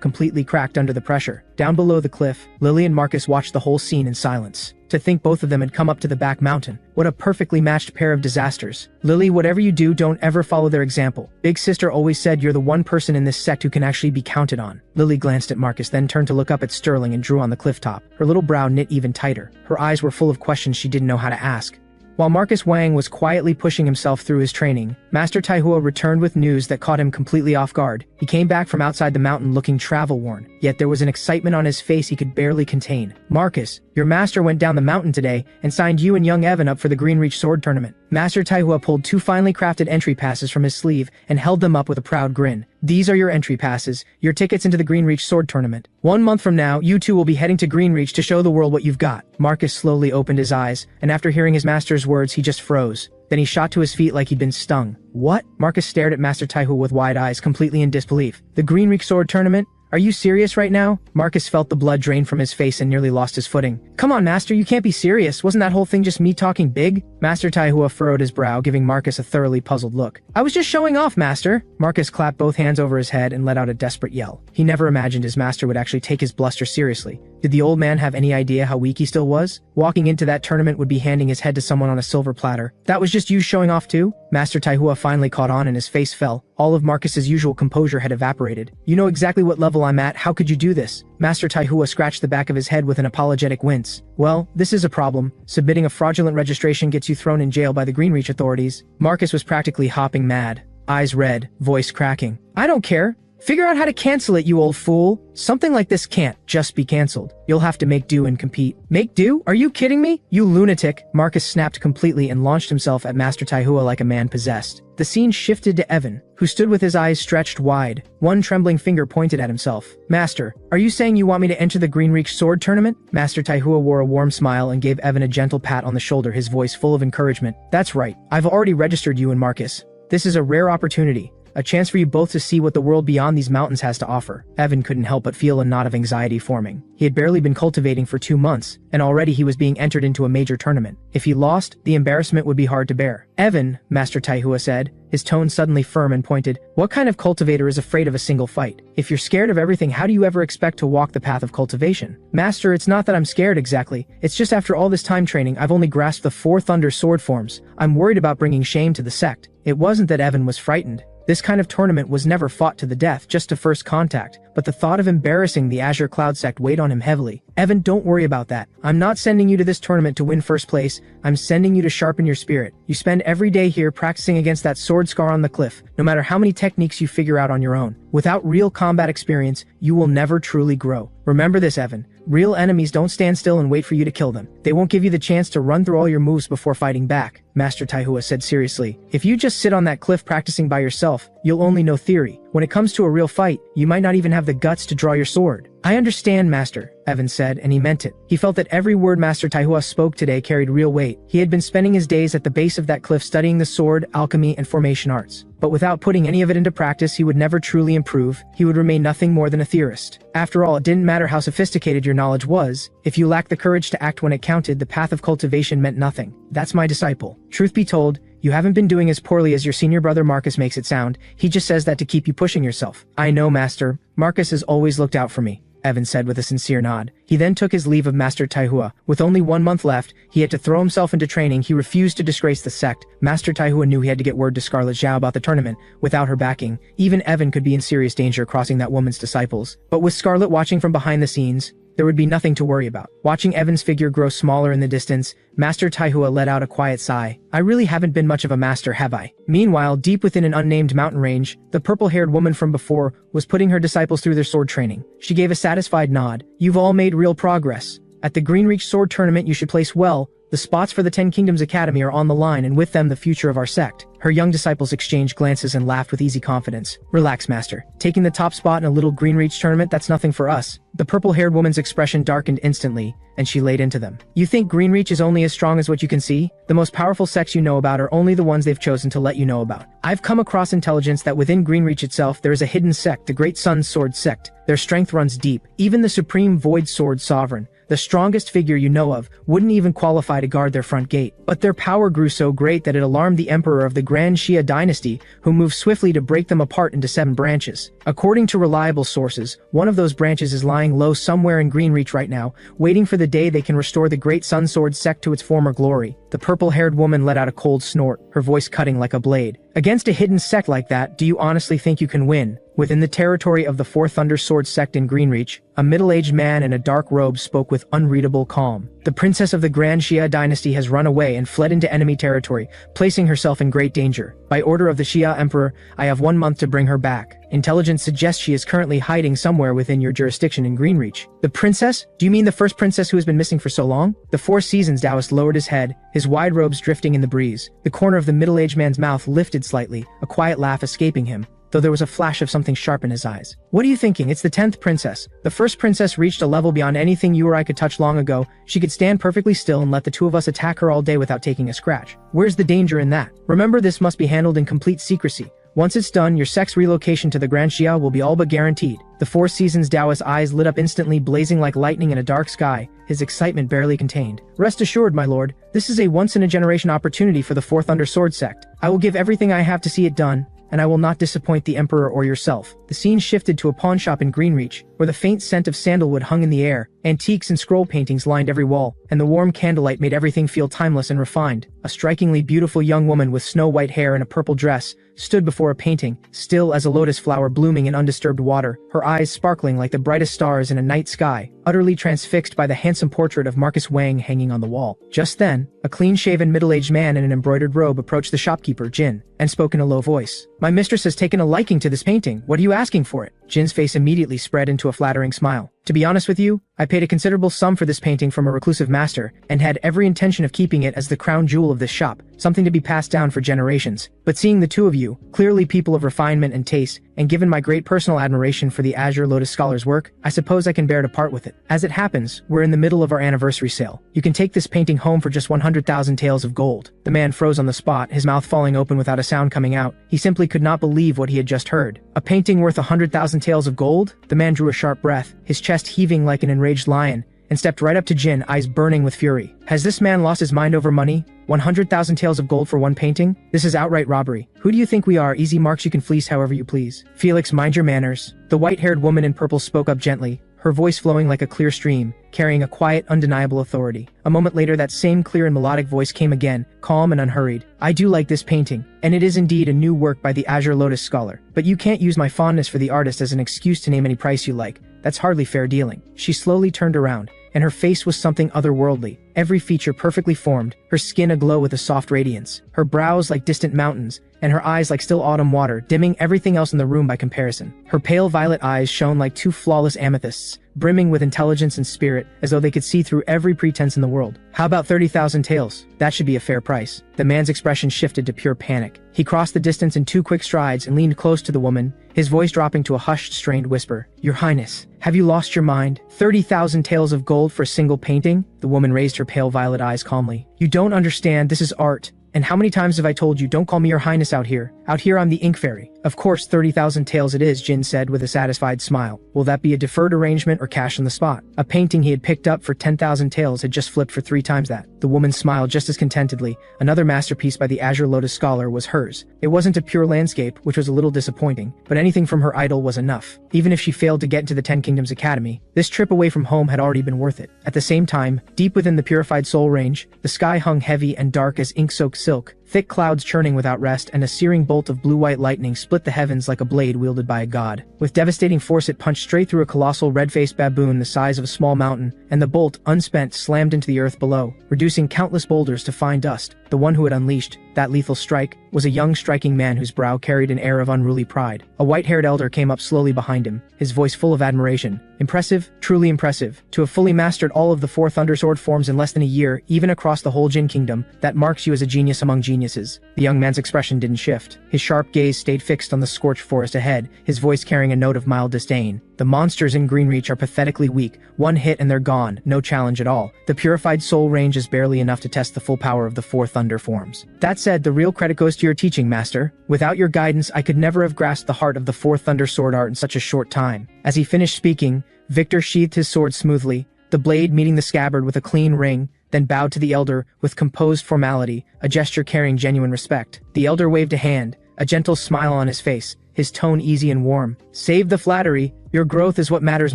completely cracked under the pressure. Down below the cliff, Lily and Marcus watched the whole scene in silence. To think both of them had come up to the back mountain. What a perfectly matched pair of disasters. "Lily, whatever you do, don't ever follow their example. Big sister always said you're the one person in this sect who can actually be counted on." Lily glanced at Marcus, then turned to look up at Sterling and Drew on the cliff top. Her little brow knit even tighter. Her eyes were full of questions she didn't know how to ask. While Marcus Wang was quietly pushing himself through his training, Master Taihua returned with news that caught him completely off guard. He came back from outside the mountain looking travel-worn, yet there was an excitement on his face he could barely contain. "Marcus, your master went down the mountain today and signed you and young Evan up for the Greenreach Sword Tournament." Master Taihua pulled 2 finely crafted entry passes from his sleeve and held them up with a proud grin. "These are your entry passes, your tickets into the Greenreach Sword Tournament. 1 month from now, you two will be heading to Greenreach to show the world what you've got." Marcus slowly opened his eyes, and after hearing his master's words, he just froze. Then he shot to his feet like he'd been stung. "What?" Marcus stared at Master Taihua with wide eyes, completely in disbelief. "The Greenreach Sword Tournament? Are you serious right now?" Marcus felt the blood drain from his face and nearly lost his footing. "Come on, Master, you can't be serious. Wasn't that whole thing just me talking big?" Master Taihua furrowed his brow, giving Marcus a thoroughly puzzled look. "I was just showing off, Master." Marcus clapped both hands over his head and let out a desperate yell. He never imagined his master would actually take his bluster seriously. Did the old man have any idea how weak he still was? Walking into that tournament would be handing his head to someone on a silver platter. "That was just you showing off too?" Master Taihua finally caught on and his face fell. All of Marcus's usual composure had evaporated. "You know exactly what level I'm at. How could you do this?" Master Taihua scratched the back of his head with an apologetic wince. "Well, this is a problem. Submitting a fraudulent registration gets you thrown in jail by the Greenreach authorities." Marcus was practically hopping mad. Eyes red, voice cracking. "I don't care. Figure out how to cancel it, you old fool. Something like this can't just be canceled. You'll have to make do and compete." "Make do? Are you kidding me? You lunatic." Marcus snapped completely and launched himself at Master Taihua like a man possessed. The scene shifted to Evan, who stood with his eyes stretched wide, one trembling finger pointed at himself. "Master, are you saying you want me to enter the Greenreach Sword Tournament?" Master Taihua wore a warm smile and gave Evan a gentle pat on the shoulder, his voice full of encouragement. "That's right. I've already registered you and Marcus. This is a rare opportunity. A chance for you both to see what the world beyond these mountains has to offer." Evan couldn't help but feel a knot of anxiety forming. He had barely been cultivating for 2 months, and already he was being entered into a major tournament. If he lost, the embarrassment would be hard to bear. "Evan," Master Taihua said, his tone suddenly firm and pointed, "what kind of cultivator is afraid of a single fight? If you're scared of everything, how do you ever expect to walk the path of cultivation?" "Master, it's not that I'm scared exactly. It's just after all this time training, I've only grasped the 4 Thunder sword forms. I'm worried about bringing shame to the sect." It wasn't that Evan was frightened. This kind of tournament was never fought to the death, just to first contact, but the thought of embarrassing the Azure Cloud sect weighed on him heavily. "Evan, don't worry about that. I'm not sending you to this tournament to win first place. I'm sending you to sharpen your spirit. You spend every day here practicing against that sword scar on the cliff, no matter how many techniques you figure out on your own. Without real combat experience, you will never truly grow. Remember this, Evan. Real enemies don't stand still and wait for you to kill them. They won't give you the chance to run through all your moves before fighting back." Master Taihua said seriously. "If you just sit on that cliff practicing by yourself, you'll only know theory. When it comes to a real fight, you might not even have the guts to draw your sword." "I understand, Master," Evan said, and he meant it. He felt that every word Master Taihua spoke today carried real weight. He had been spending his days at the base of that cliff studying the sword, alchemy, and formation arts. But without putting any of it into practice, he would never truly improve. He would remain nothing more than a theorist. After all, it didn't matter how sophisticated your knowledge was. If you lacked the courage to act when it counted, the path of cultivation meant nothing. That's my disciple. Truth be told, you haven't been doing as poorly as your senior brother Marcus makes it sound. He just says that to keep you pushing yourself. "I know, Master. Marcus has always looked out for me," Evan said with a sincere nod. He then took his leave of Master Taihua. With only 1 month left, he had to throw himself into training. He refused to disgrace the sect. Master Taihua knew he had to get word to Scarlet Zhao about the tournament. Without her backing, even Evan could be in serious danger crossing that woman's disciples. But with Scarlet watching from behind the scenes, there would be nothing to worry about. Watching Evan's figure grow smaller in the distance, Master Taihua let out a quiet sigh. "I really haven't been much of a master, have I?" Meanwhile, deep within an unnamed mountain range, the purple-haired woman from before was putting her disciples through their sword training. She gave a satisfied nod. "You've all made real progress. At the Greenreach Sword Tournament you should place well. The spots for the 10 Kingdoms Academy are on the line, and with them the future of our sect." Her young disciples exchanged glances and laughed with easy confidence. Relax, master. Taking the top spot in a little Greenreach tournament, that's nothing for us. The purple-haired woman's expression darkened instantly, and she laid into them. You think Greenreach is only as strong as what you can see? The most powerful sects you know about are only the ones they've chosen to let you know about. I've come across intelligence that within Greenreach itself there is a hidden sect, the Great Sun Sword Sect. Their strength runs deep. Even the Supreme Void Sword Sovereign, the strongest figure you know of, wouldn't even qualify to guard their front gate. But their power grew so great that it alarmed the emperor of the Grand Xia dynasty, who moved swiftly to break them apart into 7 branches. According to reliable sources, one of those branches is lying low somewhere in Greenreach right now, waiting for the day they can restore the Great Sun Sword Sect to its former glory. The purple-haired woman let out a cold snort, her voice cutting like a blade. Against a hidden sect like that, do you honestly think you can win? Within the territory of the Four Thunder Sword sect in Greenreach, a middle-aged man in a dark robe spoke with unreadable calm. The princess of the Grand Xia dynasty has run away and fled into enemy territory, placing herself in great danger. By order of the Xia emperor, I have 1 month to bring her back. Intelligence suggests she is currently hiding somewhere within your jurisdiction in Greenreach. The princess? Do you mean the first princess who has been missing for so long? The Four Seasons Taoist lowered his head, his wide robes drifting in the breeze. The corner of the middle-aged man's mouth lifted slightly, a quiet laugh escaping him, though there was a flash of something sharp in his eyes. What are you thinking? It's the 10th princess. The first princess reached a level beyond anything you or I could touch long ago. She could stand perfectly still and let the two of us attack her all day without taking a scratch. Where's the danger in that? Remember, this must be handled in complete secrecy. Once it's done, your sect's relocation to the Grand Xia will be all but guaranteed. The Four Seasons Taoist's eyes lit up instantly, blazing like lightning in a dark sky, his excitement barely contained. Rest assured, my lord, this is a once-in-a-generation opportunity for the Four Thunder Sword sect. I will give everything I have to see it done, and I will not disappoint the emperor or yourself. The scene shifted to a pawnshop in Greenreach, where the faint scent of sandalwood hung in the air, antiques and scroll paintings lined every wall, and the warm candlelight made everything feel timeless and refined. A strikingly beautiful young woman with snow-white hair and a purple dress stood before a painting, still as a lotus flower blooming in undisturbed water, her eyes sparkling like the brightest stars in a night sky, utterly transfixed by the handsome portrait of Marcus Wang hanging on the wall. Just then, a clean-shaven middle-aged man in an embroidered robe approached the shopkeeper, Jin, and spoke in a low voice. My mistress has taken a liking to this painting. What are you asking for it? Jin's face immediately spread into a flattering smile. To be honest with you, I paid a considerable sum for this painting from a reclusive master, and had every intention of keeping it as the crown jewel of this shop, something to be passed down for generations. But seeing the two of you, clearly people of refinement and taste, and given my great personal admiration for the Azure Lotus Scholar's work, I suppose I can bear to part with it. As it happens, we're in the middle of our anniversary sale. You can take this painting home for just 100,000 taels of gold. The man froze on the spot, his mouth falling open without a sound coming out. He simply could not believe what he had just heard. A painting worth 100,000 taels of gold? The man drew a sharp breath, his chest heaving like an enraged lion, and stepped right up to Jin, eyes burning with fury. Has this man lost his mind over money? 100,000 taels of gold for one painting? This is outright robbery. Who do you think we are? Easy marks, you can fleece however you please. Felix, mind your manners. The white-haired woman in purple spoke up gently, her voice flowing like a clear stream, carrying a quiet, undeniable authority. A moment later, that same clear and melodic voice came again, calm and unhurried. I do like this painting, and it is indeed a new work by the Azure Lotus Scholar. But you can't use my fondness for the artist as an excuse to name any price you like. That's hardly fair dealing. She slowly turned around, and her face was something otherworldly, every feature perfectly formed, her skin aglow with a soft radiance, her brows like distant mountains, and her eyes like still autumn water, dimming everything else in the room by comparison. Her pale violet eyes shone like two flawless amethysts, brimming with intelligence and spirit, as though they could see through every pretense in the world. How about 30,000 taels? That should be a fair price. The man's expression shifted to pure panic. He crossed the distance in 2 quick strides and leaned close to the woman, his voice dropping to a hushed, strained whisper. Your Highness, have you lost your mind? 30,000 taels of gold for a single painting? The woman raised her pale violet eyes calmly. You don't understand, this is art. And how many times have I told you, don't call me your highness out here. Out here I'm the ink fairy. Of course 30,000 taels it is, Jin said with a satisfied smile. Will that be a deferred arrangement or cash on the spot? A painting he had picked up for 10,000 taels had just flipped for 3 times that. The woman smiled just as contentedly. Another masterpiece by the Azure Lotus Scholar was hers. It wasn't a pure landscape, which was a little disappointing, but anything from her idol was enough. Even if she failed to get into the 10 Kingdoms Academy, this trip away from home had already been worth it. At the same time, deep within the purified soul range, the sky hung heavy and dark as ink-soaked silk, thick clouds churning without rest, and a searing bolt of blue-white lightning split the heavens like a blade wielded by a god. With devastating force it punched straight through a colossal red-faced baboon the size of a small mountain, and the bolt, unspent, slammed into the earth below, reducing countless boulders to fine dust. The one who had unleashed that lethal strike was a young striking man whose brow carried an air of unruly pride. A white-haired elder came up slowly behind him, his voice full of admiration. Impressive, truly impressive. To have fully mastered all of the 4 Thunder Sword forms in less than a year, even across the whole Jin Kingdom, that marks you as a genius among geniuses. geniuses. The young man's expression didn't shift. His sharp gaze stayed fixed on the scorched forest ahead, his voice carrying a note of mild disdain. The monsters in Greenreach are pathetically weak. One hit and they're gone, no challenge at all. The purified soul range is barely enough to test the full power of the 4 thunder forms. That said, the real credit goes to your teaching, Master. Without your guidance, I could never have grasped the heart of the 4 thunder sword art in such a short time. As he finished speaking, Victor sheathed his sword smoothly, the blade meeting the scabbard with a clean ring, then bowed to the elder with composed formality, a gesture carrying genuine respect. The elder waved a hand, a gentle smile on his face, his tone easy and warm. Save the flattery, your growth is what matters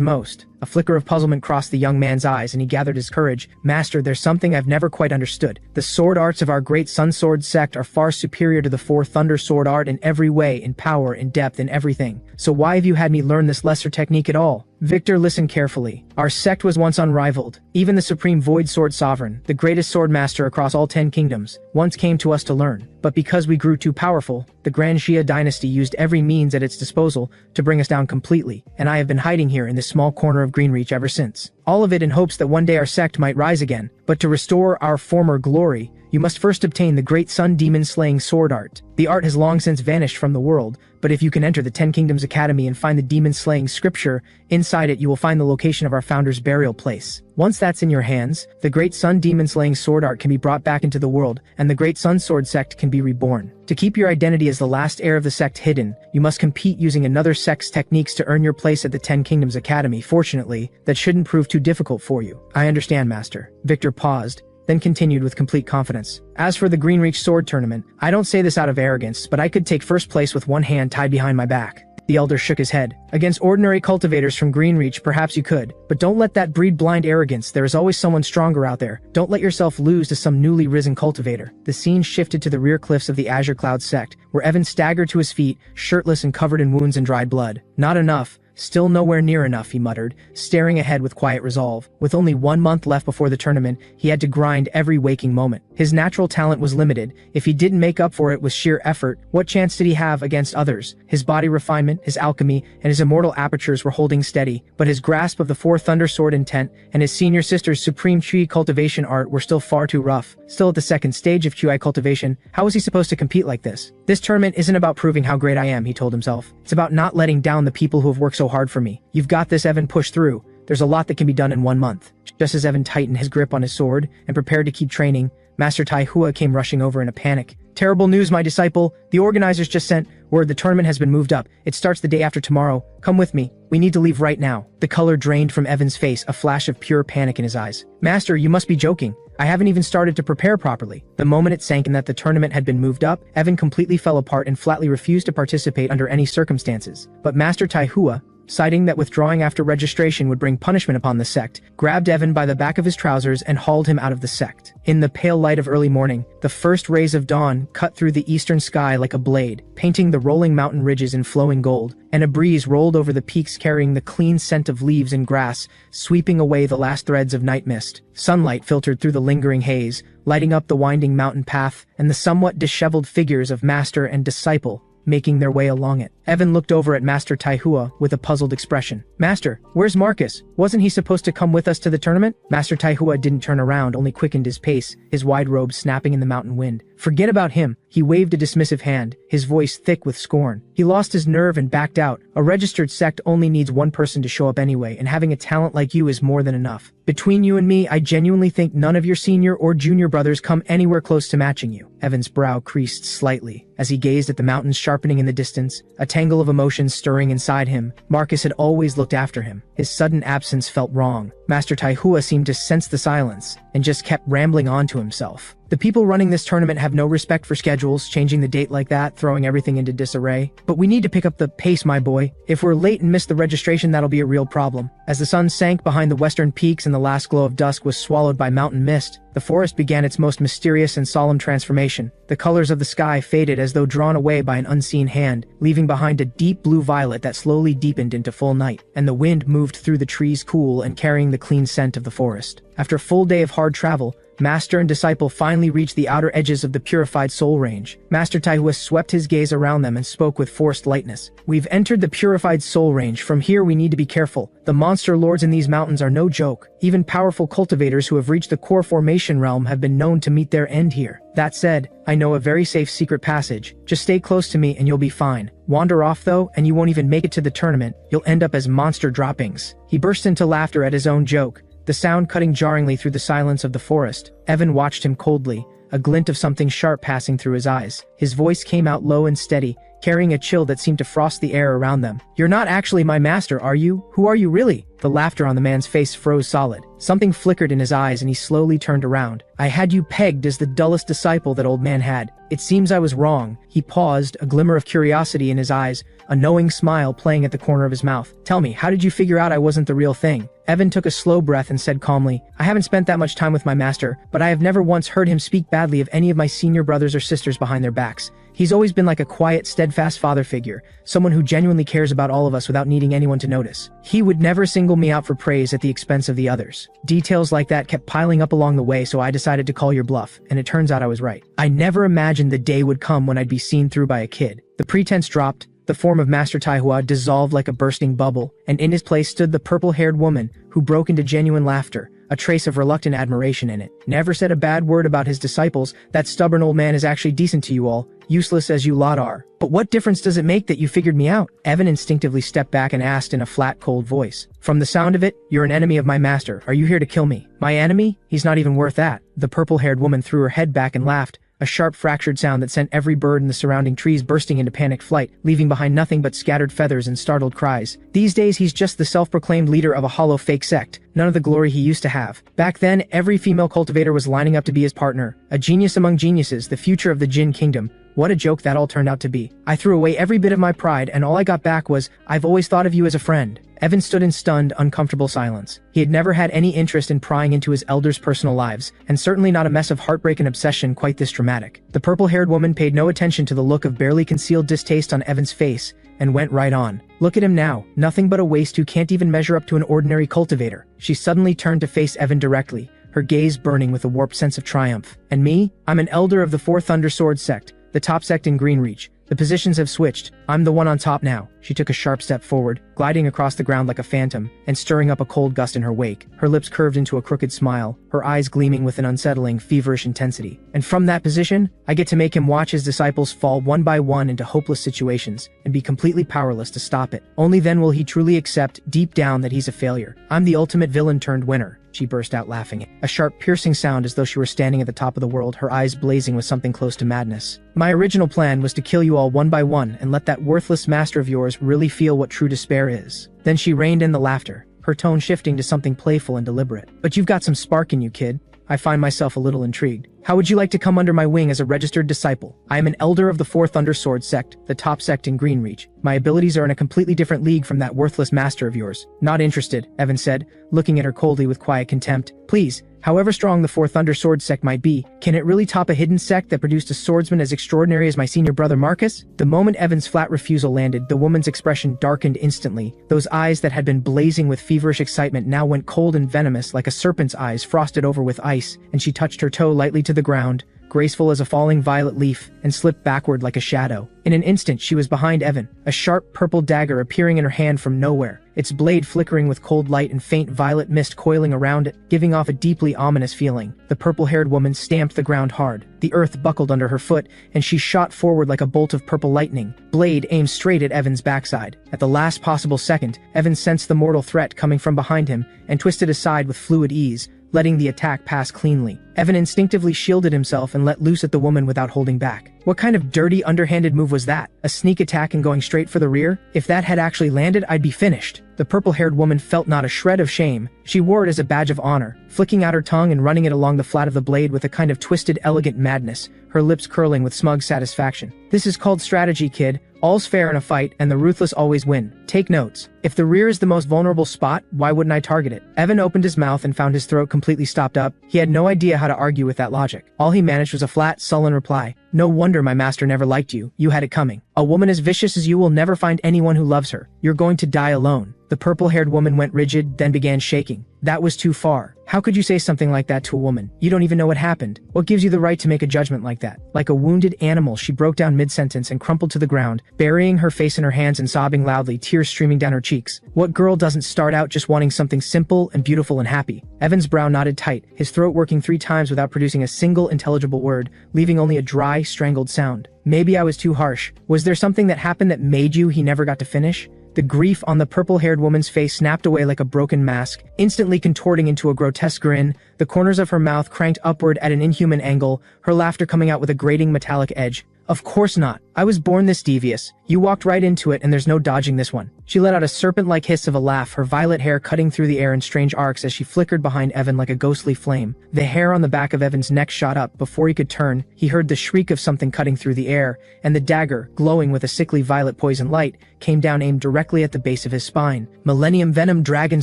most. A flicker of puzzlement crossed the young man's eyes and he gathered his courage. Master, there's something I've never quite understood. The sword arts of our great Sun Sword sect are far superior to the 4 Thunder Sword art in every way, in power, in depth, in everything. So why have you had me learn this lesser technique at all? Victor listened carefully. Our sect was once unrivaled. Even the Supreme Void Sword Sovereign, the greatest sword master across all 10 kingdoms, once came to us to learn. But because we grew too powerful, the Grand Xia dynasty used every means at its disposal to bring us down completely, and I have been hiding here in this small corner of Greenreach ever since. All of it in hopes that one day our sect might rise again. But to restore our former glory, you must first obtain the great sun demon slaying sword art. The art has long since vanished from the world, but if you can enter the 10 Kingdoms Academy and find the demon slaying scripture, inside it you will find the location of our founder's burial place. Once that's in your hands, the great sun demon slaying sword art can be brought back into the world, and the great sun sword sect can be reborn. To keep your identity as the last heir of the sect hidden, you must compete using another sect's techniques to earn your place at the 10 Kingdoms Academy. Fortunately, that shouldn't prove too difficult for you. I understand, Master. Victor paused, then continued with complete confidence. As for the Greenreach Sword Tournament, I don't say this out of arrogance, but I could take first place with one hand tied behind my back. The elder shook his head. Against ordinary cultivators from Greenreach, perhaps you could, but don't let that breed blind arrogance. There is always someone stronger out there. Don't let yourself lose to some newly risen cultivator. The scene shifted to the rear cliffs of the Azure Cloud sect, where Evan staggered to his feet, shirtless and covered in wounds and dried blood. Not enough. Still nowhere near enough, he muttered, staring ahead with quiet resolve. With only 1 month left before the tournament, he had to grind every waking moment. His natural talent was limited. If he didn't make up for it with sheer effort, what chance did he have against others? His body refinement, his alchemy, and his immortal apertures were holding steady, but his grasp of the 4 Thunder Sword intent and his senior sister's supreme tree cultivation art were still far too rough. Still at the second stage of QI cultivation, how was he supposed to compete like this? This tournament isn't about proving how great I am, he told himself. It's about not letting down the people who have worked so hard for me. You've got this, Evan. Push through. There's a lot that can be done in 1 month. Just as Evan tightened his grip on his sword and prepared to keep training, Master Tai Hua came rushing over in a panic. Terrible news, my disciple. The organizers just sent word the tournament has been moved up. It starts the day after tomorrow. Come with me. We need to leave right now. The color drained from Evan's face, a flash of pure panic in his eyes. Master, you must be joking. I haven't even started to prepare properly. The moment it sank in that the tournament had been moved up, Evan completely fell apart and flatly refused to participate under any circumstances. But Master Tai Hua, citing that withdrawing after registration would bring punishment upon the sect, grabbed Evan by the back of his trousers and hauled him out of the sect. In the pale light of early morning, the first rays of dawn cut through the eastern sky like a blade, painting the rolling mountain ridges in flowing gold, and a breeze rolled over the peaks carrying the clean scent of leaves and grass, sweeping away the last threads of night mist. Sunlight filtered through the lingering haze, lighting up the winding mountain path and the somewhat disheveled figures of master and disciple making their way along it. Evan looked over at Master Tai Hua with a puzzled expression. Master, where's Marcus? Wasn't he supposed to come with us to the tournament? Master Tai Hua didn't turn around, only quickened his pace, his wide robe snapping in the mountain wind. Forget about him. He waved a dismissive hand, his voice thick with scorn. He lost his nerve and backed out. A registered sect only needs one person to show up anyway, and having a talent like you is more than enough. Between you and me, I genuinely think none of your senior or junior brothers come anywhere close to matching you. Evan's brow creased slightly as he gazed at the mountains sharpening in the distance, a tangle of emotions stirring inside him. Marcus had always looked after him. His sudden absence felt wrong. Master Tai Hua seemed to sense the silence and just kept rambling on to himself. The people running this tournament have no respect for schedules, changing the date like that, throwing everything into disarray. But we need to pick up the pace, my boy. If we're late and miss the registration, that'll be a real problem. As the sun sank behind the western peaks and the last glow of dusk was swallowed by mountain mist, the forest began its most mysterious and solemn transformation. The colors of the sky faded as though drawn away by an unseen hand, leaving behind a deep blue violet that slowly deepened into full night, and the wind moved through the trees cool and carrying the clean scent of the forest. After a full day of hard travel, Master and disciple finally reached the outer edges of the purified soul range. Master Taihua swept his gaze around them and spoke with forced lightness. We've entered the purified soul range. From here we need to be careful. The monster lords in these mountains are no joke. Even powerful cultivators who have reached the core formation realm have been known to meet their end here. That said, I know a very safe secret passage. Just stay close to me and you'll be fine. Wander off though, and you won't even make it to the tournament. You'll end up as monster droppings. He burst into laughter at his own joke, the sound cutting jarringly through the silence of the forest. Evan watched him coldly, a glint of something sharp passing through his eyes. His voice came out low and steady, carrying a chill that seemed to frost the air around them. You're not actually my master, are you? Who are you really? The laughter on the man's face froze solid. Something flickered in his eyes and he slowly turned around. I had you pegged as the dullest disciple that old man had. It seems I was wrong. He paused, a glimmer of curiosity in his eyes, a knowing smile playing at the corner of his mouth. Tell me, how did you figure out I wasn't the real thing? Evan took a slow breath and said calmly, I haven't spent that much time with my master, but I have never once heard him speak badly of any of my senior brothers or sisters behind their backs. He's always been like a quiet, steadfast father figure, someone who genuinely cares about all of us without needing anyone to notice. He would never single me out for praise at the expense of the others. Details like that kept piling up along the way, so I decided to call your bluff, and it turns out I was right. I never imagined the day would come when I'd be seen through by a kid. The pretense dropped, the form of Master Taihua dissolved like a bursting bubble, and in his place stood the purple-haired woman, who broke into genuine laughter, a trace of reluctant admiration in it. Never said a bad word about his disciples. That stubborn old man is actually decent to you all, useless as you lot are. But what difference does it make that you figured me out? Evan instinctively stepped back and asked in a flat, cold voice. From the sound of it, you're an enemy of my master. Are you here to kill me? My enemy? He's not even worth that. The purple-haired woman threw her head back and laughed, a sharp fractured sound that sent every bird in the surrounding trees bursting into panicked flight, leaving behind nothing but scattered feathers and startled cries. These days he's just the self-proclaimed leader of a hollow fake sect, none of the glory he used to have. Back then, every female cultivator was lining up to be his partner, a genius among geniuses, the future of the Jin Kingdom. What a joke that all turned out to be. I threw away every bit of my pride and all I got back was, I've always thought of you as a friend. Evan stood in stunned, uncomfortable silence. He had never had any interest in prying into his elders' personal lives, and certainly not a mess of heartbreak and obsession quite this dramatic. The purple-haired woman paid no attention to the look of barely concealed distaste on Evan's face, and went right on. Look at him now, nothing but a waste who can't even measure up to an ordinary cultivator. She suddenly turned to face Evan directly, her gaze burning with a warped sense of triumph. And me? I'm an elder of the Four Thunder Sword sect, the top sect in Greenreach. The positions have switched. I'm the one on top now. She took a sharp step forward, gliding across the ground like a phantom, and stirring up a cold gust in her wake. Her lips curved into a crooked smile, her eyes gleaming with an unsettling, feverish intensity. And from that position, I get to make him watch his disciples fall one by one into hopeless situations, and be completely powerless to stop it. Only then will he truly accept, deep down, that he's a failure. I'm the ultimate villain turned winner. She burst out laughing. A sharp, piercing sound as though she were standing at the top of the world, her eyes blazing with something close to madness. My original plan was to kill you all one by one and let that worthless master of yours really feel what true despair is. Then she reined in the laughter, her tone shifting to something playful and deliberate. But you've got some spark in you, kid. I find myself a little intrigued. How would you like to come under my wing as a registered disciple? I am an elder of the Four Thunder Sword sect, the top sect in Greenreach. My abilities are in a completely different league from that worthless master of yours. Not interested, Evan said, looking at her coldly with quiet contempt. Please, however strong the Four Thunder Sword sect might be, can it really top a hidden sect that produced a swordsman as extraordinary as my senior brother Marcus? The moment Evan's flat refusal landed, the woman's expression darkened instantly. Those eyes that had been blazing with feverish excitement now went cold and venomous like a serpent's eyes frosted over with ice, and she touched her toe lightly to the ground, graceful as a falling violet leaf, and slipped backward like a shadow. In an instant she was behind Evan, a sharp purple dagger appearing in her hand from nowhere, its blade flickering with cold light and faint violet mist coiling around it, giving off a deeply ominous feeling. The purple-haired woman stamped the ground hard. The earth buckled under her foot, and she shot forward like a bolt of purple lightning, blade aimed straight at Evan's backside. At the last possible second, Evan sensed the mortal threat coming from behind him, and twisted aside with fluid ease, letting the attack pass cleanly. Evan instinctively shielded himself and let loose at the woman without holding back. What kind of dirty, underhanded move was that? A sneak attack and going straight for the rear? If that had actually landed, I'd be finished. The purple-haired woman felt not a shred of shame. She wore it as a badge of honor, flicking out her tongue and running it along the flat of the blade with a kind of twisted, elegant madness, her lips curling with smug satisfaction. This is called strategy, kid. All's fair in a fight, and the ruthless always win. Take notes. If the rear is the most vulnerable spot, why wouldn't I target it? Evan opened his mouth and found his throat completely stopped up. He had no idea how to argue with that logic. All he managed was a flat, sullen reply. No wonder my master never liked you. You had it coming. A woman as vicious as you will never find anyone who loves her. You're going to die alone. The purple-haired woman went rigid, then began shaking. That was too far. How could you say something like that to a woman? You don't even know what happened. What gives you the right to make a judgment like that? Like a wounded animal, she broke down mid-sentence and crumpled to the ground, burying her face in her hands and sobbing loudly, tears streaming down her cheeks. What girl doesn't start out just wanting something simple and beautiful and happy? Evan's brow knotted tight, his throat working 3 times without producing a single intelligible word, leaving only a dry, strangled sound. Maybe I was too harsh. Was there something that happened that made you he never got to finish? The grief on the purple-haired woman's face snapped away like a broken mask, instantly contorting into a grotesque grin, the corners of her mouth cranked upward at an inhuman angle, her laughter coming out with a grating metallic edge. Of course not. I was born this devious. You walked right into it and there's no dodging this one. She let out a serpent-like hiss of a laugh, her violet hair cutting through the air in strange arcs as she flickered behind Evan like a ghostly flame. The hair on the back of Evan's neck shot up. Before he could turn, he heard the shriek of something cutting through the air, and the dagger, glowing with a sickly violet poison light, came down aimed directly at the base of his spine. Millennium Venom Dragon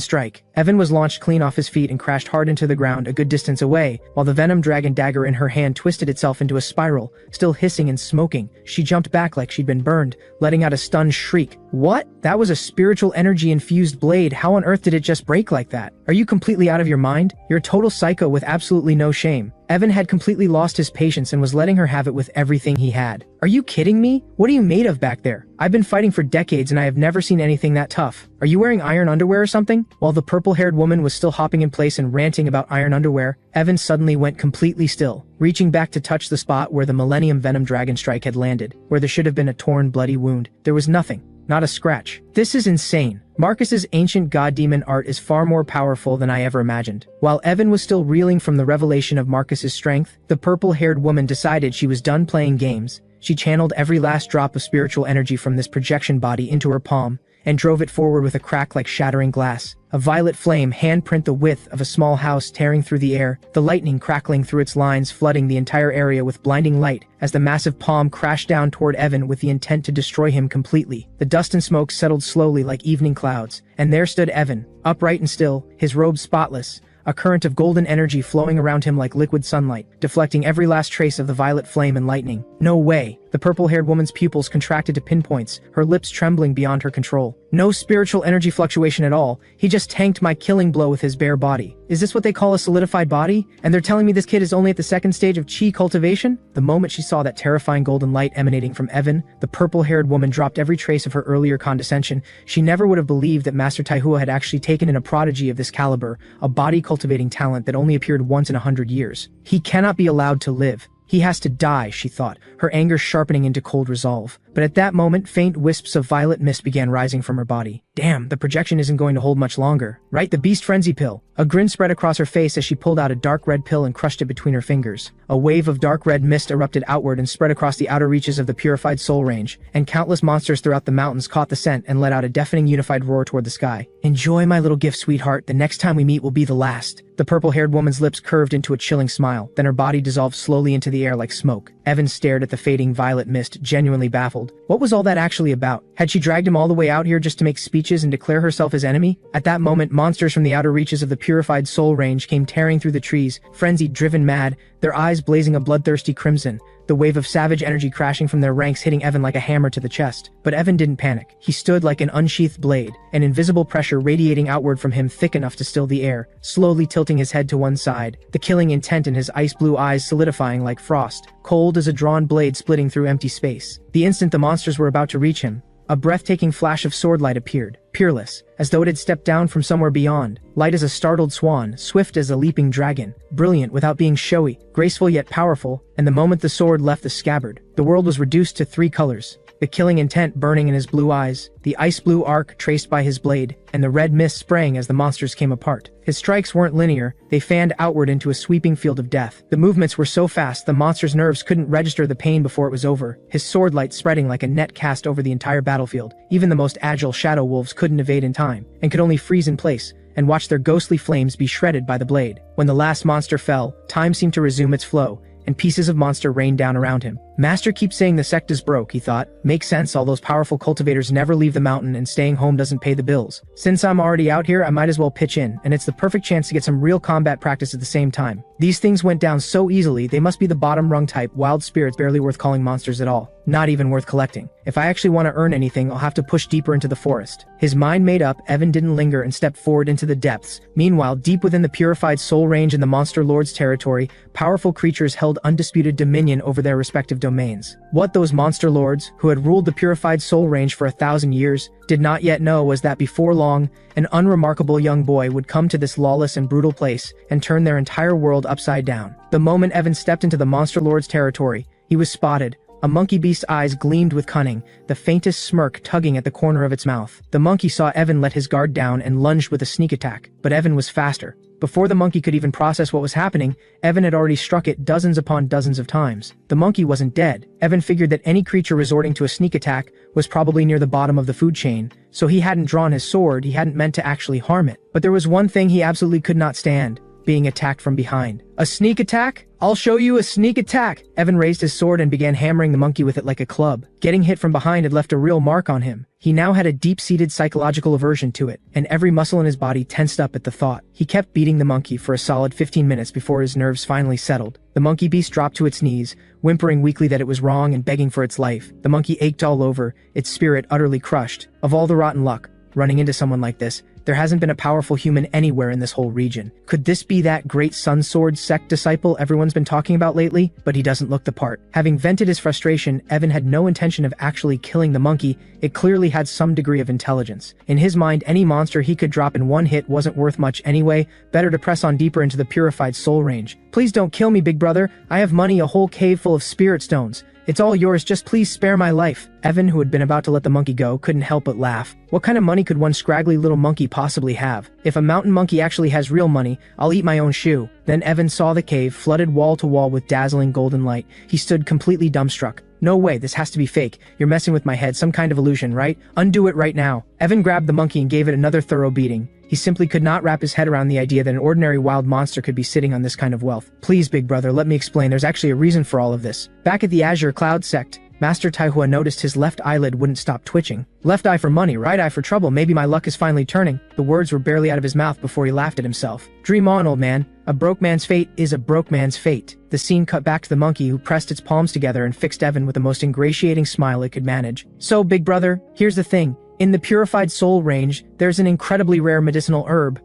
Strike. Evan was launched clean off his feet and crashed hard into the ground a good distance away, while the Venom Dragon dagger in her hand twisted itself into a spiral, still hissing and smoking. She jumped back like she'd been burned, letting out a stunned shriek. What? That was a spiritual energy-infused blade. How on earth did it just break like that? Are you completely out of your mind? You're a total psycho with absolutely no shame. Evan had completely lost his patience and was letting her have it with everything he had. Are you kidding me? What are you made of back there? I've been fighting for decades and I have never seen anything that tough. Are you wearing iron underwear or something? While the purple-haired woman was still hopping in place and ranting about iron underwear, Evan suddenly went completely still, reaching back to touch the spot where the Millennium Venom Dragon Strike had landed, where there should have been a torn, bloody wound. There was nothing. Not a scratch. This is insane. Marcus's ancient god-demon art is far more powerful than I ever imagined. While Evan was still reeling from the revelation of Marcus's strength, the purple-haired woman decided she was done playing games. She channeled every last drop of spiritual energy from this projection body into her palm, and drove it forward with a crack like shattering glass. A violet flame handprint the width of a small house tearing through the air, the lightning crackling through its lines flooding the entire area with blinding light as the massive palm crashed down toward Evan with the intent to destroy him completely. The dust and smoke settled slowly like evening clouds, and there stood Evan, upright and still, his robe spotless, a current of golden energy flowing around him like liquid sunlight, deflecting every last trace of the violet flame and lightning. No way. The purple-haired woman's pupils contracted to pinpoints, her lips trembling beyond her control. No spiritual energy fluctuation at all. He just tanked my killing blow with his bare body. Is this what they call a solidified body? And they're telling me this kid is only at the 2nd stage of chi cultivation? The moment she saw that terrifying golden light emanating from Evan, the purple-haired woman dropped every trace of her earlier condescension. She never would have believed that Master Taihua had actually taken in a prodigy of this caliber, a body-cultivating talent that only appeared once in 100 years. He cannot be allowed to live. He has to die, she thought, her anger sharpening into cold resolve. But at that moment, faint wisps of violet mist began rising from her body. Damn, the projection isn't going to hold much longer. Right, the beast frenzy pill. A grin spread across her face as she pulled out a dark red pill and crushed it between her fingers. A wave of dark red mist erupted outward and spread across the outer reaches of the purified soul range, and countless monsters throughout the mountains caught the scent and let out a deafening unified roar toward the sky. Enjoy my little gift, sweetheart. The next time we meet will be the last. The purple-haired woman's lips curved into a chilling smile, then her body dissolved slowly into the air like smoke. Evan stared at the fading violet mist, genuinely baffled. What was all that actually about? Had she dragged him all the way out here just to make speeches and declare herself his enemy? At that moment, monsters from the outer reaches of the purified soul range came tearing through the trees, frenzied, driven mad, their eyes blazing a bloodthirsty crimson, the wave of savage energy crashing from their ranks hitting Evan like a hammer to the chest. But Evan didn't panic. He stood like an unsheathed blade, an invisible pressure radiating outward from him thick enough to still the air, slowly tilting his head to one side, the killing intent in his ice-blue eyes solidifying like frost, cold as a drawn blade splitting through empty space. The instant the monsters were about to reach him, a breathtaking flash of swordlight appeared, peerless, as though it had stepped down from somewhere beyond, light as a startled swan, swift as a leaping dragon, brilliant without being showy, graceful yet powerful, and the moment the sword left the scabbard, the world was reduced to 3 colors. The killing intent burning in his blue eyes, the ice-blue arc traced by his blade, and the red mist spraying as the monsters came apart. His strikes weren't linear, they fanned outward into a sweeping field of death. The movements were so fast the monster's nerves couldn't register the pain before it was over, his sword light spreading like a net cast over the entire battlefield. Even the most agile shadow wolves couldn't evade in time, and could only freeze in place, and watch their ghostly flames be shredded by the blade. When the last monster fell, time seemed to resume its flow, and pieces of monster rained down around him. Master keeps saying the sect is broke, he thought. Makes sense, all those powerful cultivators never leave the mountain and staying home doesn't pay the bills. Since I'm already out here, I might as well pitch in, and it's the perfect chance to get some real combat practice at the same time. These things went down so easily, they must be the bottom rung type, wild spirits barely worth calling monsters at all. Not even worth collecting. If I actually want to earn anything, I'll have to push deeper into the forest. His mind made up, Evan didn't linger and stepped forward into the depths. Meanwhile, deep within the purified soul range in the monster lord's territory, powerful creatures held undisputed dominion over their respective domains. What those monster lords, who had ruled the purified soul range for 1,000 years, did not yet know was that before long, an unremarkable young boy would come to this lawless and brutal place and turn their entire world upside down. The moment Evan stepped into the monster lord's territory, he was spotted. A monkey beast's eyes gleamed with cunning, the faintest smirk tugging at the corner of its mouth. The monkey saw Evan let his guard down and lunged with a sneak attack, but Evan was faster. Before the monkey could even process what was happening, Evan had already struck it dozens upon dozens of times. The monkey wasn't dead. Evan figured that any creature resorting to a sneak attack was probably near the bottom of the food chain, so he hadn't drawn his sword, he hadn't meant to actually harm it. But there was one thing he absolutely could not stand: being attacked from behind. A sneak attack? I'll show you a sneak attack! Evan raised his sword and began hammering the monkey with it like a club. Getting hit from behind had left a real mark on him. He now had a deep-seated psychological aversion to it, and every muscle in his body tensed up at the thought. He kept beating the monkey for a solid 15 minutes before his nerves finally settled. The monkey beast dropped to its knees, whimpering weakly that it was wrong and begging for its life. The monkey ached all over, its spirit utterly crushed. Of all the rotten luck, running into someone like this, there hasn't been a powerful human anywhere in this whole region. Could this be that great Sun Sword sect disciple everyone's been talking about lately? But he doesn't look the part. Having vented his frustration, Evan had no intention of actually killing the monkey. It clearly had some degree of intelligence. In his mind, any monster he could drop in one hit wasn't worth much anyway. Better to press on deeper into the purified soul range. Please don't kill me, big brother. I have money, a whole cave full of spirit stones. It's all yours, just please spare my life. Evan, who had been about to let the monkey go, couldn't help but laugh. What kind of money could one scraggly little monkey possibly have? If a mountain monkey actually has real money, I'll eat my own shoe. Then Evan saw the cave, flooded wall to wall with dazzling golden light. He stood completely dumbstruck. No way, this has to be fake. You're messing with my head, some kind of illusion, right? Undo it right now. Evan grabbed the monkey and gave it another thorough beating. He simply could not wrap his head around the idea that an ordinary wild monster could be sitting on this kind of wealth. Please, big brother, let me explain. There's actually a reason for all of this. Back at the Azure Cloud sect, Master Taihua noticed his left eyelid wouldn't stop twitching. Left eye for money, right eye for trouble. Maybe my luck is finally turning. The words were barely out of his mouth before he laughed at himself. Dream on, old man. A broke man's fate is a broke man's fate. The scene cut back to the monkey, who pressed its palms together and fixed Evan with the most ingratiating smile it could manage. So, big brother, here's the thing. In the purified soul range, there's an incredibly rare medicinal herb.